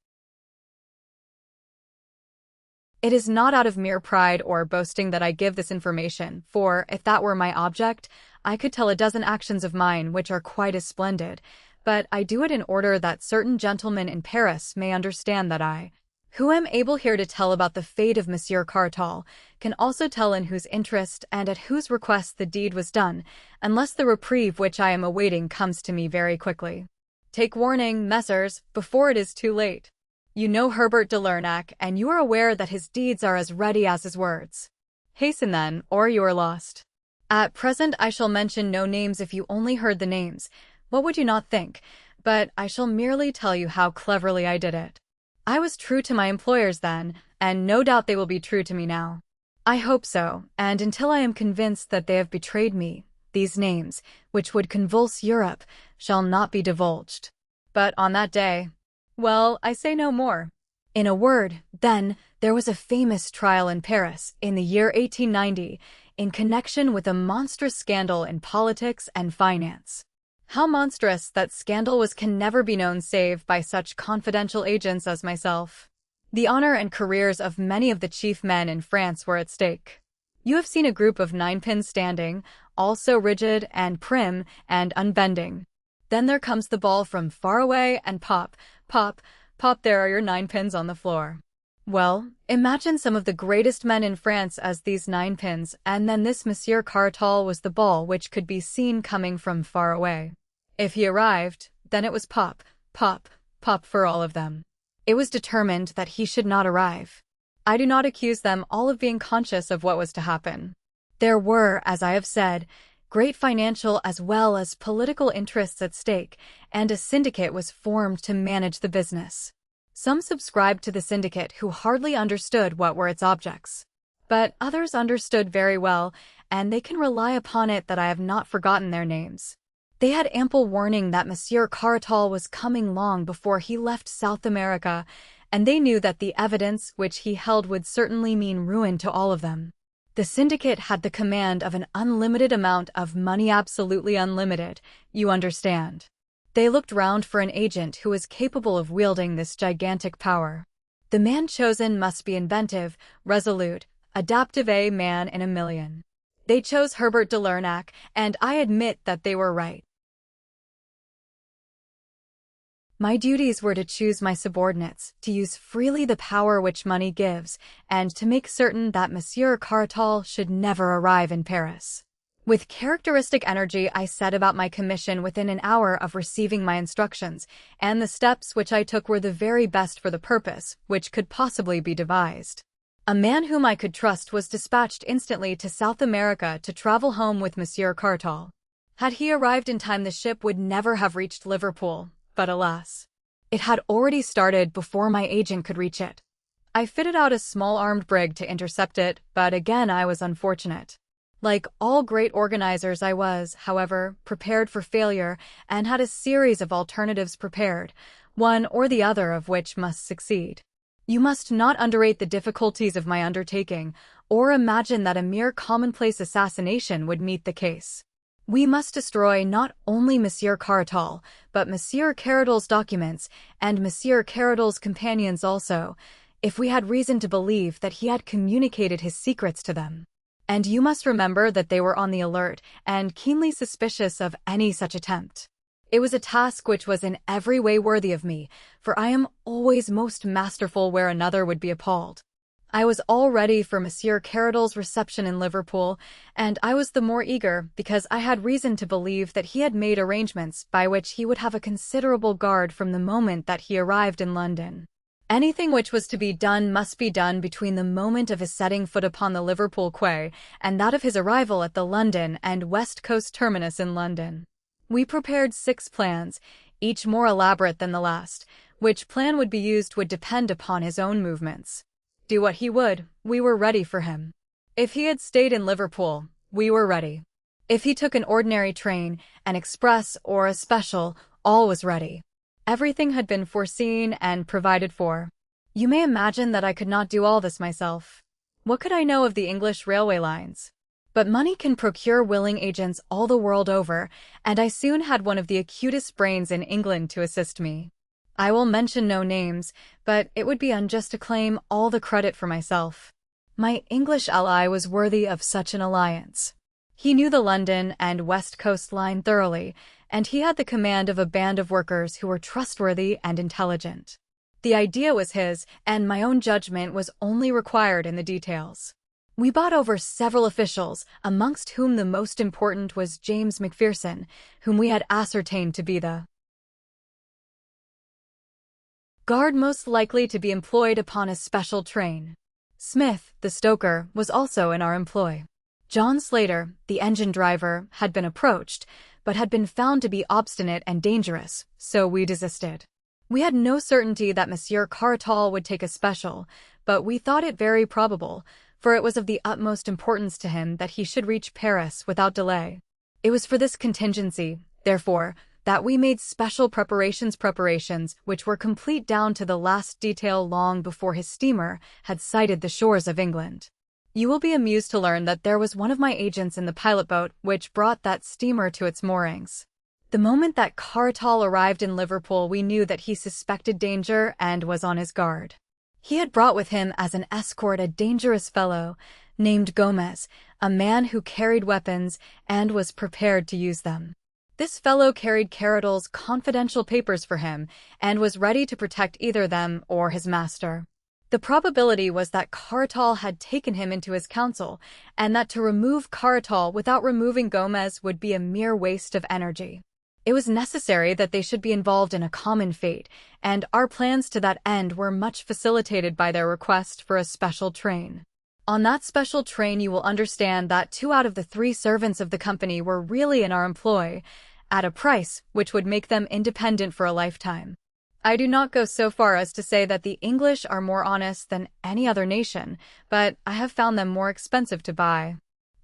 It is not out of mere pride or boasting that I give this information, for, if that were my object, I could tell a dozen actions of mine which are quite as splendid, but I do it in order that certain gentlemen in Paris may understand that I, who am able here to tell about the fate of Monsieur Caratal, can also tell in whose interest and at whose request the deed was done, unless the reprieve which I am awaiting comes to me very quickly. Take warning, messrs, before it is too late. You know Herbert de Lernac, and you are aware that his deeds are as ready as his words. Hasten then, or you are lost. At present I shall mention no names. If you only heard the names, what would you not think? But I shall merely tell you how cleverly I did it. I was true to my employers then, and no doubt they will be true to me now. I hope so, and until I am convinced that they have betrayed me, these names, which would convulse Europe, shall not be divulged. But on that day, well, I say no more. In a word, then, there was a famous trial in Paris in the year 1890 in connection with a monstrous scandal in politics and finance. How monstrous that scandal was can never be known save by such confidential agents as myself. The honor and careers of many of the chief men in France were at stake. You have seen a group of ninepins standing, all so rigid and prim and unbending. Then there comes the ball from far away and pop, pop, pop, there are your ninepins on the floor. Well, imagine some of the greatest men in France as these ninepins, and then this Monsieur Caratal was the ball which could be seen coming from far away. If he arrived, then it was pop, pop, pop for all of them. It was determined that he should not arrive. I do not accuse them all of being conscious of what was to happen. There were, as I have said, great financial as well as political interests at stake, and a syndicate was formed to manage the business. Some subscribed to the syndicate who hardly understood what were its objects. But others understood very well, and they can rely upon it that I have not forgotten their names. They had ample warning that Monsieur Caratal was coming long before he left South America, and they knew that the evidence which he held would certainly mean ruin to all of them. The syndicate had the command of an unlimited amount of money, absolutely unlimited, you understand. They looked round for an agent who was capable of wielding this gigantic power. The man chosen must be inventive, resolute, adaptive, a man in a million. They chose Herbert de Lernac, and I admit that they were right. My duties were to choose my subordinates, to use freely the power which money gives, and to make certain that Monsieur Caratal should never arrive in Paris. With characteristic energy I set about my commission within an hour of receiving my instructions, and the steps which I took were the very best for the purpose which could possibly be devised. A man whom I could trust was dispatched instantly to South America to travel home with Monsieur Caratal. Had he arrived in time the ship would never have reached Liverpool. But alas, it had already started before my agent could reach it. I fitted out a small armed brig to intercept it, but again I was unfortunate. Like all great organizers I was, however, prepared for failure and had a series of alternatives prepared, one or the other of which must succeed. You must not underrate the difficulties of my undertaking, or imagine that a mere commonplace assassination would meet the case. We must destroy not only Monsieur Caratal, but Monsieur Caratal's documents, and Monsieur Caratal's companions also, if we had reason to believe that he had communicated his secrets to them. And you must remember that they were on the alert, and keenly suspicious of any such attempt. It was a task which was in every way worthy of me, for I am always most masterful where another would be appalled. I was all ready for Monsieur Caratal's reception in Liverpool, and I was the more eager because I had reason to believe that he had made arrangements by which he would have a considerable guard from the moment that he arrived in London. Anything which was to be done must be done between the moment of his setting foot upon the Liverpool quay and that of his arrival at the London and West Coast terminus in London. We prepared 6 plans, each more elaborate than the last. Which plan would be used would depend upon his own movements. Do what he would, we were ready for him. If he had stayed in Liverpool, we were ready. If he took an ordinary train, an express, or a special, all was ready. Everything had been foreseen and provided for. You may imagine that I could not do all this myself. What could I know of the English railway lines? But money can procure willing agents all the world over, and I soon had one of the acutest brains in England to assist me. I will mention no names, but it would be unjust to claim all the credit for myself. My English ally was worthy of such an alliance. He knew the London and West Coast line thoroughly, and he had the command of a band of workers who were trustworthy and intelligent. The idea was his, and my own judgment was only required in the details. We bought over several officials, amongst whom the most important was James Macpherson, whom we had ascertained to be the guard most likely to be employed upon a special train. Smith, the stoker, was also in our employ. John Slater, the engine driver, had been approached, but had been found to be obstinate and dangerous, so we desisted. We had no certainty that Monsieur Cartall would take a special, but we thought it very probable, for it was of the utmost importance to him that he should reach Paris without delay. It was for this contingency, therefore, that we made special preparations which were complete down to the last detail long before his steamer had sighted the shores of England. You will be amused to learn that there was one of my agents in the pilot boat which brought that steamer to its moorings. The moment that Cartall arrived in Liverpool, we knew that he suspected danger and was on his guard. He had brought with him as an escort a dangerous fellow named Gomez, a man who carried weapons and was prepared to use them. This fellow carried Cartall's confidential papers for him and was ready to protect either them or his master. The probability was that Cartall had taken him into his counsel, and that to remove Cartall without removing Gomez would be a mere waste of energy. It was necessary that they should be involved in a common fate, and our plans to that end were much facilitated by their request for a special train. On that special train you will understand that 2 out of the 3 servants of the company were really in our employ, at a price which would make them independent for a lifetime. I do not go so far as to say that the English are more honest than any other nation, but I have found them more expensive to buy.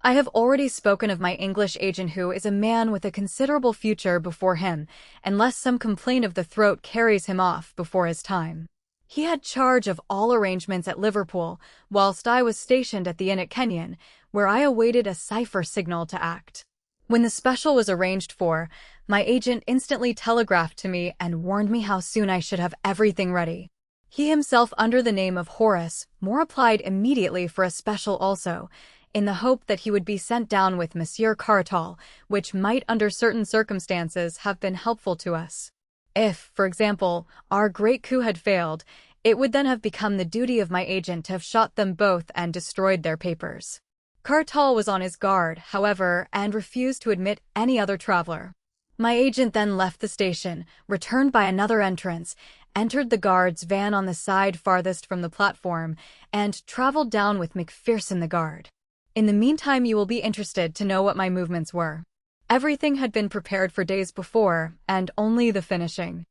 I have already spoken of my English agent, who is a man with a considerable future before him, unless some complaint of the throat carries him off before his time. He had charge of all arrangements at Liverpool, whilst I was stationed at the inn at Kenyon, where I awaited a cipher signal to act. When the special was arranged for, my agent instantly telegraphed to me and warned me how soon I should have everything ready. He himself, under the name of Horace, Moore, applied immediately for a special also, in the hope that he would be sent down with Monsieur Cartall, which might under certain circumstances have been helpful to us. If, for example, our great coup had failed, it would then have become the duty of my agent to have shot them both and destroyed their papers. Cartall was on his guard, however, and refused to admit any other traveler. My agent then left the station, returned by another entrance, entered the guard's van on the side farthest from the platform, and traveled down with Macpherson the guard. In the meantime you will be interested to know what my movements were. Everything had been prepared for days before, and only the finishing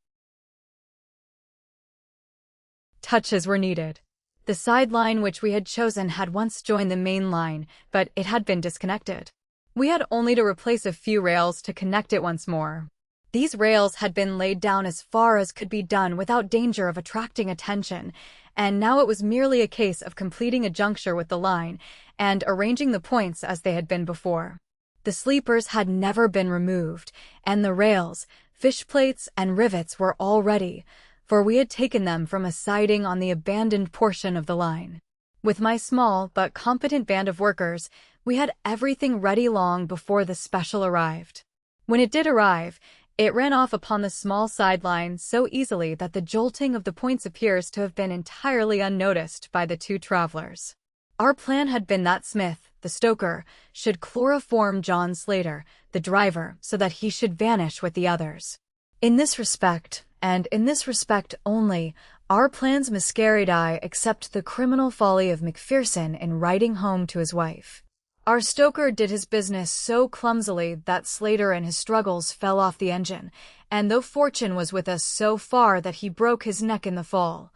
touches were needed. The side line which we had chosen had once joined the main line, but it had been disconnected. We had only to replace a few rails to connect it once more. These rails had been laid down as far as could be done without danger of attracting attention, and now it was merely a case of completing a juncture with the line and arranging the points as they had been before. The sleepers had never been removed, and the rails, fish plates, and rivets were all ready, for we had taken them from a siding on the abandoned portion of the line. With my small but competent band of workers, we had everything ready long before the special arrived. When it did arrive, it ran off upon the small sideline so easily that the jolting of the points appears to have been entirely unnoticed by the 2 travelers. Our plan had been that Smith, the stoker, should chloroform John Slater, the driver, so that he should vanish with the others. In this respect, and in this respect only, our plans miscarried, except the criminal folly of Macpherson in writing home to his wife. Our stoker did his business so clumsily that Slater in his struggles fell off the engine, and though fortune was with us so far that he broke his neck in the fall,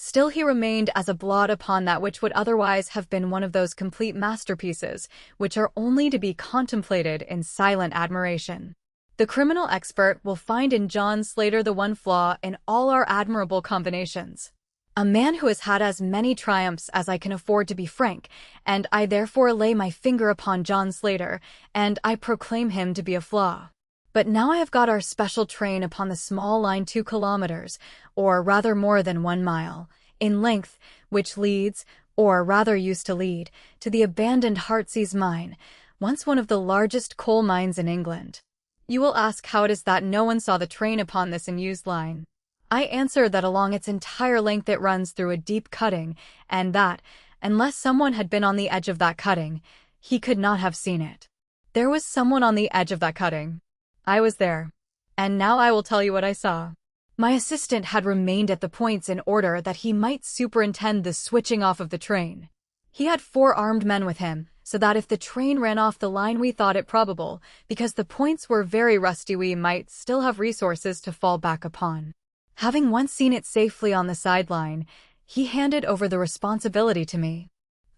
Still he remained as a blot upon that which would otherwise have been one of those complete masterpieces, which are only to be contemplated in silent admiration. The criminal expert will find in John Slater the one flaw in all our admirable combinations. A man who has had as many triumphs as I can afford to be frank, and I therefore lay my finger upon John Slater, and I proclaim him to be a flaw. But now I have got our special train upon the small line 2 kilometers, or rather more than 1 mile, in length, which leads, or rather used to lead, to the abandoned Heartsease mine, once one of the largest coal mines in England. You will ask how it is that no one saw the train upon this unused line. I answer that along its entire length it runs through a deep cutting, and that, unless someone had been on the edge of that cutting, he could not have seen it. There was someone on the edge of that cutting. I was there. And now I will tell you what I saw. My assistant had remained at the points in order that he might superintend the switching off of the train. He had 4 armed men with him, so that if the train ran off the line we thought it probable, because the points were very rusty we might still have resources to fall back upon. Having once seen it safely on the sideline, he handed over the responsibility to me.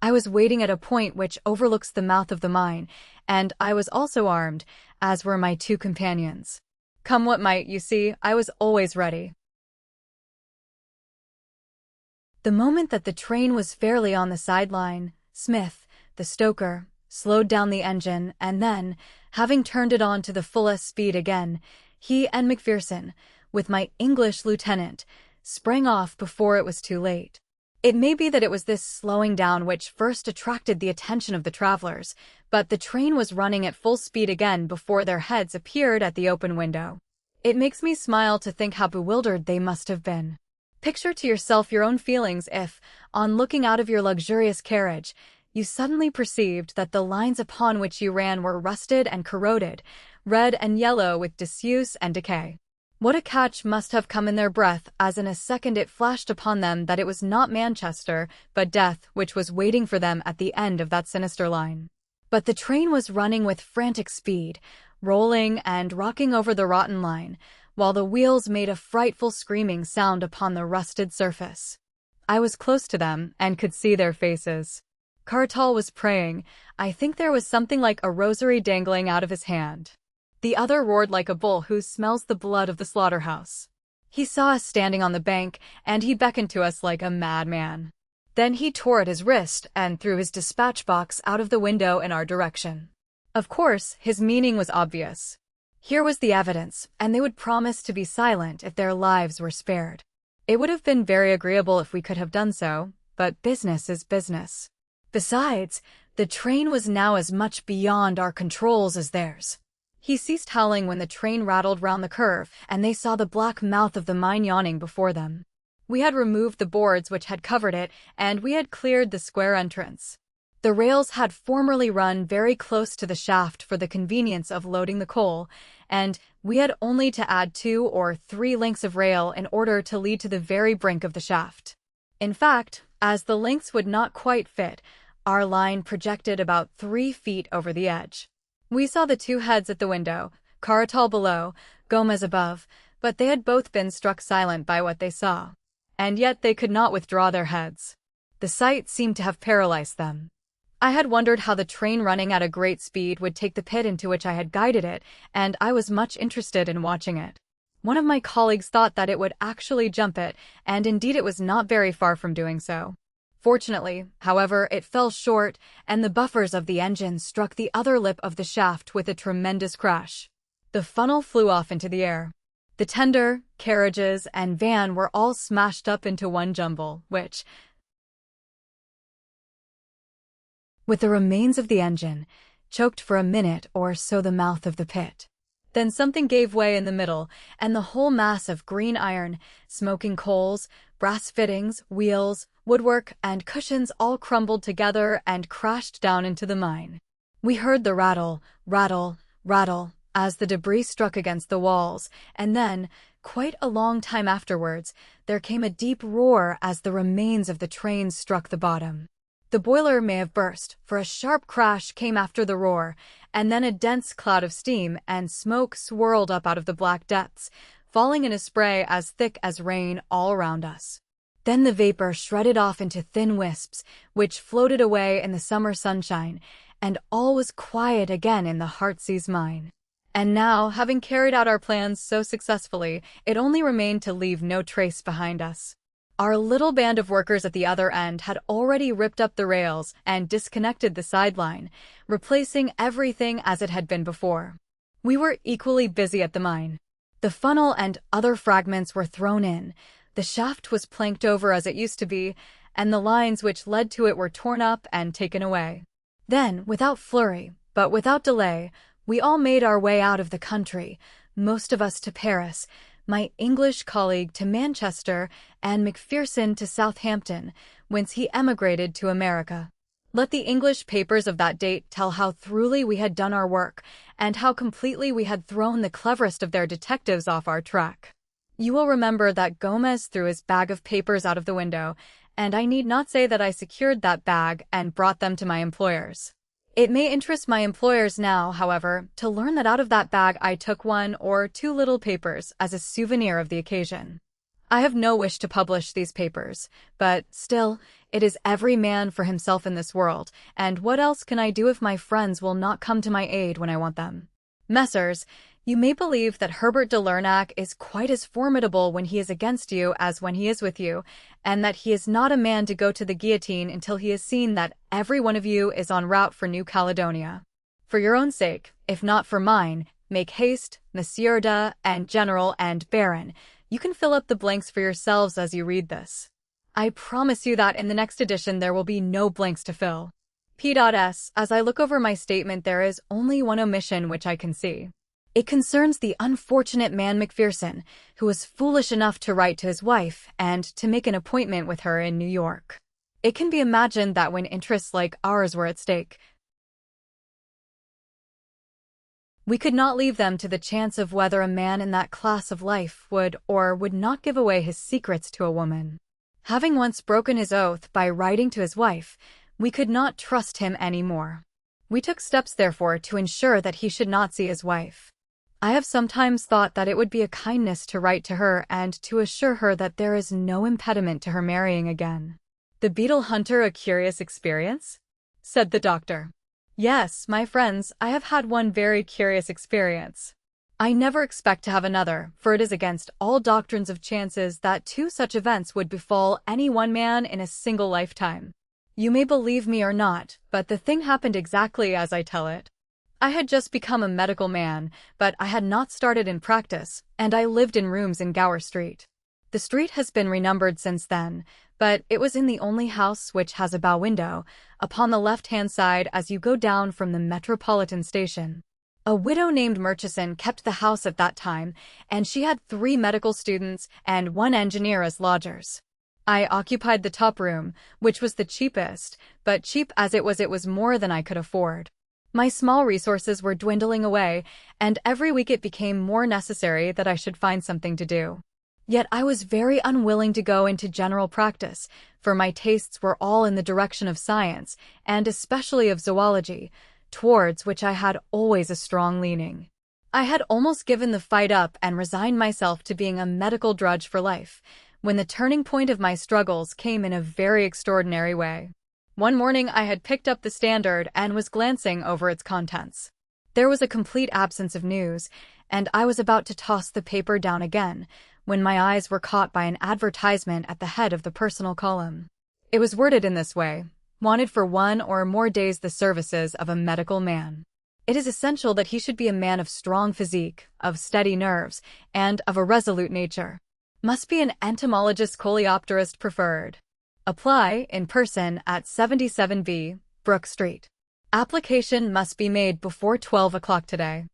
I was waiting at a point which overlooks the mouth of the mine, and I was also armed, as were my 2 companions. Come what might, you see, I was always ready. The moment that the train was fairly on the sideline, Smith, the stoker, slowed down the engine, and then, having turned it on to the fullest speed again, he and Macpherson, with my English lieutenant, sprang off before it was too late. It may be that it was this slowing down which first attracted the attention of the travelers, but the train was running at full speed again before their heads appeared at the open window. It makes me smile to think how bewildered they must have been. Picture to yourself your own feelings if, on looking out of your luxurious carriage, you suddenly perceived that the lines upon which you ran were rusted and corroded, red and yellow with disuse and decay. What a catch must have come in their breath as in a second it flashed upon them that it was not Manchester, but death which was waiting for them at the end of that sinister line. But the train was running with frantic speed, rolling and rocking over the rotten line, while the wheels made a frightful screaming sound upon the rusted surface. I was close to them and could see their faces. Cartall was praying. I think there was something like a rosary dangling out of his hand. The other roared like a bull who smells the blood of the slaughterhouse. He saw us standing on the bank, and he beckoned to us like a madman. Then he tore at his wrist and threw his dispatch box out of the window in our direction. Of course, his meaning was obvious. Here was the evidence, and they would promise to be silent if their lives were spared. It would have been very agreeable if we could have done so, but business is business. Besides, the train was now as much beyond our controls as theirs. He ceased howling when the train rattled round the curve, and they saw the black mouth of the mine yawning before them. We had removed the boards which had covered it, and we had cleared the square entrance. The rails had formerly run very close to the shaft for the convenience of loading the coal, and we had only to add 2 or 3 lengths of rail in order to lead to the very brink of the shaft. In fact, as the lengths would not quite fit, our line projected about 3 feet over the edge. We saw the 2 heads at the window, Cartall below, Gomez above, but they had both been struck silent by what they saw. And yet they could not withdraw their heads. The sight seemed to have paralyzed them. I had wondered how the train running at a great speed would take the pit into which I had guided it, and I was much interested in watching it. One of my colleagues thought that it would actually jump it, and indeed it was not very far from doing so. Fortunately, however, it fell short, and the buffers of the engine struck the other lip of the shaft with a tremendous crash. The funnel flew off into the air. The tender, carriages, and van were all smashed up into one jumble, which, with the remains of the engine, choked for a minute or so the mouth of the pit. Then something gave way in the middle, and the whole mass of green iron, smoking coals, brass fittings, wheels, woodwork, and cushions all crumbled together and crashed down into the mine. We heard the rattle, rattle, rattle, as the debris struck against the walls, and then, quite a long time afterwards, there came a deep roar as the remains of the train struck the bottom. The boiler may have burst, for a sharp crash came after the roar, and then a dense cloud of steam and smoke swirled up out of the black depths, falling in a spray as thick as rain all around us. Then the vapor shredded off into thin wisps, which floated away in the summer sunshine, and all was quiet again in the Heartsease mine. And now, having carried out our plans so successfully, it only remained to leave no trace behind us. Our little band of workers at the other end had already ripped up the rails and disconnected the sideline, replacing everything as it had been before. We were equally busy at the mine. The funnel and other fragments were thrown in, the shaft was planked over as it used to be, and the lines which led to it were torn up and taken away. Then, without flurry, but without delay, we all made our way out of the country, most of us to Paris, my English colleague to Manchester, and Macpherson to Southampton, whence he emigrated to America. Let the English papers of that date tell how thoroughly we had done our work, and how completely we had thrown the cleverest of their detectives off our track. You will remember that Gomez threw his bag of papers out of the window, and I need not say that I secured that bag and brought them to my employers. It may interest my employers now, however, to learn that out of that bag I took 1 or 2 little papers as a souvenir of the occasion. I have no wish to publish these papers, but still, it is every man for himself in this world, and what else can I do if my friends will not come to my aid when I want them? Messrs., you may believe that Herbert de Lernac is quite as formidable when he is against you as when he is with you, and that he is not a man to go to the guillotine until he has seen that every one of you is en route for New Caledonia. For your own sake, if not for mine, make haste, Monsieur de, and General and Baron. You can fill up the blanks for yourselves as you read this. I promise you that in the next edition there will be no blanks to fill. P.S. As I look over my statement, there is only one omission which I can see. It concerns the unfortunate man Macpherson, who was foolish enough to write to his wife and to make an appointment with her in New York. It can be imagined that when interests like ours were at stake, we could not leave them to the chance of whether a man in that class of life would or would not give away his secrets to a woman. Having once broken his oath by writing to his wife, we could not trust him any more. We took steps, therefore, to ensure that he should not see his wife. I have sometimes thought that it would be a kindness to write to her and to assure her that there is no impediment to her marrying again. The beetle hunter a curious experience? Said the doctor. Yes, my friends, I have had one very curious experience. I never expect to have another, for it is against all doctrines of chances that 2 such events would befall any one man in a single lifetime. You may believe me or not, but the thing happened exactly as I tell it. I had just become a medical man, but I had not started in practice, and I lived in rooms in Gower Street. The street has been renumbered since then, but it was in the only house which has a bow window, upon the left-hand side as you go down from the Metropolitan Station. A widow named Murchison kept the house at that time, and she had 3 medical students and 1 engineer as lodgers. I occupied the top room, which was the cheapest, but cheap as it was more than I could afford. My small resources were dwindling away, and every week it became more necessary that I should find something to do. Yet I was very unwilling to go into general practice, for my tastes were all in the direction of science, and especially of zoology, towards which I had always a strong leaning. I had almost given the fight up and resigned myself to being a medical drudge for life, when the turning point of my struggles came in a very extraordinary way. One morning I had picked up the Standard and was glancing over its contents. There was a complete absence of news, and I was about to toss the paper down again, when my eyes were caught by an advertisement at the head of the personal column. It was worded in this way: wanted for 1 or more days the services of a medical man. It is essential that he should be a man of strong physique, of steady nerves, and of a resolute nature. Must be an entomologist coleopterist preferred. Apply in person at 77B, Brook Street. Application must be made before 12 o'clock today.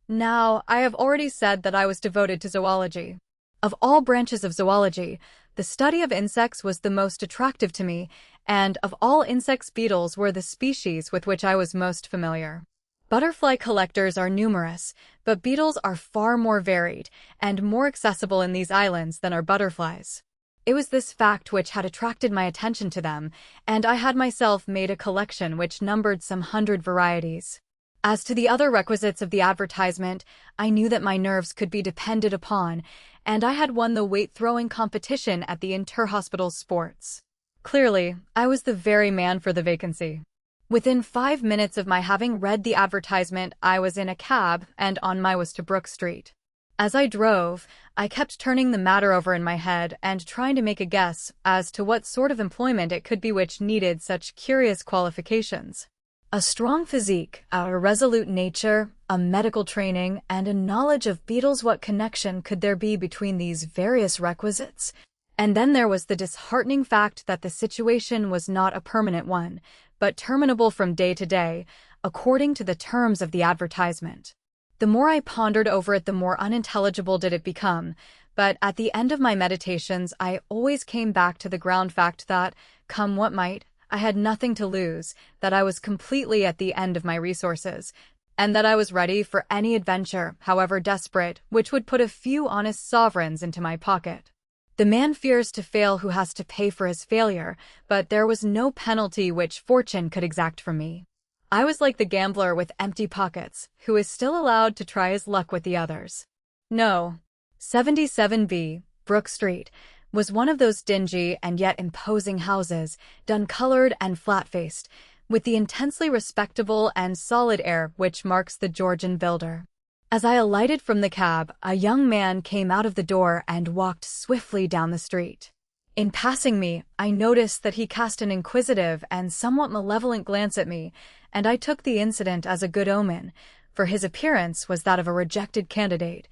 Now, I have already said that I was devoted to zoology. Of all branches of zoology, the study of insects was the most attractive to me, and of all insects, beetles were the species with which I was most familiar. Butterfly collectors are numerous, but beetles are far more varied and more accessible in these islands than are butterflies. It was this fact which had attracted my attention to them, and I had myself made a collection which numbered some 100 varieties. As to the other requisites of the advertisement, I knew that my nerves could be depended upon, and I had won the weight-throwing competition at the interhospital sports. Clearly, I was the very man for the vacancy. Within 5 minutes of my having read the advertisement, I was in a cab and on my way to Brook Street. As I drove, I kept turning the matter over in my head and trying to make a guess as to what sort of employment it could be which needed such curious qualifications. A strong physique, a resolute nature, a medical training, and a knowledge of beetles. What connection could there be between these various requisites? And then there was the disheartening fact that the situation was not a permanent one, but terminable from day to day, according to the terms of the advertisement. The more I pondered over it, the more unintelligible did it become, but at the end of my meditations, I always came back to the ground fact that, come what might, I had nothing to lose, that I was completely at the end of my resources, and that I was ready for any adventure, however desperate, which would put a few honest sovereigns into my pocket. The man fears to fail who has to pay for his failure, but there was no penalty which fortune could exact from me. I was like the gambler with empty pockets, who is still allowed to try his luck with the others. No. 77B, Brook Street, was one of those dingy and yet imposing houses, dun-colored and flat-faced, with the intensely respectable and solid air which marks the Georgian builder. As I alighted from the cab, a young man came out of the door and walked swiftly down the street. In passing me, I noticed that he cast an inquisitive and somewhat malevolent glance at me, and I took the incident as a good omen, for his appearance was that of a rejected candidate,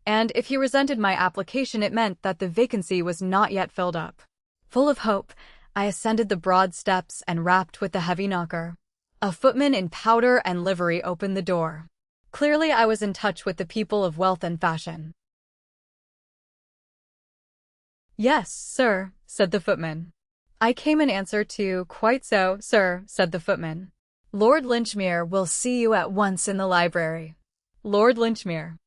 and if he resented my application it meant that the vacancy was not yet filled up. Full of hope, I ascended the broad steps and rapped with the heavy knocker. A footman in powder and livery opened the door. Clearly I was in touch with the people of wealth and fashion. "Yes, sir," said the footman. "I came in answer to—" "Quite so, sir," said the footman. "Lord Linchmere will see you at once in the library." Lord Linchmere.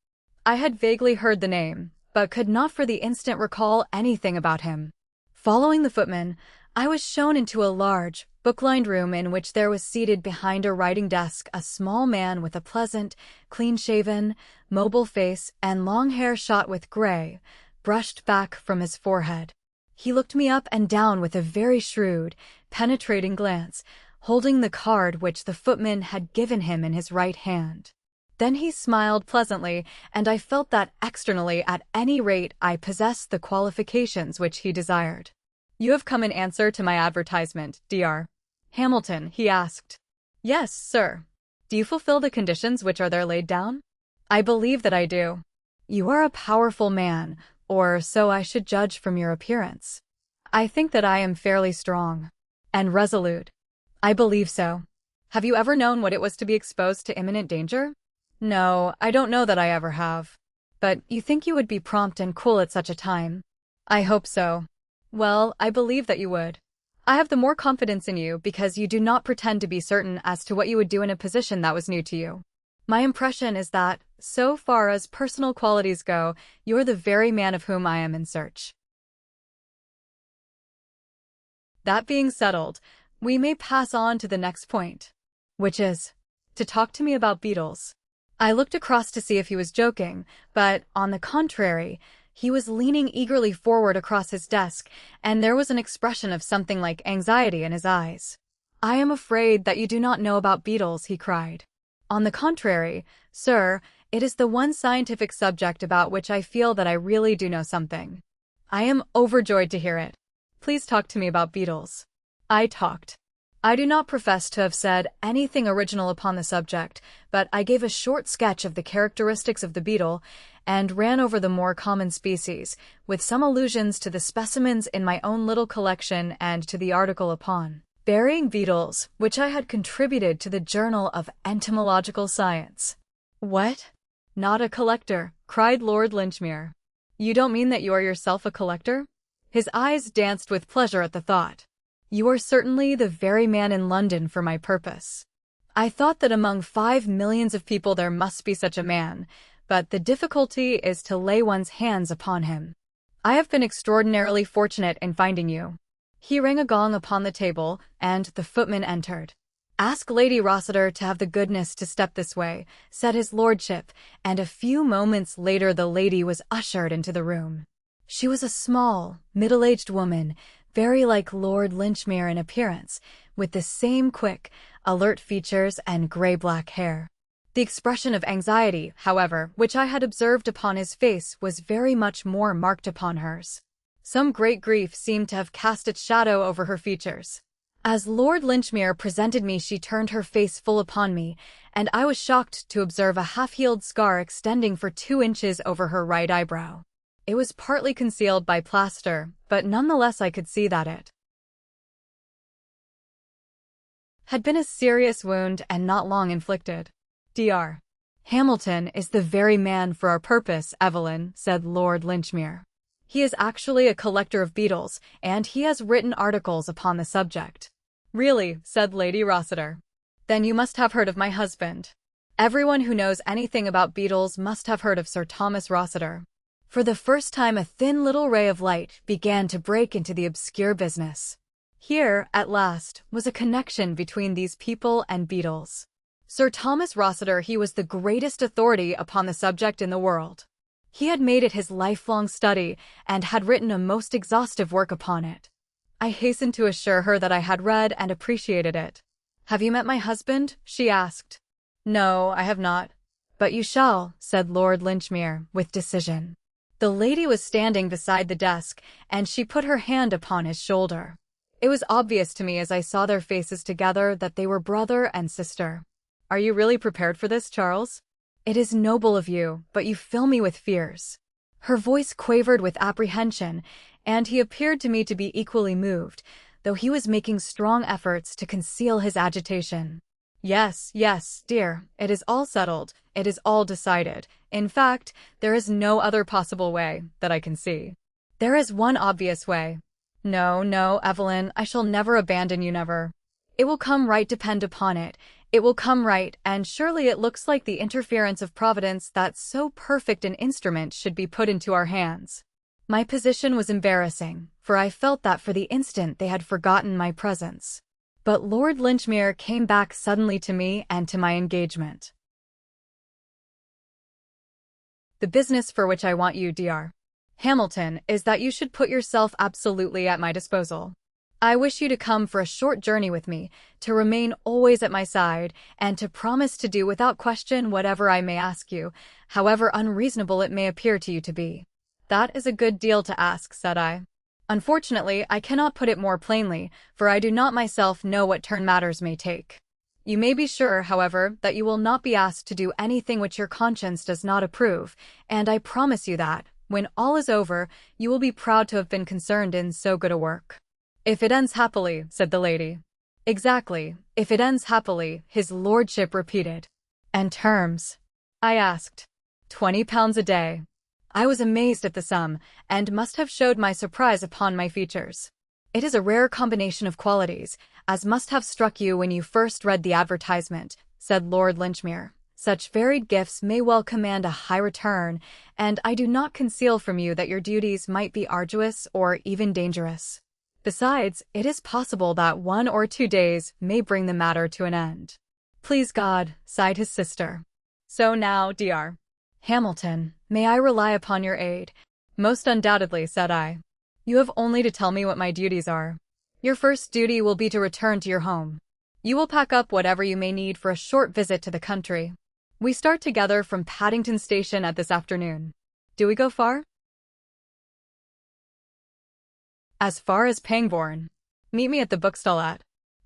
I had vaguely heard the name, but could not for the instant recall anything about him. Following the footman, I was shown into a large, book-lined room in which there was seated behind a writing desk a small man with a pleasant, clean-shaven, mobile face and long hair shot with gray, brushed back from his forehead. He looked me up and down with a very shrewd, penetrating glance, holding the card which the footman had given him in his right hand. Then he smiled pleasantly, and I felt that externally, at any rate, I possessed the qualifications which he desired. "You have come in answer to my advertisement, Dr. Hamilton?" he asked. "Yes, sir." "Do you fulfill the conditions which are there laid down?" "I believe that I do." "You are a powerful man, or so I should judge from your appearance." "I think that I am fairly strong." "And resolute." "I believe so." "Have you ever known what it was to be exposed to imminent danger?" "No, I don't know that I ever have." "But you think you would be prompt and cool at such a time?" "I hope so." "Well, I believe that you would. I have the more confidence in you because you do not pretend to be certain as to what you would do in a position that was new to you. My impression is that, so far as personal qualities go, you're the very man of whom I am in search." That being settled, we may pass on to the next point, which is to talk to me about beetles. I looked across to see if he was joking, but, on the contrary, he was leaning eagerly forward across his desk, and there was an expression of something like anxiety in his eyes. "I am afraid that you do not know about beetles," he cried. "On the contrary, sir, it is the one scientific subject about which I feel that I really do know something." "I am overjoyed to hear it. Please talk to me about beetles." I talked. I do not profess to have said anything original upon the subject, but I gave a short sketch of the characteristics of the beetle and ran over the more common species, with some allusions to the specimens in my own little collection and to the article upon burying beetles, which I had contributed to the Journal of Entomological Science. "What? Not a collector?" cried Lord Linchmere. "You don't mean that you are yourself a collector?" His eyes danced with pleasure at the thought. "You are certainly the very man in London for my purpose. I thought that among 5 millions of people there must be such a man, but the difficulty is to lay one's hands upon him. I have been extraordinarily fortunate in finding you." He rang a gong upon the table, and the footman entered. "Ask Lady Rossiter to have the goodness to step this way," said his lordship, and a few moments later the lady was ushered into the room. She was a small, middle-aged woman, very like Lord Linchmere in appearance, with the same quick, alert features and gray-black hair. The expression of anxiety, however, which I had observed upon his face was very much more marked upon hers. Some great grief seemed to have cast its shadow over her features. As Lord Linchmere presented me, she turned her face full upon me, and I was shocked to observe a half-healed scar extending for 2 inches over her right eyebrow. It was partly concealed by plaster, but nonetheless I could see that it had been a serious wound and not long inflicted. "Dr. Hamilton is the very man for our purpose, Evelyn," said Lord Linchmere. "He is actually a collector of beetles, and he has written articles upon the subject." "Really?" said Lady Rossiter. "Then you must have heard of my husband. Everyone who knows anything about beetles must have heard of Sir Thomas Rossiter." For the first time a thin little ray of light began to break into the obscure business. Here, at last, was a connection between these people and beetles. Sir Thomas Rossiter, he was the greatest authority upon the subject in the world. He had made it his lifelong study and had written a most exhaustive work upon it. I hastened to assure her that I had read and appreciated it. "Have you met my husband?" she asked. "No, I have not." "But you shall," said Lord Linchmere, with decision. The lady was standing beside the desk, and she put her hand upon his shoulder. It was obvious to me as I saw their faces together that they were brother and sister. "Are you really prepared for this, Charles?" "It is noble of you, but you fill me with fears." Her voice quavered with apprehension, and he appeared to me to be equally moved, though he was making strong efforts to conceal his agitation. "Yes, yes, dear, it is all settled, it is all decided. In fact, there is no other possible way, that I can see." "There is one obvious way." "No, no, Evelyn, I shall never abandon you, never. It will come right, depend upon it. It will come right, and surely it looks like the interference of Providence that so perfect an instrument should be put into our hands." My position was embarrassing, for I felt that for the instant they had forgotten my presence. But Lord Linchmere came back suddenly to me and to my engagement. "The business for which I want you, Dr. Hamilton, is that you should put yourself absolutely at my disposal. I wish you to come for a short journey with me, to remain always at my side, and to promise to do without question whatever I may ask you, however unreasonable it may appear to you to be." "That is a good deal to ask," said I. "Unfortunately, I cannot put it more plainly, for I do not myself know what turn matters may take. You may be sure, however, that you will not be asked to do anything which your conscience does not approve, and I promise you that, when all is over, you will be proud to have been concerned in so good a work." "If it ends happily," said the lady. "Exactly, if it ends happily," his lordship repeated. "And terms?" I asked. £20 a day." I was amazed at the sum, and must have showed my surprise upon my features. "It is a rare combination of qualities, as must have struck you when you first read the advertisement," said Lord Linchmere. "Such varied gifts may well command a high return, and I do not conceal from you that your duties might be arduous or even dangerous. Besides, it is possible that 1 or 2 days may bring the matter to an end." "Please God," sighed his sister. "So now, Dr. Hamilton, may I rely upon your aid?" "Most undoubtedly," said I. "You have only to tell me what my duties are. Your first duty will be to return to your home. You will pack up whatever you may need for a short visit to the country. We start together from Paddington Station at this afternoon. Do we go far?" "As far as Pangbourne. Meet me at the bookstall at.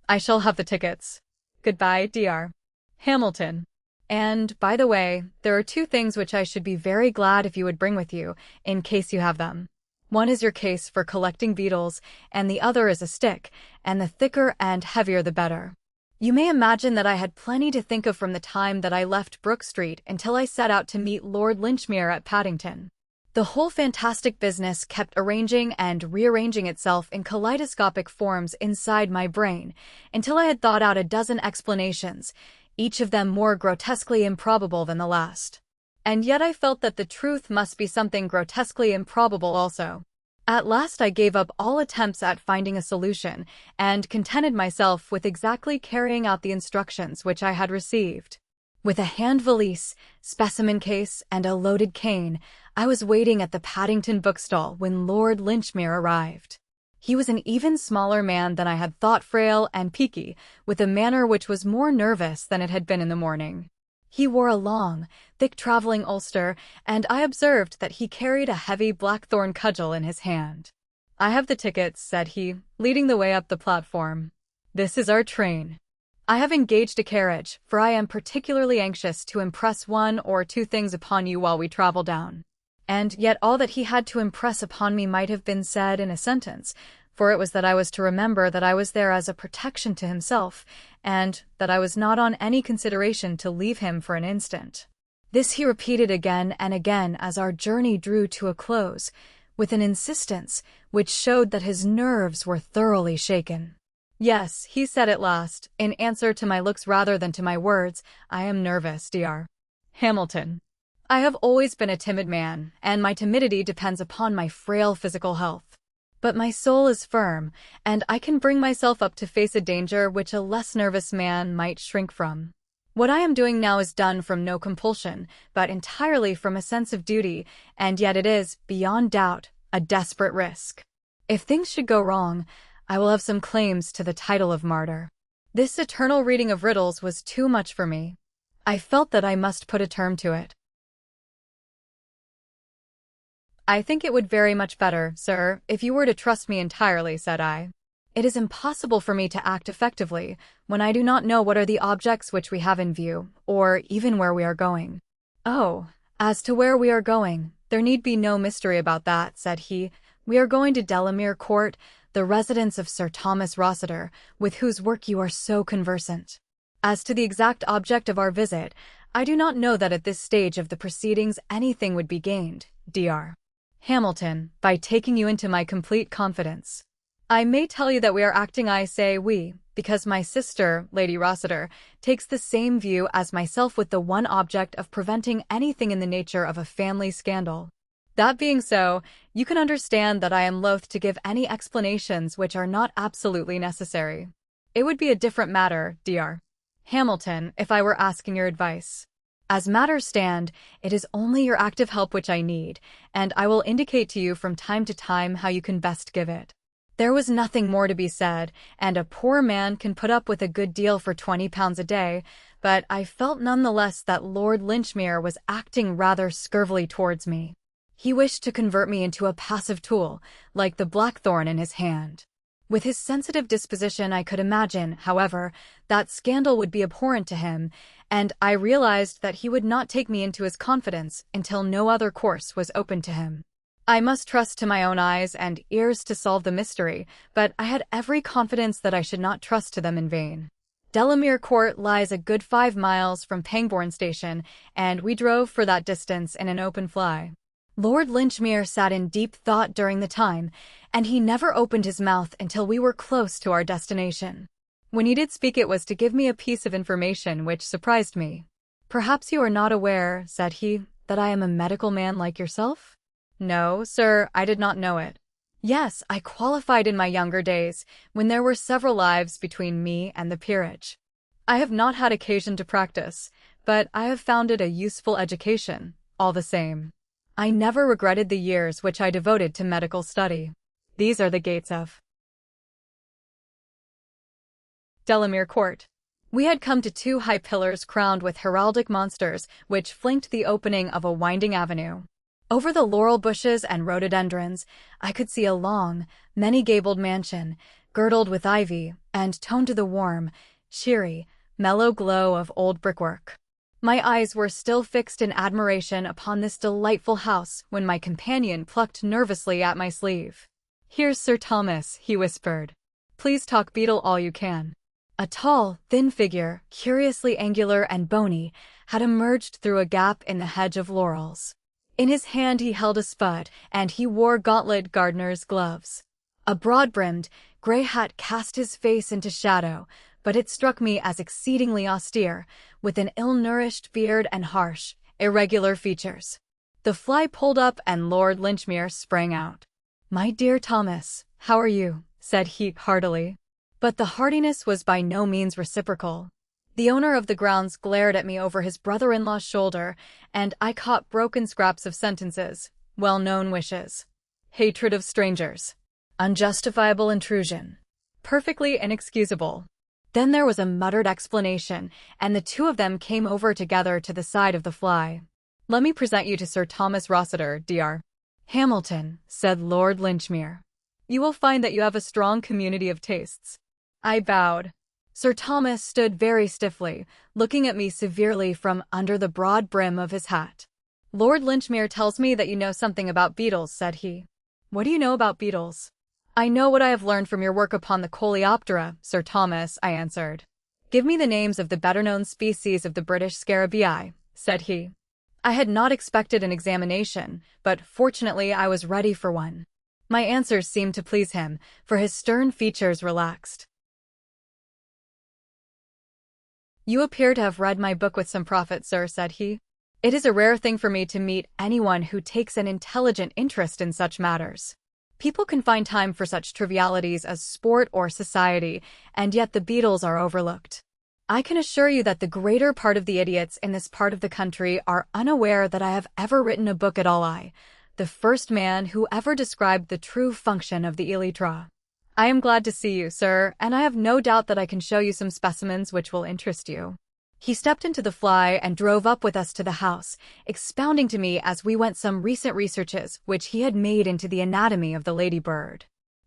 I shall have the tickets. Goodbye, Dr. Hamilton. And, by the way, there are 2 things which I should be very glad if you would bring with you, in case you have them. One is your case for collecting beetles, and the other is a stick, and the thicker and heavier the better." You may imagine that I had plenty to think of from the time that I left Brook Street until I set out to meet Lord Linchmere at Paddington. The whole fantastic business kept arranging and rearranging itself in kaleidoscopic forms inside my brain, until I had thought out a dozen explanations, each of them more grotesquely improbable than the last. And yet I felt that the truth must be something grotesquely improbable also. At last I gave up all attempts at finding a solution and contented myself with exactly carrying out the instructions which I had received. With a hand valise, specimen case, and a loaded cane, I was waiting at the Paddington bookstall when Lord Linchmere arrived. He was an even smaller man than I had thought, frail and peaky, with a manner which was more nervous than it had been in the morning. He wore a long, thick traveling ulster, and I observed that he carried a heavy blackthorn cudgel in his hand. "I have the tickets," said he, leading the way up the platform. "This is our train. I have engaged a carriage, for I am particularly anxious to impress one or two things upon you while we travel down." And yet all that he had to impress upon me might have been said in a sentence, for it was that I was to remember that I was there as a protection to himself, and that I was not on any consideration to leave him for an instant. This he repeated again and again as our journey drew to a close, with an insistence which showed that his nerves were thoroughly shaken. "Yes," he said at last, in answer to my looks rather than to my words, "I am nervous, Dr. Hamilton. I have always been a timid man, and my timidity depends upon my frail physical health. But my soul is firm, and I can bring myself up to face a danger which a less nervous man might shrink from. What I am doing now is done from no compulsion, but entirely from a sense of duty, and yet it is, beyond doubt, a desperate risk. If things should go wrong, I will have some claims to the title of martyr." This eternal reading of riddles was too much for me. I felt that I must put a term to it. "I think it would very much better, sir, if you were to trust me entirely," said I. "It is impossible for me to act effectively when I do not know what are the objects which we have in view, or even where we are going." "Oh, as to where we are going, there need be no mystery about that," said he. "We are going to Delamere Court, the residence of Sir Thomas Rossiter, with whose work you are so conversant. As to the exact object of our visit, I do not know that at this stage of the proceedings anything would be gained, Dr. Hamilton, by taking you into my complete confidence. I may tell you that we are acting, I say we, because my sister, Lady Rossiter, takes the same view as myself with the one object of preventing anything in the nature of a family scandal. That being so, you can understand that I am loath to give any explanations which are not absolutely necessary. It would be a different matter, Dr. Hamilton, if I were asking your advice. As matters stand, it is only your active help which I need, and I will indicate to you from time to time how you can best give it." There was nothing more to be said, and a poor man can put up with a good deal for £20 a day, but I felt none the less that Lord Linchmere was acting rather scurvily towards me. He wished to convert me into a passive tool, like the blackthorn in his hand. With his sensitive disposition, I could imagine, however, that scandal would be abhorrent to him, and I realized that he would not take me into his confidence until no other course was open to him. I must trust to my own eyes and ears to solve the mystery, but I had every confidence that I should not trust to them in vain. Delamere Court lies a good 5 miles from Pangbourne Station, and we drove for that distance in an open fly. Lord Linchmere sat in deep thought during the time, and he never opened his mouth until we were close to our destination. When he did speak, it was to give me a piece of information which surprised me. "Perhaps you are not aware," said he, "that I am a medical man like yourself?" "No, sir, I did not know it." "Yes, I qualified in my younger days, when there were several lives between me and the peerage. I have not had occasion to practice, but I have found it a useful education, all the same. I never regretted the years which I devoted to medical study. These are the gates of Delamere Court." We had come to 2 high pillars crowned with heraldic monsters which flanked the opening of a winding avenue. Over the laurel bushes and rhododendrons, I could see a long, many-gabled mansion, girdled with ivy, and toned to the warm, cheery, mellow glow of old brickwork. My eyes were still fixed in admiration upon this delightful house when my companion plucked nervously at my sleeve. "Here's Sir Thomas," he whispered. "Please talk beetle all you can." A tall, thin figure, curiously angular and bony, had emerged through a gap in the hedge of laurels. In his hand he held a spud, and he wore gauntlet gardener's gloves. A broad-brimmed, grey hat cast his face into shadow, but it struck me as exceedingly austere, with an ill-nourished beard and harsh, irregular features. The fly pulled up and Lord Linchmere sprang out. "My dear Thomas, how are you?" said he heartily. But the heartiness was by no means reciprocal. The owner of the grounds glared at me over his brother-in-law's shoulder, and I caught broken scraps of sentences, well-known wishes, hatred of strangers, unjustifiable intrusion, perfectly inexcusable. Then there was a muttered explanation, and the two of them came over together to the side of the fly. "Let me present you to Sir Thomas Rossiter, Dr. Hamilton," said Lord Linchmere. "You will find that you have a strong community of tastes." I bowed. Sir Thomas stood very stiffly, looking at me severely from under the broad brim of his hat. "Lord Linchmere tells me that you know something about beetles," said he. "What do you know about beetles?" "I know what I have learned from your work upon the Coleoptera, Sir Thomas," I answered. "Give me the names of the better-known species of the British Scarabaei," said he. I had not expected an examination, but fortunately I was ready for one. My answers seemed to please him, for his stern features relaxed. "You appear to have read my book with some profit, sir," said he. "It is a rare thing for me to meet anyone who takes an intelligent interest in such matters. People can find time for such trivialities as sport or society, and yet the beetles are overlooked. I can assure you that the greater part of the idiots in this part of the country are unaware that I have ever written a book at all. I, the first man who ever described the true function of the elytra. I am glad to see you, sir, and I have no doubt that I can show you some specimens which will interest you." He stepped into the fly and drove up with us to the house, expounding to me as we went some recent researches which he had made into the anatomy of the ladybird.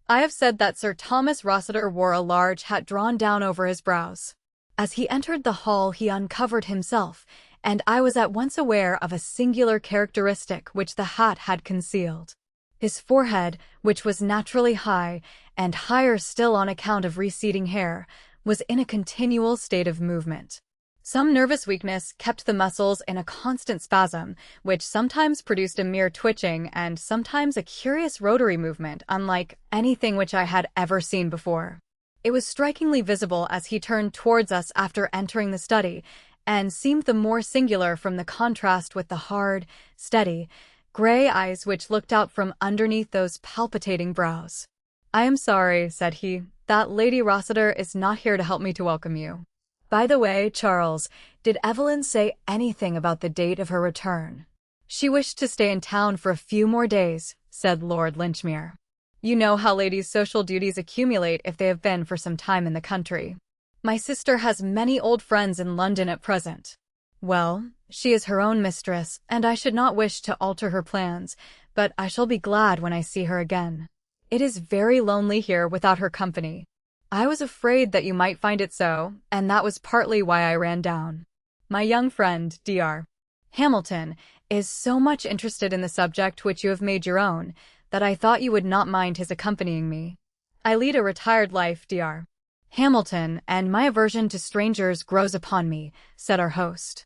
I have said that Sir Thomas Rossiter wore a large hat drawn down over his brows. As he entered the hall he uncovered himself, and I was at once aware of a singular characteristic which the hat had concealed. His forehead, which was naturally high, and higher still on account of receding hair, was in a continual state of movement. Some nervous weakness kept the muscles in a constant spasm, which sometimes produced a mere twitching and sometimes a curious rotary movement unlike anything which I had ever seen before. It was strikingly visible as he turned towards us after entering the study, and seemed the more singular from the contrast with the hard, steady, gray eyes which looked out from underneath those palpitating brows. "I am sorry," said he, "that Lady Rossiter is not here to help me to welcome you. By the way, Charles, did Evelyn say anything about the date of her return?" "She wished to stay in town for a few more days," said Lord Linchmere. "You know how ladies' social duties accumulate if they have been for some time in the country. My sister has many old friends in London at present. Well, she is her own mistress, and I should not wish to alter her plans, but I shall be glad when I see her again. It is very lonely here without her company. I was afraid that you might find it so, and that was partly why I ran down. My young friend, Dr. Hamilton, is so much interested in the subject which you have made your own, that I thought you would not mind his accompanying me. I lead a retired life, Dr. Hamilton, and my aversion to strangers grows upon me," said our host.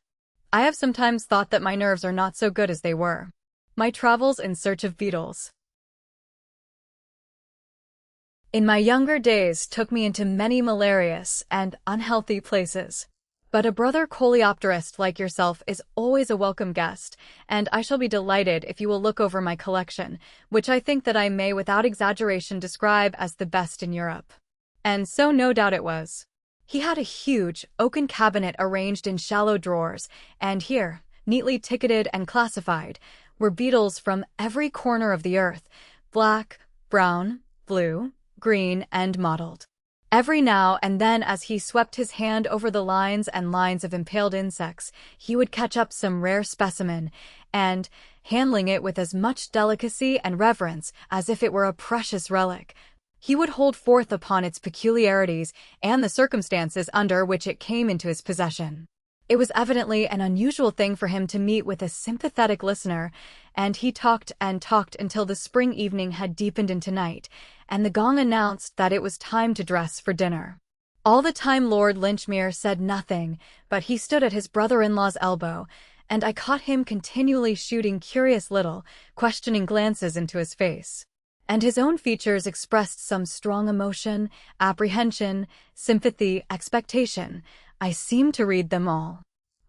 "I have sometimes thought that my nerves are not so good as they were. My travels in search of beetles in my younger days took me into many malarious and unhealthy places. But a brother coleopterist like yourself is always a welcome guest, and I shall be delighted if you will look over my collection, which I think that I may without exaggeration describe as the best in Europe." And so no doubt it was. He had a huge, oaken cabinet arranged in shallow drawers, and here, neatly ticketed and classified, were beetles from every corner of the earth, black, brown, blue, green, and mottled. Every now and then as he swept his hand over the lines and lines of impaled insects, he would catch up some rare specimen, and, handling it with as much delicacy and reverence as if it were a precious relic, he would hold forth upon its peculiarities and the circumstances under which it came into his possession. It was evidently an unusual thing for him to meet with a sympathetic listener, and he talked and talked until the spring evening had deepened into night, and the gong announced that it was time to dress for dinner. All the time Lord Linchmere said nothing, but he stood at his brother-in-law's elbow, and I caught him continually shooting curious little, questioning glances into his face. And his own features expressed some strong emotion, apprehension, sympathy, expectation. I seemed to read them all.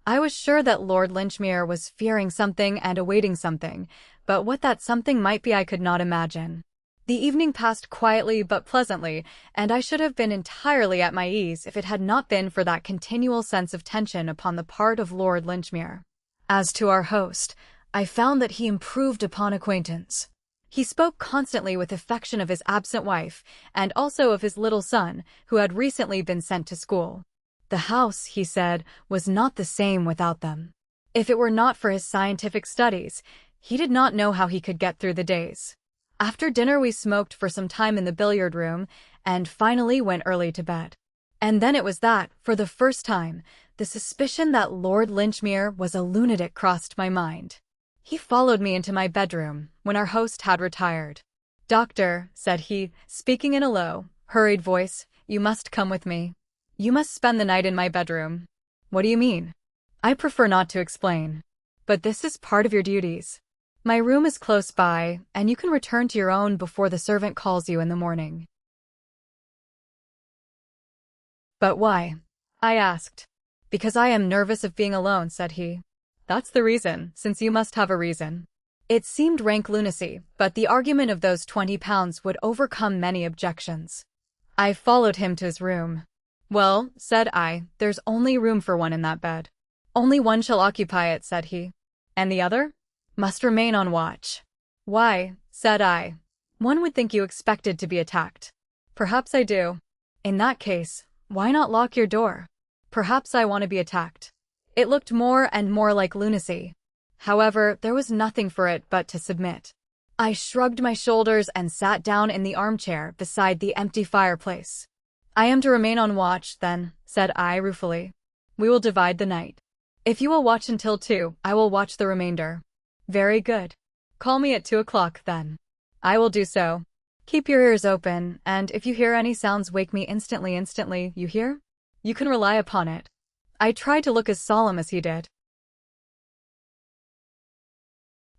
I was sure that Lord Linchmere was fearing something and awaiting something, but what that something might be I could not imagine. The evening passed quietly but pleasantly, and I should have been entirely at my ease if it had not been for that continual sense of tension upon the part of Lord Linchmere. As to our host, I found that he improved upon acquaintance. He spoke constantly with affection of his absent wife, and also of his little son, who had recently been sent to school. The house, he said, was not the same without them. If it were not for his scientific studies, he did not know how he could get through the days. After dinner we smoked for some time in the billiard room, and finally went early to bed. And then it was that, for the first time, the suspicion that Lord Linchmere was a lunatic crossed my mind. He followed me into my bedroom, when our host had retired. "Doctor," said he, speaking in a low, hurried voice, "you must come with me. You must spend the night in my bedroom." "What do you mean?" "I prefer not to explain. But this is part of your duties. My room is close by, and you can return to your own before the servant calls you in the morning." "But why?" I asked. "Because I am nervous of being alone," said he. "That's the reason, since you must have a reason." It seemed rank lunacy, but the argument of those £20 would overcome many objections. I followed him to his room. "Well," said I, "there's only room for one in that bed." "Only one shall occupy it," said he. "And the other?" "Must remain on watch." "Why?" said I. "One would think you expected to be attacked." "Perhaps I do." "In that case, why not lock your door?" "Perhaps I want to be attacked." It looked more and more like lunacy. However, there was nothing for it but to submit. I shrugged my shoulders and sat down in the armchair beside the empty fireplace. "I am to remain on watch, then," said I ruefully. "We will divide the night. If you will watch until 2, I will watch the remainder." "Very good. Call me at 2 o'clock, then." "I will do so. Keep your ears open, and if you hear any sounds, wake me instantly, you hear? You can rely upon it." I tried to look as solemn as he did.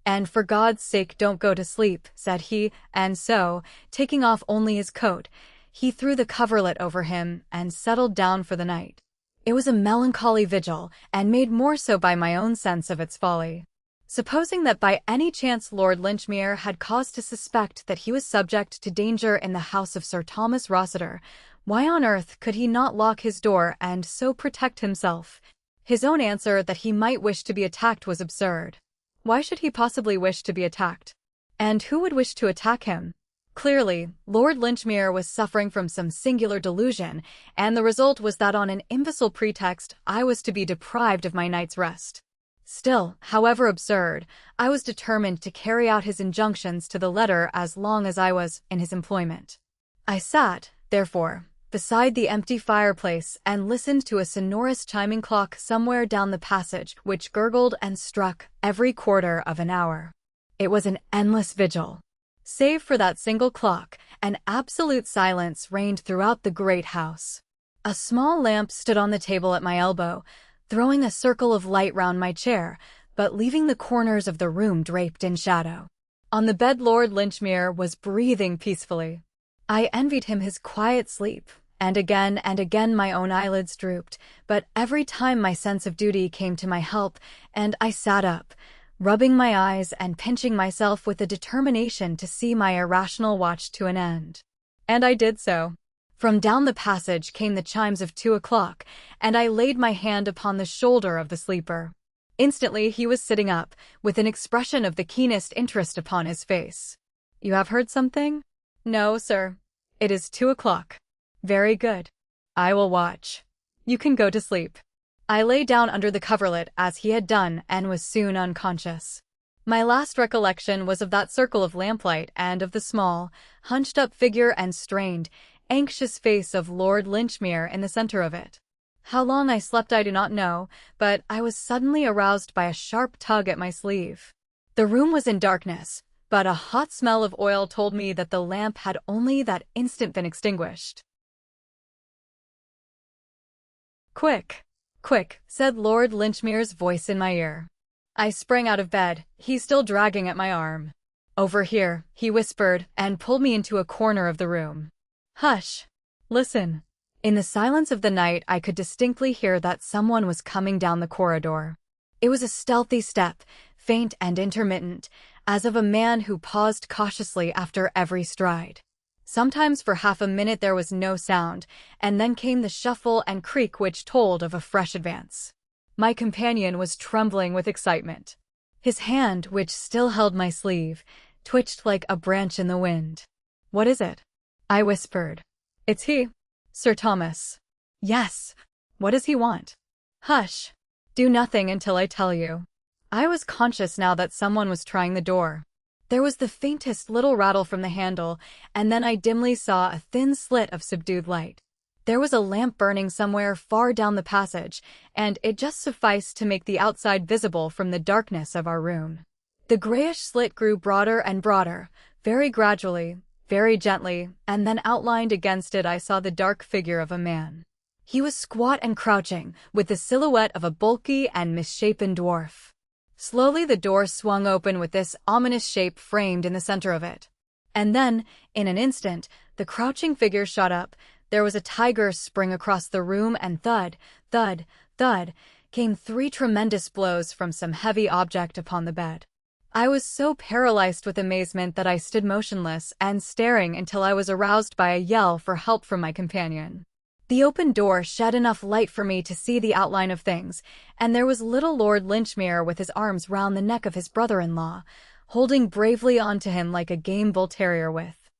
"And for God's sake don't go to sleep," said he, and so, taking off only his coat, he threw the coverlet over him and settled down for the night. It was a melancholy vigil, and made more so by my own sense of its folly. Supposing that by any chance Lord Linchmere had cause to suspect that he was subject to danger in the house of Sir Thomas Rossiter, why on earth could he not lock his door and so protect himself? His own answer that he might wish to be attacked was absurd. Why should he possibly wish to be attacked? And who would wish to attack him? Clearly, Lord Linchmere was suffering from some singular delusion, and the result was that on an imbecile pretext I was to be deprived of my night's rest. Still, however absurd, I was determined to carry out his injunctions to the letter as long as I was in his employment. I sat, therefore, beside the empty fireplace and listened to a sonorous chiming clock somewhere down the passage which gurgled and struck every quarter of an hour. It was an endless vigil. Save for that single clock, an absolute silence reigned throughout the great house. A small lamp stood on the table at my elbow, throwing a circle of light round my chair, but leaving the corners of the room draped in shadow. On the bed Lord Linchmere was breathing peacefully. I envied him his quiet sleep, and again my own eyelids drooped, but every time my sense of duty came to my help, and I sat up, rubbing my eyes and pinching myself with the determination to see my irrational watch to an end. And I did so. From down the passage came the chimes of 2 o'clock, and I laid my hand upon the shoulder of the sleeper. Instantly he was sitting up, with an expression of the keenest interest upon his face. "You have heard something?" "No, sir." "It is 2 o'clock. "Very good. I will watch. You can go to sleep." I lay down under the coverlet as he had done and was soon unconscious. My last recollection was of that circle of lamplight and of the small, hunched-up figure and strained, anxious face of Lord Linchmere in the center of it. How long I slept I do not know, but I was suddenly aroused by a sharp tug at my sleeve. The room was in darkness, but a hot smell of oil told me that the lamp had only that instant been extinguished. "Quick, quick," said Lord Linchmere's voice in my ear. I sprang out of bed, he still dragging at my arm. "Over here," he whispered, and pulled me into a corner of the room. "Hush! Listen." In the silence of the night I could distinctly hear that someone was coming down the corridor. It was a stealthy step, faint and intermittent, as of a man who paused cautiously after every stride. Sometimes for half a minute there was no sound, and then came the shuffle and creak which told of a fresh advance. My companion was trembling with excitement. His hand, which still held my sleeve, twitched like a branch in the wind. "What is it?" I whispered. "It's he, Sir Thomas." "Yes. What does he want?" "Hush. Do nothing until I tell you." I was conscious now that someone was trying the door. There was the faintest little rattle from the handle, and then I dimly saw a thin slit of subdued light. There was a lamp burning somewhere far down the passage, and it just sufficed to make the outside visible from the darkness of our room. The grayish slit grew broader and broader, very gradually, very gently, and then outlined against it I saw the dark figure of a man. He was squat and crouching, with the silhouette of a bulky and misshapen dwarf. Slowly the door swung open with this ominous shape framed in the center of it. And then, in an instant, the crouching figure shot up. There was a tiger spring across the room, and thud, thud, thud, came 3 tremendous blows from some heavy object upon the bed. I was so paralyzed with amazement that I stood motionless and staring until I was aroused by a yell for help from my companion. The open door shed enough light for me to see the outline of things, and there was little Lord Linchmere with his arms round the neck of his brother-in-law, holding bravely on to him like a game bull terrier with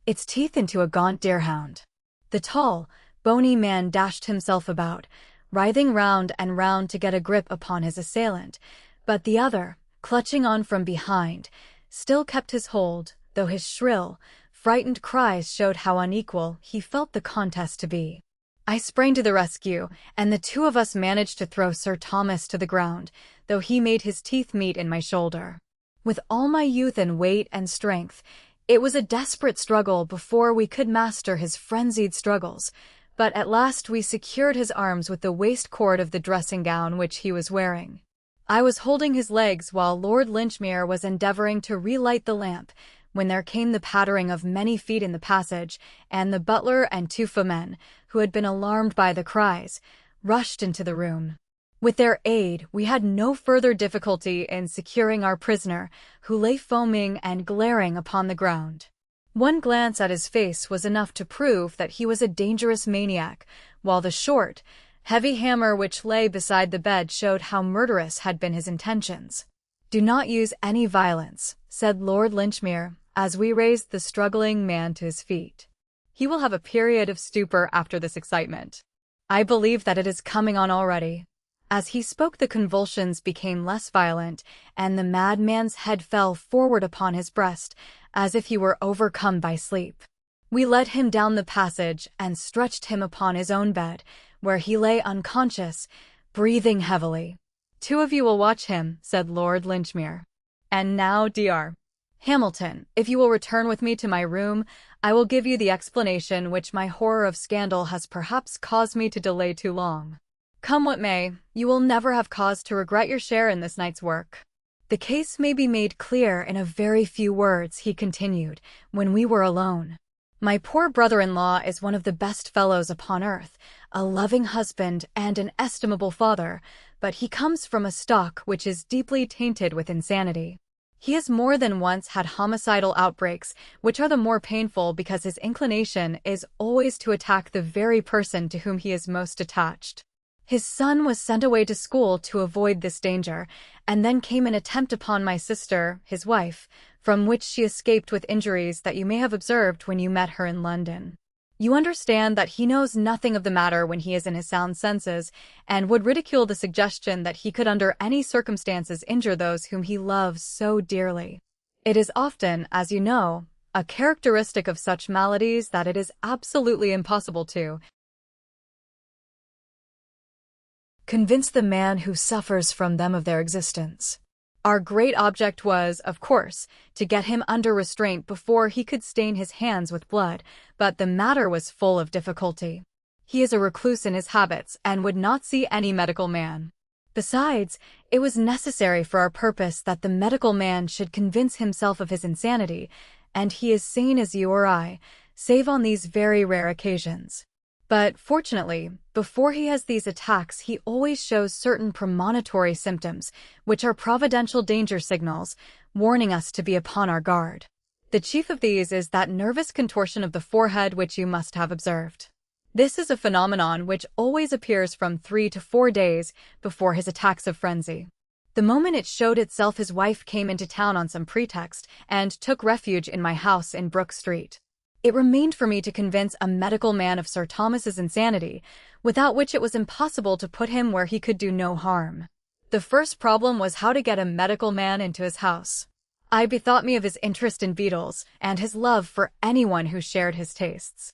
its teeth into a gaunt deerhound. The tall, bony man dashed himself about, writhing round and round to get a grip upon his assailant, but the other, clutching on from behind, still kept his hold, though his shrill, frightened cries showed how unequal he felt the contest to be. I sprang to the rescue, and the 2 of us managed to throw Sir Thomas to the ground, though he made his teeth meet in my shoulder. With all my youth and weight and strength, it was a desperate struggle before we could master his frenzied struggles, but at last we secured his arms with the waist cord of the dressing gown which he was wearing. I was holding his legs while Lord Linchmere was endeavoring to relight the lamp, when there came the pattering of many feet in the passage, and the butler and 2 footmen, who had been alarmed by the cries, rushed into the room. With their aid, we had no further difficulty in securing our prisoner, who lay foaming and glaring upon the ground. One glance at his face was enough to prove that he was a dangerous maniac, while the short, heavy hammer which lay beside the bed showed how murderous had been his intentions. "Do not use any violence," said Lord Linchmere, as we raised the struggling man to his feet. "He will have a period of stupor after this excitement. I believe that it is coming on already." As he spoke, the convulsions became less violent, and the madman's head fell forward upon his breast, as if he were overcome by sleep. We led him down the passage and stretched him upon his own bed, where he lay unconscious, breathing heavily. "2 of you will watch him," said Lord Linchmere. "And now, Dr. Hamilton, if you will return with me to my room, I will give you the explanation which my horror of scandal has perhaps caused me to delay too long. Come what may, you will never have cause to regret your share in this night's work. The case may be made clear in a very few words," he continued, when we were alone. "My poor brother-in-law is one of the best fellows upon earth, a loving husband and an estimable father, but he comes from a stock which is deeply tainted with insanity. He has more than once had homicidal outbreaks, which are the more painful because his inclination is always to attack the very person to whom he is most attached. His son was sent away to school to avoid this danger, and then came an attempt upon my sister, his wife, from which she escaped with injuries that you may have observed when you met her in London. You understand that he knows nothing of the matter when he is in his sound senses, and would ridicule the suggestion that he could under any circumstances injure those whom he loves so dearly. It is often, as you know, a characteristic of such maladies that it is absolutely impossible to convince the man who suffers from them of their existence. Our great object was, of course, to get him under restraint before he could stain his hands with blood, but the matter was full of difficulty. He is a recluse in his habits and would not see any medical man. Besides, it was necessary for our purpose that the medical man should convince himself of his insanity, and he is sane as you or I, save on these very rare occasions. But fortunately, before he has these attacks, he always shows certain premonitory symptoms, which are providential danger signals, warning us to be upon our guard. The chief of these is that nervous contortion of the forehead which you must have observed. This is a phenomenon which always appears from 3 to 4 days before his attacks of frenzy. The moment it showed itself, his wife came into town on some pretext and took refuge in my house in Brook Street. It remained for me to convince a medical man of Sir Thomas's insanity, without which it was impossible to put him where he could do no harm. The first problem was how to get a medical man into his house. I bethought me of his interest in beetles and his love for anyone who shared his tastes.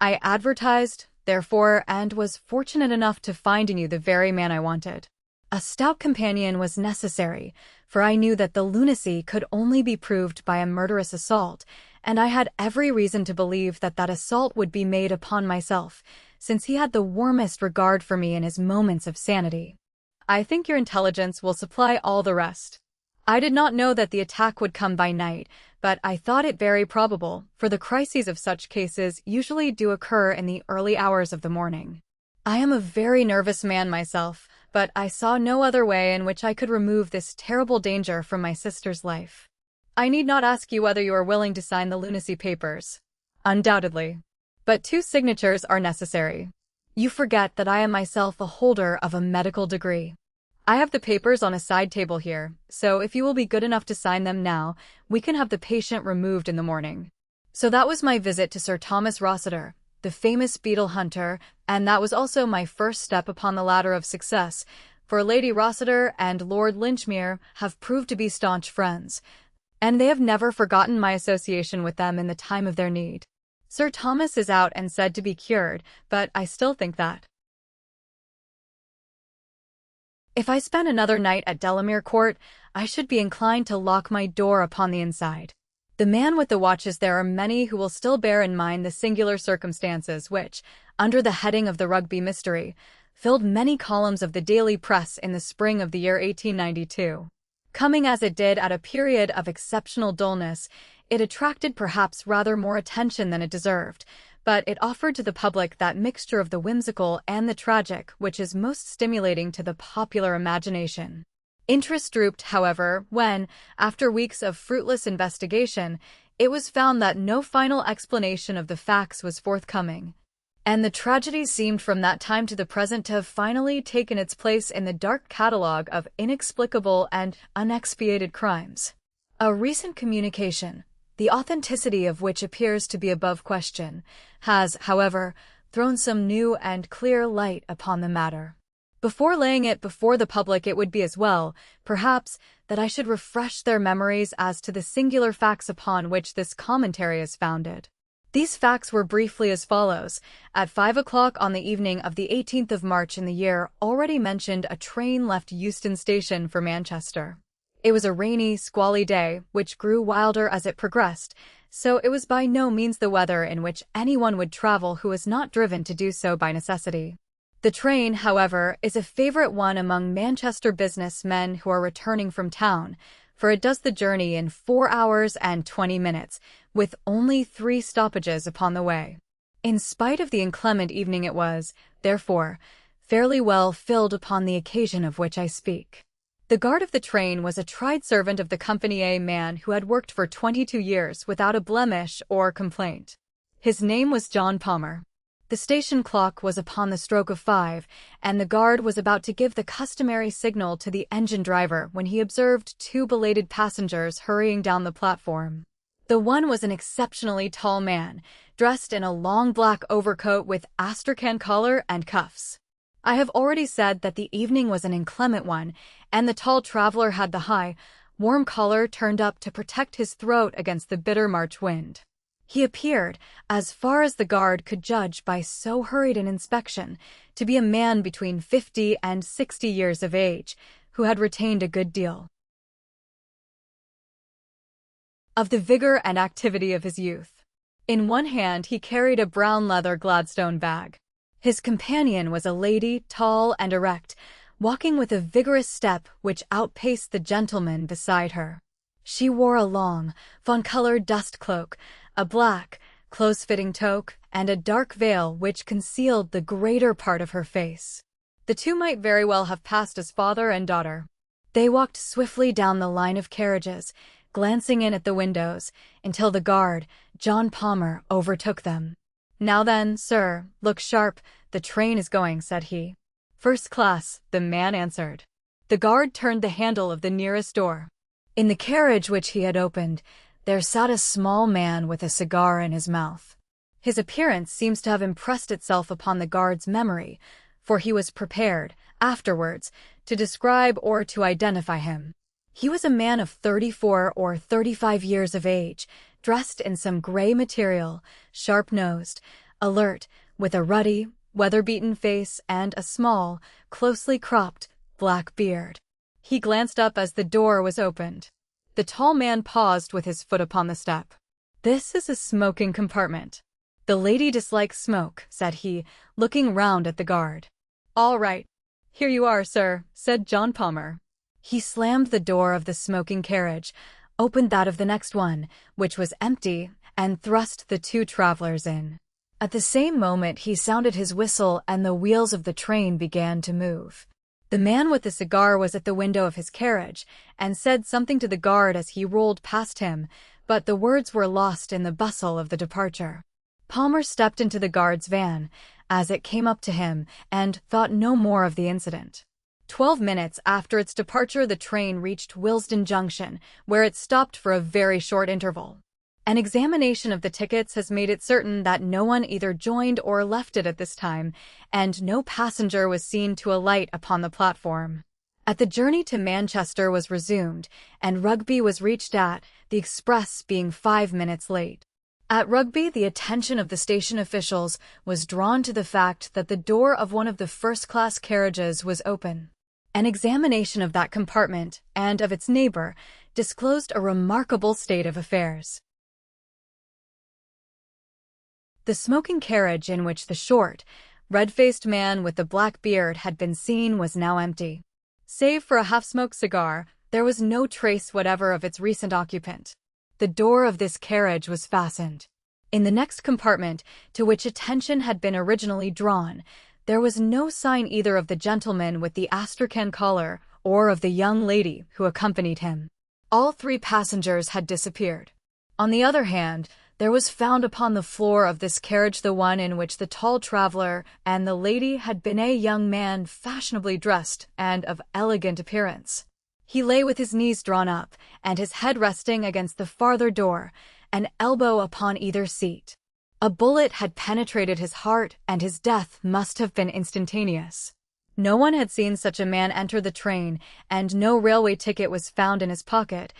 I advertised, therefore, and was fortunate enough to find in you the very man I wanted. A stout companion was necessary, for I knew that the lunacy could only be proved by a murderous assault, and I had every reason to believe that that assault would be made upon myself, since he had the warmest regard for me in his moments of sanity. I think your intelligence will supply all the rest. I did not know that the attack would come by night, but I thought it very probable, for the crises of such cases usually do occur in the early hours of the morning. I am a very nervous man myself, but I saw no other way in which I could remove this terrible danger from my sister's life. I need not ask you whether you are willing to sign the lunacy papers. Undoubtedly. But 2 signatures are necessary. You forget that I am myself a holder of a medical degree. I have the papers on a side table here, so if you will be good enough to sign them now, we can have the patient removed in the morning. So that was my visit to Sir Thomas Rossiter, the famous beetle hunter, and that was also my first step upon the ladder of success, for Lady Rossiter and Lord Linchmere have proved to be staunch friends, and they have never forgotten my association with them in the time of their need. Sir Thomas is out and said to be cured, but I still think that if I spent another night at Delamere Court, I should be inclined to lock my door upon the inside. The man with the watches, there are many who will still bear in mind the singular circumstances which, under the heading of the Rugby mystery, filled many columns of the daily press in the spring of the year 1892. Coming as it did at a period of exceptional dullness, it attracted perhaps rather more attention than it deserved, but it offered to the public that mixture of the whimsical and the tragic which is most stimulating to the popular imagination. Interest drooped, however, when, after weeks of fruitless investigation, it was found that no final explanation of the facts was forthcoming, and the tragedy seemed from that time to the present to have finally taken its place in the dark catalogue of inexplicable and unexpiated crimes. A recent communication, the authenticity of which appears to be above question, has, however, thrown some new and clear light upon the matter. Before laying it before the public, it would be as well, perhaps, that I should refresh their memories as to the singular facts upon which this commentary is founded. These facts were briefly as follows. At 5 o'clock on the evening of the 18th of March in the year already mentioned, a train left Euston Station for Manchester. It was a rainy, squally day, which grew wilder as it progressed, so it was by no means the weather in which anyone would travel who was not driven to do so by necessity. The train, however, is a favorite one among Manchester business men who are returning from town, for it does the journey in 4 hours and 20 minutes, with only 3 stoppages upon the way. In spite of the inclement evening, it was, therefore, fairly well filled upon the occasion of which I speak. The guard of the train was a tried servant of the Company A man who had worked for 22 years without a blemish or complaint. His name was John Palmer. The station clock was upon the stroke of 5, and the guard was about to give the customary signal to the engine driver when he observed 2 belated passengers hurrying down the platform. The one was an exceptionally tall man, dressed in a long black overcoat with astrakhan collar and cuffs. I have already said that the evening was an inclement one, and the tall traveler had the high, warm collar turned up to protect his throat against the bitter March wind. He appeared, as far as the guard could judge by so hurried an inspection, to be a man between 50 and 60 years of age, who had retained a good deal of the vigor and activity of his youth. In one hand he carried a brown leather Gladstone bag. His companion was a lady, tall and erect, walking with a vigorous step which outpaced the gentleman beside her. She wore a long, fawn-colored dust cloak, a black, close-fitting toque, and a dark veil which concealed the greater part of her face. The two might very well have passed as father and daughter. They walked swiftly down the line of carriages, glancing in at the windows, until the guard, John Palmer, overtook them. "Now then, sir, look sharp, the train is going," said he. "First class," the man answered. The guard turned the handle of the nearest door. In the carriage which he had opened, there sat a small man with a cigar in his mouth. His appearance seems to have impressed itself upon the guard's memory, for he was prepared, afterwards, to describe or to identify him. He was a man of 34 or 35 years of age, dressed in some gray material, sharp-nosed, alert, with a ruddy, weather-beaten face and a small, closely cropped, black beard. He glanced up as the door was opened. The tall man paused with his foot upon the step. "This is a smoking compartment. The lady dislikes smoke," said he, looking round at the guard. "All right. Here you are, sir," said John Palmer. He slammed the door of the smoking carriage, opened that of the next one, which was empty, and thrust the two travelers in. At the same moment he sounded his whistle and the wheels of the train began to move. The man with the cigar was at the window of his carriage, and said something to the guard as he rolled past him, but the words were lost in the bustle of the departure. Palmer stepped into the guard's van, as it came up to him, and thought no more of the incident. 12 minutes after its departure the train reached Willesden Junction, where it stopped for a very short interval. An examination of the tickets has made it certain that no one either joined or left it at this time, and no passenger was seen to alight upon the platform. The journey to Manchester was resumed, and Rugby was reached at, the express being 5 minutes late. At Rugby, the attention of the station officials was drawn to the fact that the door of one of the first-class carriages was open. An examination of that compartment, and of its neighbor, disclosed a remarkable state of affairs. The smoking carriage in which the short, red-faced man with the black beard had been seen was now empty. Save for a half-smoked cigar, there was no trace whatever of its recent occupant. The door of this carriage was fastened. In the next compartment, to which attention had been originally drawn, there was no sign either of the gentleman with the astrakhan collar or of the young lady who accompanied him. All three passengers had disappeared. On the other hand, there was found upon the floor of this carriage the one in which the tall traveler and the lady had been a young man fashionably dressed and of elegant appearance. He lay with his knees drawn up, and his head resting against the farther door, an elbow upon either seat. A bullet had penetrated his heart, and his death must have been instantaneous. No one had seen such a man enter the train, and no railway ticket was found in his pocket.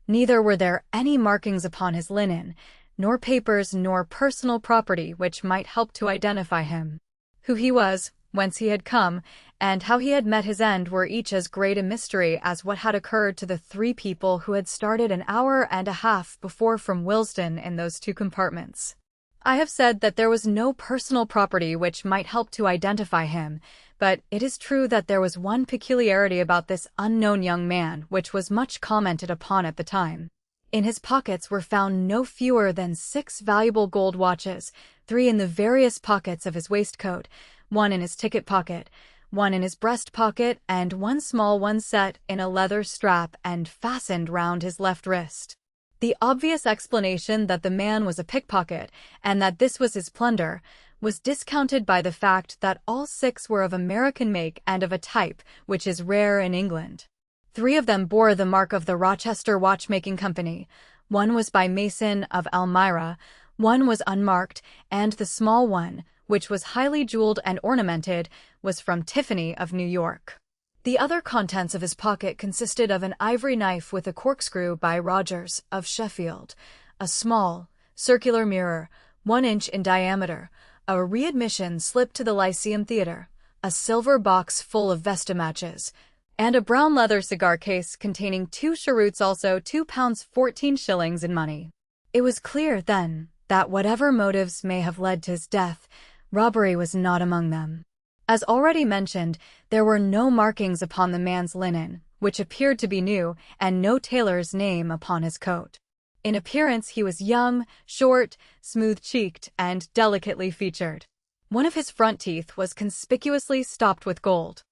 Neither were there any markings upon his linen, nor papers nor personal property which might help to identify him. Who he was, whence he had come, and how he had met his end were each as great a mystery as what had occurred to the three people who had started an hour and a half before from Willesden in those two compartments. I have said that there was no personal property which might help to identify him, but it is true that there was one peculiarity about this unknown young man which was much commented upon at the time. In his pockets were found no fewer than 6 valuable gold watches, 3 in the various pockets of his waistcoat, 1 in his ticket pocket, 1 in his breast pocket, and 1 small one set in a leather strap and fastened round his left wrist. The obvious explanation that the man was a pickpocket, and that this was his plunder, was discounted by the fact that all 6 were of American make and of a type which is rare in England. 3 of them bore the mark of the Rochester Watchmaking Company, 1 was by Mason of Elmira, 1 was unmarked, and the small one, which was highly jeweled and ornamented, was from Tiffany of New York. The other contents of his pocket consisted of an ivory knife with a corkscrew by Rogers, of Sheffield, a small, circular mirror, 1 inch in diameter, a readmission slip to the Lyceum Theatre, a silver box full of Vesta matches, and a brown leather cigar case containing 2 cheroots, also £2 14 in money. It was clear, then, that whatever motives may have led to his death, robbery was not among them. As already mentioned, there were no markings upon the man's linen, which appeared to be new, and no tailor's name upon his coat. In appearance, he was young, short, smooth-cheeked, and delicately featured. One of his front teeth was conspicuously stopped with gold.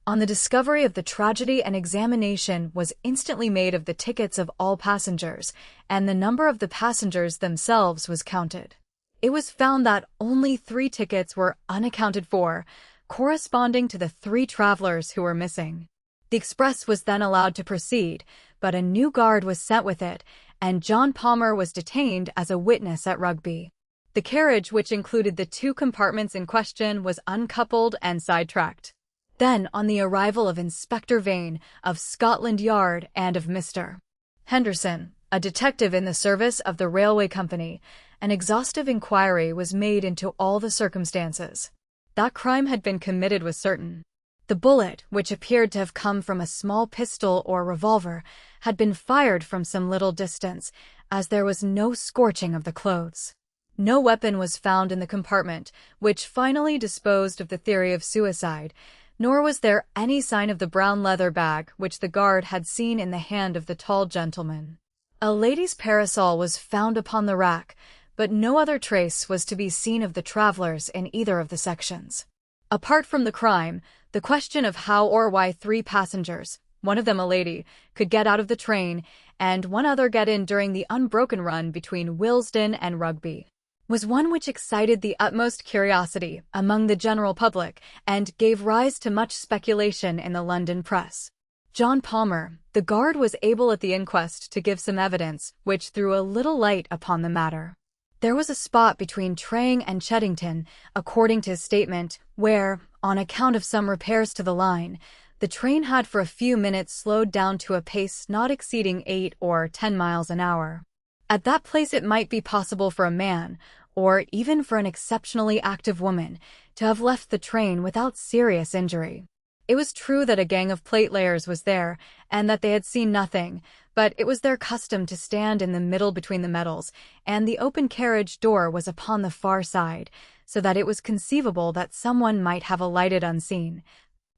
On the discovery of the tragedy, an examination was instantly made of the tickets of all passengers, and the number of the passengers themselves was counted. It was found that only 3 tickets were unaccounted for, corresponding to the 3 travelers who were missing. The express was then allowed to proceed, but a new guard was sent with it, and John Palmer was detained as a witness at Rugby. The carriage, which included the 2 compartments in question, was uncoupled and sidetracked. Then, on the arrival of Inspector Vane of Scotland Yard and of Mr. Henderson, a detective in the service of the railway company, an exhaustive inquiry was made into all the circumstances. That crime had been committed was certain. The bullet, which appeared to have come from a small pistol or revolver, had been fired from some little distance, as there was no scorching of the clothes. No weapon was found in the compartment, which finally disposed of the theory of suicide, nor was there any sign of the brown leather bag which the guard had seen in the hand of the tall gentleman. A lady's parasol was found upon the rack, but no other trace was to be seen of the travelers in either of the sections. Apart from the crime, the question of how or why 3 passengers, one of them a lady, could get out of the train and one other get in during the unbroken run between Willesden and Rugby was one which excited the utmost curiosity among the general public and gave rise to much speculation in the London press. John Palmer, the guard, was able at the inquest to give some evidence which threw a little light upon the matter. There was a spot between Traying and Cheddington, according to his statement, where, on account of some repairs to the line, the train had for a few minutes slowed down to a pace not exceeding 8 or 10 miles an hour. At that place it might be possible for a man, or even for an exceptionally active woman, to have left the train without serious injury. It was true that a gang of platelayers was there, and that they had seen nothing, but it was their custom to stand in the middle between the metals, and the open carriage door was upon the far side, so that it was conceivable that someone might have alighted unseen,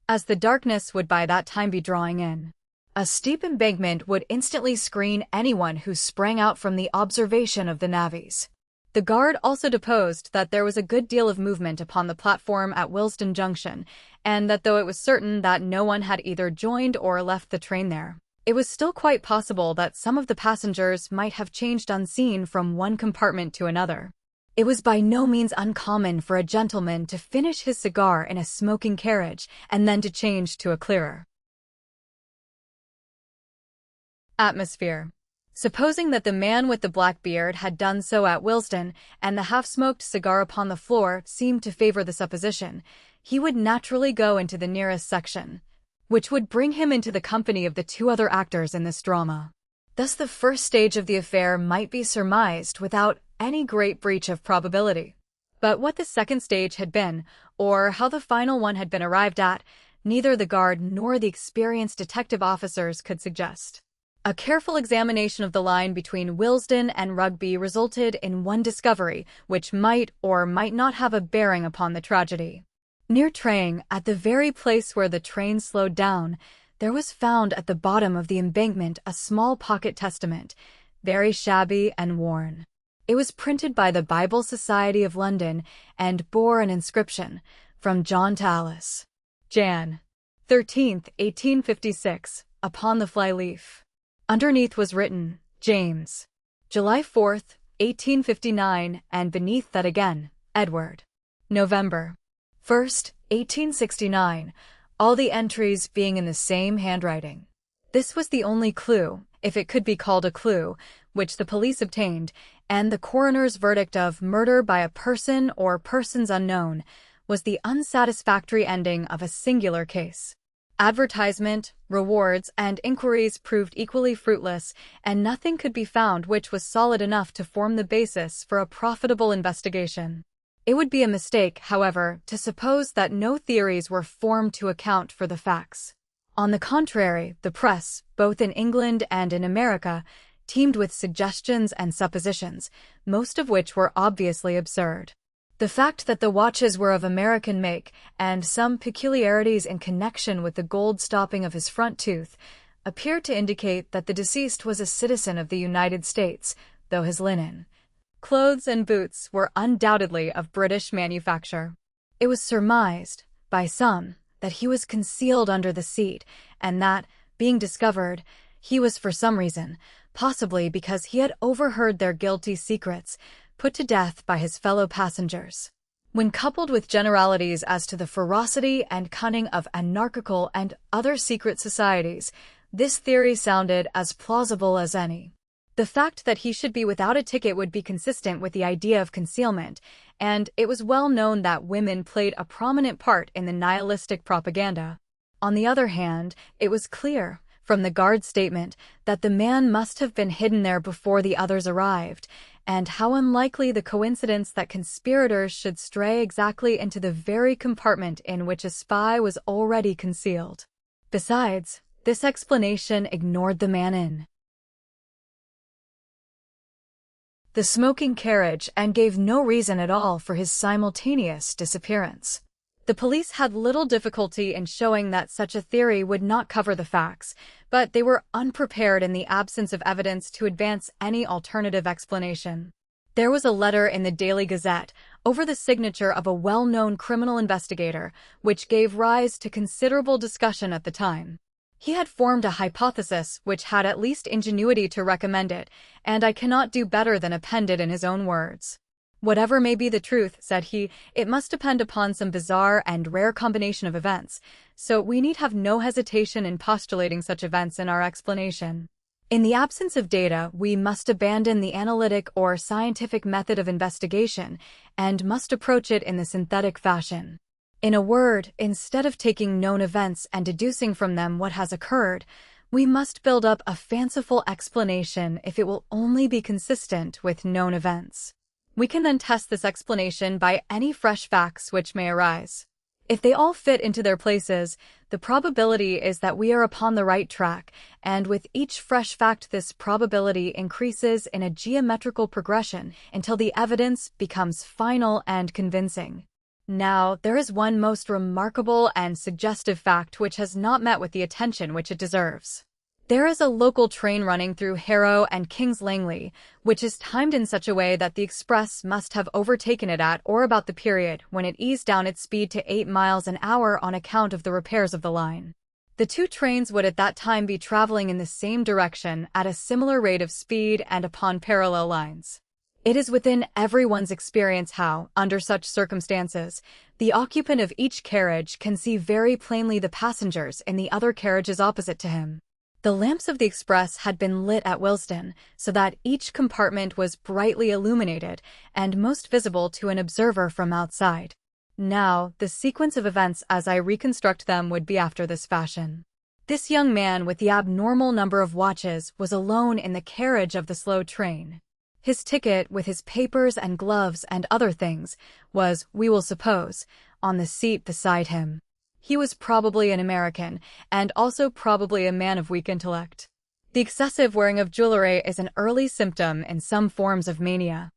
as the darkness would by that time be drawing in. A steep embankment would instantly screen anyone who sprang out from the observation of the navvies. The guard also deposed that there was a good deal of movement upon the platform at Willesden Junction, and that though it was certain that no one had either joined or left the train there, it was still quite possible that some of the passengers might have changed unseen from one compartment to another. It was by no means uncommon for a gentleman to finish his cigar in a smoking carriage and then to change to a clearer. Atmosphere. Supposing that the man with the black beard had done so at Willesden, and the half-smoked cigar upon the floor seemed to favor the supposition, he would naturally go into the nearest section, which would bring him into the company of the 2 other actors in this drama. Thus the first stage of the affair might be surmised without any great breach of probability. But what the second stage had been, or how the final one had been arrived at, neither the guard nor the experienced detective officers could suggest. A careful examination of the line between Willesden and Rugby resulted in one discovery which might or might not have a bearing upon the tragedy. Near Traying, at the very place where the train slowed down, there was found at the bottom of the embankment a small pocket testament, very shabby and worn. It was printed by the Bible Society of London and bore an inscription, "From John to Alice, Jan. 13th, 1856, upon the fly-leaf. Underneath was written, James, July 4th, 1859, and beneath that again, Edward, November 1st, 1869, all the entries being in the same handwriting. This was the only clue, if it could be called a clue, which the police obtained, and the coroner's verdict of murder by a person or persons unknown was the unsatisfactory ending of a singular case. Advertisement, rewards, and inquiries proved equally fruitless, and nothing could be found which was solid enough to form the basis for a profitable investigation. It would be a mistake, however, to suppose that no theories were formed to account for the facts. On the contrary, the press, both in England and in America, teemed with suggestions and suppositions, most of which were obviously absurd. The fact that the watches were of American make, and some peculiarities in connection with the gold stopping of his front tooth, appeared to indicate that the deceased was a citizen of the United States, though his linen, clothes, and boots were undoubtedly of British manufacture. It was surmised, by some, that he was concealed under the seat, and that, being discovered, he was for some reason, possibly because he had overheard their guilty secrets, put to death by his fellow passengers. When coupled with generalities as to the ferocity and cunning of anarchical and other secret societies, this theory sounded as plausible as any. The fact that he should be without a ticket would be consistent with the idea of concealment, and it was well known that women played a prominent part in the nihilistic propaganda. On the other hand, it was clear, from the guard's statement, that the man must have been hidden there before the others arrived, and how unlikely the coincidence that conspirators should stray exactly into the very compartment in which a spy was already concealed. Besides, this explanation ignored the man in the smoking carriage and gave no reason at all for his simultaneous disappearance. The police had little difficulty in showing that such a theory would not cover the facts, but they were unprepared in the absence of evidence to advance any alternative explanation. There was a letter in the Daily Gazette, over the signature of a well-known criminal investigator, which gave rise to considerable discussion at the time. He had formed a hypothesis which had at least ingenuity to recommend it, and I cannot do better than append it in his own words. "Whatever may be the truth," said he, "it must depend upon some bizarre and rare combination of events, so we need have no hesitation in postulating such events in our explanation. In the absence of data, we must abandon the analytic or scientific method of investigation and must approach it in the synthetic fashion. In a word, instead of taking known events and deducing from them what has occurred, we must build up a fanciful explanation if it will only be consistent with known events. We can then test this explanation by any fresh facts which may arise. If they all fit into their places, the probability is that we are upon the right track, and with each fresh fact this probability increases in a geometrical progression until the evidence becomes final and convincing. Now, there is one most remarkable and suggestive fact which has not met with the attention which it deserves. There is a local train running through Harrow and Kings Langley, which is timed in such a way that the express must have overtaken it at or about the period when it eased down its speed to 8 miles an hour on account of the repairs of the line. The two trains would at that time be traveling in the same direction at a similar rate of speed and upon parallel lines. It is within everyone's experience how, under such circumstances, the occupant of each carriage can see very plainly the passengers in the other carriages opposite to him. The lamps of the express had been lit at Willesden, so that each compartment was brightly illuminated and most visible to an observer from outside. Now, the sequence of events as I reconstruct them would be after this fashion. This young man with the abnormal number of watches was alone in the carriage of the slow train. His ticket, with his papers and gloves and other things, was, we will suppose, on the seat beside him. He was probably an American, and also probably a man of weak intellect. The excessive wearing of jewelry is an early symptom in some forms of mania.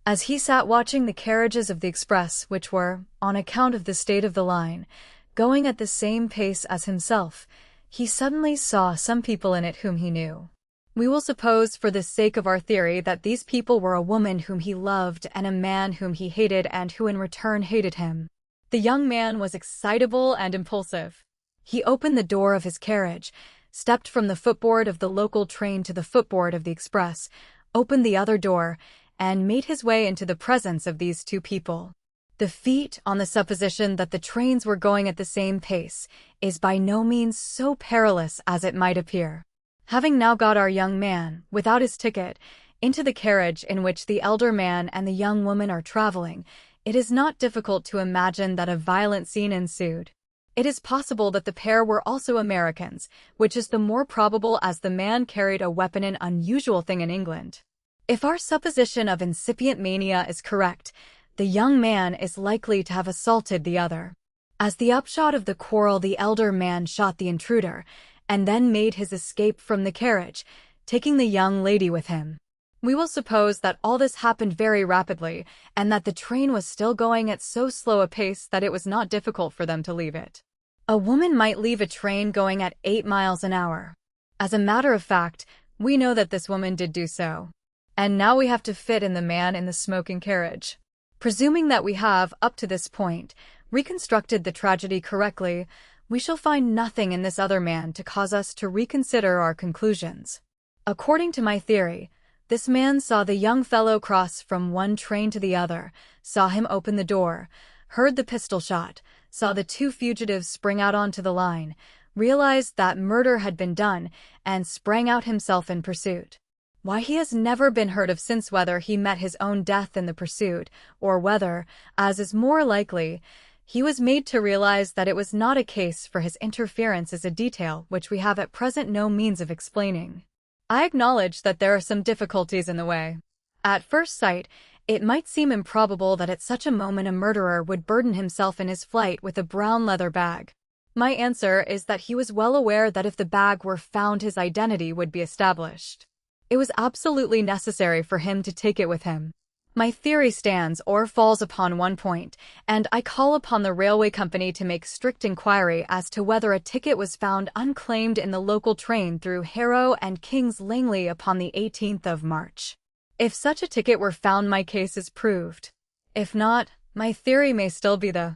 As he sat watching the carriages of the express, which were, on account of the state of the line, going at the same pace as himself, he suddenly saw some people in it whom he knew. We will suppose, for the sake of our theory, that these people were a woman whom he loved and a man whom he hated and who in return hated him. The young man was excitable and impulsive. He opened the door of his carriage, stepped from the footboard of the local train to the footboard of the express, opened the other door, and made his way into the presence of these two people. The feat, on the supposition that the trains were going at the same pace, is by no means so perilous as it might appear. Having now got our young man, without his ticket, into the carriage in which the elder man and the young woman are traveling, it is not difficult to imagine that a violent scene ensued. It is possible that the pair were also Americans, which is the more probable as the man carried a weapon, an unusual thing in England. If our supposition of incipient mania is correct, the young man is likely to have assaulted the other. As the upshot of the quarrel, the elder man shot the intruder, and then made his escape from the carriage, taking the young lady with him. We will suppose that all this happened very rapidly, and that the train was still going at so slow a pace that it was not difficult for them to leave it. A woman might leave a train going at 8 miles an hour. As a matter of fact, we know that this woman did do so. And now we have to fit in the man in the smoking carriage. Presuming that we have, up to this point, reconstructed the tragedy correctly, we shall find nothing in this other man to cause us to reconsider our conclusions. According to my theory, this man saw the young fellow cross from one train to the other, saw him open the door, heard the pistol shot, saw the two fugitives spring out onto the line, realized that murder had been done, and sprang out himself in pursuit. Why he has never been heard of since, whether he met his own death in the pursuit, or whether, as is more likely, he was made to realize that it was not a case for his interference, is a detail which we have at present no means of explaining. I acknowledge that there are some difficulties in the way. At first sight, it might seem improbable that at such a moment a murderer would burden himself in his flight with a brown leather bag. My answer is that he was well aware that if the bag were found, his identity would be established. It was absolutely necessary for him to take it with him. My theory stands or falls upon one point, and I call upon the railway company to make strict inquiry as to whether a ticket was found unclaimed in the local train through Harrow and King's Langley upon the 18th of March. If such a ticket were found, my case is proved. If not, my theory may still be the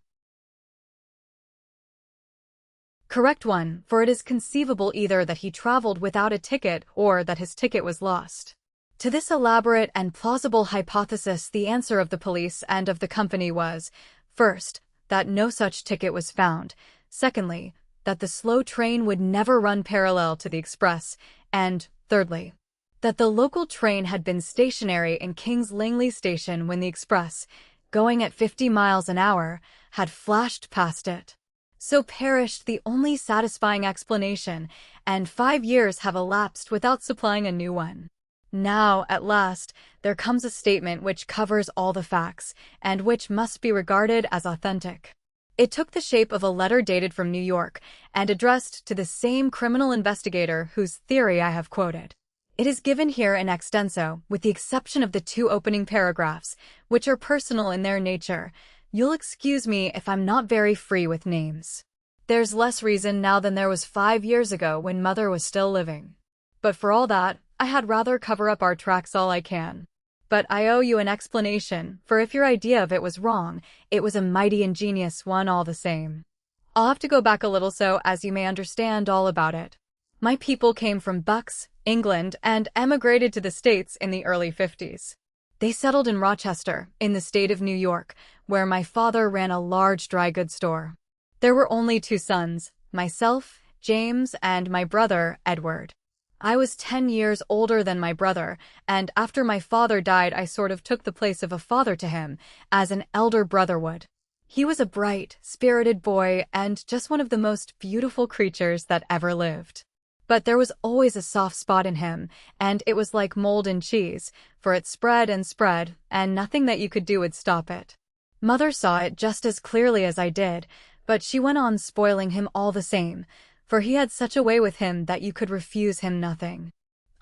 correct one, for it is conceivable either that he traveled without a ticket or that his ticket was lost. To this elaborate and plausible hypothesis, the answer of the police and of the company was, first, that no such ticket was found, secondly, that the slow train would never run parallel to the express, and, thirdly, that the local train had been stationary in King's Langley station when the express, going at 50 miles an hour, had flashed past it. So perished the only satisfying explanation, and 5 years have elapsed without supplying a new one. Now, at last, there comes a statement which covers all the facts, and which must be regarded as authentic. It took the shape of a letter dated from New York, and addressed to the same criminal investigator whose theory I have quoted. It is given here in extenso, with the exception of the 2 opening paragraphs, which are personal in their nature. You'll excuse me if I'm not very free with names. There's less reason now than there was 5 years ago when Mother was still living. But for all that, I had rather cover up our tracks all I can. But I owe you an explanation, for if your idea of it was wrong, it was a mighty ingenious one all the same. I'll have to go back a little so as you may understand all about it. My people came from Bucks, England, and emigrated to the States in the early 50s. They settled in Rochester, in the state of New York, where my father ran a large dry goods store. There were only 2 sons, myself, James, and my brother, Edward. I was 10 years older than my brother, and after my father died I sort of took the place of a father to him, as an elder brother would. He was a bright, spirited boy and just one of the most beautiful creatures that ever lived. But there was always a soft spot in him, and it was like mold in cheese, for it spread and spread, and nothing that you could do would stop it. Mother saw it just as clearly as I did, but she went on spoiling him all the same, for he had such a way with him that you could refuse him nothing.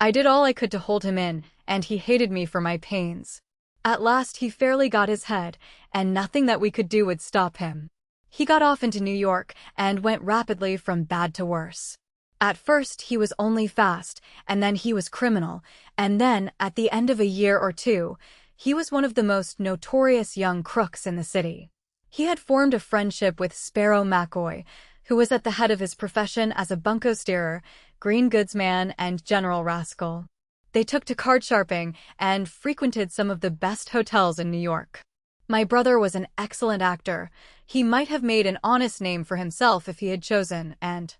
I did all I could to hold him in, and he hated me for my pains. At last he fairly got his head, and nothing that we could do would stop him. He got off into New York, and went rapidly from bad to worse. At first he was only fast, and then he was criminal, and then, at the end of a year or 2, he was one of the most notorious young crooks in the city. He had formed a friendship with Sparrow McCoy, who was at the head of his profession as a bunco steerer, green goods man, and general rascal. They took to card sharping and frequented some of the best hotels in New York. My brother was an excellent actor. He might have made an honest name for himself if he had chosen, and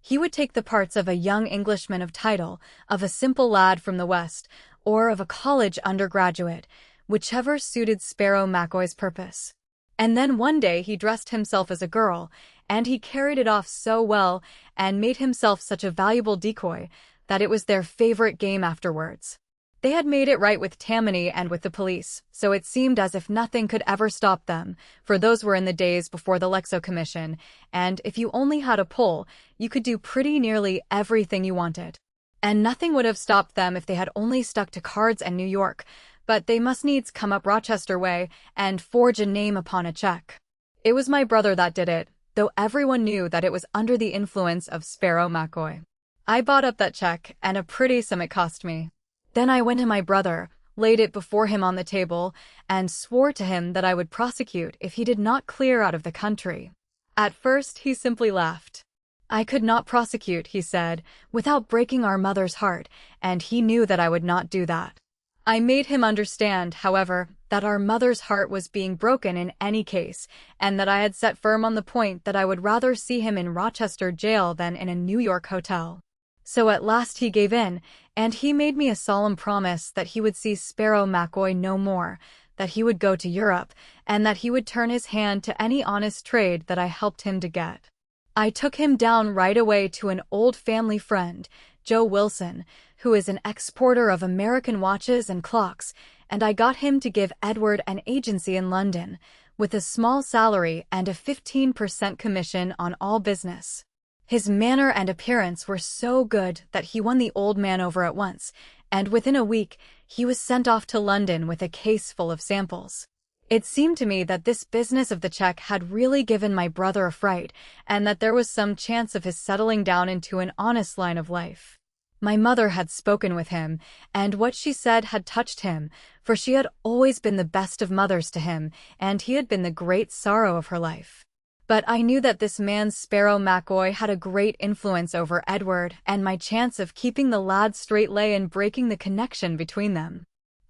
he would take the parts of a young Englishman of title, of a simple lad from the West, or of a college undergraduate, whichever suited Sparrow McCoy's purpose. And then one day he dressed himself as a girl, and he carried it off so well and made himself such a valuable decoy that it was their favorite game afterwards. They had made it right with Tammany and with the police, so it seemed as if nothing could ever stop them, for those were in the days before the Lexow Commission, and if you only had a pull, you could do pretty nearly everything you wanted. And nothing would have stopped them if they had only stuck to cards and New York, but they must needs come up Rochester way and forge a name upon a check. It was my brother that did it, though everyone knew that it was under the influence of Sparrow McCoy. I bought up that check, and a pretty sum it cost me. Then I went to my brother, laid it before him on the table, and swore to him that I would prosecute if he did not clear out of the country. At first, he simply laughed. I could not prosecute, he said, without breaking our mother's heart, and he knew that I would not do that. I made him understand, however, that our mother's heart was being broken in any case, and that I had set firm on the point that I would rather see him in Rochester jail than in a New York hotel. So at last he gave in, and he made me a solemn promise that he would see Sparrow McCoy no more, that he would go to Europe, and that he would turn his hand to any honest trade that I helped him to get. I took him down right away to an old family friend, Joe Wilson, who is an exporter of American watches and clocks, and I got him to give Edward an agency in London, with a small salary and a 15% commission on all business. His manner and appearance were so good that he won the old man over at once, and within a week he was sent off to London with a case full of samples. It seemed to me that this business of the check had really given my brother a fright, and that there was some chance of his settling down into an honest line of life. My mother had spoken with him, and what she said had touched him, for she had always been the best of mothers to him, and he had been the great sorrow of her life. But I knew that this man Sparrow McCoy had a great influence over Edward, and my chance of keeping the lad straight lay in breaking the connection between them.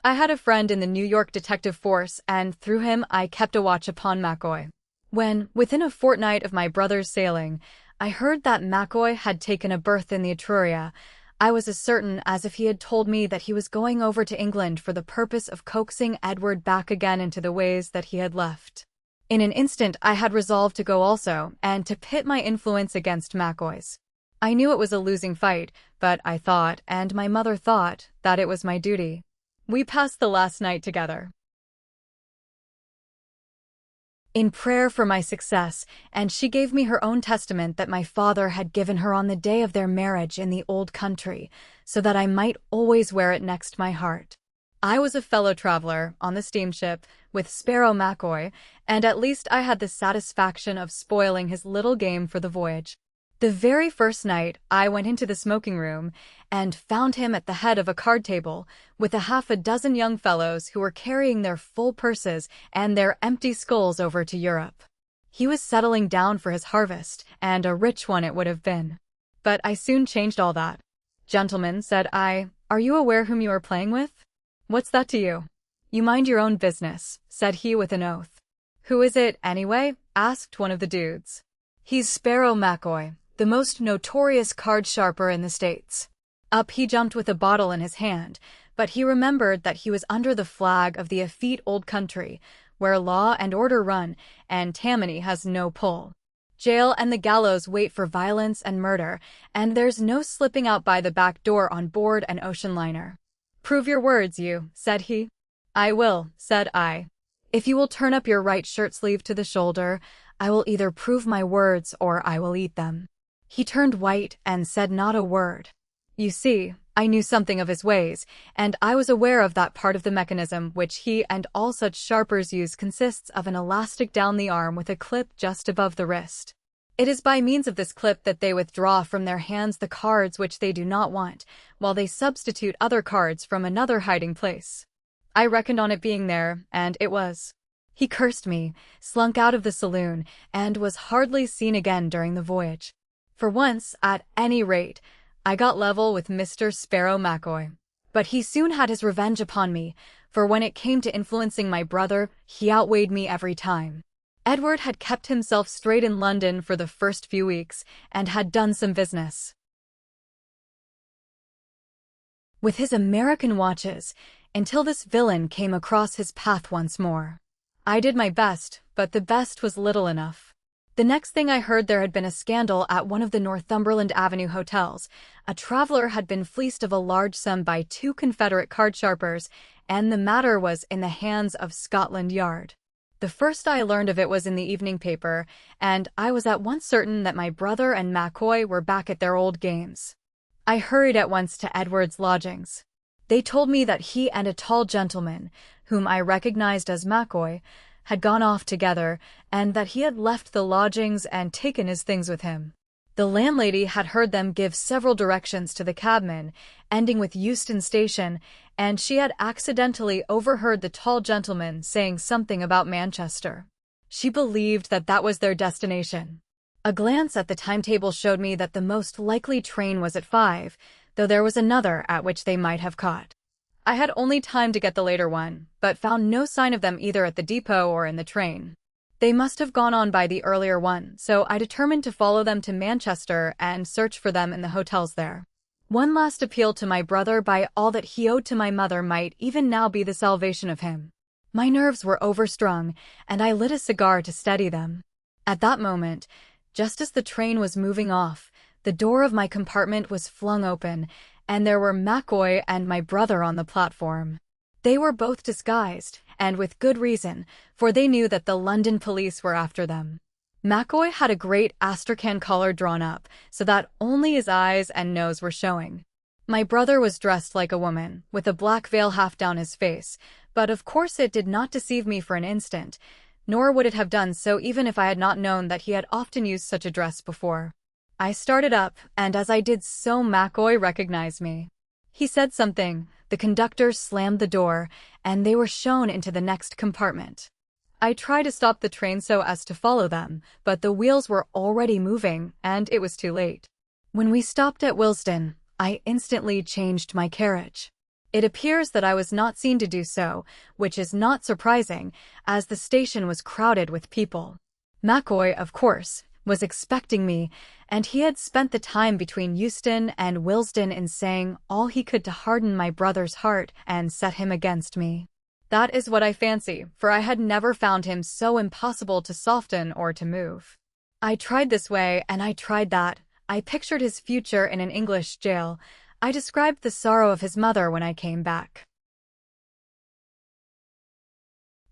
I had a friend in the New York detective force, and through him I kept a watch upon McCoy. When, within a fortnight of my brother's sailing, I heard that McCoy had taken a berth in the Etruria, I was as certain as if he had told me that he was going over to England for the purpose of coaxing Edward back again into the ways that he had left. In an instant I had resolved to go also, and to pit my influence against McCoy's. I knew it was a losing fight, but I thought, and my mother thought, that it was my duty. We passed the last night together in prayer for my success, and she gave me her own testament that my father had given her on the day of their marriage in the old country, so that I might always wear it next my heart. I was a fellow traveler on the steamship with Sparrow McCoy, and at least I had the satisfaction of spoiling his little game for the voyage. The very first night I went into the smoking room and found him at the head of a card table with half a dozen young fellows who were carrying their full purses and their empty skulls over to Europe. He was settling down for his harvest, and a rich one it would have been. But I soon changed all that. "Gentlemen," said I, "are you aware whom you are playing with?" "What's that to you?" "You mind your own business," said he with an oath. "Who is it, anyway?" asked one of the dudes. "He's Sparrow McCoy, the most notorious card sharper in the States." Up he jumped with a bottle in his hand, but he remembered that he was under the flag of the effete old country, where law and order run, and Tammany has no pull. Jail and the gallows wait for violence and murder, and there's no slipping out by the back door on board an ocean liner. "Prove your words, you," said he. "I will," said I. "If you will turn up your right shirt sleeve to the shoulder, I will either prove my words or I will eat them." He turned white and said not a word. You see, I knew something of his ways, and I was aware of that part of the mechanism which he and all such sharpers use consists of an elastic down the arm with a clip just above the wrist. It is by means of this clip that they withdraw from their hands the cards which they do not want, while they substitute other cards from another hiding place. I reckoned on it being there, and it was. He cursed me, slunk out of the saloon, and was hardly seen again during the voyage. For once, at any rate, I got level with Mr. Sparrow McCoy. But he soon had his revenge upon me, for when it came to influencing my brother, he outweighed me every time. Edward had kept himself straight in London for the first few weeks, and had done some business with his American watches, until this villain came across his path once more. I did my best, but the best was little enough. The next thing I heard, there had been a scandal at one of the Northumberland Avenue hotels. A traveler had been fleeced of a large sum by two Confederate card sharpers, and the matter was in the hands of Scotland Yard. The first I learned of it was in the evening paper, and I was at once certain that my brother and McCoy were back at their old games. I hurried at once to Edward's lodgings. They told me that he and a tall gentleman, whom I recognized as McCoy, had gone off together and that he had left the lodgings and taken his things with him. The landlady had heard them give several directions to the cabman, ending with Euston Station, and she had accidentally overheard the tall gentleman saying something about Manchester. She believed that that was their destination. A glance at the timetable showed me that the most likely train was at 5, though there was another at which they might have caught. I had only time to get the later one, but found no sign of them either at the depot or in the train. They must have gone on by the earlier one, so I determined to follow them to Manchester and search for them in the hotels there. One last appeal to my brother by all that he owed to my mother might even now be the salvation of him. My nerves were overstrung, and I lit a cigar to steady them. At that moment, just as the train was moving off, the door of my compartment was flung open, and there were McCoy and my brother on the platform. They were both disguised, and with good reason, for they knew that the London police were after them. McCoy had a great astrakhan collar drawn up, so that only his eyes and nose were showing. My brother was dressed like a woman, with a black veil half down his face, but of course it did not deceive me for an instant, nor would it have done so even if I had not known that he had often used such a dress before. I started up, and as I did so McCoy recognized me. He said something, the conductor slammed the door, and they were shown into the next compartment. I tried to stop the train so as to follow them, but the wheels were already moving, and it was too late. When we stopped at Willesden, I instantly changed my carriage. It appears that I was not seen to do so, which is not surprising, as the station was crowded with people. McCoy, of course, was expecting me, and he had spent the time between Euston and Willesden in saying all he could to harden my brother's heart and set him against me. That is what I fancy, for I had never found him so impossible to soften or to move. I tried this way, and I tried that. I pictured his future in an English jail. I described the sorrow of his mother when I came back.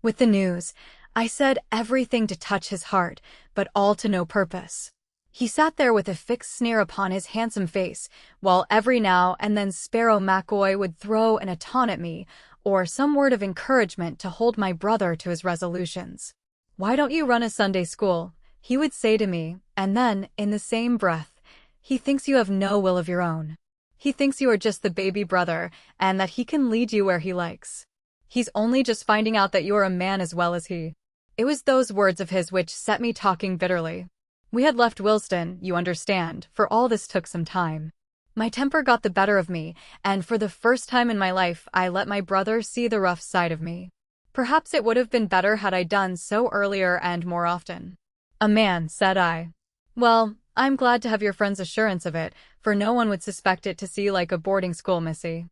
With the news, I said everything to touch his heart, but all to no purpose. He sat there with a fixed sneer upon his handsome face, while every now and then Sparrow McCoy would throw in a taunt at me, or some word of encouragement to hold my brother to his resolutions. "Why don't you run a Sunday school?" he would say to me, and then, in the same breath, "He thinks you have no will of your own. He thinks you are just the baby brother, and that he can lead you where he likes. He's only just finding out that you are a man as well as he." It was those words of his which set me talking bitterly. We had left Willesden, you understand, for all this took some time. My temper got the better of me, and for the first time in my life I let my brother see the rough side of me. Perhaps it would have been better had I done so earlier and more often. "A man," said I. "Well, I'm glad to have your friend's assurance of it, for no one would suspect it to see like a boarding school missy.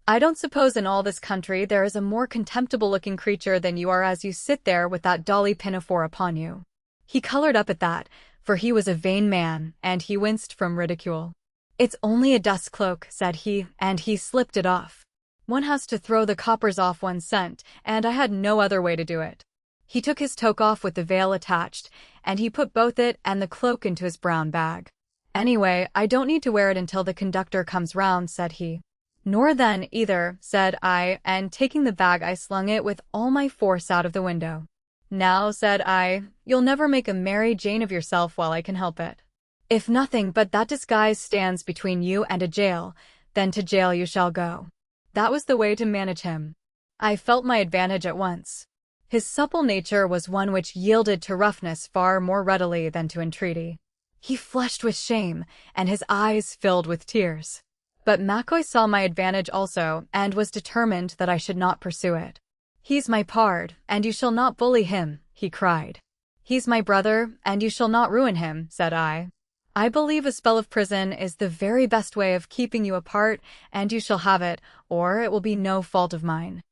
I don't suppose in all this country there is a more contemptible-looking creature than you are as you sit there with that dolly pinafore upon you." He colored up at that, for he was a vain man, and he winced from ridicule. "It's only a dust cloak," said he, and he slipped it off. "One has to throw the coppers off one's scent, and I had no other way to do it." He took his toque off with the veil attached, and he put both it and the cloak into his brown bag. "Anyway, I don't need to wear it until the conductor comes round," said he. "Nor then, either," said I, and taking the bag I slung it with all my force out of the window. "Now," said I, "you'll never make a Mary Jane of yourself while I can help it. If nothing but that disguise stands between you and a jail, then to jail you shall go." That was the way to manage him. I felt my advantage at once. His supple nature was one which yielded to roughness far more readily than to entreaty. He flushed with shame, and his eyes filled with tears. But McCoy saw my advantage also, and was determined that I should not pursue it. "He's my pard, and you shall not bully him," he cried. "He's my brother, and you shall not ruin him," said I. "I believe a spell of prison is the very best way of keeping you apart, and you shall have it, or it will be no fault of mine."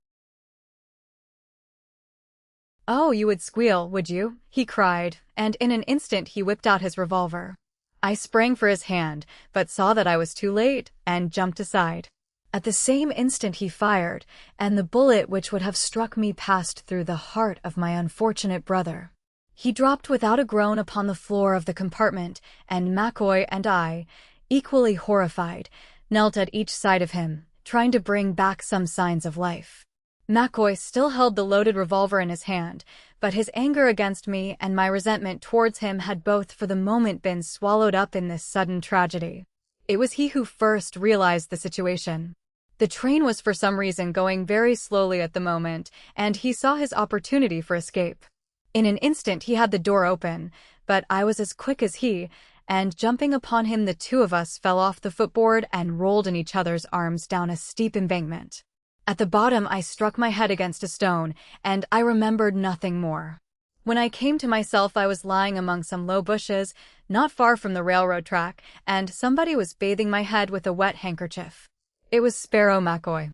"Oh, you would squeal, would you?" he cried, and in an instant he whipped out his revolver. I sprang for his hand, but saw that I was too late, and jumped aside. At the same instant he fired, and the bullet which would have struck me passed through the heart of my unfortunate brother. He dropped without a groan upon the floor of the compartment, and McCoy and I, equally horrified, knelt at each side of him, trying to bring back some signs of life. McCoy still held the loaded revolver in his hand, but his anger against me and my resentment towards him had both for the moment been swallowed up in this sudden tragedy. It was he who first realized the situation. The train was for some reason going very slowly at the moment, and he saw his opportunity for escape. In an instant he had the door open, but I was as quick as he, and jumping upon him the two of us fell off the footboard and rolled in each other's arms down a steep embankment. At the bottom I struck my head against a stone, and I remembered nothing more. When I came to myself I was lying among some low bushes, not far from the railroad track, and somebody was bathing my head with a wet handkerchief. It was Sparrow McCoy.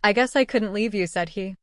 "I guess I couldn't leave you," said he.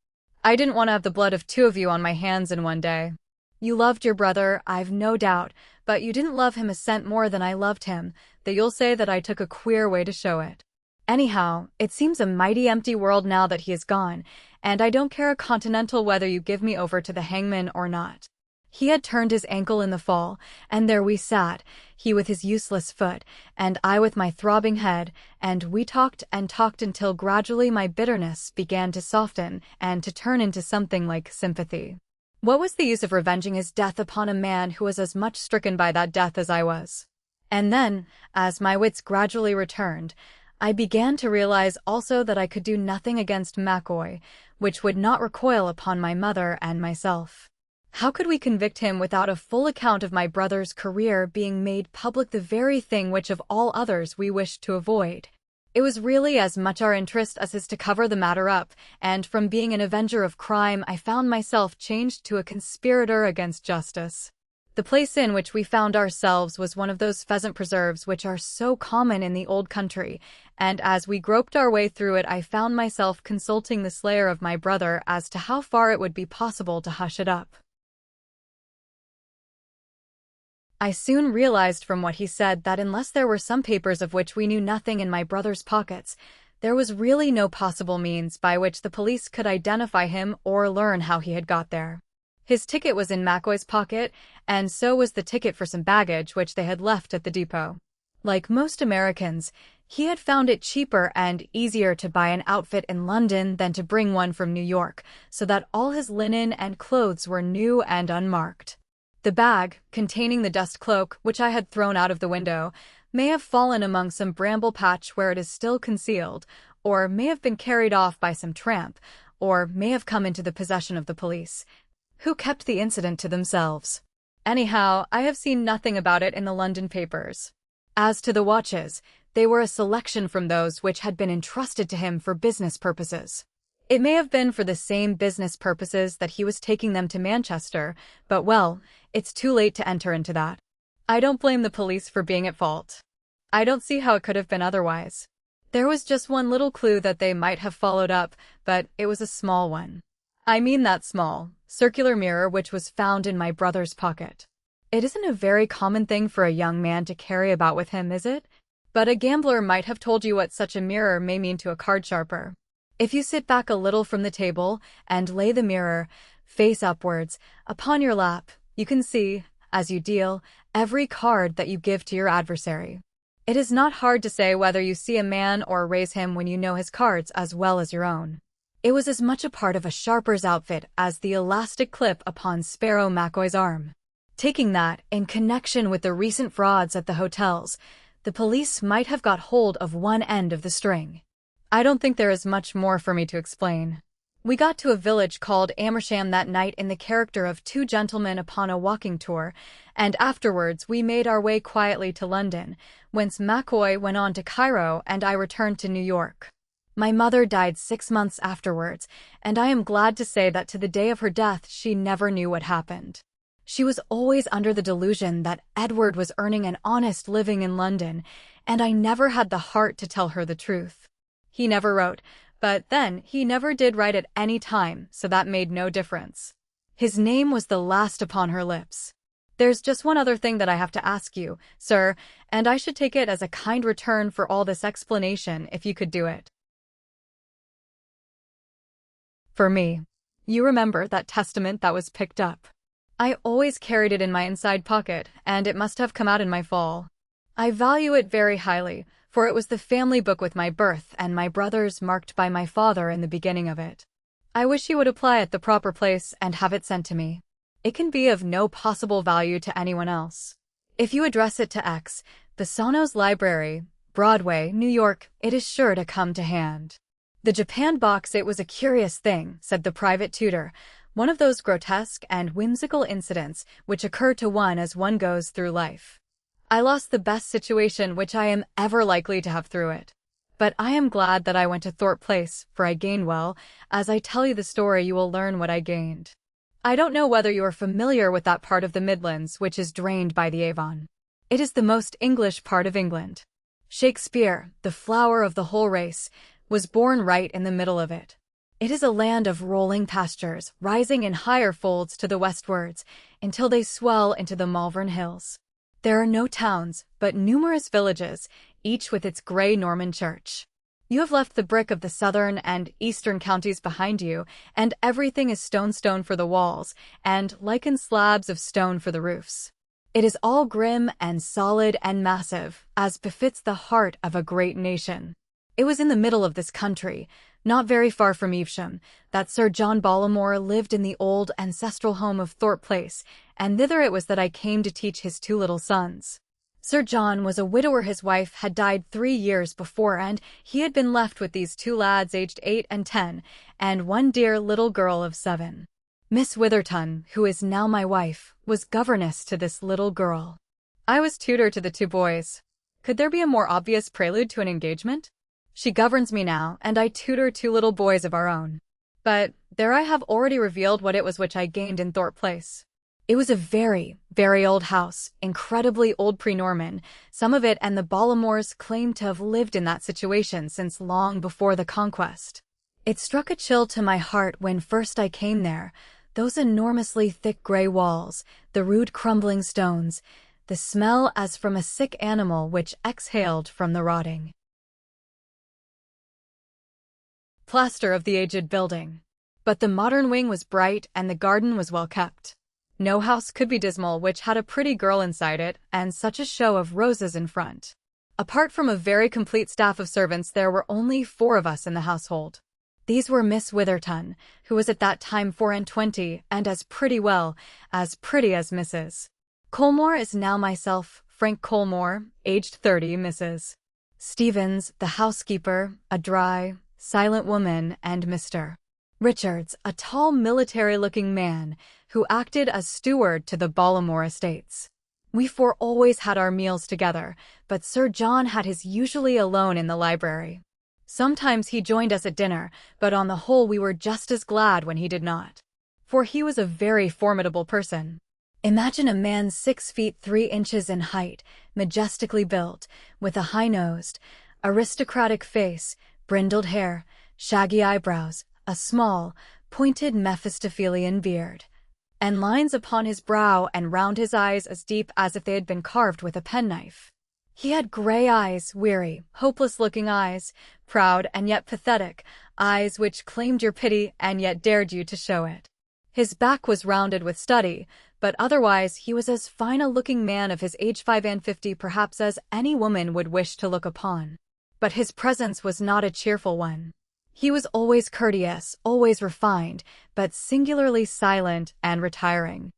"I didn't want to have the blood of two of you on my hands in one day. You loved your brother, I've no doubt, but you didn't love him a cent more than I loved him, though you'll say that I took a queer way to show it. Anyhow, it seems a mighty empty world now that he is gone, and I don't care a continental whether you give me over to the hangman or not." He had turned his ankle in the fall, and there we sat, he with his useless foot, and I with my throbbing head, and we talked and talked until gradually my bitterness began to soften and to turn into something like sympathy. What was the use of revenging his death upon a man who was as much stricken by that death as I was? And then, as my wits gradually returned, I began to realize also that I could do nothing against McCoy, which would not recoil upon my mother and myself. How could we convict him without a full account of my brother's career being made public, the very thing which of all others we wished to avoid? It was really as much our interest as his to cover the matter up, and from being an avenger of crime I found myself changed to a conspirator against justice. The place in which we found ourselves was one of those pheasant preserves which are so common in the old country, and as we groped our way through it I found myself consulting the slayer of my brother as to how far it would be possible to hush it up. I soon realized from what he said that unless there were some papers of which we knew nothing in my brother's pockets, there was really no possible means by which the police could identify him or learn how he had got there. His ticket was in McCoy's pocket, and so was the ticket for some baggage which they had left at the depot. Like most Americans, he had found it cheaper and easier to buy an outfit in London than to bring one from New York, so that all his linen and clothes were new and unmarked. The bag, containing the dust cloak which I had thrown out of the window, may have fallen among some bramble patch where it is still concealed, or may have been carried off by some tramp, or may have come into the possession of the police, who kept the incident to themselves. Anyhow, I have seen nothing about it in the London papers. As to the watches, they were a selection from those which had been entrusted to him for business purposes. It may have been for the same business purposes that he was taking them to Manchester, but well, it's too late to enter into that. I don't blame the police for being at fault. I don't see how it could have been otherwise. There was just one little clue that they might have followed up, but it was a small one. I mean that small, circular mirror which was found in my brother's pocket. It isn't a very common thing for a young man to carry about with him, is it? But a gambler might have told you what such a mirror may mean to a card sharper. If you sit back a little from the table and lay the mirror, face upwards, upon your lap, you can see, as you deal, every card that you give to your adversary. It is not hard to say whether you see a man or raise him when you know his cards as well as your own. It was as much a part of a sharper's outfit as the elastic clip upon Sparrow McCoy's arm. Taking that, in connection with the recent frauds at the hotels, the police might have got hold of one end of the string. I don't think there is much more for me to explain. We got to a village called Amersham that night in the character of two gentlemen upon a walking tour, and afterwards we made our way quietly to London, whence McCoy went on to Cairo and I returned to New York. My mother died 6 months afterwards, and I am glad to say that to the day of her death she never knew what happened. She was always under the delusion that Edward was earning an honest living in London, and I never had the heart to tell her the truth. He never wrote, but then he never did write at any time, so that made no difference. His name was the last upon her lips. There's just one other thing that I have to ask you, sir, and I should take it as a kind return for all this explanation if you could do it. For me. You remember that testament that was picked up? I always carried it in my inside pocket, and it must have come out in my fall. I value it very highly, for it was the family book with my birth and my brother's marked by my father in the beginning of it. I wish you would apply at the proper place and have it sent to me. It can be of no possible value to anyone else. If you address it to X, Bassano's Library, Broadway, New York, it is sure to come to hand. The Japan box, it was a curious thing, said the private tutor, one of those grotesque and whimsical incidents which occur to one as one goes through life. I lost the best situation which I am ever likely to have through it. But I am glad that I went to Thorpe Place, for I gained well. As I tell you the story, you will learn what I gained. I don't know whether you are familiar with that part of the Midlands which is drained by the Avon. It is the most English part of England. Shakespeare, the flower of the whole race, was born right in the middle of it. It is a land of rolling pastures, rising in higher folds to the westwards, until they swell into the Malvern Hills. There are no towns, but numerous villages, each with its grey Norman church. You have left the brick of the southern and eastern counties behind you, and everything is stone for the walls, and lichen slabs of stone for the roofs. It is all grim and solid and massive, as befits the heart of a great nation. It was in the middle of this country, not very far from Evesham, that Sir John Bollamore lived in the old ancestral home of Thorpe Place, and thither it was that I came to teach his two little sons. Sir John was a widower. His wife had died 3 years before, and he had been left with these two lads aged 8 and 10, and one dear little girl of 7. Miss Witherton, who is now my wife, was governess to this little girl. I was tutor to the 2 boys. Could there be a more obvious prelude to an engagement? She governs me now, and I tutor 2 little boys of our own. But there I have already revealed what it was which I gained in Thorpe Place. It was a very, very old house, incredibly old pre-Norman. Some of it and the Bollamores claim to have lived in that situation since long before the Conquest. It struck a chill to my heart when first I came there. Those enormously thick grey walls, the rude crumbling stones, the smell as from a sick animal which exhaled from the rotting plaster of the aged building. But the modern wing was bright and the garden was well kept. No house could be dismal which had a pretty girl inside it and such a show of roses in front. Apart from a very complete staff of servants, there were only 4 of us in the household. These were Miss Witherton, who was at that time 24 and as pretty as Mrs. Colmore is now myself, Frank Colmore, aged 30, Mrs. Stevens, the housekeeper, a dry, silent woman, and Mr. Richards, a tall military-looking man, who acted as steward to the Bollamore estates. We 4 always had our meals together, but Sir John had his usually alone in the library. Sometimes he joined us at dinner, but on the whole we were just as glad when he did not. For he was a very formidable person. Imagine a man 6 feet 3 inches in height, majestically built, with a high-nosed, aristocratic face, brindled hair, shaggy eyebrows, a small, pointed Mephistophelian beard, and lines upon his brow and round his eyes as deep as if they had been carved with a penknife. He had grey eyes, weary, hopeless-looking eyes, proud and yet pathetic, eyes which claimed your pity and yet dared you to show it. His back was rounded with study, but otherwise he was as fine a looking man of his age 55 perhaps as any woman would wish to look upon. But his presence was not a cheerful one. He was always courteous, always refined, but singularly silent and retiring.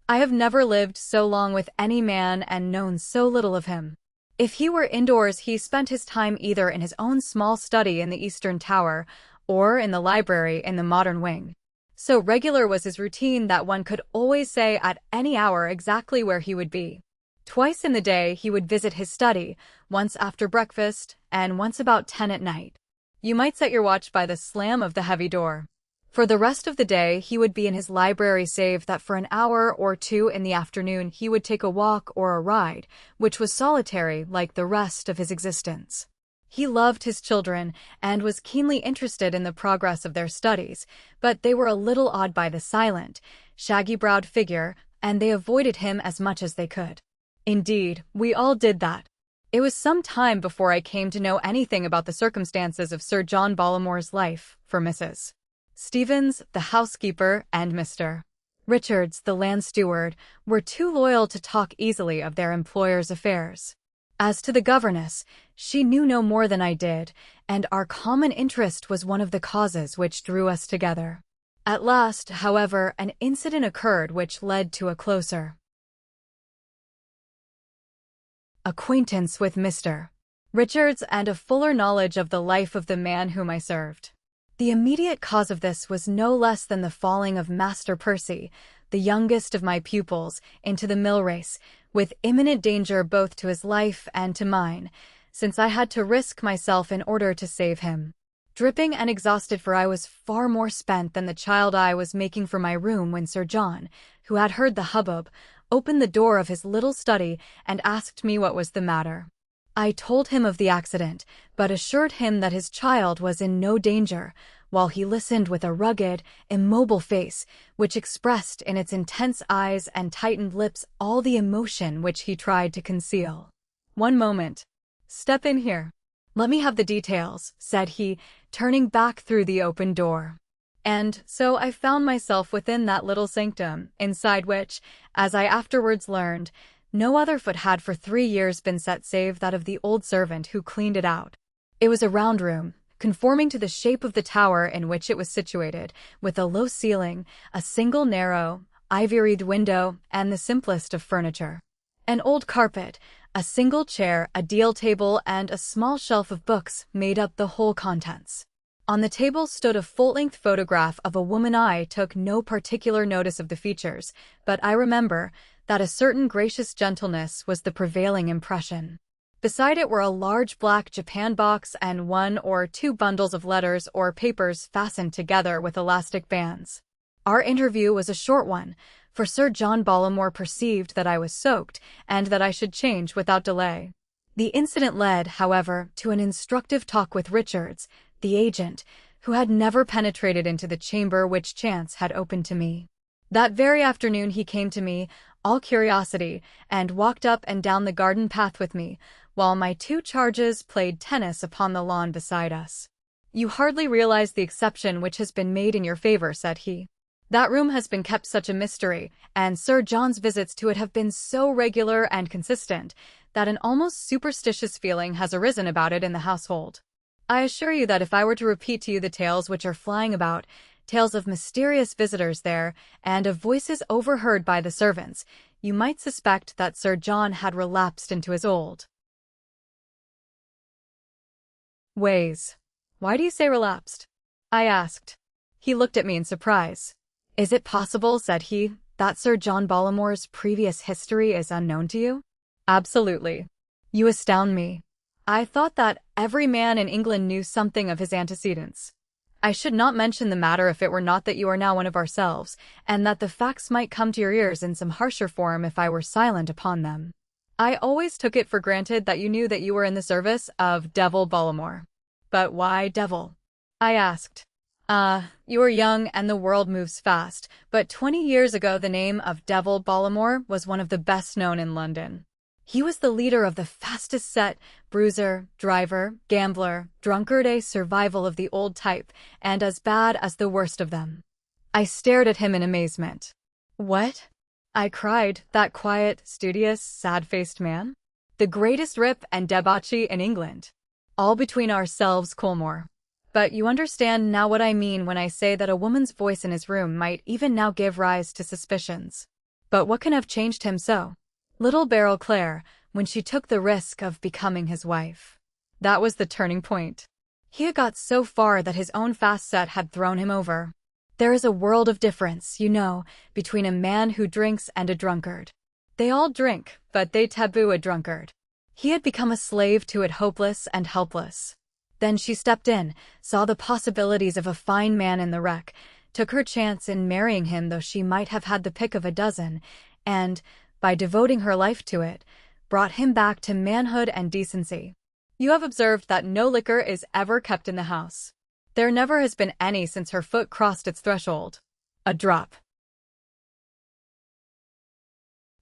I have never lived so long with any man and known so little of him. If he were indoors, he spent his time either in his own small study in the eastern tower, or in the library in the modern wing. So regular was his routine that one could always say at any hour exactly where he would be. Twice in the day he would visit his study, once after breakfast, and once about 10 at night. You might set your watch by the slam of the heavy door. For the rest of the day he would be in his library, save that for an hour or 2 in the afternoon he would take a walk or a ride, which was solitary like the rest of his existence. He loved his children and was keenly interested in the progress of their studies, but they were a little awed by the silent, shaggy-browed figure, and they avoided him as much as they could. Indeed, we all did that. It was some time before I came to know anything about the circumstances of Sir John Bollamore's life, for Mrs. Stevens, the housekeeper, and Mr. Richards, the land steward, were too loyal to talk easily of their employer's affairs. As to the governess, she knew no more than I did, and our common interest was one of the causes which drew us together. At last, however, an incident occurred which led to a closer acquaintance with Mr. Richards and a fuller knowledge of the life of the man whom I served. The immediate cause of this was no less than the falling of Master Percy, the youngest of my pupils, into the mill race, with imminent danger both to his life and to mine, since I had to risk myself in order to save him. Dripping and exhausted, for I was far more spent than the child, I was making for my room when Sir John, who had heard the hubbub, opened the door of his little study and asked me what was the matter. I told him of the accident, but assured him that his child was in no danger, while he listened with a rugged, immobile face, which expressed in its intense eyes and tightened lips all the emotion which he tried to conceal. "One moment. Step in here. Let me have the details," said he, turning back through the open door. And so I found myself within that little sanctum, inside which, as I afterwards learned, no other foot had for 3 years been set save that of the old servant who cleaned it out. It was a round room, conforming to the shape of the tower in which it was situated, with a low ceiling, a single narrow, ivy-wreathed window, and the simplest of furniture. An old carpet, a single chair, a deal table, and a small shelf of books made up the whole contents. On the table stood a full-length photograph of a woman. I took no particular notice of the features, but I remember that a certain gracious gentleness was the prevailing impression. Beside it were a large black Japan box and 1 or 2 bundles of letters or papers fastened together with elastic bands. Our interview was a short one, for Sir John Bollamore perceived that I was soaked and that I should change without delay. The incident led, however, to an instructive talk with Richards, the agent, who had never penetrated into the chamber which chance had opened to me. That very afternoon he came to me, all curiosity, and walked up and down the garden path with me, while my 2 charges played tennis upon the lawn beside us. "You hardly realize the exception which has been made in your favor," said he. "That room has been kept such a mystery, and Sir John's visits to it have been so regular and consistent, that an almost superstitious feeling has arisen about it in the household. I assure you that if I were to repeat to you the tales which are flying about, tales of mysterious visitors there, and of voices overheard by the servants, you might suspect that Sir John had relapsed into his old ways." "Why do you say relapsed?" I asked. He looked at me in surprise. "Is it possible," said he, "that Sir John Bollamore's previous history is unknown to you?" "Absolutely." "You astound me. I thought that every man in England knew something of his antecedents. I should not mention the matter if it were not that you are now one of ourselves, and that the facts might come to your ears in some harsher form if I were silent upon them. I always took it for granted that you knew that you were in the service of Devil Bollamore." "But why Devil?" I asked. You are young and the world moves fast, but 20 years ago the name of Devil Bollamore was one of the best known in London. He was the leader of the fastest set, bruiser, driver, gambler, drunkard, a survival of the old type, and as bad as the worst of them. I stared at him in amazement. "What?" I cried, "that quiet, studious, sad-faced man? The greatest rip and debauchee in England. All between ourselves, Colmore. But you understand now what I mean when I say that a woman's voice in his room might even now give rise to suspicions. But what can have changed him so? Little Beryl Clare, when she took the risk of becoming his wife. That was the turning point. He had got so far that his own fast set had thrown him over. There is a world of difference, you know, between a man who drinks and a drunkard. They all drink, but they taboo a drunkard. He had become a slave to it, hopeless and helpless. Then she stepped in, saw the possibilities of a fine man in the wreck, took her chance in marrying him though she might have had the pick of a dozen, and, by devoting her life to it, brought him back to manhood and decency. You have observed that no liquor is ever kept in the house. There never has been any since her foot crossed its threshold. A drop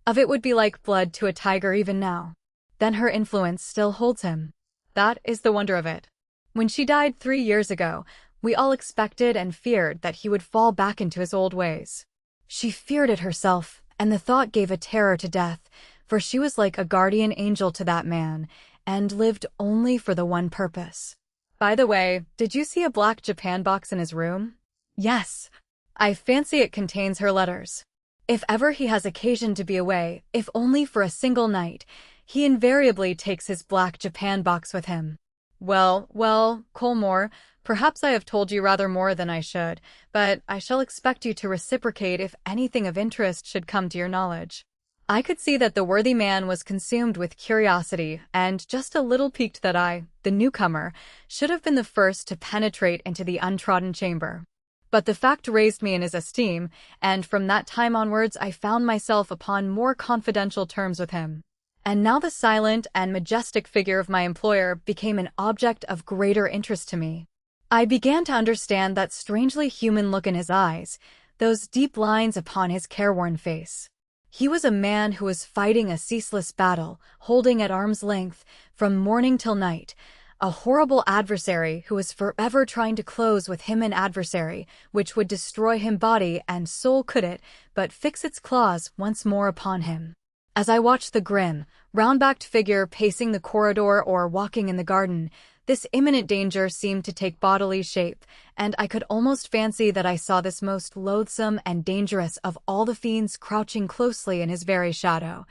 of it would be like blood to a tiger even now. Then her influence still holds him. That is the wonder of it. When she died 3 years ago, we all expected and feared that he would fall back into his old ways. She feared it herself, and the thought gave a terror to death, for she was like a guardian angel to that man, and lived only for the one purpose. By the way, did you see a black Japan box in his room? Yes. I fancy it contains her letters. If ever he has occasion to be away, if only for a single night, he invariably takes his black Japan box with him. Well, Colmore, perhaps I have told you rather more than I should, but I shall expect you to reciprocate if anything of interest should come to your knowledge. I could see that the worthy man was consumed with curiosity, and just a little piqued that I, the newcomer, should have been the first to penetrate into the untrodden chamber. But the fact raised me in his esteem, and from that time onwards I found myself upon more confidential terms with him. And now the silent and majestic figure of my employer became an object of greater interest to me. I began to understand that strangely human look in his eyes, those deep lines upon his careworn face. He was a man who was fighting a ceaseless battle, holding at arm's length, from morning till night, a horrible adversary who was forever trying to close with him an adversary, which would destroy him body and soul could it but fix its claws once more upon him. As I watched the grim, round-backed figure pacing the corridor or walking in the garden, this imminent danger seemed to take bodily shape, and I could almost fancy that I saw this most loathsome and dangerous of all the fiends crouching closely in his very shadow,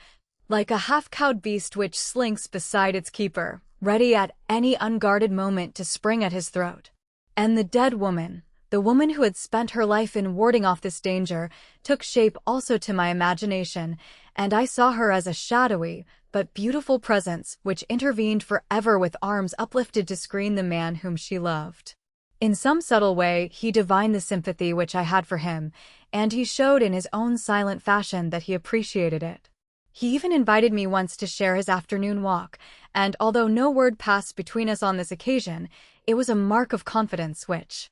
like a half-cowed beast which slinks beside its keeper, ready at any unguarded moment to spring at his throat. And the dead woman, the woman who had spent her life in warding off this danger, took shape also to my imagination, and I saw her as a shadowy but beautiful presence which intervened forever with arms uplifted to screen the man whom she loved. In some subtle way he divined the sympathy which I had for him, and he showed in his own silent fashion that he appreciated it. He even invited me once to share his afternoon walk, and although no word passed between us on this occasion, it was a mark of confidence which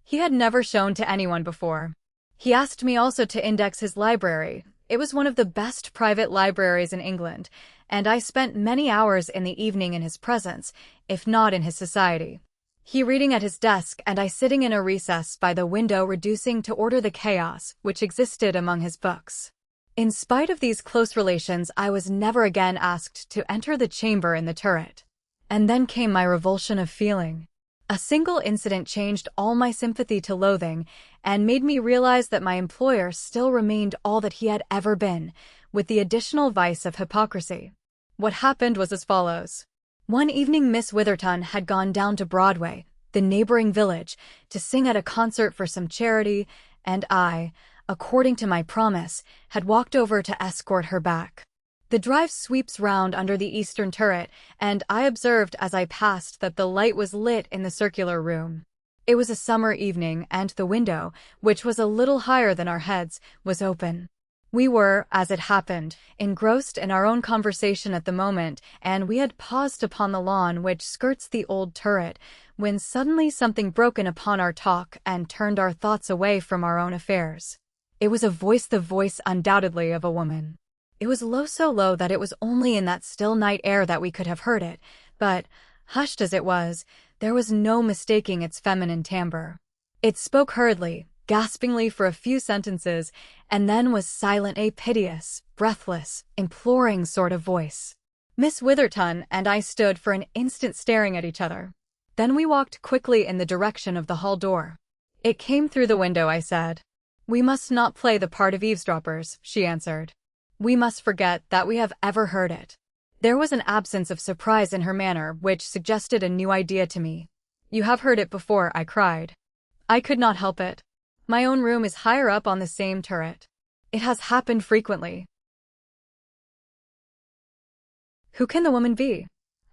he had never shown to anyone before. He asked me also to index his library. It was one of the best private libraries in England, and I spent many hours in the evening in his presence, if not in his society. He reading at his desk and I sitting in a recess by the window reducing to order the chaos which existed among his books. In spite of these close relations, I was never again asked to enter the chamber in the turret. And then came my revulsion of feeling. A single incident changed all my sympathy to loathing and made me realize that my employer still remained all that he had ever been, with the additional vice of hypocrisy. What happened was as follows. One evening Miss Witherton had gone down to Broadway, the neighboring village, to sing at a concert for some charity, and I, according to my promise, had walked over to escort her back. The drive sweeps round under the eastern turret, and I observed as I passed that the light was lit in the circular room. It was a summer evening, and the window, which was a little higher than our heads, was open. We were, as it happened, engrossed in our own conversation at the moment, and we had paused upon the lawn which skirts the old turret, when suddenly something broke in upon our talk and turned our thoughts away from our own affairs. It was a voice, the voice undoubtedly of a woman. It was low, so low that it was only in that still night air that we could have heard it, but, hushed as it was, there was no mistaking its feminine timbre. It spoke hurriedly, gaspingly for a few sentences, and then was silent, a piteous, breathless, imploring sort of voice. Miss Witherton and I stood for an instant staring at each other. Then we walked quickly in the direction of the hall door. "It came through the window," I said. "We must not play the part of eavesdroppers," she answered. "We must forget that we have ever heard it." There was an absence of surprise in her manner which suggested a new idea to me. "You have heard it before," I cried. "I could not help it. My own room is higher up on the same turret. It has happened frequently." "Who can the woman be?"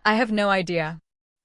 "I have no idea.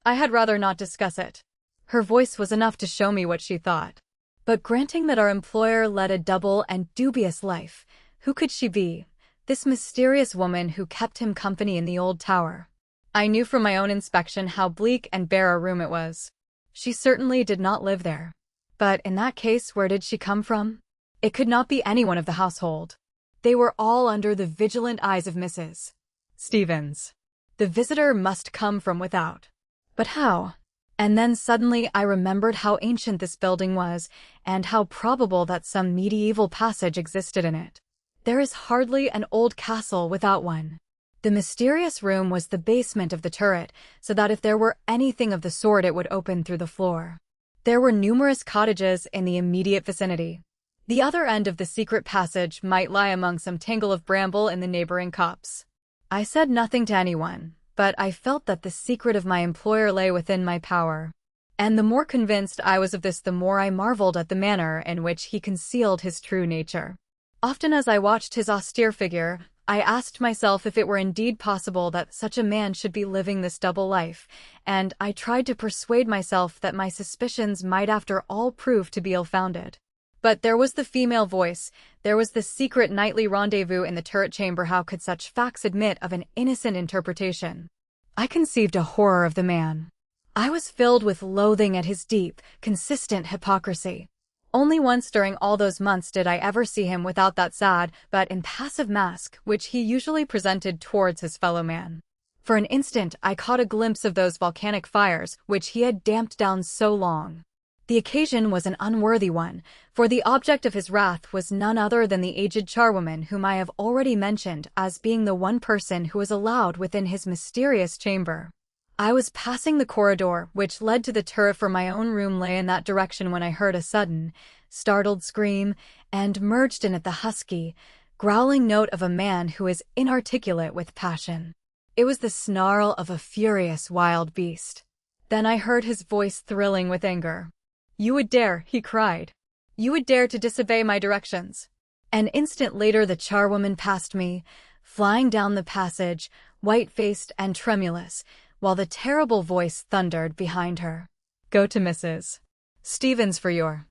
I had rather not discuss it." Her voice was enough to show me what she thought. But granting that our employer led a double and dubious life, who could she be, this mysterious woman who kept him company in the old tower? I knew from my own inspection how bleak and bare a room it was. She certainly did not live there. But in that case, where did she come from? It could not be anyone of the household. They were all under the vigilant eyes of Mrs. Stevens. The visitor must come from without. But how? And then suddenly I remembered how ancient this building was, and how probable that some medieval passage existed in it. There is hardly an old castle without one. The mysterious room was the basement of the turret, so that if there were anything of the sort it would open through the floor. There were numerous cottages in the immediate vicinity. The other end of the secret passage might lie among some tangle of bramble in the neighboring copse. I said nothing to anyone, but I felt that the secret of my employer lay within my power. And the more convinced I was of this, the more I marveled at the manner in which he concealed his true nature. Often as I watched his austere figure, I asked myself if it were indeed possible that such a man should be living this double life, and I tried to persuade myself that my suspicions might after all prove to be ill-founded. But there was the female voice, there was the secret nightly rendezvous in the turret chamber. How could such facts admit of an innocent interpretation? I conceived a horror of the man. I was filled with loathing at his deep, consistent hypocrisy. Only once during all those months did I ever see him without that sad but impassive mask which he usually presented towards his fellow man. For an instant I caught a glimpse of those volcanic fires which he had damped down so long. The occasion was an unworthy one, for the object of his wrath was none other than the aged charwoman whom I have already mentioned as being the one person who was allowed within his mysterious chamber. I was passing the corridor which led to the turret, for my own room lay in that direction, when I heard a sudden, startled scream, and merged in it the husky, growling note of a man who is inarticulate with passion. It was the snarl of a furious wild beast. Then I heard his voice thrilling with anger. "You would dare," he cried. "You would dare to disobey my directions." An instant later the charwoman passed me, flying down the passage, white-faced and tremulous, while the terrible voice thundered behind her. "Go to Mrs. Stevens for your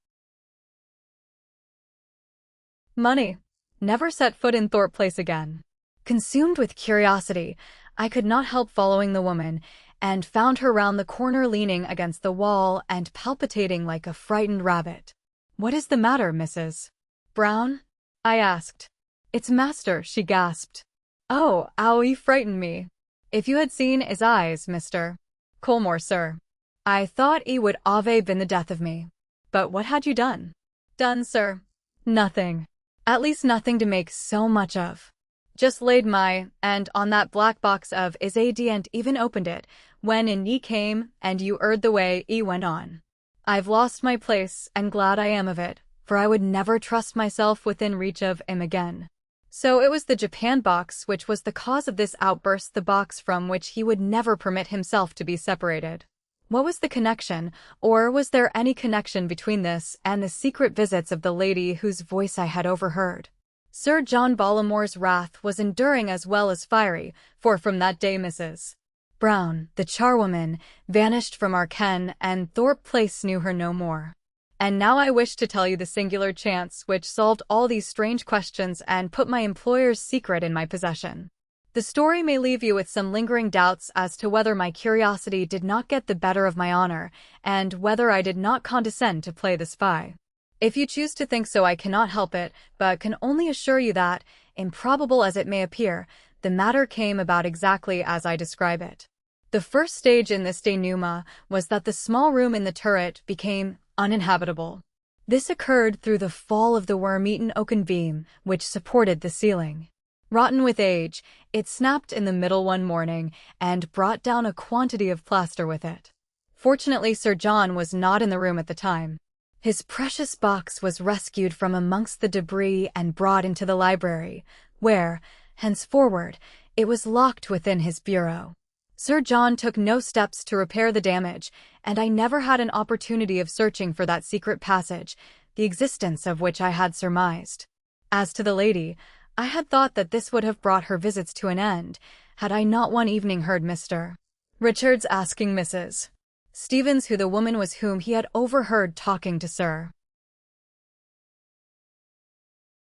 money. Never set foot in Thorpe Place again." Consumed with curiosity, I could not help following the woman, and found her round the corner leaning against the wall and palpitating like a frightened rabbit. "What is the matter, Mrs. Brown?" I asked. "It's master," she gasped. "Oh, ow, you frightened me. If you had seen his eyes, Mr. Colmore, sir, I thought he would have been the death of me." "But what had you done?" "Done, sir? Nothing. At least nothing to make so much of. Just laid my hand on that black box of his and even opened it, when in ye came, and you heard the way he went on. I've lost my place, and glad I am of it, for I would never trust myself within reach of him again." So it was the Japan box which was the cause of this outburst, the box from which he would never permit himself to be separated. What was the connection, or was there any connection between this and the secret visits of the lady whose voice I had overheard? Sir John Bollamore's wrath was enduring as well as fiery, for from that day Mrs. Brown, the charwoman, vanished from our ken, and Thorpe Place knew her no more. And now I wish to tell you the singular chance which solved all these strange questions and put my employer's secret in my possession. The story may leave you with some lingering doubts as to whether my curiosity did not get the better of my honor, and whether I did not condescend to play the spy. If you choose to think so, I cannot help it, but can only assure you that, improbable as it may appear, the matter came about exactly as I describe it. The first stage in this denouement was that the small room in the turret became uninhabitable. This occurred through the fall of the worm-eaten oaken beam which supported the ceiling. Rotten with age, it snapped in the middle one morning and brought down a quantity of plaster with it. Fortunately, Sir John was not in the room at the time. His precious box was rescued from amongst the debris and brought into the library, where, henceforward, it was locked within his bureau. Sir John took no steps to repair the damage, and I never had an opportunity of searching for that secret passage, the existence of which I had surmised. As to the lady, I had thought that this would have brought her visits to an end, had I not one evening heard Mr. Richards asking Mrs. Stevens who the woman was whom he had overheard talking to Sir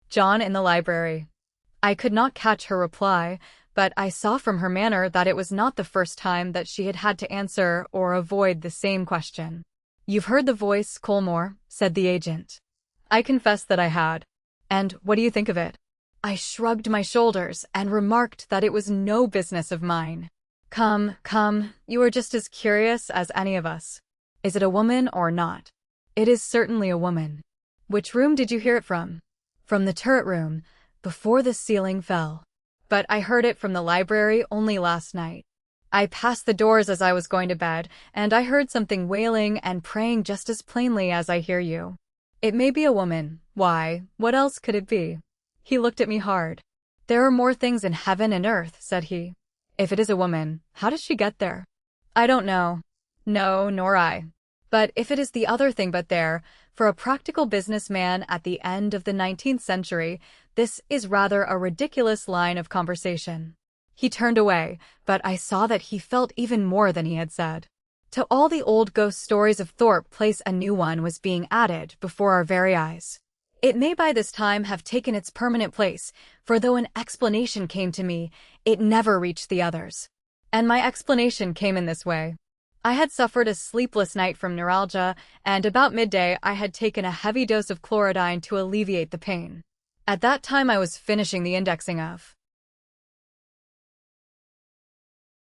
John in the library. I could not catch her reply, but I saw from her manner that it was not the first time that she had had to answer or avoid the same question. "You've heard the voice, Colmore," said the agent. I confessed that I had. "And what do you think of it?" I shrugged my shoulders and remarked that it was no business of mine. Come, you are just as curious as any of us. Is it a woman or not?" "It is certainly a woman." "Which room did you hear it from?" "From the turret room, before the ceiling fell. But I heard it from the library only last night." I passed the doors as I was going to bed, and I heard something wailing and praying just as plainly as I hear you. It may be a woman. Why, what else could it be? He looked at me hard. There are more things in heaven and earth, said he. If it is a woman, how does she get there? I don't know. No, nor I. But if it is the other thing but there, for a practical businessman at the end of the 19th century, this is rather a ridiculous line of conversation. He turned away, but I saw that he felt even more than he had said. To all the old ghost stories of Thorpe Place a new one was being added before our very eyes. It may by this time have taken its permanent place, for though an explanation came to me, it never reached the others. And my explanation came in this way. I had suffered a sleepless night from neuralgia, and about midday I had taken a heavy dose of chlorodyne to alleviate the pain. At that time I was finishing the indexing of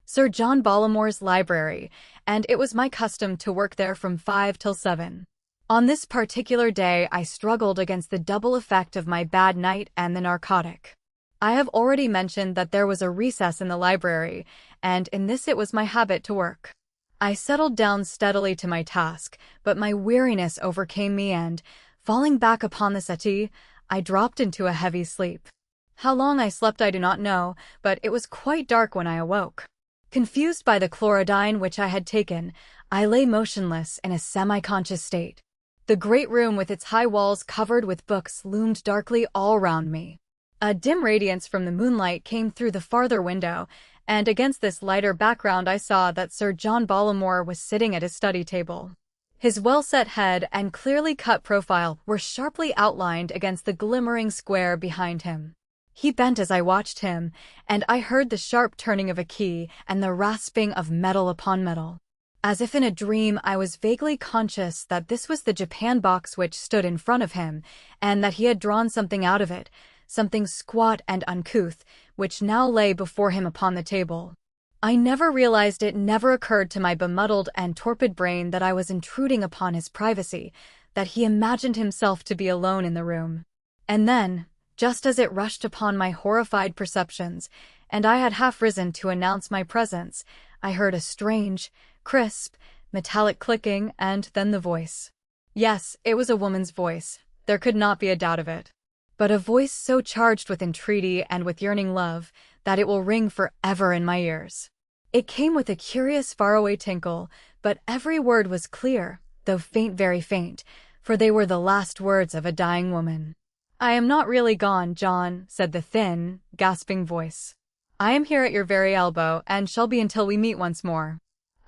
Sir John Bollamore's library, and it was my custom to work there from 5 till 7. On this particular day I struggled against the double effect of my bad night and the narcotic. I have already mentioned that there was a recess in the library, and in this it was my habit to work. I settled down steadily to my task, but my weariness overcame me and, falling back upon the settee, I dropped into a heavy sleep. How long I slept I do not know, but it was quite dark when I awoke. Confused by the chlorodyne which I had taken, I lay motionless in a semi-conscious state. The great room with its high walls covered with books loomed darkly all round me. A dim radiance from the moonlight came through the farther window, and against this lighter background I saw that Sir John Bollamore was sitting at his study table. His well-set head and clearly cut profile were sharply outlined against the glimmering square behind him. He bent as I watched him, and I heard the sharp turning of a key and the rasping of metal upon metal. As if in a dream, I was vaguely conscious that this was the Japan box which stood in front of him, and that he had drawn something out of it, something squat and uncouth, which now lay before him upon the table. I never realized, it never occurred to my bemuddled and torpid brain that I was intruding upon his privacy, that he imagined himself to be alone in the room. And then, just as it rushed upon my horrified perceptions, and I had half risen to announce my presence, I heard a strange, crisp, metallic clicking, and then the voice. Yes, it was a woman's voice. There could not be a doubt of it. But a voice so charged with entreaty and with yearning love that it will ring forever in my ears. It came with a curious faraway tinkle, but every word was clear, though faint, very faint, for they were the last words of a dying woman. "I am not really gone, John," said the thin, gasping voice. "I am here at your very elbow, and shall be until we meet once more.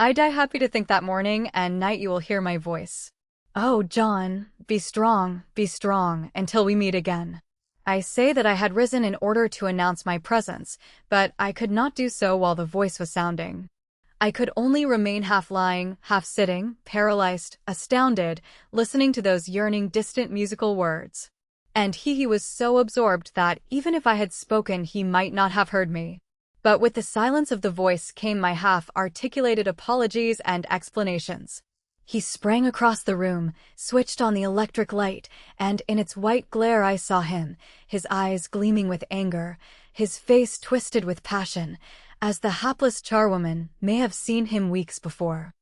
I die happy to think that morning and night you will hear my voice. Oh, John, be strong, until we meet again." I say that I had risen in order to announce my presence, but I could not do so while the voice was sounding. I could only remain half lying, half sitting, paralyzed, astounded, listening to those yearning, distant musical words. And he was so absorbed that, even if I had spoken, he might not have heard me. But with the silence of the voice came my half-articulated apologies and explanations. He sprang across the room, switched on the electric light, and in its white glare I saw him, his eyes gleaming with anger, his face twisted with passion, as the hapless charwoman may have seen him weeks before.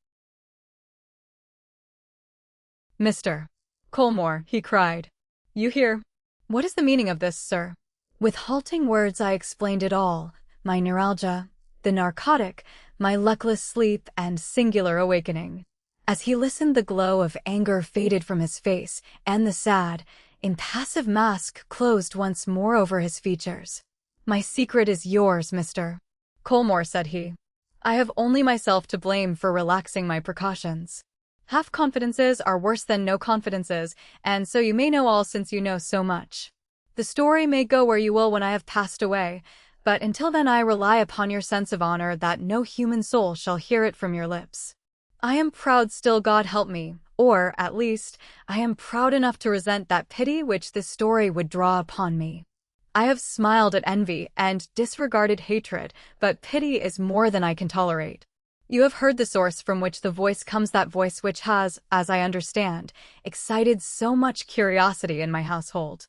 "Mr. Colmore," he cried. "You here? What is the meaning of this, sir?" With halting words I explained it all, my neuralgia, the narcotic, my luckless sleep, and singular awakening. As he listened, the glow of anger faded from his face, and the sad, impassive mask closed once more over his features. "My secret is yours, Mr. Colmore," said he. "I have only myself to blame for relaxing my precautions. Half-confidences are worse than no confidences, and so you may know all since you know so much. The story may go where you will when I have passed away, but until then I rely upon your sense of honor that no human soul shall hear it from your lips. I am proud still, God help me, or, at least, I am proud enough to resent that pity which this story would draw upon me. I have smiled at envy and disregarded hatred, but pity is more than I can tolerate. You have heard the source from which the voice comes, that voice which has, as I understand, excited so much curiosity in my household.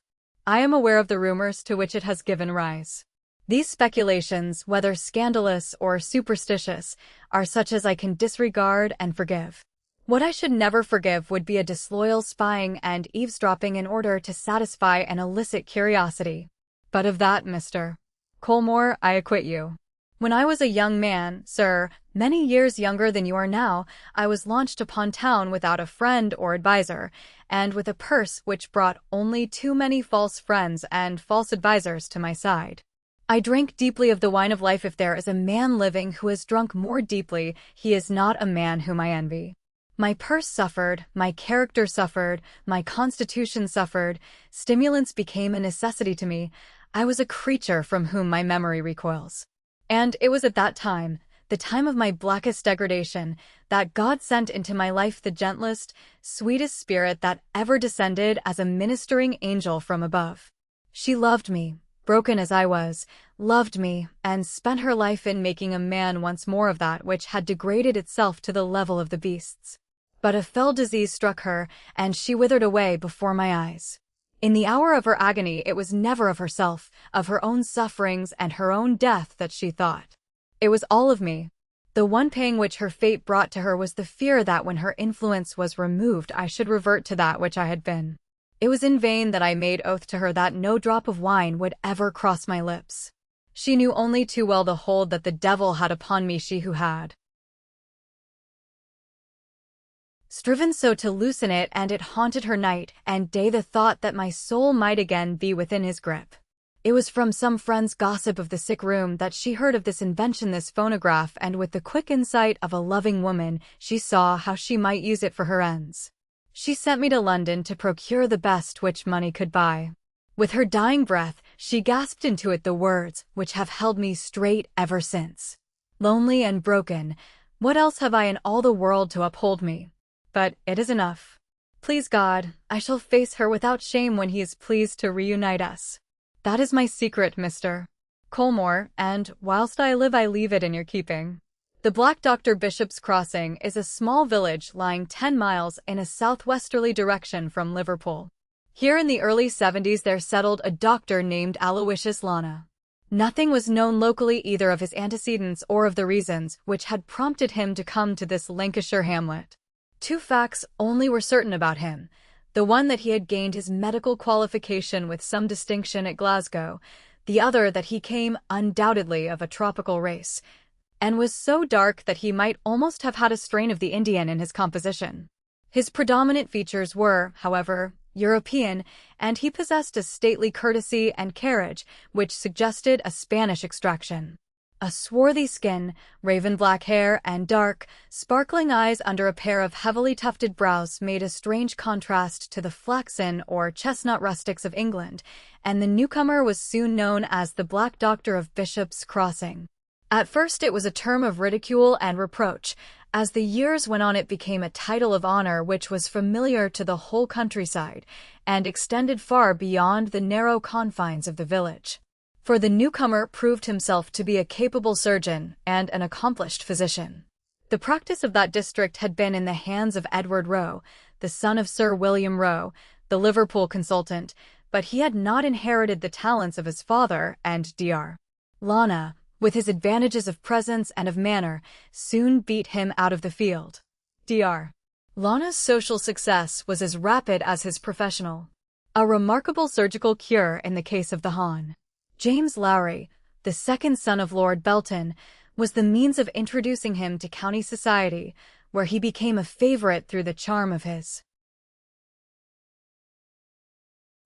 I am aware of the rumors to which it has given rise. These speculations, whether scandalous or superstitious, are such as I can disregard and forgive. What I should never forgive would be a disloyal spying and eavesdropping in order to satisfy an illicit curiosity. But of that, Mr. Colmore, I acquit you. When I was a young man, sir, many years younger than you are now, I was launched upon town without a friend or adviser, and with a purse which brought only too many false friends and false advisers to my side. I drank deeply of the wine of life. If there is a man living who has drunk more deeply, he is not a man whom I envy. My purse suffered, my character suffered, my constitution suffered, stimulants became a necessity to me. I was a creature from whom my memory recoils. And it was at that time, the time of my blackest degradation, that God sent into my life the gentlest, sweetest spirit that ever descended as a ministering angel from above. She loved me, broken as I was, loved me, and spent her life in making a man once more of that which had degraded itself to the level of the beasts. But a fell disease struck her, and she withered away before my eyes. In the hour of her agony, it was never of herself, of her own sufferings and her own death that she thought. It was all of me. The one pang which her fate brought to her was the fear that when her influence was removed I should revert to that which I had been. It was in vain that I made oath to her that no drop of wine would ever cross my lips. She knew only too well the hold that the devil had upon me, she who had striven so to loosen it, and it haunted her night and day the thought that my soul might again be within his grip. It was from some friend's gossip of the sick room that she heard of this invention, this phonograph, and with the quick insight of a loving woman, she saw how she might use it for her ends. She sent me to London to procure the best which money could buy. With her dying breath, she gasped into it the words which have held me straight ever since. Lonely and broken, what else have I in all the world to uphold me? But it is enough. Please God, I shall face her without shame when he is pleased to reunite us. That is my secret, Mr. Colmore, and whilst I live I leave it in your keeping. The Black Doctor Bishop's Crossing is a small village lying 10 miles in a southwesterly direction from Liverpool. Here in the early 70s there settled a doctor named Aloysius Lana. Nothing was known locally either of his antecedents or of the reasons which had prompted him to come to this Lancashire hamlet. Two facts only were certain about him. The one that he had gained his medical qualification with some distinction at Glasgow, the other that he came undoubtedly of a tropical race, and was so dark that he might almost have had a strain of the Indian in his composition. His predominant features were, however, European, and he possessed a stately courtesy and carriage which suggested a Spanish extraction. A swarthy skin, raven-black hair, and dark, sparkling eyes under a pair of heavily tufted brows made a strange contrast to the flaxen or chestnut rustics of England, and the newcomer was soon known as the Black Doctor of Bishop's Crossing. At first it was a term of ridicule and reproach. As the years went on it became a title of honor which was familiar to the whole countryside, and extended far beyond the narrow confines of the village. For the newcomer proved himself to be a capable surgeon and an accomplished physician. The practice of that district had been in the hands of Edward Roe, the son of Sir William Roe, the Liverpool consultant, but he had not inherited the talents of his father, and Dr. Lana, with his advantages of presence and of manner, soon beat him out of the field. Dr. Lana's social success was as rapid as his professional. A remarkable surgical cure in the case of the Hon. James Lowry, the second son of Lord Belton, was the means of introducing him to county society, where he became a favorite through the charm of his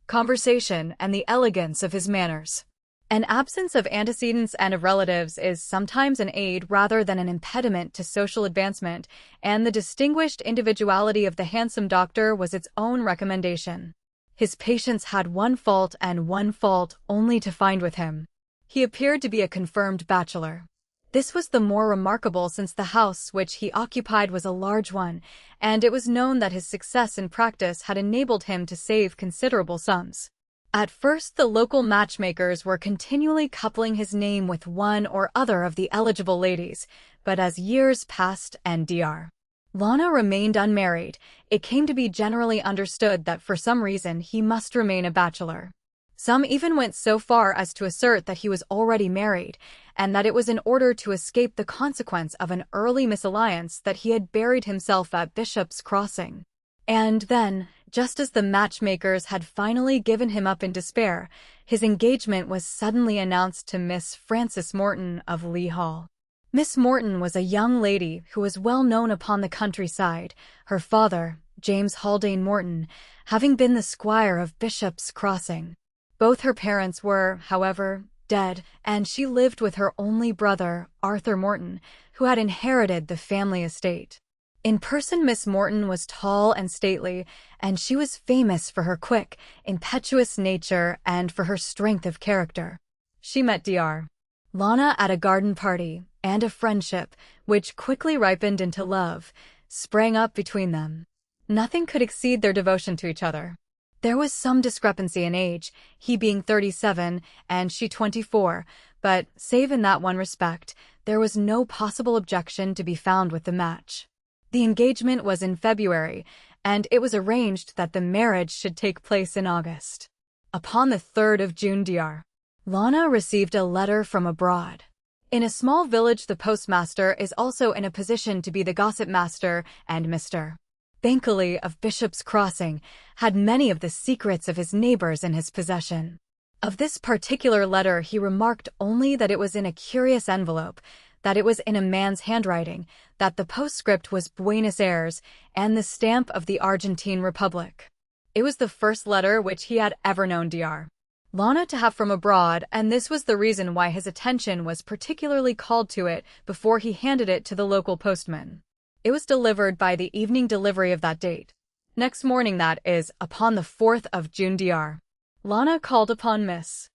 conversation and the elegance of his manners. An absence of antecedents and of relatives is sometimes an aid rather than an impediment to social advancement, and the distinguished individuality of the handsome doctor was its own recommendation. His patients had one fault and one fault only to find with him. He appeared to be a confirmed bachelor. This was the more remarkable since the house which he occupied was a large one, and it was known that his success in practice had enabled him to save considerable sums. At first the local matchmakers were continually coupling his name with one or other of the eligible ladies, but as years passed and Dr. Lana remained unmarried, it came to be generally understood that for some reason he must remain a bachelor. Some even went so far as to assert that he was already married, and that it was in order to escape the consequence of an early misalliance that he had buried himself at Bishop's Crossing. And then, just as the matchmakers had finally given him up in despair, his engagement was suddenly announced to Miss Frances Morton of Lea Hall. Miss Morton was a young lady who was well known upon the countryside, her father, James Haldane Morton, having been the squire of Bishop's Crossing. Both her parents were, however, dead, and she lived with her only brother, Arthur Morton, who had inherited the family estate. In person, Miss Morton was tall and stately, and she was famous for her quick, impetuous nature and for her strength of character. She met Dr. Lana at a garden party, and a friendship, which quickly ripened into love, sprang up between them. Nothing could exceed their devotion to each other. There was some discrepancy in age, he being 37 and she 24, but, save in that one respect, there was no possible objection to be found with the match. The engagement was in February, and it was arranged that the marriage should take place in August. Upon the 3rd of June, Dr. Lana received a letter from abroad. In a small village, the postmaster is also in a position to be the gossip master, and Mr. Bankley of Bishop's Crossing had many of the secrets of his neighbors in his possession. Of this particular letter he remarked only that it was in a curious envelope, that it was in a man's handwriting, that the postscript was Buenos Aires, and the stamp of the Argentine Republic. It was the first letter which he had ever known Dr. Lana to have from abroad, and this was the reason why his attention was particularly called to it before he handed it to the local postman. It was delivered by the evening delivery of that date. Next morning, that is, upon the 4th of June, Dr. Lana called upon Miss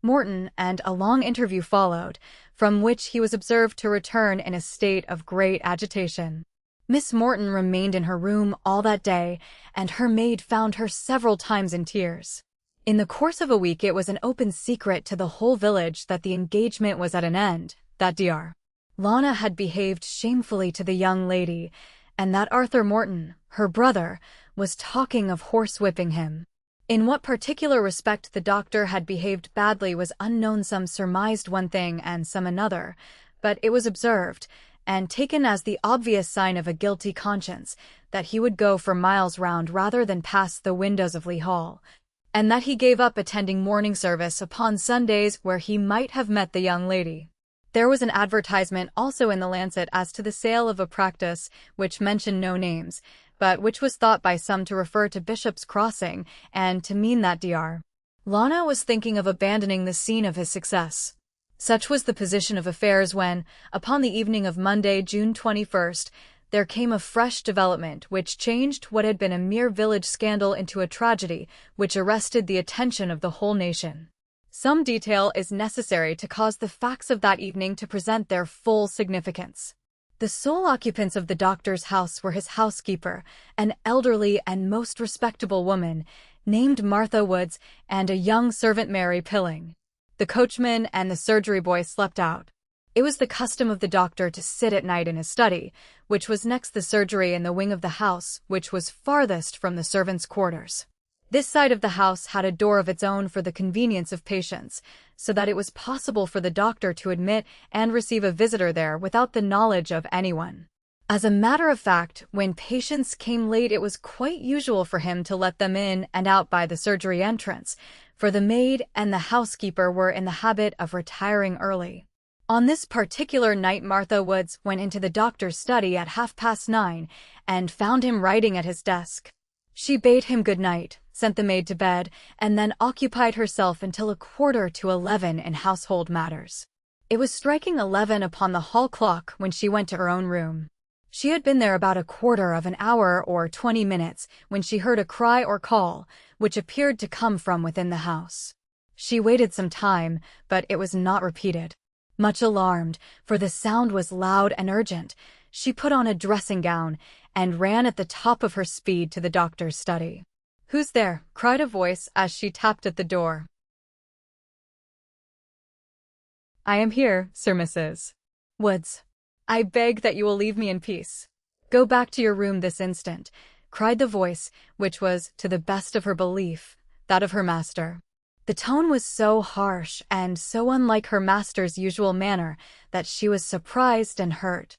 Morton, and a long interview followed, from which he was observed to return in a state of great agitation. Miss Morton remained in her room all that day, and her maid found her several times in tears. In the course of a week it was an open secret to the whole village that the engagement was at an end, that Dr. Lana had behaved shamefully to the young lady, and that Arthur Morton, her brother, was talking of horsewhipping him. In what particular respect the doctor had behaved badly was unknown. Some surmised one thing and some another, but it was observed, and taken as the obvious sign of a guilty conscience, that he would go for miles round rather than pass the windows of Lea Hall, and that he gave up attending morning service upon Sundays where he might have met the young lady. There was an advertisement also in the Lancet as to the sale of a practice, which mentioned no names, but which was thought by some to refer to Bishop's Crossing, and to mean that Dr. Lana was thinking of abandoning the scene of his success. Such was the position of affairs when, upon the evening of Monday, June 21st, there came a fresh development which changed what had been a mere village scandal into a tragedy which arrested the attention of the whole nation. Some detail is necessary to cause the facts of that evening to present their full significance. The sole occupants of the doctor's house were his housekeeper, an elderly and most respectable woman, named Martha Woods, and a young servant, Mary Pilling. The coachman and the surgery boy slept out. It was the custom of the doctor to sit at night in his study, which was next the surgery, in the wing of the house which was farthest from the servants' quarters. This side of the house had a door of its own for the convenience of patients, so that it was possible for the doctor to admit and receive a visitor there without the knowledge of anyone. As a matter of fact, when patients came late, it was quite usual for him to let them in and out by the surgery entrance, for the maid and the housekeeper were in the habit of retiring early. On this particular night Martha Woods went into the doctor's study at 9:30 and found him writing at his desk. She bade him good night, sent the maid to bed, and then occupied herself until 11:15 in household matters. It was striking 11 upon the hall clock when she went to her own room. She had been there about 1/4 hour or 20 minutes when she heard a cry or call, which appeared to come from within the house. She waited some time, but it was not repeated. Much alarmed, for the sound was loud and urgent, she put on a dressing gown and ran at the top of her speed to the doctor's study. "Who's there?" cried a voice as she tapped at the door. "I am here, Sir Mrs. Woods. I beg that you will leave me in peace. Go back to your room this instant. cried the voice, which was, to the best of her belief, that of her master. The tone was so harsh and so unlike her master's usual manner that she was surprised and hurt.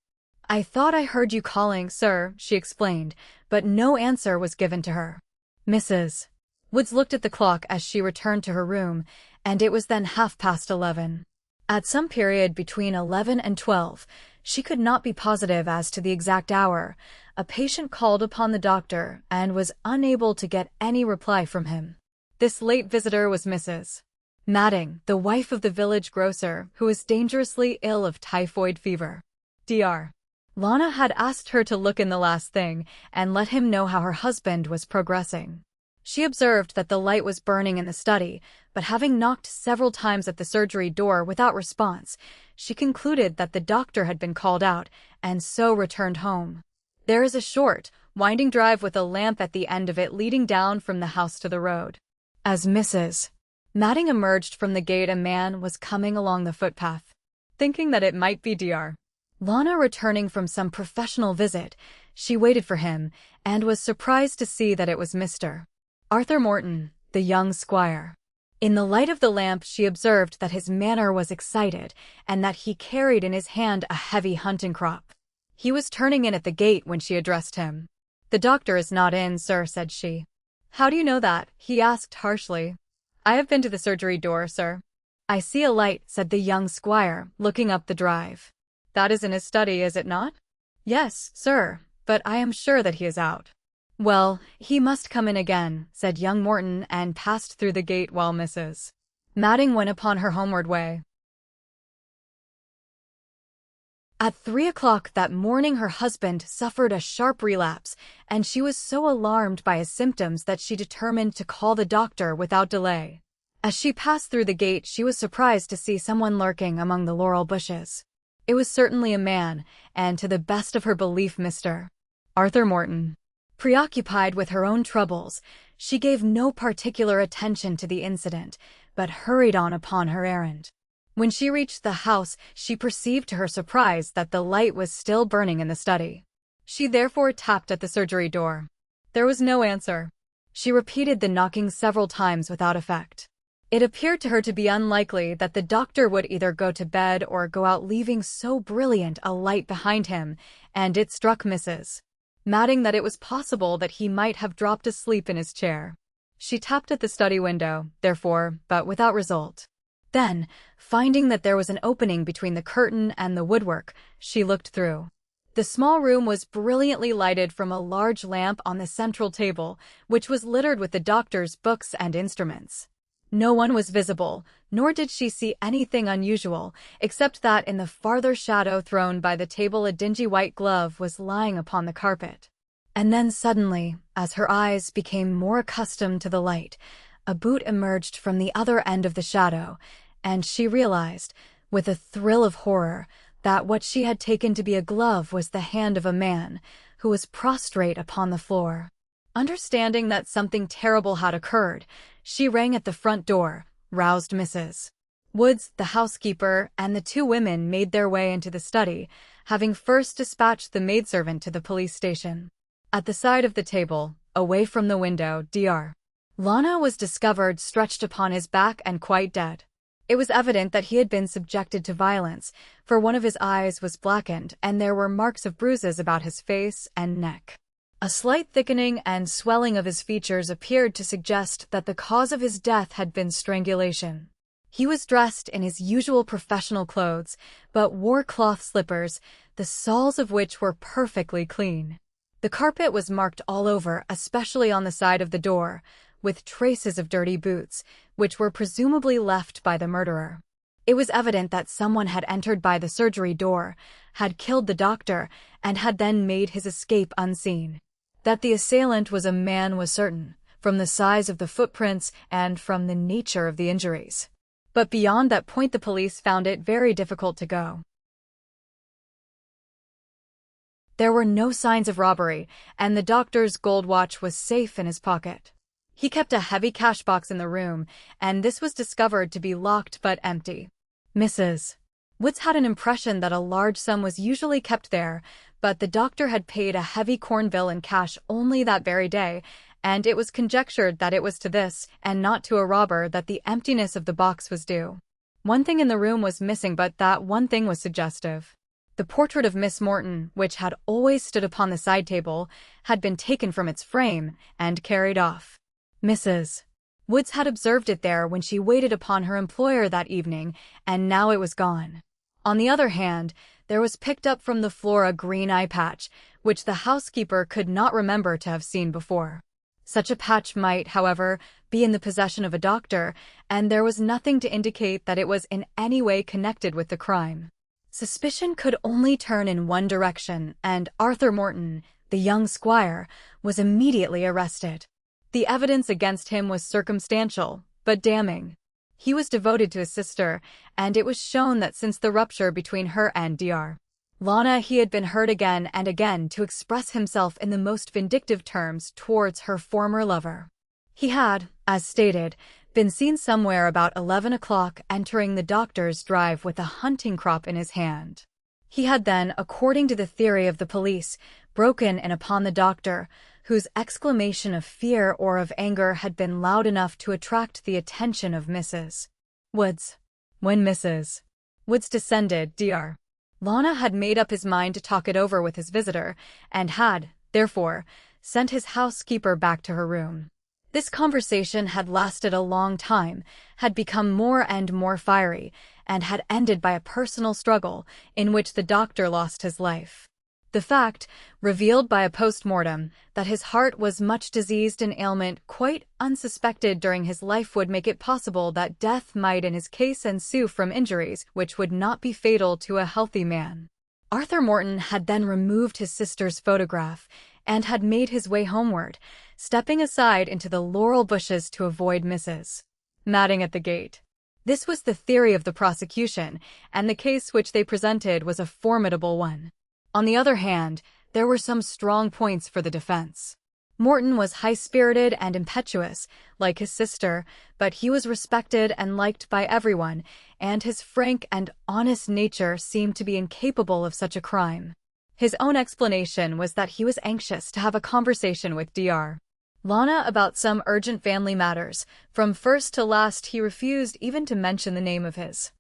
"I thought I heard you calling, sir," she explained, but no answer was given to her. Mrs. Woods looked at the clock as she returned to her room, and it was then 11:30. At some period between 11 and 12, she could not be positive as to the exact hour, a patient called upon the doctor and was unable to get any reply from him. This late visitor was Mrs. Matting, the wife of the village grocer, who was dangerously ill of typhoid fever. Dr. Lana had asked her to look in the last thing and let him know how her husband was progressing. She observed that the light was burning in the study, but having knocked several times at the surgery door without response, she concluded that the doctor had been called out and so returned home. There is a short, winding drive with a lamp at the end of it leading down from the house to the road. As Mrs. Matting emerged from the gate, a man was coming along the footpath. Thinking that it might be Dr. Lana returning from some professional visit, she waited for him and was surprised to see that it was Mr. Arthur Morton, the young squire. In the light of the lamp she observed that his manner was excited and that he carried in his hand a heavy hunting crop. He was turning in at the gate when she addressed him. "The doctor is not in, sir," said she. "How do you know that?" he asked harshly. "I have been to the surgery door, sir." "I see a light," said the young squire, looking up the drive. "That is in his study, is it not?" "Yes, sir, but I am sure that he is out." "Well, he must come in again," said young Morton, and passed through the gate while Mrs. Matting went upon her homeward way. At 3 o'clock that morning her husband suffered a sharp relapse, and she was so alarmed by his symptoms that she determined to call the doctor without delay. As she passed through the gate she was surprised to see someone lurking among the laurel bushes. It was certainly a man, and to the best of her belief Mr. Arthur Morton. Preoccupied with her own troubles, she gave no particular attention to the incident, but hurried on upon her errand. When she reached the house, she perceived to her surprise that the light was still burning in the study. She therefore tapped at the surgery door. There was no answer. She repeated the knocking several times without effect. It appeared to her to be unlikely that the doctor would either go to bed or go out, leaving so brilliant a light behind him, and it struck Mrs. Matting that it was possible that he might have dropped asleep in his chair. She tapped at the study window, therefore, but without result. Then, finding that there was an opening between the curtain and the woodwork, she looked through. The small room was brilliantly lighted from a large lamp on the central table, which was littered with the doctor's books and instruments. No one was visible, nor did she see anything unusual, except that in the farther shadow thrown by the table a dingy white glove was lying upon the carpet. And then suddenly, as her eyes became more accustomed to the light, a boot emerged from the other end of the shadow, and she realized, with a thrill of horror, that what she had taken to be a glove was the hand of a man, who was prostrate upon the floor. Understanding that something terrible had occurred, she rang at the front door, roused Mrs. Woods, the housekeeper, and the two women made their way into the study, having first dispatched the maidservant to the police station. At the side of the table, away from the window, Dr. Lana was discovered stretched upon his back and quite dead. It was evident that he had been subjected to violence, for one of his eyes was blackened and there were marks of bruises about his face and neck. A slight thickening and swelling of his features appeared to suggest that the cause of his death had been strangulation. He was dressed in his usual professional clothes, but wore cloth slippers, the soles of which were perfectly clean. The carpet was marked all over, especially on the side of the door, with traces of dirty boots, which were presumably left by the murderer. It was evident that someone had entered by the surgery door, had killed the doctor, and had then made his escape unseen. That the assailant was a man was certain, from the size of the footprints and from the nature of the injuries. But beyond that point the police found it very difficult to go. There were no signs of robbery, and the doctor's gold watch was safe in his pocket. He kept a heavy cash box in the room, and this was discovered to be locked but empty. Mrs. Woods had an impression that a large sum was usually kept there, but the doctor had paid a heavy corn bill in cash only that very day, and it was conjectured that it was to this, and not to a robber, that the emptiness of the box was due. One thing in the room was missing, but that one thing was suggestive. The portrait of Miss Morton, which had always stood upon the side table, had been taken from its frame and carried off. Mrs. Woods had observed it there when she waited upon her employer that evening, and now it was gone. On the other hand, there was picked up from the floor a green eye patch, which the housekeeper could not remember to have seen before. Such a patch might, however, be in the possession of a doctor, and there was nothing to indicate that it was in any way connected with the crime. Suspicion could only turn in one direction, and Arthur Morton, the young squire, was immediately arrested. The evidence against him was circumstantial, but damning. He was devoted to his sister, and it was shown that since the rupture between her and Dr. Lana he had been heard again and again to express himself in the most vindictive terms towards her former lover. He had, as stated, been seen somewhere about 11 o'clock entering the doctor's drive with a hunting crop in his hand. He had then, according to the theory of the police, broken in upon the doctor, whose exclamation of fear or of anger had been loud enough to attract the attention of Mrs. Woods. When Mrs. Woods descended, Dr. Lana had made up his mind to talk it over with his visitor, and had, therefore, sent his housekeeper back to her room. This conversation had lasted a long time, had become more and more fiery, and had ended by a personal struggle in which the doctor lost his life. The fact, revealed by a post-mortem, that his heart was much diseased, an ailment quite unsuspected during his life, would make it possible that death might in his case ensue from injuries which would not be fatal to a healthy man. Arthur Morton had then removed his sister's photograph and had made his way homeward, stepping aside into the laurel bushes to avoid Mrs. Madding at the gate. This was the theory of the prosecution, and the case which they presented was a formidable one. On the other hand, there were some strong points for the defense. Morton was high-spirited and impetuous, like his sister, but he was respected and liked by everyone, and his frank and honest nature seemed to be incapable of such a crime. His own explanation was that he was anxious to have a conversation with Dr. Lana about some urgent family matters. From first to last he refused even to mention the name of his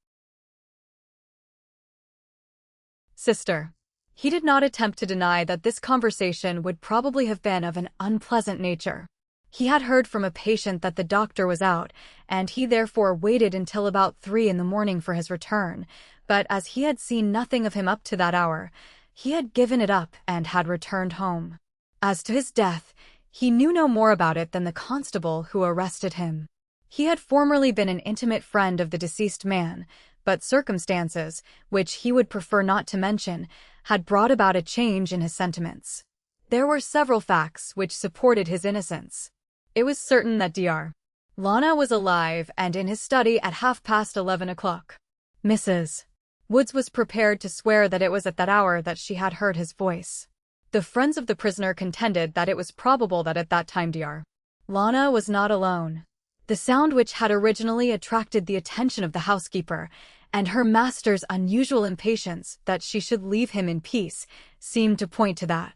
sister. He did not attempt to deny that this conversation would probably have been of an unpleasant nature. He had heard from a patient that the doctor was out, and he therefore waited until about 3 in the morning for his return, but as he had seen nothing of him up to that hour, he had given it up and had returned home. As to his death, he knew no more about it than the constable who arrested him. He had formerly been an intimate friend of the deceased man, but circumstances, which he would prefer not to mention, had brought about a change in his sentiments. There were several facts which supported his innocence. It was certain that Dr. Lana was alive and in his study at 11:30 o'clock. Mrs. Woods was prepared to swear that it was at that hour that she had heard his voice. The friends of the prisoner contended that it was probable that at that time Dr. Lana was not alone. The sound which had originally attracted the attention of the housekeeper, and her master's unusual impatience that she should leave him in peace, seemed to point to that.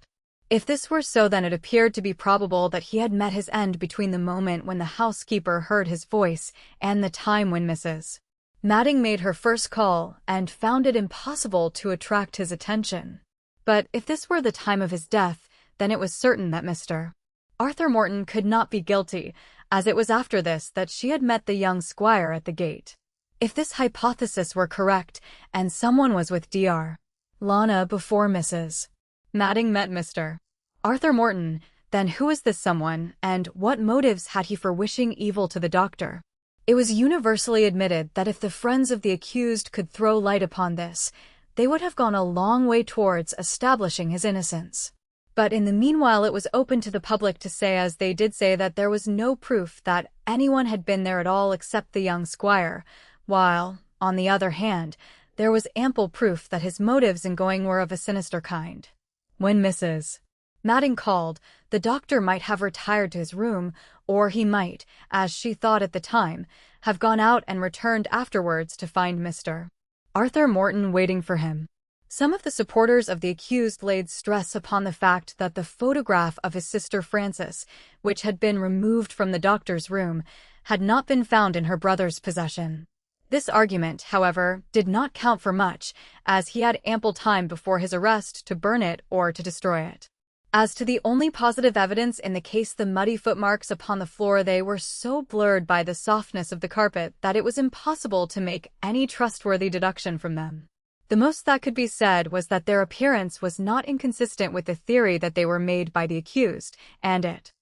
If this were so, then it appeared to be probable that he had met his end between the moment when the housekeeper heard his voice and the time when Mrs. Madding made her first call and found it impossible to attract his attention. But if this were the time of his death, then it was certain that Mr. Arthur Morton could not be guilty, as it was after this that she had met the young squire at the gate. If this hypothesis were correct, and someone was with Dr. Lana before Mrs. Madding met Mr. Arthur Morton, then who was this someone, and what motives had he for wishing evil to the doctor? It was universally admitted that if the friends of the accused could throw light upon this, they would have gone a long way towards establishing his innocence. But in the meanwhile it was open to the public to say, as they did say, that there was no proof that anyone had been there at all except the young squire, while, on the other hand, there was ample proof that his motives in going were of a sinister kind. When Mrs. Madding called, the doctor might have retired to his room, or he might, as she thought at the time, have gone out and returned afterwards to find Mr. Arthur Morton waiting for him. Some of the supporters of the accused laid stress upon the fact that the photograph of his sister Frances, which had been removed from the doctor's room, had not been found in her brother's possession. This argument, however, did not count for much, as he had ample time before his arrest to burn it or to destroy it. As to the only positive evidence in the case, the muddy footmarks upon the floor, they were so blurred by the softness of the carpet that it was impossible to make any trustworthy deduction from them. The most that could be said was that their appearance was not inconsistent with the theory that they were made by the accused, and it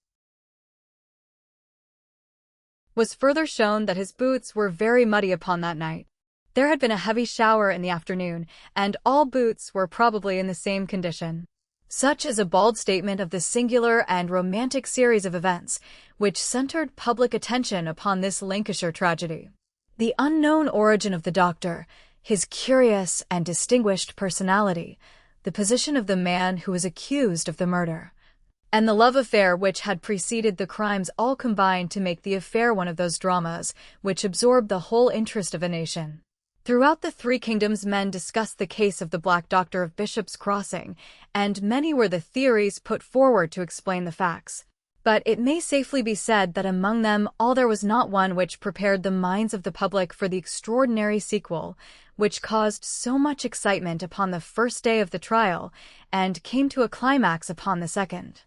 was further shown that his boots were very muddy upon that night. There had been a heavy shower in the afternoon, and all boots were probably in the same condition. Such is a bald statement of the singular and romantic series of events which centered public attention upon this Lancashire tragedy. The unknown origin of the doctor, his curious and distinguished personality, the position of the man who was accused of the murder, and the love affair which had preceded the crimes all combined to make the affair one of those dramas which absorbed the whole interest of a nation. Throughout the Three Kingdoms, men discussed the case of the Black Doctor of Bishop's Crossing, and many were the theories put forward to explain the facts. But it may safely be said that among them all there was not one which prepared the minds of the public for the extraordinary sequel, which caused so much excitement upon the first day of the trial, and came to a climax upon the second.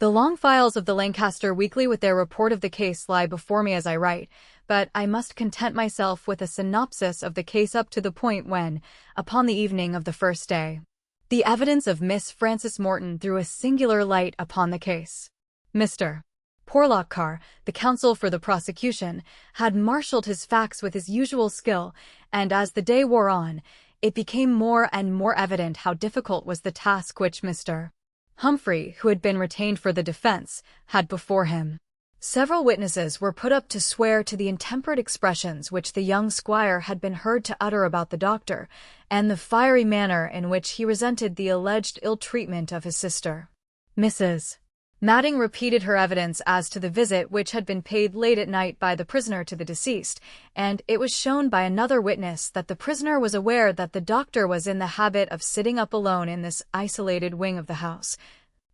The long files of the Lancaster Weekly with their report of the case lie before me as I write, but I must content myself with a synopsis of the case up to the point when, upon the evening of the first day, the evidence of Miss Frances Morton threw a singular light upon the case. Mr. Porlock Carr, the counsel for the prosecution, had marshalled his facts with his usual skill, and as the day wore on, it became more and more evident how difficult was the task which Mr. Humphrey, who had been retained for the defense, had before him. Several witnesses were put up to swear to the intemperate expressions which the young squire had been heard to utter about the doctor, and the fiery manner in which he resented the alleged ill-treatment of his sister. Mrs. Madding repeated her evidence as to the visit which had been paid late at night by the prisoner to the deceased, and it was shown by another witness that the prisoner was aware that the doctor was in the habit of sitting up alone in this isolated wing of the house,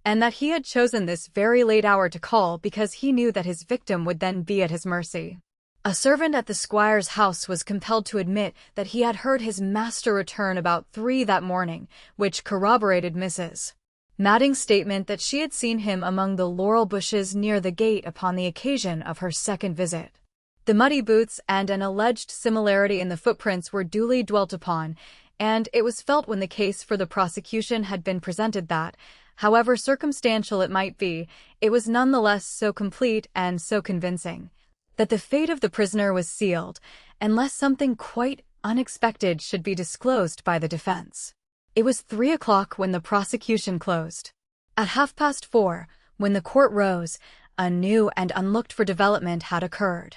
and that he had chosen this very late hour to call because he knew that his victim would then be at his mercy. A servant at the squire's house was compelled to admit that he had heard his master return about 3 that morning, which corroborated Mrs. Madding's statement that she had seen him among the laurel bushes near the gate upon the occasion of her second visit. The muddy boots and an alleged similarity in the footprints were duly dwelt upon, and it was felt when the case for the prosecution had been presented that, however circumstantial it might be, it was none the less so complete and so convincing that the fate of the prisoner was sealed, unless something quite unexpected should be disclosed by the defense. It was 3 o'clock when the prosecution closed. At 4:30, when the court rose, a new and unlooked-for development had occurred.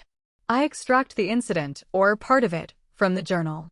I extract the incident, or part of it, from the journal,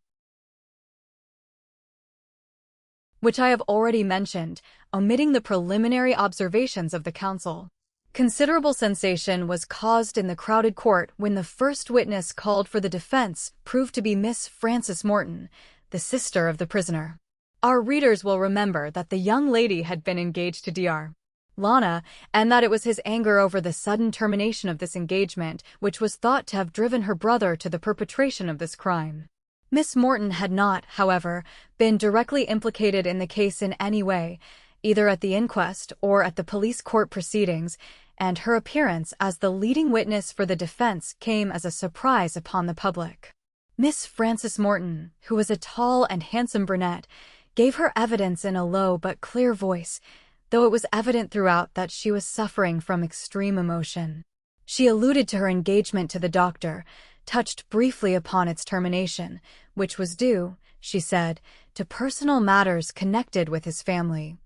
which I have already mentioned, omitting the preliminary observations of the counsel. Considerable sensation was caused in the crowded court when the first witness called for the defense proved to be Miss Frances Morton, the sister of the prisoner. Our readers will remember that the young lady had been engaged to Dr. Lana, and that it was his anger over the sudden termination of this engagement which was thought to have driven her brother to the perpetration of this crime. Miss Morton had not, however, been directly implicated in the case in any way, either at the inquest or at the police court proceedings, and her appearance as the leading witness for the defense came as a surprise upon the public. Miss Frances Morton, who was a tall and handsome brunette, gave her evidence in a low but clear voice, though it was evident throughout that she was suffering from extreme emotion. She alluded to her engagement to the doctor, touched briefly upon its termination, which was due, she said, to personal matters connected with his family,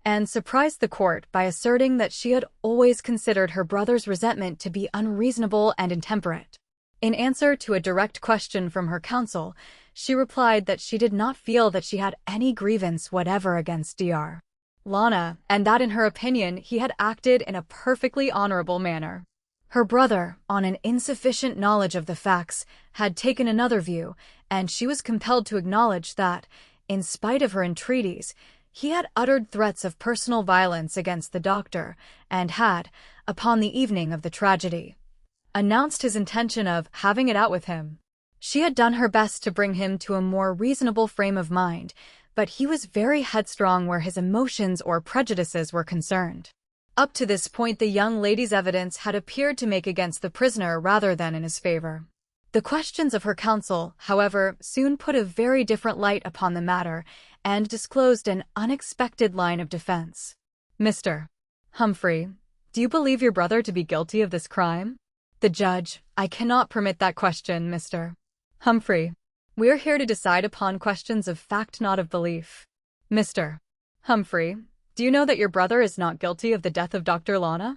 and surprised the court by asserting that she had always considered her brother's resentment to be unreasonable and intemperate. In answer to a direct question from her counsel, she replied that she did not feel that she had any grievance whatever against Dr. Lana, and that in her opinion he had acted in a perfectly honorable manner. Her brother, on an insufficient knowledge of the facts, had taken another view, and she was compelled to acknowledge that, in spite of her entreaties, he had uttered threats of personal violence against the doctor and had, upon the evening of the tragedy, announced his intention of having it out with him. She had done her best to bring him to a more reasonable frame of mind, but he was very headstrong where his emotions or prejudices were concerned. Up to this point, the young lady's evidence had appeared to make against the prisoner rather than in his favor. The questions of her counsel, however, soon put a very different light upon the matter and disclosed an unexpected line of defense. Mr. Humphrey, do you believe your brother to be guilty of this crime? The judge, I cannot permit that question, Mr. Humphrey. We are here to decide upon questions of fact, not of belief. Mr. Humphrey, do you know that your brother is not guilty of the death of Dr. Lana?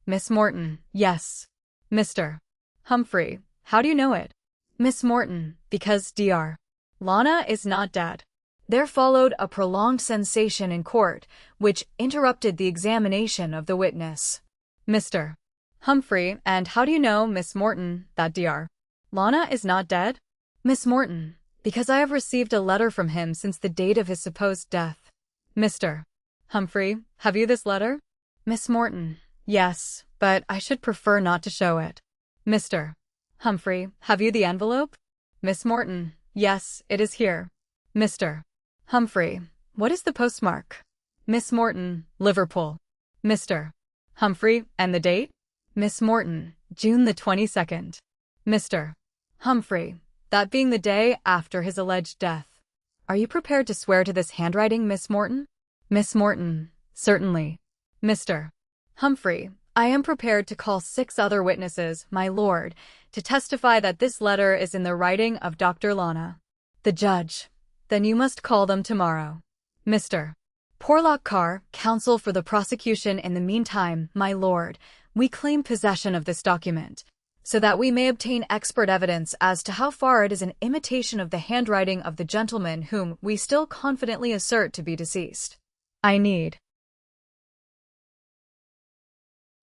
Miss Morton, yes. Mr. Humphrey, how do you know it? Miss Morton, because Dr. Lana is not dead. There followed a prolonged sensation in court, which interrupted the examination of the witness. Mr. Humphrey, and how do you know, Miss Morton, that Dr. Lana is not dead? Miss Morton, because I have received a letter from him since the date of his supposed death. Mr. Humphrey, have you this letter? Miss Morton, yes, but I should prefer not to show it. Mr. Humphrey, have you the envelope? Miss Morton, yes, it is here. Mr. Humphrey, what is the postmark? Miss Morton, Liverpool. Mr. Humphrey, and the date? Miss Morton, June the 22nd. Mr. Humphrey, that being the day after his alleged death. Are you prepared to swear to this handwriting, Miss Morton? Miss Morton, certainly. Mr. Humphrey, I am prepared to call 6 other witnesses, my lord, to testify that this letter is in the writing of Dr. Lana. The judge, then you must call them tomorrow. Mr. Porlock Carr, counsel for the prosecution. In the meantime, my lord, we claim possession of this document, so that we may obtain expert evidence as to how far it is an imitation of the handwriting of the gentleman whom we still confidently assert to be deceased. I need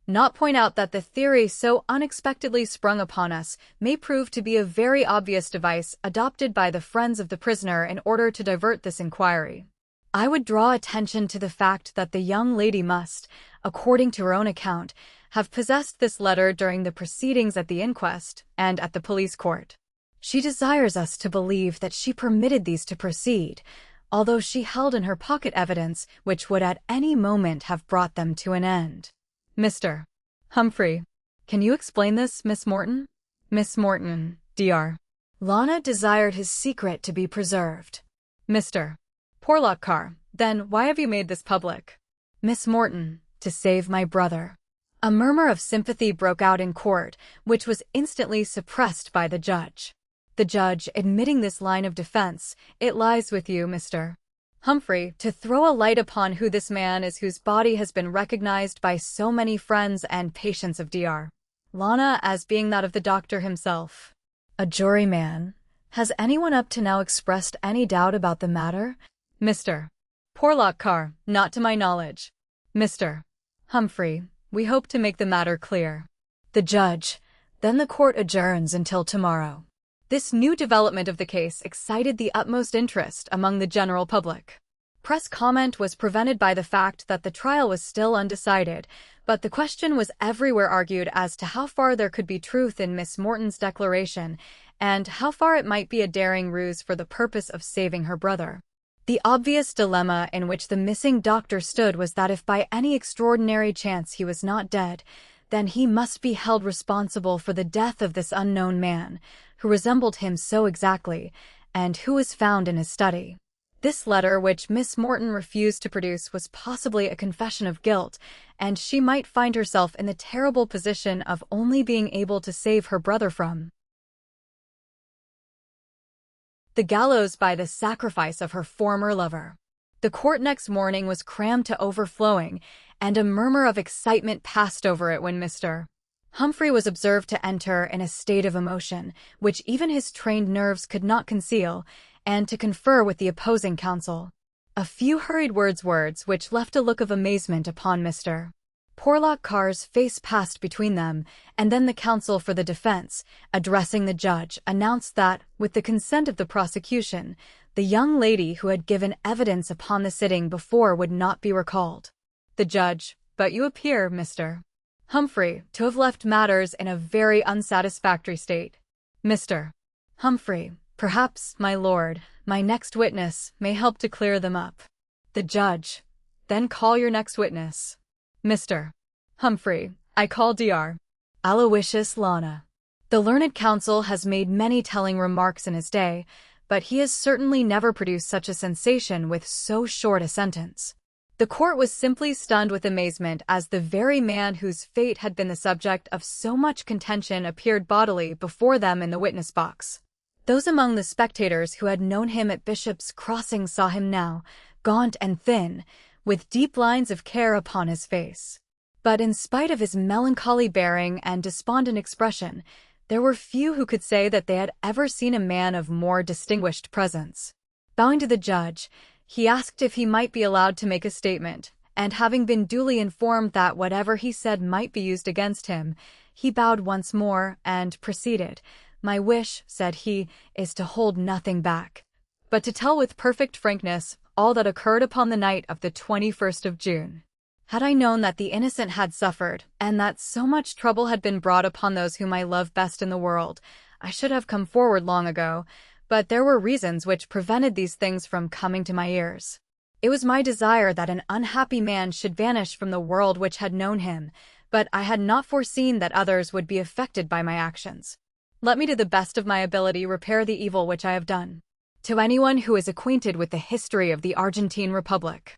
not point out that the theory so unexpectedly sprung upon us may prove to be a very obvious device adopted by the friends of the prisoner in order to divert this inquiry. I would draw attention to the fact that the young lady must, according to her own account, have possessed this letter during the proceedings at the inquest and at the police court. She desires us to believe that she permitted these to proceed, although she held in her pocket evidence which would at any moment have brought them to an end. Mr. Humphrey, can you explain this, Miss Morton? Miss Morton, Dr. Lana desired his secret to be preserved. Mr. Porlock Carr, then why have you made this public? Miss Morton, to save my brother. A murmur of sympathy broke out in court, which was instantly suppressed by the judge. The judge, admitting this line of defense, it lies with you, Mr. Humphrey, to throw a light upon who this man is whose body has been recognized by so many friends and patients of Dr. Lana as being that of the doctor himself. A juryman, has anyone up to now expressed any doubt about the matter? Mr. Porlock Carr, not to my knowledge. Mr. Humphrey, we hope to make the matter clear. The judge, then the court adjourns until tomorrow. This new development of the case excited the utmost interest among the general public. Press comment was prevented by the fact that the trial was still undecided, but the question was everywhere argued as to how far there could be truth in Miss Morton's declaration and how far it might be a daring ruse for the purpose of saving her brother. The obvious dilemma in which the missing doctor stood was that if by any extraordinary chance he was not dead, then he must be held responsible for the death of this unknown man, who resembled him so exactly, and who was found in his study. This letter, which Miss Morton refused to produce, was possibly a confession of guilt, and she might find herself in the terrible position of only being able to save her brother from the gallows by the sacrifice of her former lover. The court next morning was crammed to overflowing, and a murmur of excitement passed over it when Mr. Humphrey was observed to enter in a state of emotion, which even his trained nerves could not conceal, and to confer with the opposing counsel. A few hurried words which left a look of amazement upon Mr. Porlock Carr's face passed between them, and then the counsel for the defense, addressing the judge, announced that, with the consent of the prosecution, the young lady who had given evidence upon the sitting before would not be recalled. The judge: "But you appear, Mr. Humphrey, to have left matters in a very unsatisfactory state." Mr. Humphrey: "Perhaps, my lord, my next witness may help to clear them up." The judge: "Then call your next witness." Mr. Humphrey: "I call Dr. Aloysius Lana. The learned counsel has made many telling remarks in his day, but he has certainly never produced such a sensation with so short a sentence." The court was simply stunned with amazement as the very man whose fate had been the subject of so much contention appeared bodily before them in the witness box. Those among the spectators who had known him at Bishop's Crossing saw him now, gaunt and thin, with deep lines of care upon his face. But in spite of his melancholy bearing and despondent expression, there were few who could say that they had ever seen a man of more distinguished presence. Bowing to the judge, he asked if he might be allowed to make a statement, and having been duly informed that whatever he said might be used against him, he bowed once more and proceeded. "My wish," said he, "is to hold nothing back, but to tell with perfect frankness all that occurred upon the night of the 21st of June. Had I known that the innocent had suffered, and that so much trouble had been brought upon those whom I love best in the world, I should have come forward long ago, but there were reasons which prevented these things from coming to my ears. It was my desire that an unhappy man should vanish from the world which had known him, but I had not foreseen that others would be affected by my actions. Let me to the best of my ability repair the evil which I have done. To anyone who is acquainted with the history of the Argentine Republic,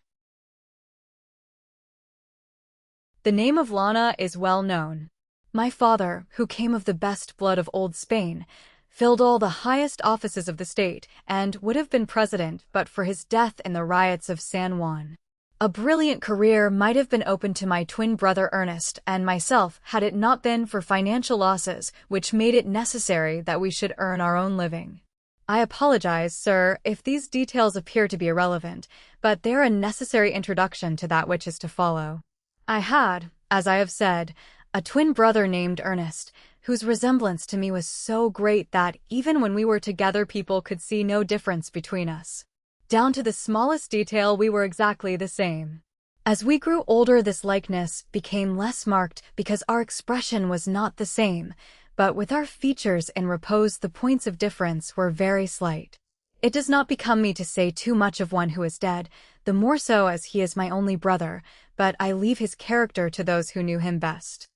the name of Lana is well known. My father, who came of the best blood of old Spain, filled all the highest offices of the state, and would have been president but for his death in the riots of San Juan. A brilliant career might have been open to my twin brother Ernest and myself had it not been for financial losses which made it necessary that we should earn our own living. I apologize, sir, if these details appear to be irrelevant, but they are a necessary introduction to that which is to follow. I had, as I have said, a twin brother named Ernest, whose resemblance to me was so great that even when we were together people could see no difference between us. Down to the smallest detail we were exactly the same. As we grew older, this likeness became less marked because our expression was not the same, but with our features in repose the points of difference were very slight. It does not become me to say too much of one who is dead, the more so as he is my only brother, but I leave his character to those who knew him best.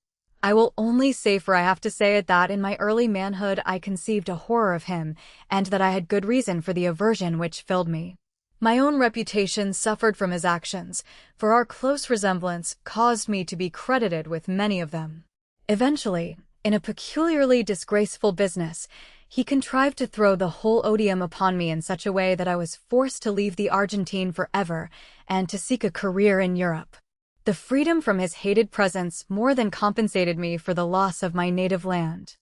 I will only say, for I have to say it, that in my early manhood I conceived a horror of him, and that I had good reason for the aversion which filled me. My own reputation suffered from his actions, for our close resemblance caused me to be credited with many of them. Eventually, in a peculiarly disgraceful business, he contrived to throw the whole odium upon me in such a way that I was forced to leave the Argentine forever and to seek a career in Europe. The freedom from his hated presence more than compensated me for the loss of my native land.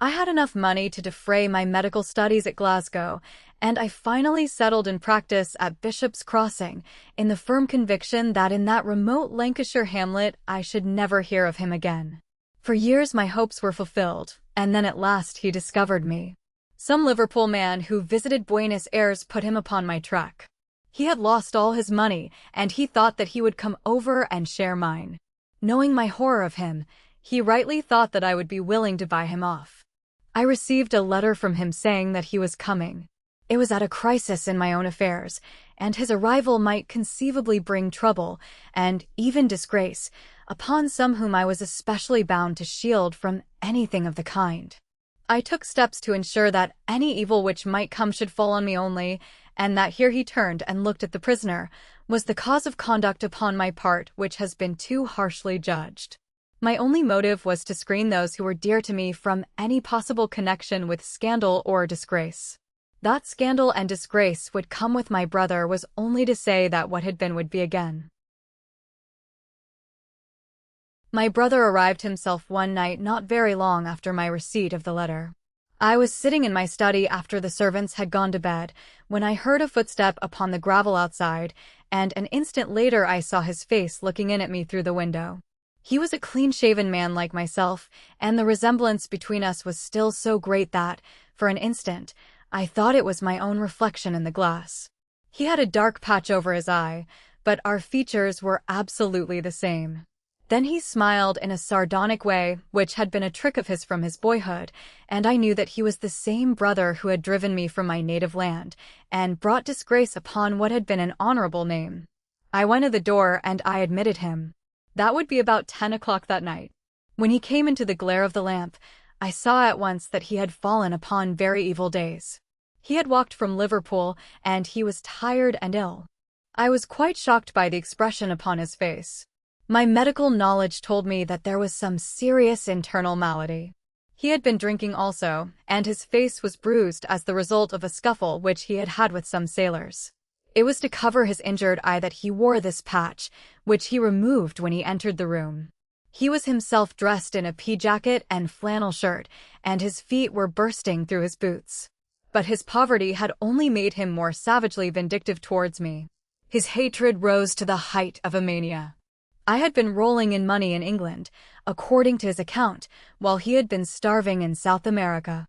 I had enough money to defray my medical studies at Glasgow, and I finally settled in practice at Bishop's Crossing, in the firm conviction that in that remote Lancashire hamlet I should never hear of him again. For years my hopes were fulfilled, and then at last he discovered me. Some Liverpool man who visited Buenos Aires put him upon my track. He had lost all his money, and he thought that he would come over and share mine. Knowing my horror of him, he rightly thought that I would be willing to buy him off. I received a letter from him saying that he was coming. It was at a crisis in my own affairs, and his arrival might conceivably bring trouble, and even disgrace, upon some whom I was especially bound to shield from anything of the kind. I took steps to ensure that any evil which might come should fall on me only, and that here he turned and looked at the prisoner, was the cause of conduct upon my part which has been too harshly judged. My only motive was to screen those who were dear to me from any possible connection with scandal or disgrace. That scandal and disgrace would come with my brother was only to say that what had been would be again. My brother arrived himself one night not very long after my receipt of the letter. I was sitting in my study after the servants had gone to bed, when I heard a footstep upon the gravel outside, and an instant later I saw his face looking in at me through the window. He was a clean-shaven man like myself, and the resemblance between us was still so great that, for an instant, I thought it was my own reflection in the glass. He had a dark patch over his eye, but our features were absolutely the same. Then he smiled in a sardonic way, which had been a trick of his from his boyhood, and I knew that he was the same brother who had driven me from my native land and brought disgrace upon what had been an honorable name. I went to the door and I admitted him. That would be about 10 o'clock that night. When he came into the glare of the lamp, I saw at once that he had fallen upon very evil days. He had walked from Liverpool, and he was tired and ill. I was quite shocked by the expression upon his face. My medical knowledge told me that there was some serious internal malady. He had been drinking also, and his face was bruised as the result of a scuffle which he had had with some sailors. It was to cover his injured eye that he wore this patch, which he removed when he entered the room. He was himself dressed in a pea jacket and flannel shirt, and his feet were bursting through his boots. But his poverty had only made him more savagely vindictive towards me. His hatred rose to the height of a mania. I had been rolling in money in England, according to his account, while he had been starving in South America.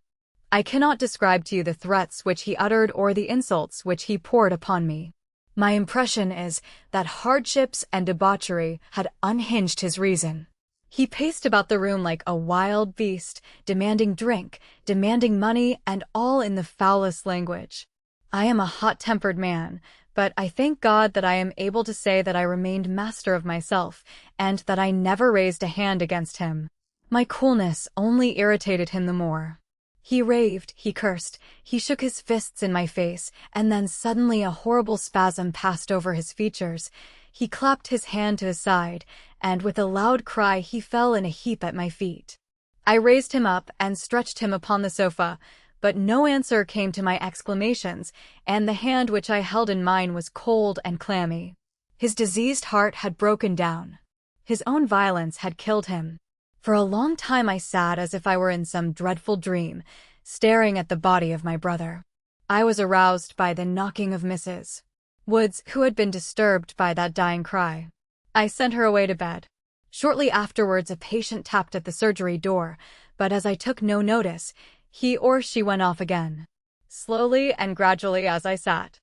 I cannot describe to you the threats which he uttered or the insults which he poured upon me. My impression is that hardships and debauchery had unhinged his reason. He paced about the room like a wild beast, demanding drink, demanding money, and all in the foulest language. I am a hot-tempered man, but I thank God that I am able to say that I remained master of myself, and that I never raised a hand against him. My coolness only irritated him the more. He raved, he cursed, he shook his fists in my face, and then suddenly a horrible spasm passed over his features. He clapped his hand to his side, and with a loud cry he fell in a heap at my feet. I raised him up and stretched him upon the sofa, but no answer came to my exclamations, and the hand which I held in mine was cold and clammy. His diseased heart had broken down. His own violence had killed him. For a long time I sat as if I were in some dreadful dream, staring at the body of my brother. I was aroused by the knocking of Mrs. Woods, who had been disturbed by that dying cry. I sent her away to bed. Shortly afterwards a patient tapped at the surgery door, but as I took no notice, he or she went off again. Slowly and gradually as I sat,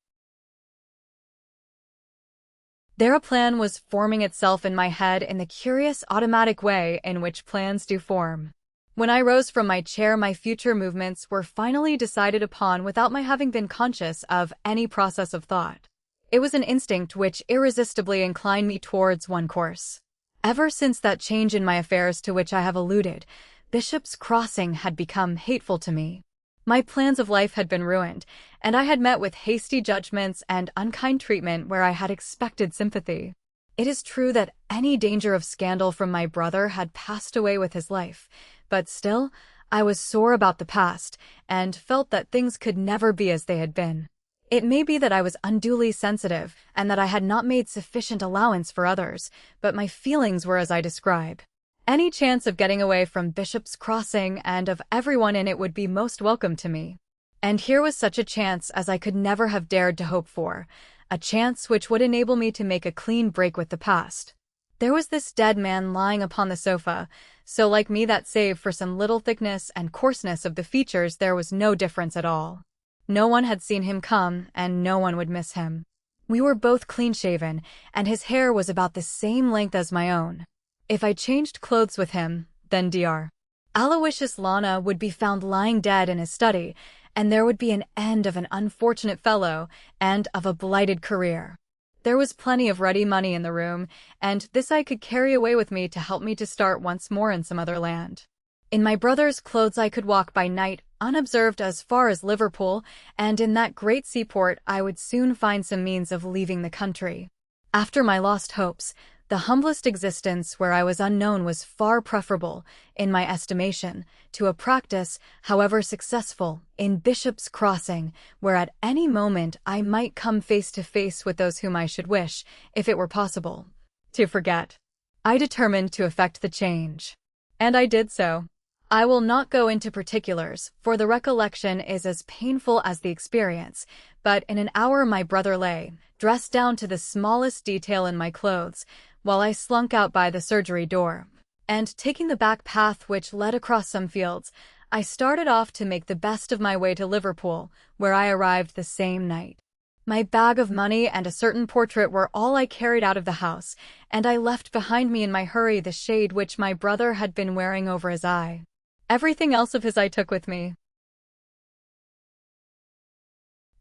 there a plan was forming itself in my head in the curious automatic way in which plans do form. When I rose from my chair, my future movements were finally decided upon without my having been conscious of any process of thought. It was an instinct which irresistibly inclined me towards one course. Ever since that change in my affairs to which I have alluded, Bishop's Crossing had become hateful to me. My plans of life had been ruined, and I had met with hasty judgments and unkind treatment where I had expected sympathy. It is true that any danger of scandal from my brother had passed away with his life, but still, I was sore about the past, and felt that things could never be as they had been. It may be that I was unduly sensitive, and that I had not made sufficient allowance for others, but my feelings were as I describe. Any chance of getting away from Bishop's Crossing and of everyone in it would be most welcome to me. And here was such a chance as I could never have dared to hope for, a chance which would enable me to make a clean break with the past. There was this dead man lying upon the sofa, so like me that save for some little thickness and coarseness of the features there was no difference at all. No one had seen him come, and no one would miss him. We were both clean-shaven, and his hair was about the same length as my own. If I changed clothes with him, then Dr. Aloysius Lana would be found lying dead in his study, and there would be an end of an unfortunate fellow and of a blighted career. There was plenty of ready money in the room, and this I could carry away with me to help me to start once more in some other land. In my brother's clothes I could walk by night unobserved as far as Liverpool, and in that great seaport I would soon find some means of leaving the country. After my lost hopes, the humblest existence where I was unknown was far preferable, in my estimation, to a practice, however successful, in Bishop's Crossing, where at any moment I might come face to face with those whom I should wish, if it were possible, to forget. I determined to effect the change. And I did so. I will not go into particulars, for the recollection is as painful as the experience, but in an hour my brother lay, dressed down to the smallest detail in my clothes, while I slunk out by the surgery door. And taking the back path which led across some fields, I started off to make the best of my way to Liverpool, where I arrived the same night. My bag of money and a certain portrait were all I carried out of the house, and I left behind me in my hurry the shade which my brother had been wearing over his eye. Everything else of his I took with me.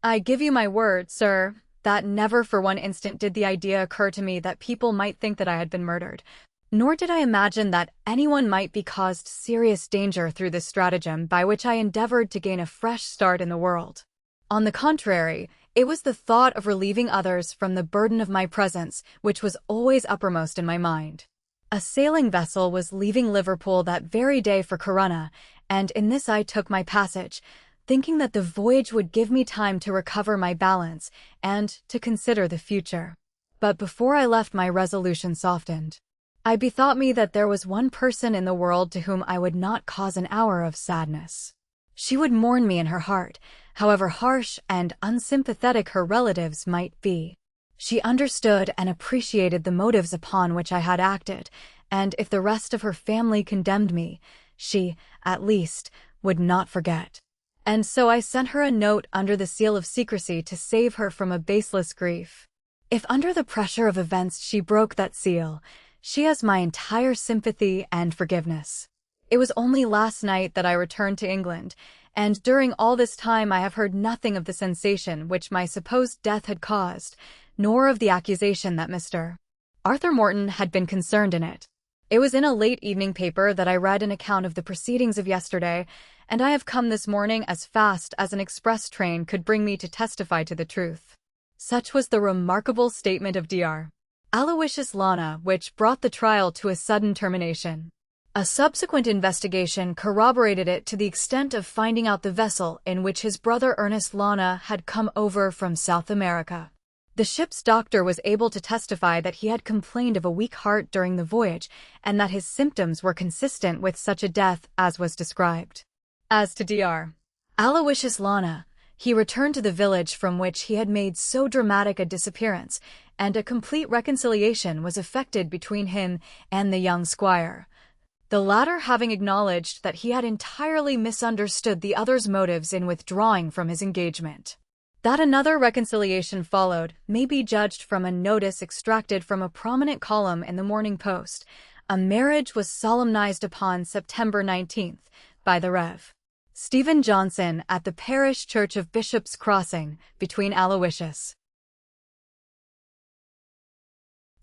I give you my word, sir, that never for one instant did the idea occur to me that people might think that I had been murdered. Nor did I imagine that anyone might be caused serious danger through this stratagem by which I endeavored to gain a fresh start in the world. On the contrary, it was the thought of relieving others from the burden of my presence which was always uppermost in my mind. A sailing vessel was leaving Liverpool that very day for Corunna, and in this I took my passage, thinking that the voyage would give me time to recover my balance and to consider the future. But before I left, my resolution softened. I bethought me that there was one person in the world to whom I would not cause an hour of sadness. She would mourn me in her heart, however harsh and unsympathetic her relatives might be. She understood and appreciated the motives upon which I had acted, and if the rest of her family condemned me, she, at least, would not forget. And so I sent her a note under the seal of secrecy to save her from a baseless grief. If under the pressure of events she broke that seal, she has my entire sympathy and forgiveness. It was only last night that I returned to England, and during all this time I have heard nothing of the sensation which my supposed death had caused, nor of the accusation that Mr. Arthur Morton had been concerned in it. It was in a late evening paper that I read an account of the proceedings of yesterday, and I have come this morning as fast as an express train could bring me to testify to the truth. Such was the remarkable statement of Dr. Aloysius Lana which brought the trial to a sudden termination. A subsequent investigation corroborated it to the extent of finding out the vessel in which his brother Ernest Lana had come over from South America. The ship's doctor was able to testify that he had complained of a weak heart during the voyage, and that his symptoms were consistent with such a death as was described. As to Dr. Aloysius Lana, he returned to the village from which he had made so dramatic a disappearance, and a complete reconciliation was effected between him and the young squire, the latter having acknowledged that he had entirely misunderstood the other's motives in withdrawing from his engagement. That another reconciliation followed may be judged from a notice extracted from a prominent column in the Morning Post. A marriage was solemnized upon September 19th by the Rev. Stephen Johnson at the parish church of Bishop's Crossing, between Aloysius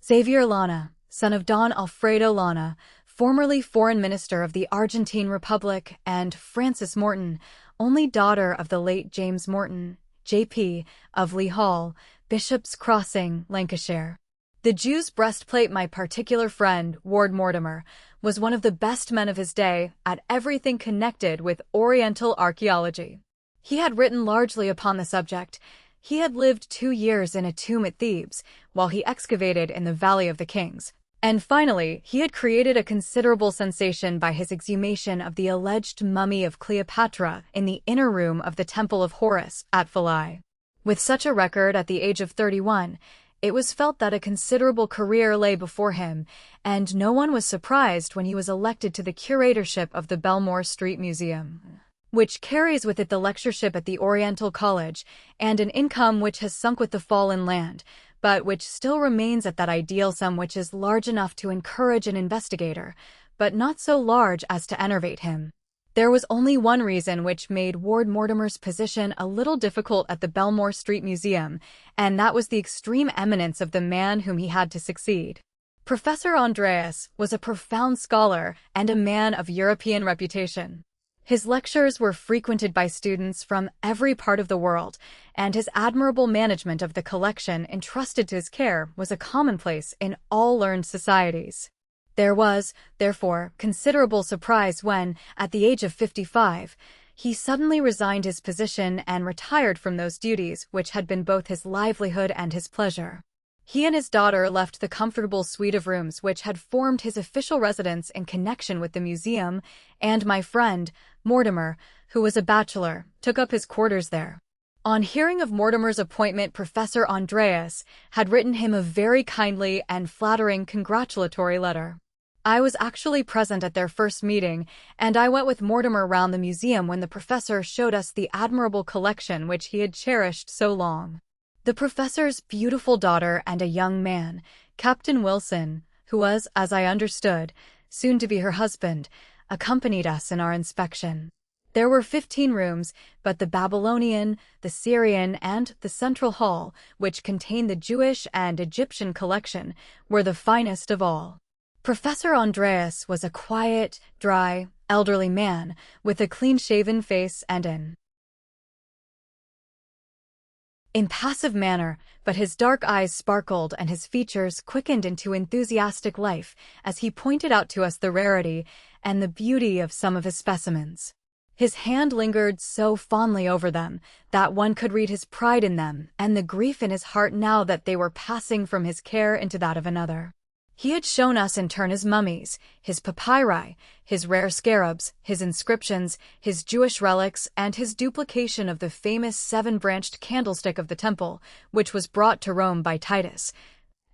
Xavier Lana, son of Don Alfredo Lana, formerly foreign minister of the Argentine Republic, and Frances Morton, only daughter of the late James Morton, J.P., of Lea Hall, Bishop's Crossing, Lancashire. The Jew's breastplate. My particular friend, Ward Mortimer, was one of the best men of his day at everything connected with Oriental archaeology. He had written largely upon the subject. He had lived 2 years in a tomb at Thebes, while he excavated in the Valley of the Kings. And finally, he had created a considerable sensation by his exhumation of the alleged mummy of Cleopatra in the inner room of the Temple of Horus at Philae. With such a record at the age of 31, it was felt that a considerable career lay before him, and no one was surprised when he was elected to the curatorship of the Belmore Street Museum, which carries with it the lectureship at the Oriental College, and an income which has sunk with the fall in land, but which still remains at that ideal sum which is large enough to encourage an investigator, but not so large as to enervate him. There was only one reason which made Ward Mortimer's position a little difficult at the Belmore Street Museum, and that was the extreme eminence of the man whom he had to succeed. Professor Andreas was a profound scholar and a man of European reputation. His lectures were frequented by students from every part of the world, and his admirable management of the collection entrusted to his care was a commonplace in all learned societies. There was, therefore, considerable surprise when, at the age of 55, he suddenly resigned his position and retired from those duties which had been both his livelihood and his pleasure. He and his daughter left the comfortable suite of rooms which had formed his official residence in connection with the museum, and my friend, Mortimer, who was a bachelor, took up his quarters there. On hearing of Mortimer's appointment, Professor Andreas had written him a very kindly and flattering congratulatory letter. I was actually present at their first meeting, and I went with Mortimer round the museum when the professor showed us the admirable collection which he had cherished so long. The professor's beautiful daughter and a young man, Captain Wilson, who was, as I understood, soon to be her husband, accompanied us in our inspection. There were 15 rooms, but the Babylonian, the Syrian, and the Central Hall, which contained the Jewish and Egyptian collection, were the finest of all. Professor Andreas was a quiet, dry, elderly man, with a clean-shaven face and an impassive manner, but his dark eyes sparkled and his features quickened into enthusiastic life as he pointed out to us the rarity and the beauty of some of his specimens. His hand lingered so fondly over them that one could read his pride in them and the grief in his heart now that they were passing from his care into that of another. He had shown us in turn his mummies, his papyri, his rare scarabs, his inscriptions, his Jewish relics, and his duplication of the famous 7-branched candlestick of the temple, which was brought to Rome by Titus,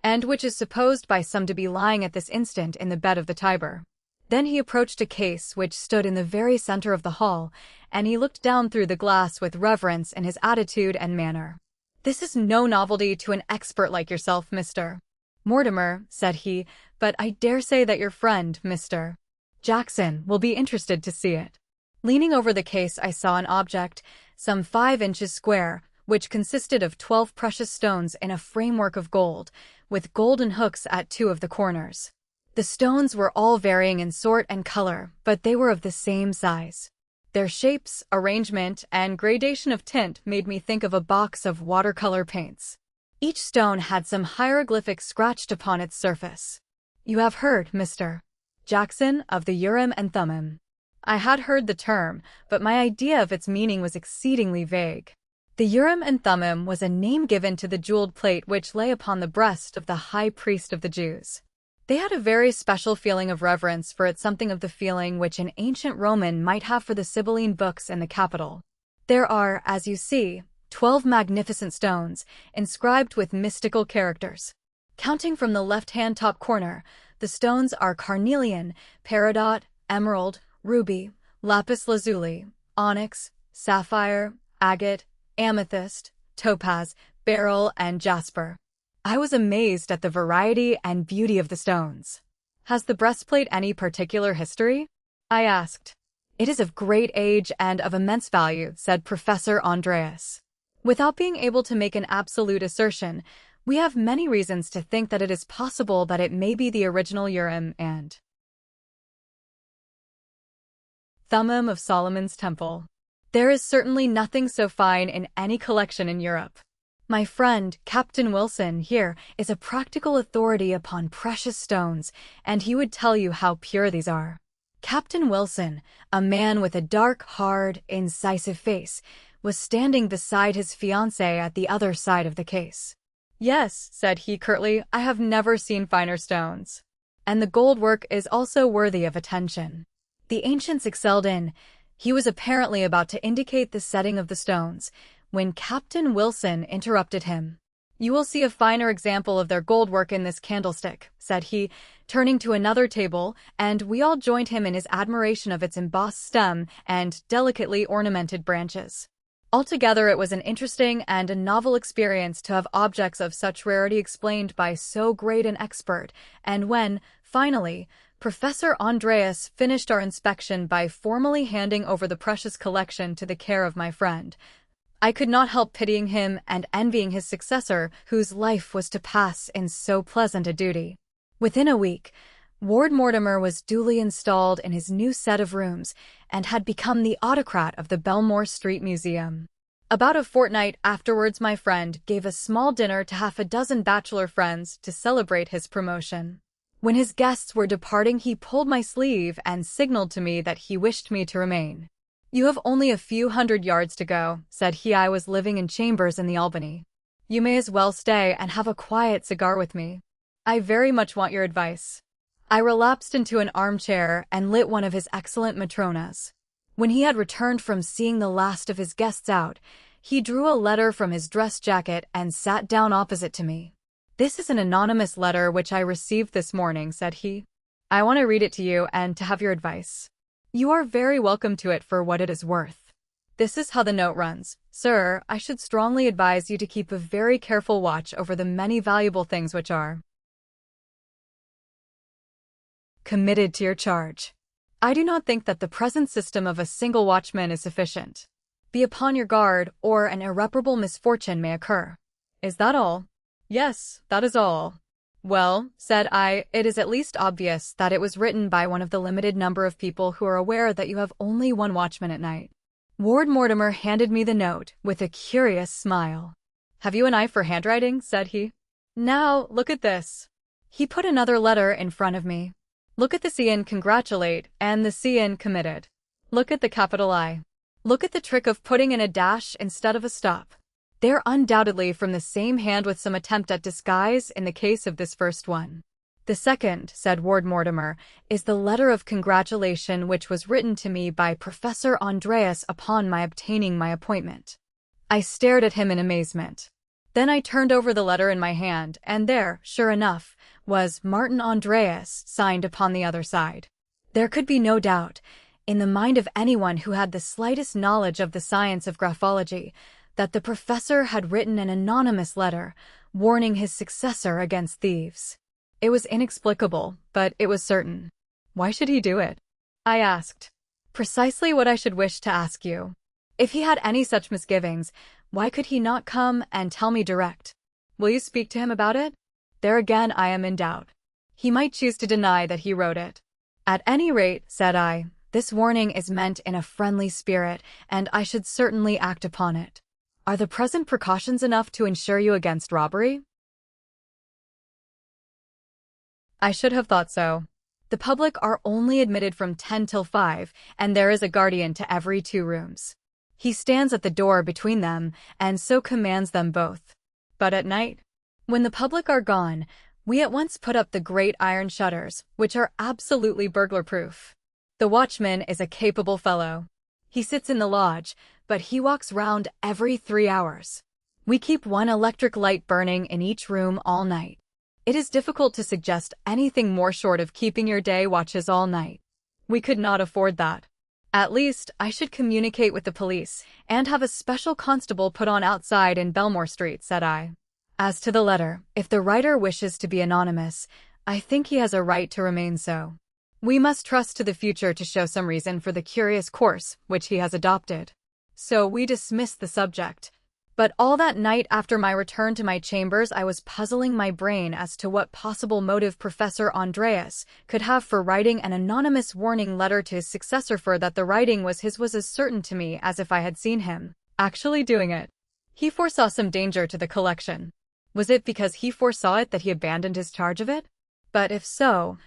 and which is supposed by some to be lying at this instant in the bed of the Tiber. Then he approached a case which stood in the very center of the hall, and he looked down through the glass with reverence in his attitude and manner. "This is no novelty to an expert like yourself, Mr. Mortimer," said he, "but I dare say that your friend, Mr. Jackson, will be interested to see it." Leaning over the case, I saw an object, some 5 inches square, which consisted of 12 precious stones in a framework of gold, with golden hooks at 2 of the corners. The stones were all varying in sort and color, but they were of the same size. Their shapes, arrangement, and gradation of tint made me think of a box of watercolor paints. Each stone had some hieroglyphic scratched upon its surface. "You have heard, Mr. Jackson, of the Urim and Thummim." I had heard the term, but my idea of its meaning was exceedingly vague. The Urim and Thummim was a name given to the jeweled plate which lay upon the breast of the high priest of the Jews. They had a very special feeling of reverence for it, something of the feeling which an ancient Roman might have for the Sibylline books in the Capitol. There are, as you see, 12 magnificent stones, inscribed with mystical characters. Counting from the left-hand top corner, the stones are carnelian, peridot, emerald, ruby, lapis lazuli, onyx, sapphire, agate, amethyst, topaz, beryl, and jasper. I was amazed at the variety and beauty of the stones. "Has the breastplate any particular history?" I asked. "It is of great age and of immense value," said Professor Andreas. "Without being able to make an absolute assertion, we have many reasons to think that it is possible that it may be the original Urim and Thummim of Solomon's Temple. There is certainly nothing so fine in any collection in Europe. My friend, Captain Wilson, here, is a practical authority upon precious stones, and he would tell you how pure these are." Captain Wilson, a man with a dark, hard, incisive face, was standing beside his fiancée at the other side of the case. "Yes," said he curtly, "I have never seen finer stones. And the gold work is also worthy of attention. The ancients excelled in—" He was apparently about to indicate the setting of the stones, when Captain Wilson interrupted him. "You will see a finer example of their gold work in this candlestick," said he, turning to another table, and we all joined him in his admiration of its embossed stem and delicately ornamented branches. Altogether, it was an interesting and a novel experience to have objects of such rarity explained by so great an expert, and when, finally, Professor Andreas finished our inspection by formally handing over the precious collection to the care of my friend, I could not help pitying him and envying his successor, whose life was to pass in so pleasant a duty. Within a week, Ward Mortimer was duly installed in his new set of rooms and had become the autocrat of the Belmore Street Museum. About a fortnight afterwards, my friend gave a small dinner to half a dozen bachelor friends to celebrate his promotion. When his guests were departing, he pulled my sleeve and signaled to me that he wished me to remain. "You have only a few hundred yards to go," said he. "I was living in chambers in the Albany. You may as well stay and have a quiet cigar with me. I very much want your advice." I relapsed into an armchair and lit one of his excellent Matronas. When he had returned from seeing the last of his guests out, He drew a letter from his dress jacket and sat down opposite to me. "This is an anonymous letter which I received this morning," said he. "I want to read it to you and to have your advice. You are very welcome to it for what it is worth. This is how the note runs. Sir, I should strongly advise you to keep a very careful watch over the many valuable things which are committed to your charge. I do not think that the present system of a single watchman is sufficient. Be upon your guard, or an irreparable misfortune may occur." "Is that all?" "Yes, that is all." "Well," said I, "it is at least obvious that it was written by one of the limited number of people who are aware that you have only one watchman at night." Ward Mortimer handed me the note with a curious smile. "Have you an eye for handwriting?" said he. "Now, look at this." He put another letter in front of me. "Look at the C in congratulate and the C in committed. Look at the capital I. Look at the trick of putting in a dash instead of a stop. They're undoubtedly from the same hand with some attempt at disguise in the case of this first one. The second," said Ward Mortimer, "is the letter of congratulation which was written to me by Professor Andreas upon my obtaining my appointment." I stared at him in amazement. Then I turned over the letter in my hand, and there, sure enough, was Martin Andreas signed upon the other side. There could be no doubt, in the mind of anyone who had the slightest knowledge of the science of graphology, that the professor had written an anonymous letter, warning his successor against thieves. It was inexplicable, but it was certain. "Why should he do it?" I asked. "Precisely what I should wish to ask you. If he had any such misgivings, why could he not come and tell me direct? Will you speak to him about it? There again I am in doubt. He might choose to deny that he wrote it." "At any rate," said I, "this warning is meant in a friendly spirit, and I should certainly act upon it. Are the present precautions enough to ensure you against robbery?" I should have thought so. The public are only admitted from 10 till 5, and there is a guardian to every 2 rooms. He stands at the door between them, and so commands them both. But at night, when the public are gone, we at once put up the great iron shutters, which are absolutely burglar-proof. The watchman is a capable fellow. He sits in the lodge, but he walks round every 3 hours. We keep one electric light burning in each room all night. It is difficult to suggest anything more short of keeping your day watches all night. We could not afford that. At least, I should communicate with the police, and have a special constable put on outside in Belmore Street, said I. As to the letter, if the writer wishes to be anonymous, I think he has a right to remain so. We must trust to the future to show some reason for the curious course which he has adopted. So we dismissed the subject. But all that night after my return to my chambers I was puzzling my brain as to what possible motive Professor Andreas could have for writing an anonymous warning letter to his successor, for that the writing was his was as certain to me as if I had seen him actually doing it. He foresaw some danger to the collection. Was it because he foresaw it that he abandoned his charge of it? But if so,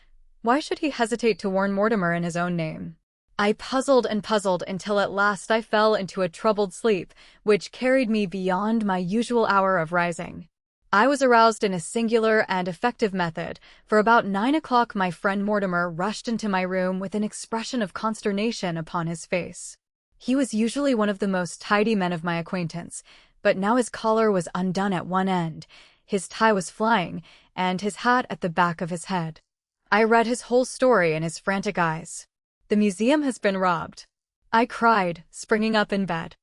why should he hesitate to warn Mortimer in his own name? I puzzled and puzzled until at last I fell into a troubled sleep, which carried me beyond my usual hour of rising. I was aroused in a singular and effective method, for about 9 o'clock my friend Mortimer rushed into my room with an expression of consternation upon his face. He was usually one of the most tidy men of my acquaintance, but now his collar was undone at one end, his tie was flying, and his hat at the back of his head. I read his whole story in his frantic eyes. "The museum has been robbed," I cried, springing up in bed.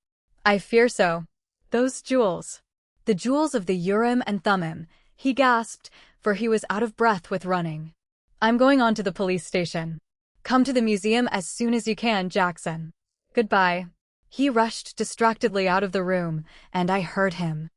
"I fear so. Those jewels." "The jewels of the Urim and Thummim," he gasped, for he was out of breath with running. "I'm going on to the police station. Come to the museum as soon as you can, Jackson. Goodbye." He rushed distractedly out of the room, and I heard him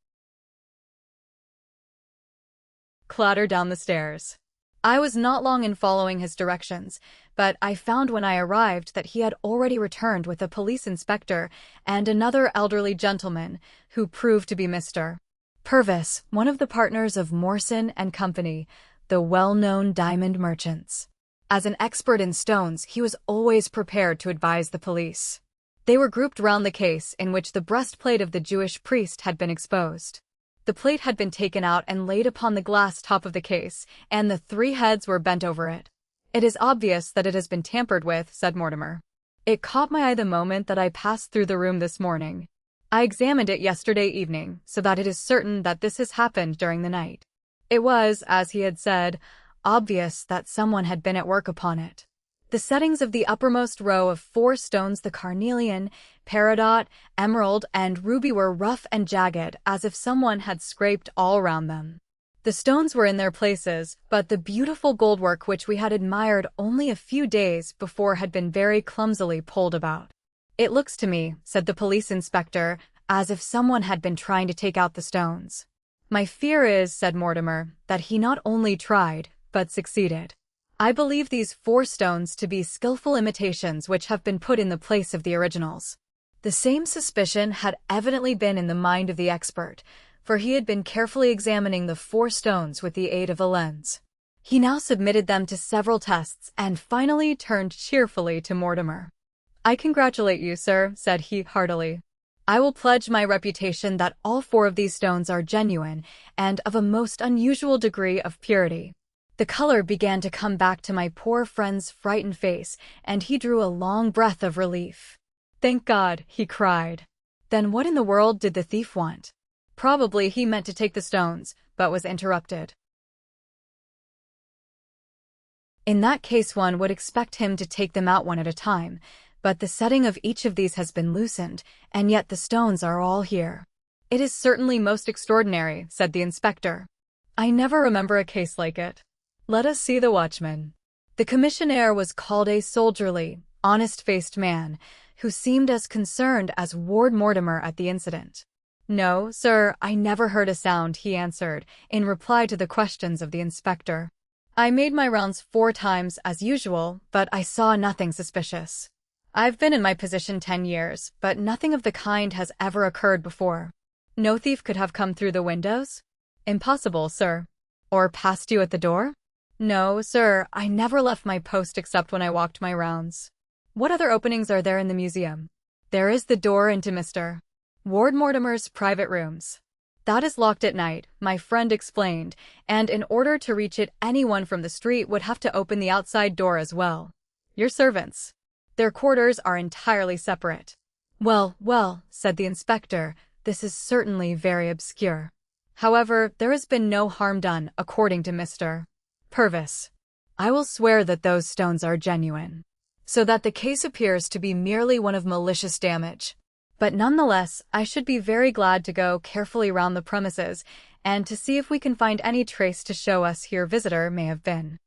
clatter down the stairs. I was not long in following his directions, but I found when I arrived that he had already returned with a police inspector and another elderly gentleman, who proved to be Mr. Purvis, one of the partners of Morson and Company, the well-known diamond merchants. As an expert in stones, he was always prepared to advise the police. They were grouped round the case in which the breastplate of the Jewish priest had been exposed. The plate had been taken out and laid upon the glass top of the case, and the 3 heads were bent over it. "It is obvious that it has been tampered with," said Mortimer. "It caught my eye the moment that I passed through the room this morning. I examined it yesterday evening, so that it is certain that this has happened during the night. It was, as he had said, obvious that someone had been at work upon it. The settings of the uppermost row of 4 stones, the carnelian, peridot, emerald, and ruby, were rough and jagged, as if someone had scraped all round them. The stones were in their places, but the beautiful goldwork which we had admired only a few days before had been very clumsily pulled about. "It looks to me," said the police inspector, "as if someone had been trying to take out the stones." "My fear is," said Mortimer, "that he not only tried, but succeeded. I believe these 4 stones to be skillful imitations which have been put in the place of the originals." The same suspicion had evidently been in the mind of the expert, for he had been carefully examining the 4 stones with the aid of a lens. He now submitted them to several tests and finally turned cheerfully to Mortimer. "I congratulate you, sir," said he heartily. "I will pledge my reputation that all 4 of these stones are genuine and of a most unusual degree of purity." The color began to come back to my poor friend's frightened face, and he drew a long breath of relief. "Thank God," he cried. Then what in the world did the thief want? Probably he meant to take the stones, but was interrupted. In that case, one would expect him to take them out one at a time, but the setting of each of these has been loosened, and yet the stones are all here. "It is certainly most extraordinary," said the inspector. "I never remember a case like it. Let us see the watchman." The commissionaire was called a soldierly, honest-faced man, who seemed as concerned as Ward Mortimer at the incident. "No, sir, I never heard a sound," he answered, in reply to the questions of the inspector. "I made my rounds 4 times as usual, but I saw nothing suspicious. I've been in my position 10 years, but nothing of the kind has ever occurred before." "No thief could have come through the windows?" "Impossible, sir." "Or passed you at the door?" "No, sir, I never left my post except when I walked my rounds." "What other openings are there in the museum?" "There is the door into Mr. Ward Mortimer's private rooms. That is locked at night," my friend explained, "and in order to reach it, anyone from the street would have to open the outside door as well." "Your servants?" "Their quarters are entirely separate." "Well, well," said the inspector, "this is certainly very obscure. However, there has been no harm done, according to Mr. Purvis. I will swear that those stones are genuine, so that the case appears to be merely one of malicious damage. But nonetheless, I should be very glad to go carefully round the premises and to see if we can find any trace to show us here visitor may have been."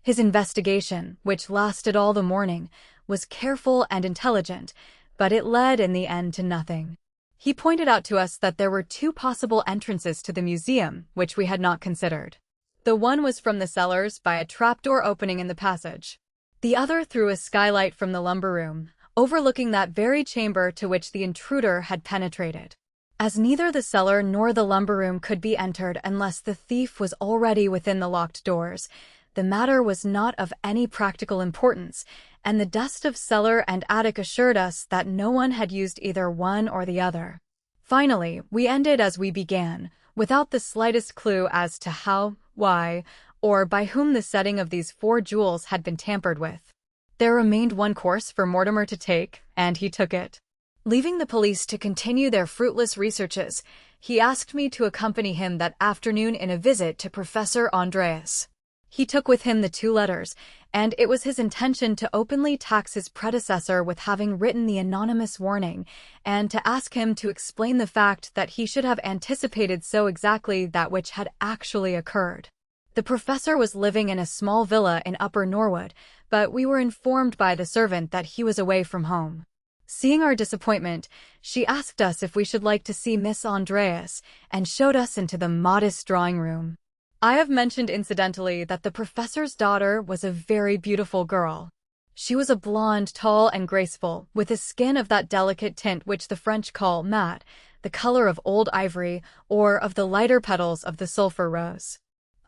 His investigation, which lasted all the morning, was careful and intelligent, but it led in the end to nothing. He pointed out to us that there were 2 possible entrances to the museum, which we had not considered. The one was from the cellars by a trapdoor opening in the passage. The other through a skylight from the lumber room, overlooking that very chamber to which the intruder had penetrated. As neither the cellar nor the lumber room could be entered unless the thief was already within the locked doors, the matter was not of any practical importance, and the dust of cellar and attic assured us that no one had used either one or the other. Finally, we ended as we began, without the slightest clue as to how, why, or by whom the setting of these 4 jewels had been tampered with. There remained one course for Mortimer to take, and he took it. Leaving the police to continue their fruitless researches, he asked me to accompany him that afternoon in a visit to Professor Andreas. He took with him the 2 letters, and it was his intention to openly tax his predecessor with having written the anonymous warning, and to ask him to explain the fact that he should have anticipated so exactly that which had actually occurred. The professor was living in a small villa in Upper Norwood, but we were informed by the servant that he was away from home. Seeing our disappointment, she asked us if we should like to see Miss Andreas, and showed us into the modest drawing room. I have mentioned incidentally that the professor's daughter was a very beautiful girl. She was a blonde, tall and graceful, with a skin of that delicate tint which the French call matte, the color of old ivory, or of the lighter petals of the sulphur rose.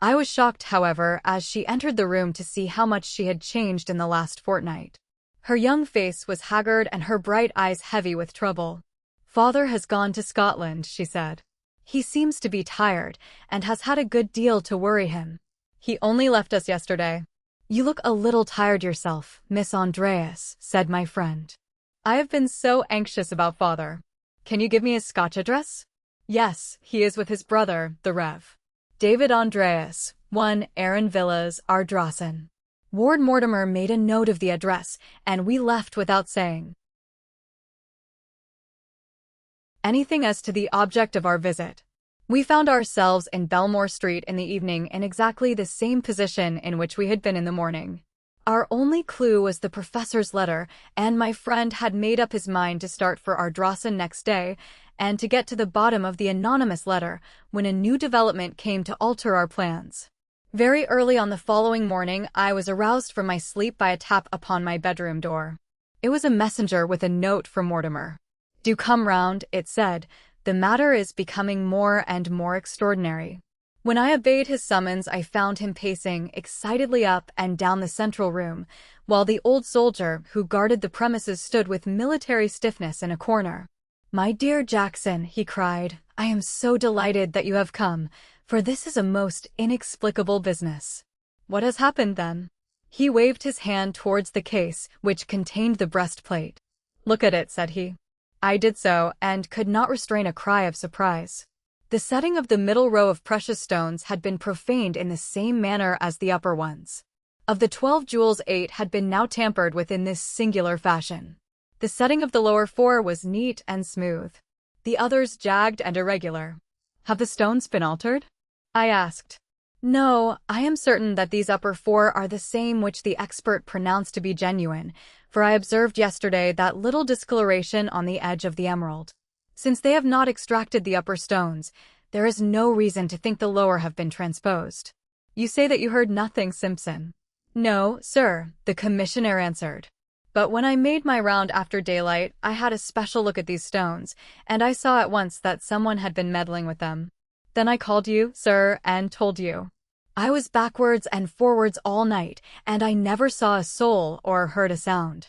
I was shocked, however, as she entered the room to see how much she had changed in the last fortnight. Her young face was haggard and her bright eyes heavy with trouble. "Father has gone to Scotland," she said. "He seems to be tired, and has had a good deal to worry him. He only left us yesterday." "You look a little tired yourself, Miss Andreas," said my friend. I have been so anxious about father. Can you give me his Scotch address? Yes, he is with his brother, the Rev. David Andreas, 1 Aaron Villas, Ardrossan. Ward Mortimer made a note of the address, and we left without saying anything as to the object of our visit. We found ourselves in Belmore Street in the evening in exactly the same position in which we had been in the morning. Our only clue was the professor's letter, and my friend had made up his mind to start for Ardrossan next day, and to get to the bottom of the anonymous letter when a new development came to alter our plans. Very early on the following morning, I was aroused from my sleep by a tap upon my bedroom door. It was a messenger with a note from Mortimer. "Do come round," it said. "The matter is becoming more and more extraordinary." When I obeyed his summons, I found him pacing excitedly up and down the central room, while the old soldier who guarded the premises stood with military stiffness in a corner. "My dear Jackson," he cried, "I am so delighted that you have come, for this is a most inexplicable business." "What has happened, then?" He waved his hand towards the case, which contained the breastplate. "Look at it," said he. I did so, and could not restrain a cry of surprise. The setting of the middle row of precious stones had been profaned in the same manner as the upper ones. Of the 12 jewels, 8 had been now tampered with in this singular fashion. The setting of the lower 4 was neat and smooth, the others jagged and irregular. "Have the stones been altered?" I asked. "No, I am certain that these upper 4 are the same which the expert pronounced to be genuine, for I observed yesterday that little discoloration on the edge of the emerald. Since they have not extracted the upper stones, there is no reason to think the lower have been transposed." "You say that you heard nothing, Simpson?" "No, sir," the commissioner answered. "But when I made my round after daylight, I had a special look at these stones, and I saw at once that someone had been meddling with them. Then I called you, sir, and told you. I was backwards and forwards all night, and I never saw a soul or heard a sound."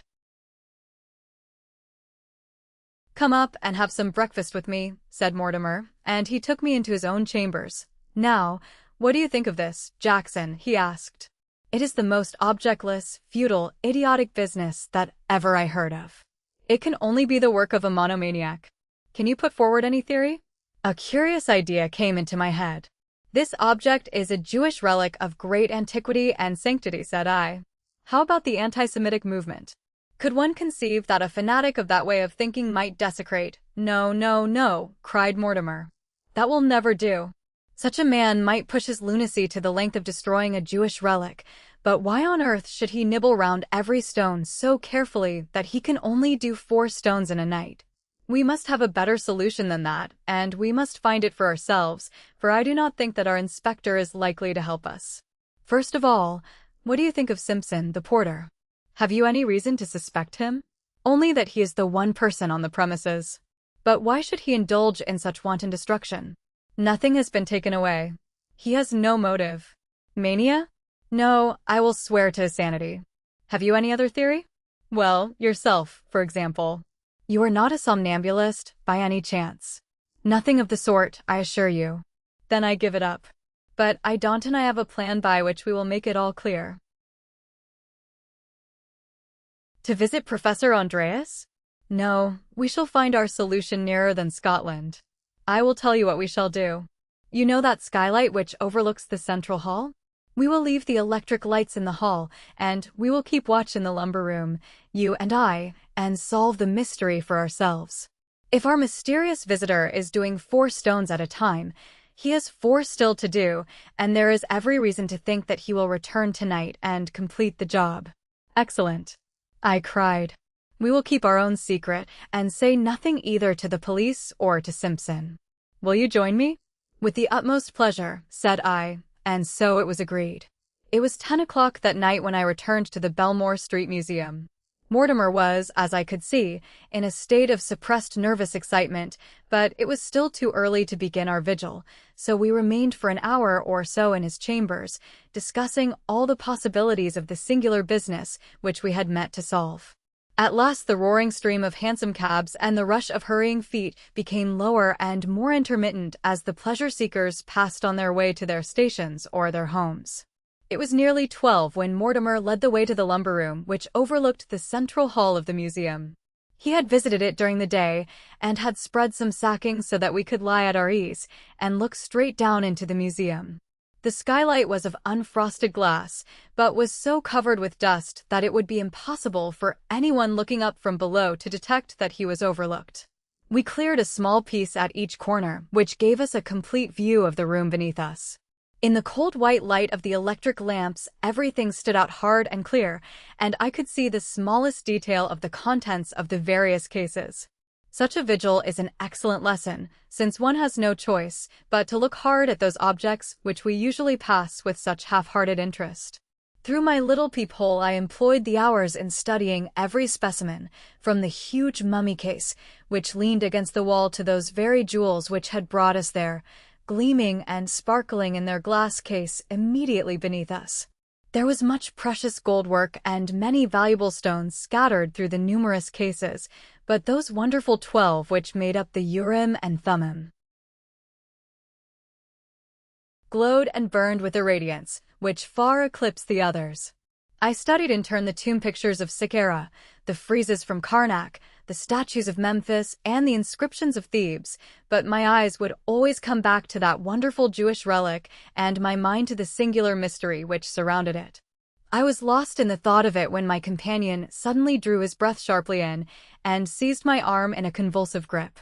"Come up and have some breakfast with me," said Mortimer, and he took me into his own chambers. "Now, what do you think of this, Jackson?" he asked. "It is the most objectless, futile, idiotic business that ever I heard of. It can only be the work of a monomaniac. Can you put forward any theory?" A curious idea came into my head. "This object is a Jewish relic of great antiquity and sanctity," said I. "How about the anti-Semitic movement? Could one conceive that a fanatic of that way of thinking might desecrate—" "No, no, no," cried Mortimer. "That will never do. Such a man might push his lunacy to the length of destroying a Jewish relic, but why on earth should he nibble round every stone so carefully that he can only do 4 stones in a night? We must have a better solution than that, and we must find it for ourselves, for I do not think that our inspector is likely to help us. First of all, what do you think of Simpson, the porter? Have you any reason to suspect him?" "Only that he is the one person on the premises." "But why should he indulge in such wanton destruction?" "Nothing has been taken away. He has no motive." "Mania?" "No, I will swear to his sanity." "Have you any other theory?" "Well, yourself, for example." "You are not a somnambulist, by any chance?" "Nothing of the sort, I assure you." "Then I give it up. But I don't, and I have a plan by which we will make it all clear." "To visit Professor Andreas?" "No, we shall find our solution nearer than Scotland. I will tell you what we shall do. You know that skylight which overlooks the central hall? We will leave the electric lights in the hall, and we will keep watch in the lumber room, you and I, and solve the mystery for ourselves. If our mysterious visitor is doing 4 stones at a time, he has 4 still to do, and there is every reason to think that he will return tonight and complete the job." "Excellent," I cried. "We will keep our own secret, and say nothing either to the police or to Simpson. Will you join me?" "With the utmost pleasure," said I, and so it was agreed. It was 10 o'clock that night when I returned to the Belmore Street Museum. Mortimer was, as I could see, in a state of suppressed nervous excitement, but it was still too early to begin our vigil, so we remained for an hour or so in his chambers, discussing all the possibilities of the singular business which we had met to solve. At last the roaring stream of hansom cabs and the rush of hurrying feet became lower and more intermittent as the pleasure-seekers passed on their way to their stations or their homes. It was nearly 12 when Mortimer led the way to the lumber room, which overlooked the central hall of the museum. He had visited it during the day and had spread some sacking so that we could lie at our ease and look straight down into the museum. The skylight was of unfrosted glass, but was so covered with dust that it would be impossible for anyone looking up from below to detect that he was overlooked. We cleared a small piece at each corner, which gave us a complete view of the room beneath us. In the cold white light of the electric lamps, everything stood out hard and clear, and I could see the smallest detail of the contents of the various cases. Such a vigil is an excellent lesson, since one has no choice but to look hard at those objects which we usually pass with such half-hearted interest. Through my little peephole I employed the hours in studying every specimen, from the huge mummy case, which leaned against the wall, to those very jewels which had brought us there, gleaming and sparkling in their glass case immediately beneath us. There was much precious gold work and many valuable stones scattered through the numerous cases, but those wonderful 12 which made up the Urim and Thummim glowed and burned with a radiance which far eclipsed the others. I studied in turn the tomb pictures of Saqqara, the friezes from Karnak, the statues of Memphis, and the inscriptions of Thebes, but my eyes would always come back to that wonderful Jewish relic and my mind to the singular mystery which surrounded it. I was lost in the thought of it when my companion suddenly drew his breath sharply in and seized my arm in a convulsive grip.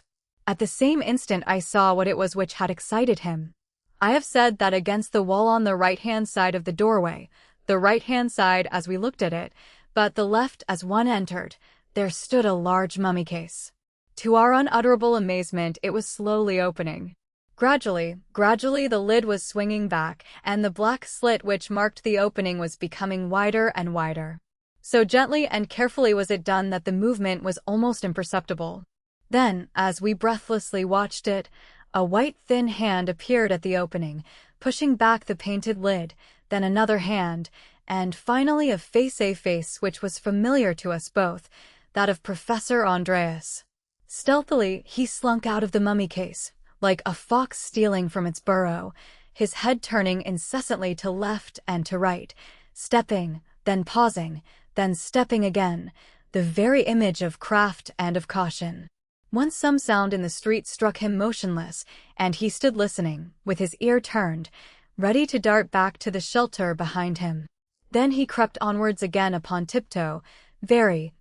At the same instant I saw what it was which had excited him. I have said that against the wall on the right-hand side of the doorway, the right-hand side as we looked at it, but the left as one entered, there stood a large mummy case. To our unutterable amazement, it was slowly opening. Gradually, the lid was swinging back, and the black slit which marked the opening was becoming wider and wider. So gently and carefully was it done that the movement was almost imperceptible. Then, as we breathlessly watched it, a white thin hand appeared at the opening, pushing back the painted lid, then another hand, and finally a face which was familiar to us both, that of Professor Andreas. Stealthily, he slunk out of the mummy case, like a fox stealing from its burrow, his head turning incessantly to left and to right, stepping, then pausing, then stepping again, the very image of craft and of caution. Once some sound in the street struck him motionless, and he stood listening, with his ear turned, ready to dart back to the shelter behind him. Then he crept onwards again upon tiptoe, very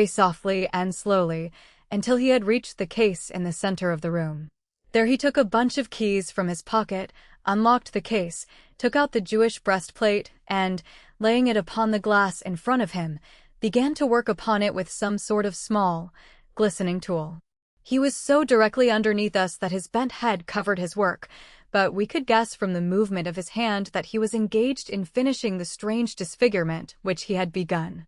softly and slowly, until he had reached the case in the center of the room. There he took a bunch of keys from his pocket, unlocked the case, took out the Jewish breastplate, and, laying it upon the glass in front of him, began to work upon it with some sort of small, glistening tool. He was so directly underneath us that his bent head covered his work, but we could guess from the movement of his hand that he was engaged in finishing the strange disfigurement which he had begun.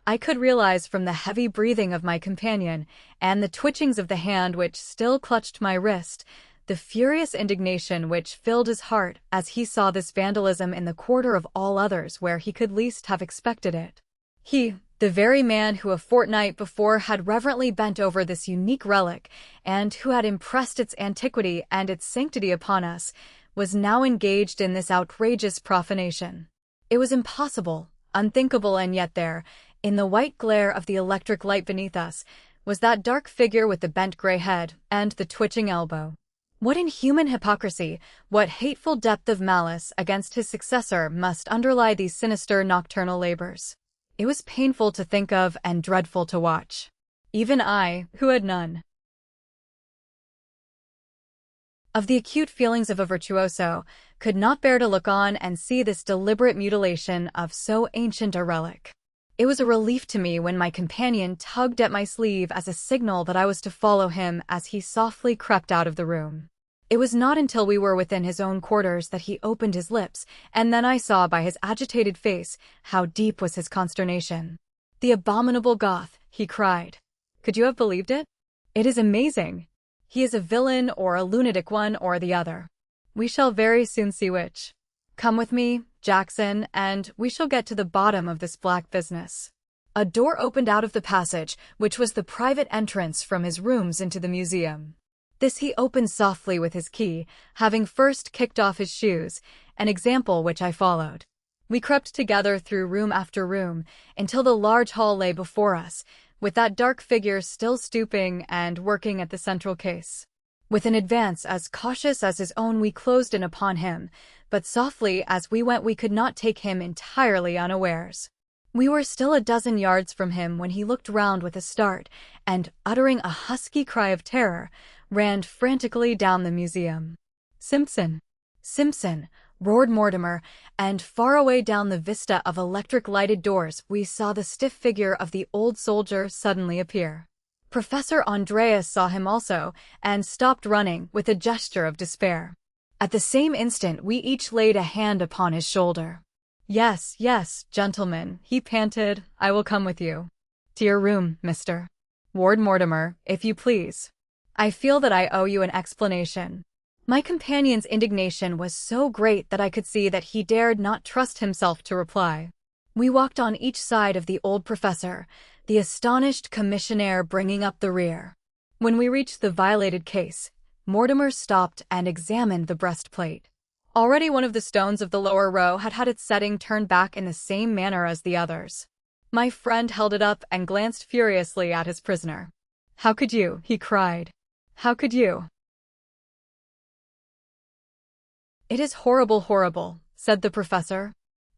I could realize from the heavy breathing of my companion and the twitchings of the hand which still clutched my wrist, the furious indignation which filled his heart as he saw this vandalism in the quarter of all others where he could least have expected it. He, the very man who a fortnight before had reverently bent over this unique relic, and who had impressed its antiquity and its sanctity upon us, was now engaged in this outrageous profanation. It was impossible, unthinkable, and yet there, in the white glare of the electric light beneath us, was that dark figure with the bent gray head and the twitching elbow. What inhuman hypocrisy, what hateful depth of malice against his successor must underlie these sinister nocturnal labors. It was painful to think of and dreadful to watch. Even I, who had none of the acute feelings of a virtuoso, could not bear to look on and see this deliberate mutilation of so ancient a relic. It was a relief to me when my companion tugged at my sleeve as a signal that I was to follow him as he softly crept out of the room. It was not until we were within his own quarters that he opened his lips, and then I saw by his agitated face how deep was his consternation. "The abominable Goth," he cried. "Could you have believed it? It is amazing. He is a villain or a lunatic, one or the other. We shall very soon see which. Come with me, Jackson, and we shall get to the bottom of this black business." A door opened out of the passage, which was the private entrance from his rooms into the museum. This he opened softly with his key, having first kicked off his shoes, an example which I followed. We crept together through room after room, until the large hall lay before us, with that dark figure still stooping and working at the central case. With an advance as cautious as his own, we closed in upon him, but softly as we went we could not take him entirely unawares. We were still a dozen yards from him when he looked round with a start, and, uttering a husky cry of terror, ran frantically down the museum. "Simpson! Simpson!" roared Mortimer, and far away down the vista of electric-lighted doors we saw the stiff figure of the old soldier suddenly appear. Professor Andreas saw him also, and stopped running with a gesture of despair. At the same instant we each laid a hand upon his shoulder. "Yes, yes, gentlemen," he panted, "I will come with you. To your room, Mr. Ward Mortimer, if you please. I feel that I owe you an explanation." My companion's indignation was so great that I could see that he dared not trust himself to reply. We walked on each side of the old professor, the astonished commissionaire bringing up the rear. When we reached the violated case, Mortimer stopped and examined the breastplate. Already one of the stones of the lower row had had its setting turned back in the same manner as the others. My friend held it up and glanced furiously at his prisoner. "How could you?" he cried. "How could you?" "It is horrible, horrible," said the professor.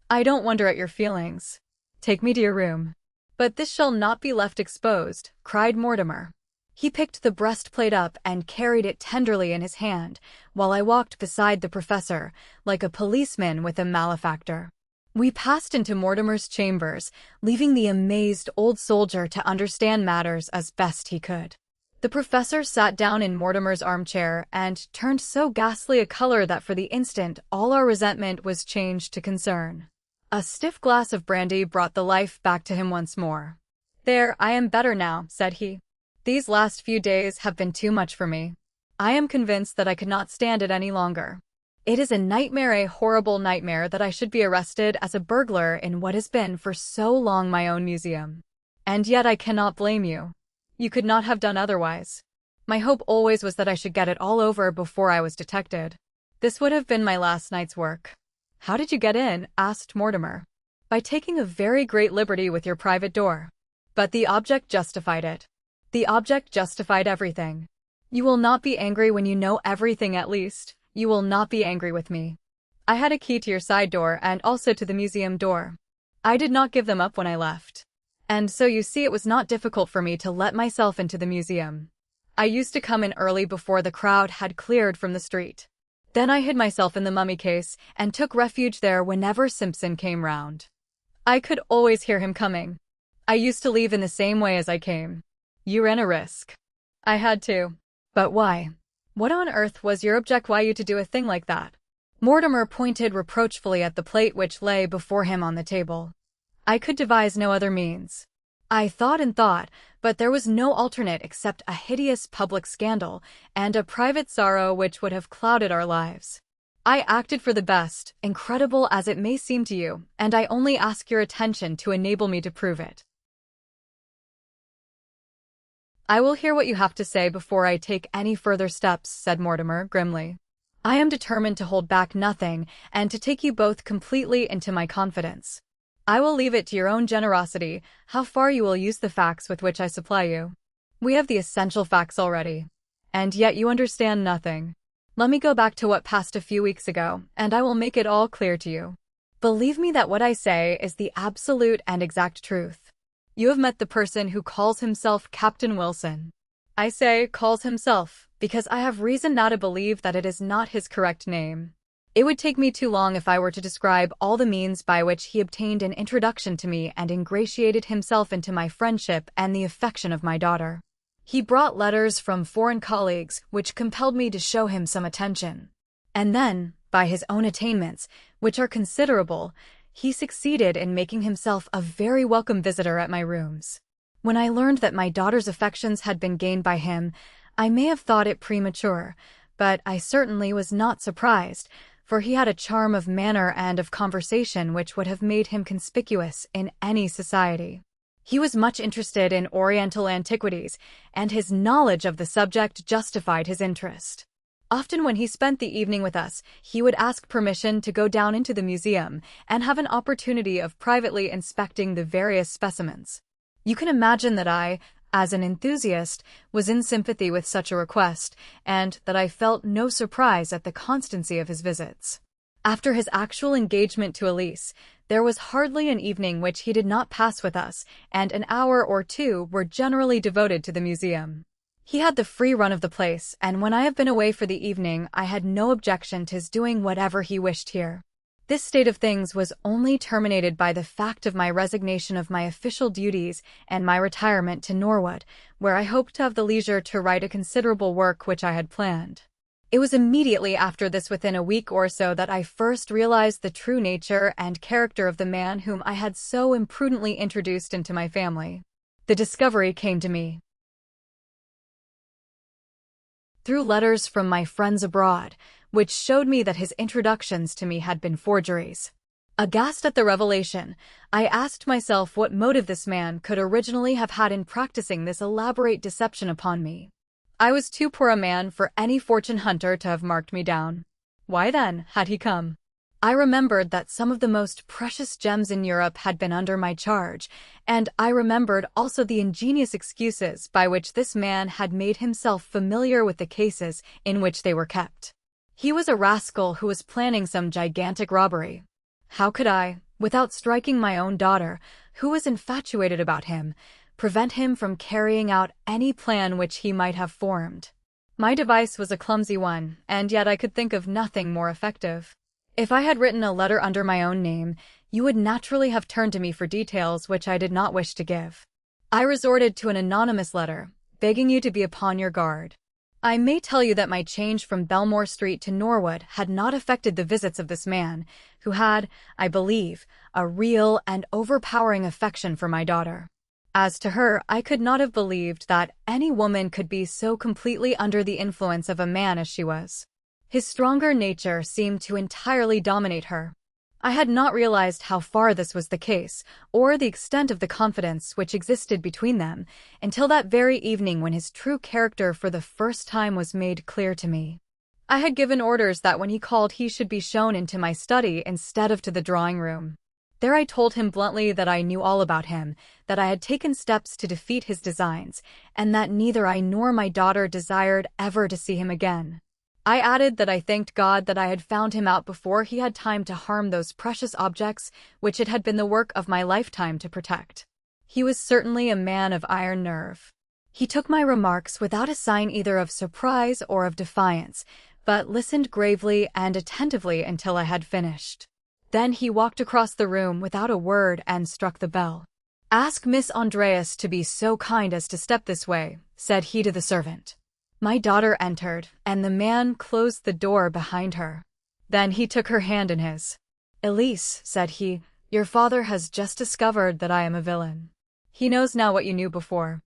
"I don't wonder at your feelings. Take me to your room." "But this shall not be left exposed," cried Mortimer. He picked the breastplate up and carried it tenderly in his hand, while I walked beside the professor, like a policeman with a malefactor. We passed into Mortimer's chambers, leaving the amazed old soldier to understand matters as best he could. The professor sat down in Mortimer's armchair and turned so ghastly a color that for the instant all our resentment was changed to concern. A stiff glass of brandy brought the life back to him once more. "There, I am better now," said he. "These last few days have been too much for me. I am convinced that I could not stand it any longer. It is a nightmare, a horrible nightmare, that I should be arrested as a burglar in what has been for so long my own museum. And yet I cannot blame you. You could not have done otherwise. My hope always was that I should get it all over before I was detected. This would have been my last night's work." "How did you get in?" asked Mortimer. "By taking a very great liberty with your private door. But the object justified it. The object justified everything. You will not be angry when you know everything, at least. You will not be angry with me. I had a key to your side door and also to the museum door. I did not give them up when I left. And so you see it was not difficult for me to let myself into the museum. I used to come in early before the crowd had cleared from the street. Then I hid myself in the mummy case and took refuge there whenever Simpson came round. I could always hear him coming. I used to leave in the same way as I came. You ran a risk." "I had to." "But why? What on earth was your object? Why you to do a thing like that?" Mortimer pointed reproachfully at the plate which lay before him on the table. "I could devise no other means. I thought and thought, but there was no alternate except a hideous public scandal and a private sorrow which would have clouded our lives. I acted for the best, incredible as it may seem to you, and I only ask your attention to enable me to prove it." "I will hear what you have to say before I take any further steps," said Mortimer grimly. "I am determined to hold back nothing and to take you both completely into my confidence. I will leave it to your own generosity how far you will use the facts with which I supply you. We have the essential facts already. And yet you understand nothing. Let me go back to what passed a few weeks ago, and I will make it all clear to you. Believe me that what I say is the absolute and exact truth. You have met the person who calls himself Captain Wilson. I say calls himself, because I have reason now to believe that it is not his correct name. It would take me too long if I were to describe all the means by which he obtained an introduction to me and ingratiated himself into my friendship and the affection of my daughter. He brought letters from foreign colleagues which compelled me to show him some attention. And then, by his own attainments, which are considerable, he succeeded in making himself a very welcome visitor at my rooms. When I learned that my daughter's affections had been gained by him, I may have thought it premature, but I certainly was not surprised, for he had a charm of manner and of conversation which would have made him conspicuous in any society. He was much interested in Oriental antiquities, and his knowledge of the subject justified his interest. Often when he spent the evening with us, he would ask permission to go down into the museum and have an opportunity of privately inspecting the various specimens. You can imagine that I, as an enthusiast, was in sympathy with such a request, and that I felt no surprise at the constancy of his visits. After his actual engagement to Elise, there was hardly an evening which he did not pass with us, and an hour or two were generally devoted to the museum. He had the free run of the place, and when I have been away for the evening, I had no objection to his doing whatever he wished here. This state of things was only terminated by the fact of my resignation of my official duties and my retirement to Norwood, where I hoped to have the leisure to write a considerable work which I had planned. It was immediately after this, within a week or so, that I first realized the true nature and character of the man whom I had so imprudently introduced into my family. The discovery came to me through letters from my friends abroad, which showed me that his introductions to me had been forgeries. Aghast at the revelation, I asked myself what motive this man could originally have had in practicing this elaborate deception upon me. I was too poor a man for any fortune hunter to have marked me down. Why then had he come? I remembered that some of the most precious gems in Europe had been under my charge, and I remembered also the ingenious excuses by which this man had made himself familiar with the cases in which they were kept. He was a rascal who was planning some gigantic robbery. How could I, without striking my own daughter, who was infatuated about him, prevent him from carrying out any plan which he might have formed? My device was a clumsy one, and yet I could think of nothing more effective. If I had written a letter under my own name, you would naturally have turned to me for details which I did not wish to give. I resorted to an anonymous letter, begging you to be upon your guard. I may tell you that my change from Belmore Street to Norwood had not affected the visits of this man, who had, I believe, a real and overpowering affection for my daughter. As to her, I could not have believed that any woman could be so completely under the influence of a man as she was. His stronger nature seemed to entirely dominate her. I had not realized how far this was the case, or the extent of the confidence which existed between them, until that very evening when his true character for the first time was made clear to me. I had given orders that when he called he should be shown into my study instead of to the drawing-room. There I told him bluntly that I knew all about him, that I had taken steps to defeat his designs, and that neither I nor my daughter desired ever to see him again. I added that I thanked God that I had found him out before he had time to harm those precious objects which it had been the work of my lifetime to protect. He was certainly a man of iron nerve. He took my remarks without a sign either of surprise or of defiance, but listened gravely and attentively until I had finished. Then he walked across the room without a word and struck the bell. "Ask Miss Andreas to be so kind as to step this way," said he to the servant. My daughter entered, and the man closed the door behind her. Then he took her hand in his. "Elise," said he, "your father has just discovered that I am a villain. He knows now what you knew before."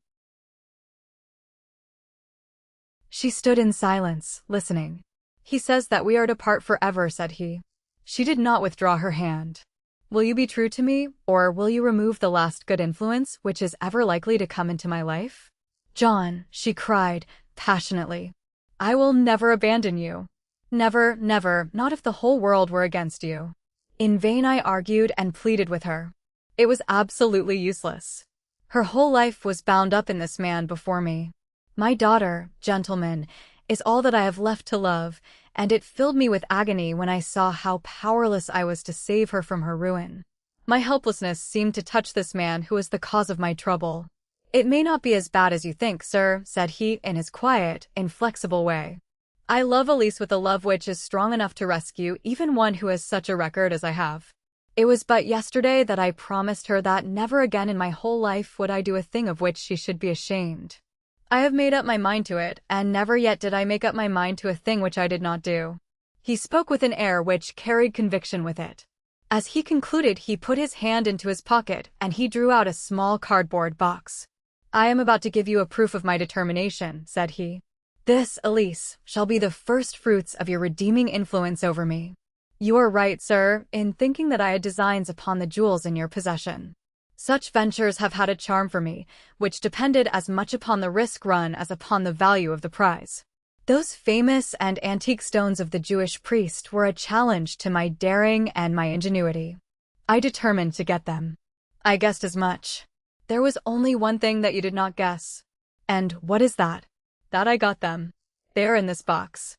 She stood in silence, listening. "He says that we are to part forever," said he. She did not withdraw her hand. "Will you be true to me, or will you remove the last good influence which is ever likely to come into my life?" "John," she cried, passionately, "I will never abandon you. Never, never, not if the whole world were against you." In vain I argued and pleaded with her. It was absolutely useless. Her whole life was bound up in this man before me. My daughter, gentlemen, is all that I have left to love, and it filled me with agony when I saw how powerless I was to save her from her ruin. My helplessness seemed to touch this man who was the cause of my trouble. "It may not be as bad as you think, sir," said he in his quiet, inflexible way. "I love Elise with a love which is strong enough to rescue even one who has such a record as I have. It was but yesterday that I promised her that never again in my whole life would I do a thing of which she should be ashamed. I have made up my mind to it, and never yet did I make up my mind to a thing which I did not do." He spoke with an air which carried conviction with it. As he concluded, he put his hand into his pocket, and he drew out a small cardboard box. "I am about to give you a proof of my determination," said he. "This, Elise, shall be the first fruits of your redeeming influence over me. You are right, sir, in thinking that I had designs upon the jewels in your possession. Such ventures have had a charm for me, which depended as much upon the risk run as upon the value of the prize. Those famous and antique stones of the Jewish priest were a challenge to my daring and my ingenuity. I determined to get them. I guessed as much. there was only one thing that you did not guess. And what is that? That I got them. They are in this box.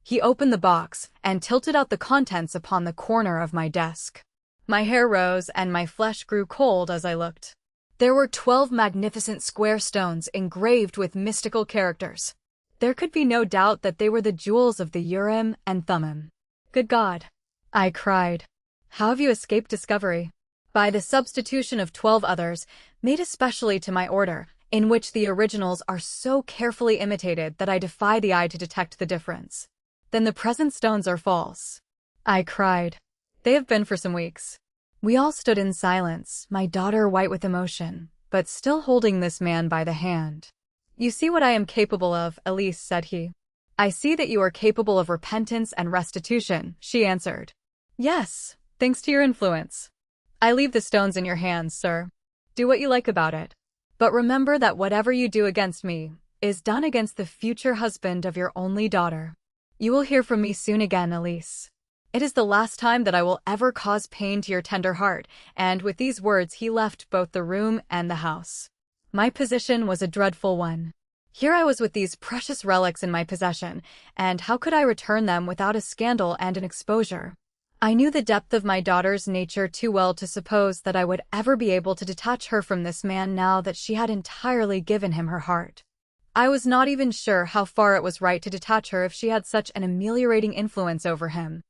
He opened the box and tilted out the contents upon the corner of my desk. My hair rose and my flesh grew cold as I looked. There were 12 magnificent square stones engraved with mystical characters. There could be no doubt that they were the jewels of the Urim and Thummim. Good God! I cried. How have you escaped discovery? By the substitution of 12 others, made especially to my order, in which the originals are so carefully imitated that I defy the eye to detect the difference. Then the present stones are false. I cried. They have been for some weeks. We all stood in silence, my daughter white with emotion, but still holding this man by the hand. You see what I am capable of, Elise, said he. I see that you are capable of repentance and restitution, she answered. Yes, thanks to your influence. I leave the stones in your hands, sir. Do what you like about it. But remember that whatever you do against me is done against the future husband of your only daughter. You will hear from me soon again, Elise. It is the last time that I will ever cause pain to your tender heart, and with these words he left both the room and the house. My position was a dreadful one. Here I was with these precious relics in my possession, and how could I return them without a scandal and an exposure? I knew the depth of my daughter's nature too well to suppose that I would ever be able to detach her from this man now that she had entirely given him her heart. I was not even sure how far it was right to detach her if she had such an ameliorating influence over him.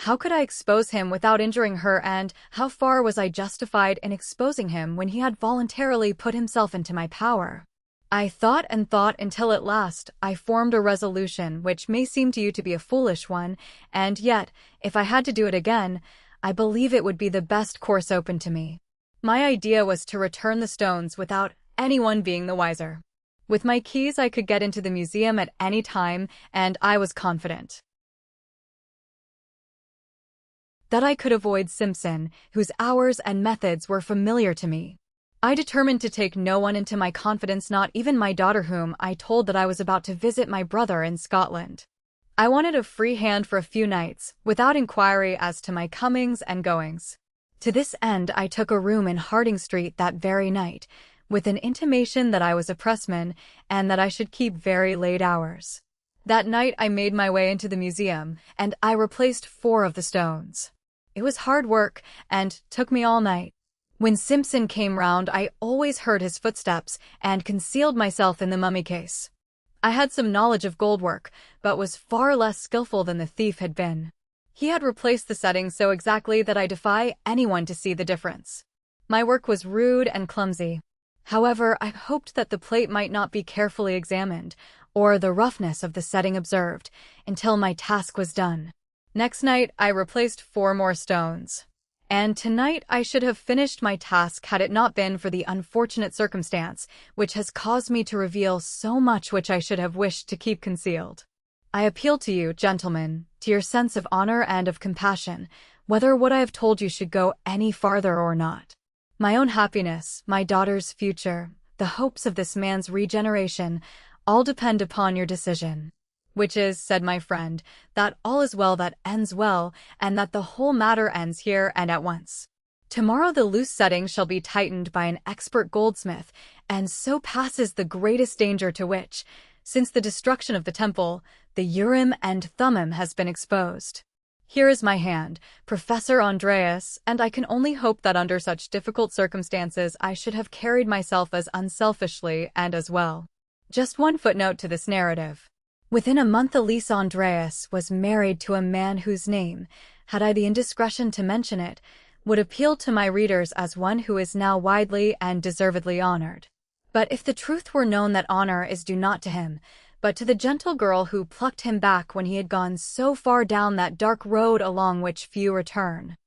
How could I expose him without injuring her, and how far was I justified in exposing him when he had voluntarily put himself into my power? I thought and thought until at last I formed a resolution which may seem to you to be a foolish one, and yet, if I had to do it again, I believe it would be the best course open to me. My idea was to return the stones without anyone being the wiser. With my keys I could get into the museum at any time, and I was confident that I could avoid Simpson, whose hours and methods were familiar to me. I determined to take no one into my confidence, not even my daughter, whom I told that I was about to visit my brother in Scotland. I wanted a free hand for a few nights, without inquiry as to my comings and goings. To this end I took a room in Harding Street that very night, with an intimation that I was a pressman, and that I should keep very late hours. That night I made my way into the museum, and I replaced 4 of the stones. It was hard work, and took me all night. When Simpson came round, I always heard his footsteps, and concealed myself in the mummy case. I had some knowledge of goldwork, but was far less skillful than the thief had been. He had replaced the settings so exactly that I defy anyone to see the difference. My work was rude and clumsy. However, I hoped that the plate might not be carefully examined, or the roughness of the setting observed, until my task was done. Next night, I replaced 4 more stones. And tonight I should have finished my task had it not been for the unfortunate circumstance which has caused me to reveal so much which I should have wished to keep concealed. I appeal to you, gentlemen, to your sense of honor and of compassion, whether what I have told you should go any farther or not. My own happiness, my daughter's future, the hopes of this man's regeneration, all depend upon your decision. Which is, said my friend, that all is well that ends well, and that the whole matter ends here and at once. Tomorrow the loose setting shall be tightened by an expert goldsmith, and so passes the greatest danger to which, since the destruction of the temple, the Urim and Thummim has been exposed. Here is my hand, Professor Andreas, and I can only hope that under such difficult circumstances I should have carried myself as unselfishly and as well. Just one footnote to this narrative. Within a month Elise Andreas was married to a man whose name, had I the indiscretion to mention it, would appeal to my readers as one who is now widely and deservedly honored. But if the truth were known that honor is due not to him, but to the gentle girl who plucked him back when he had gone so far down that dark road along which few return,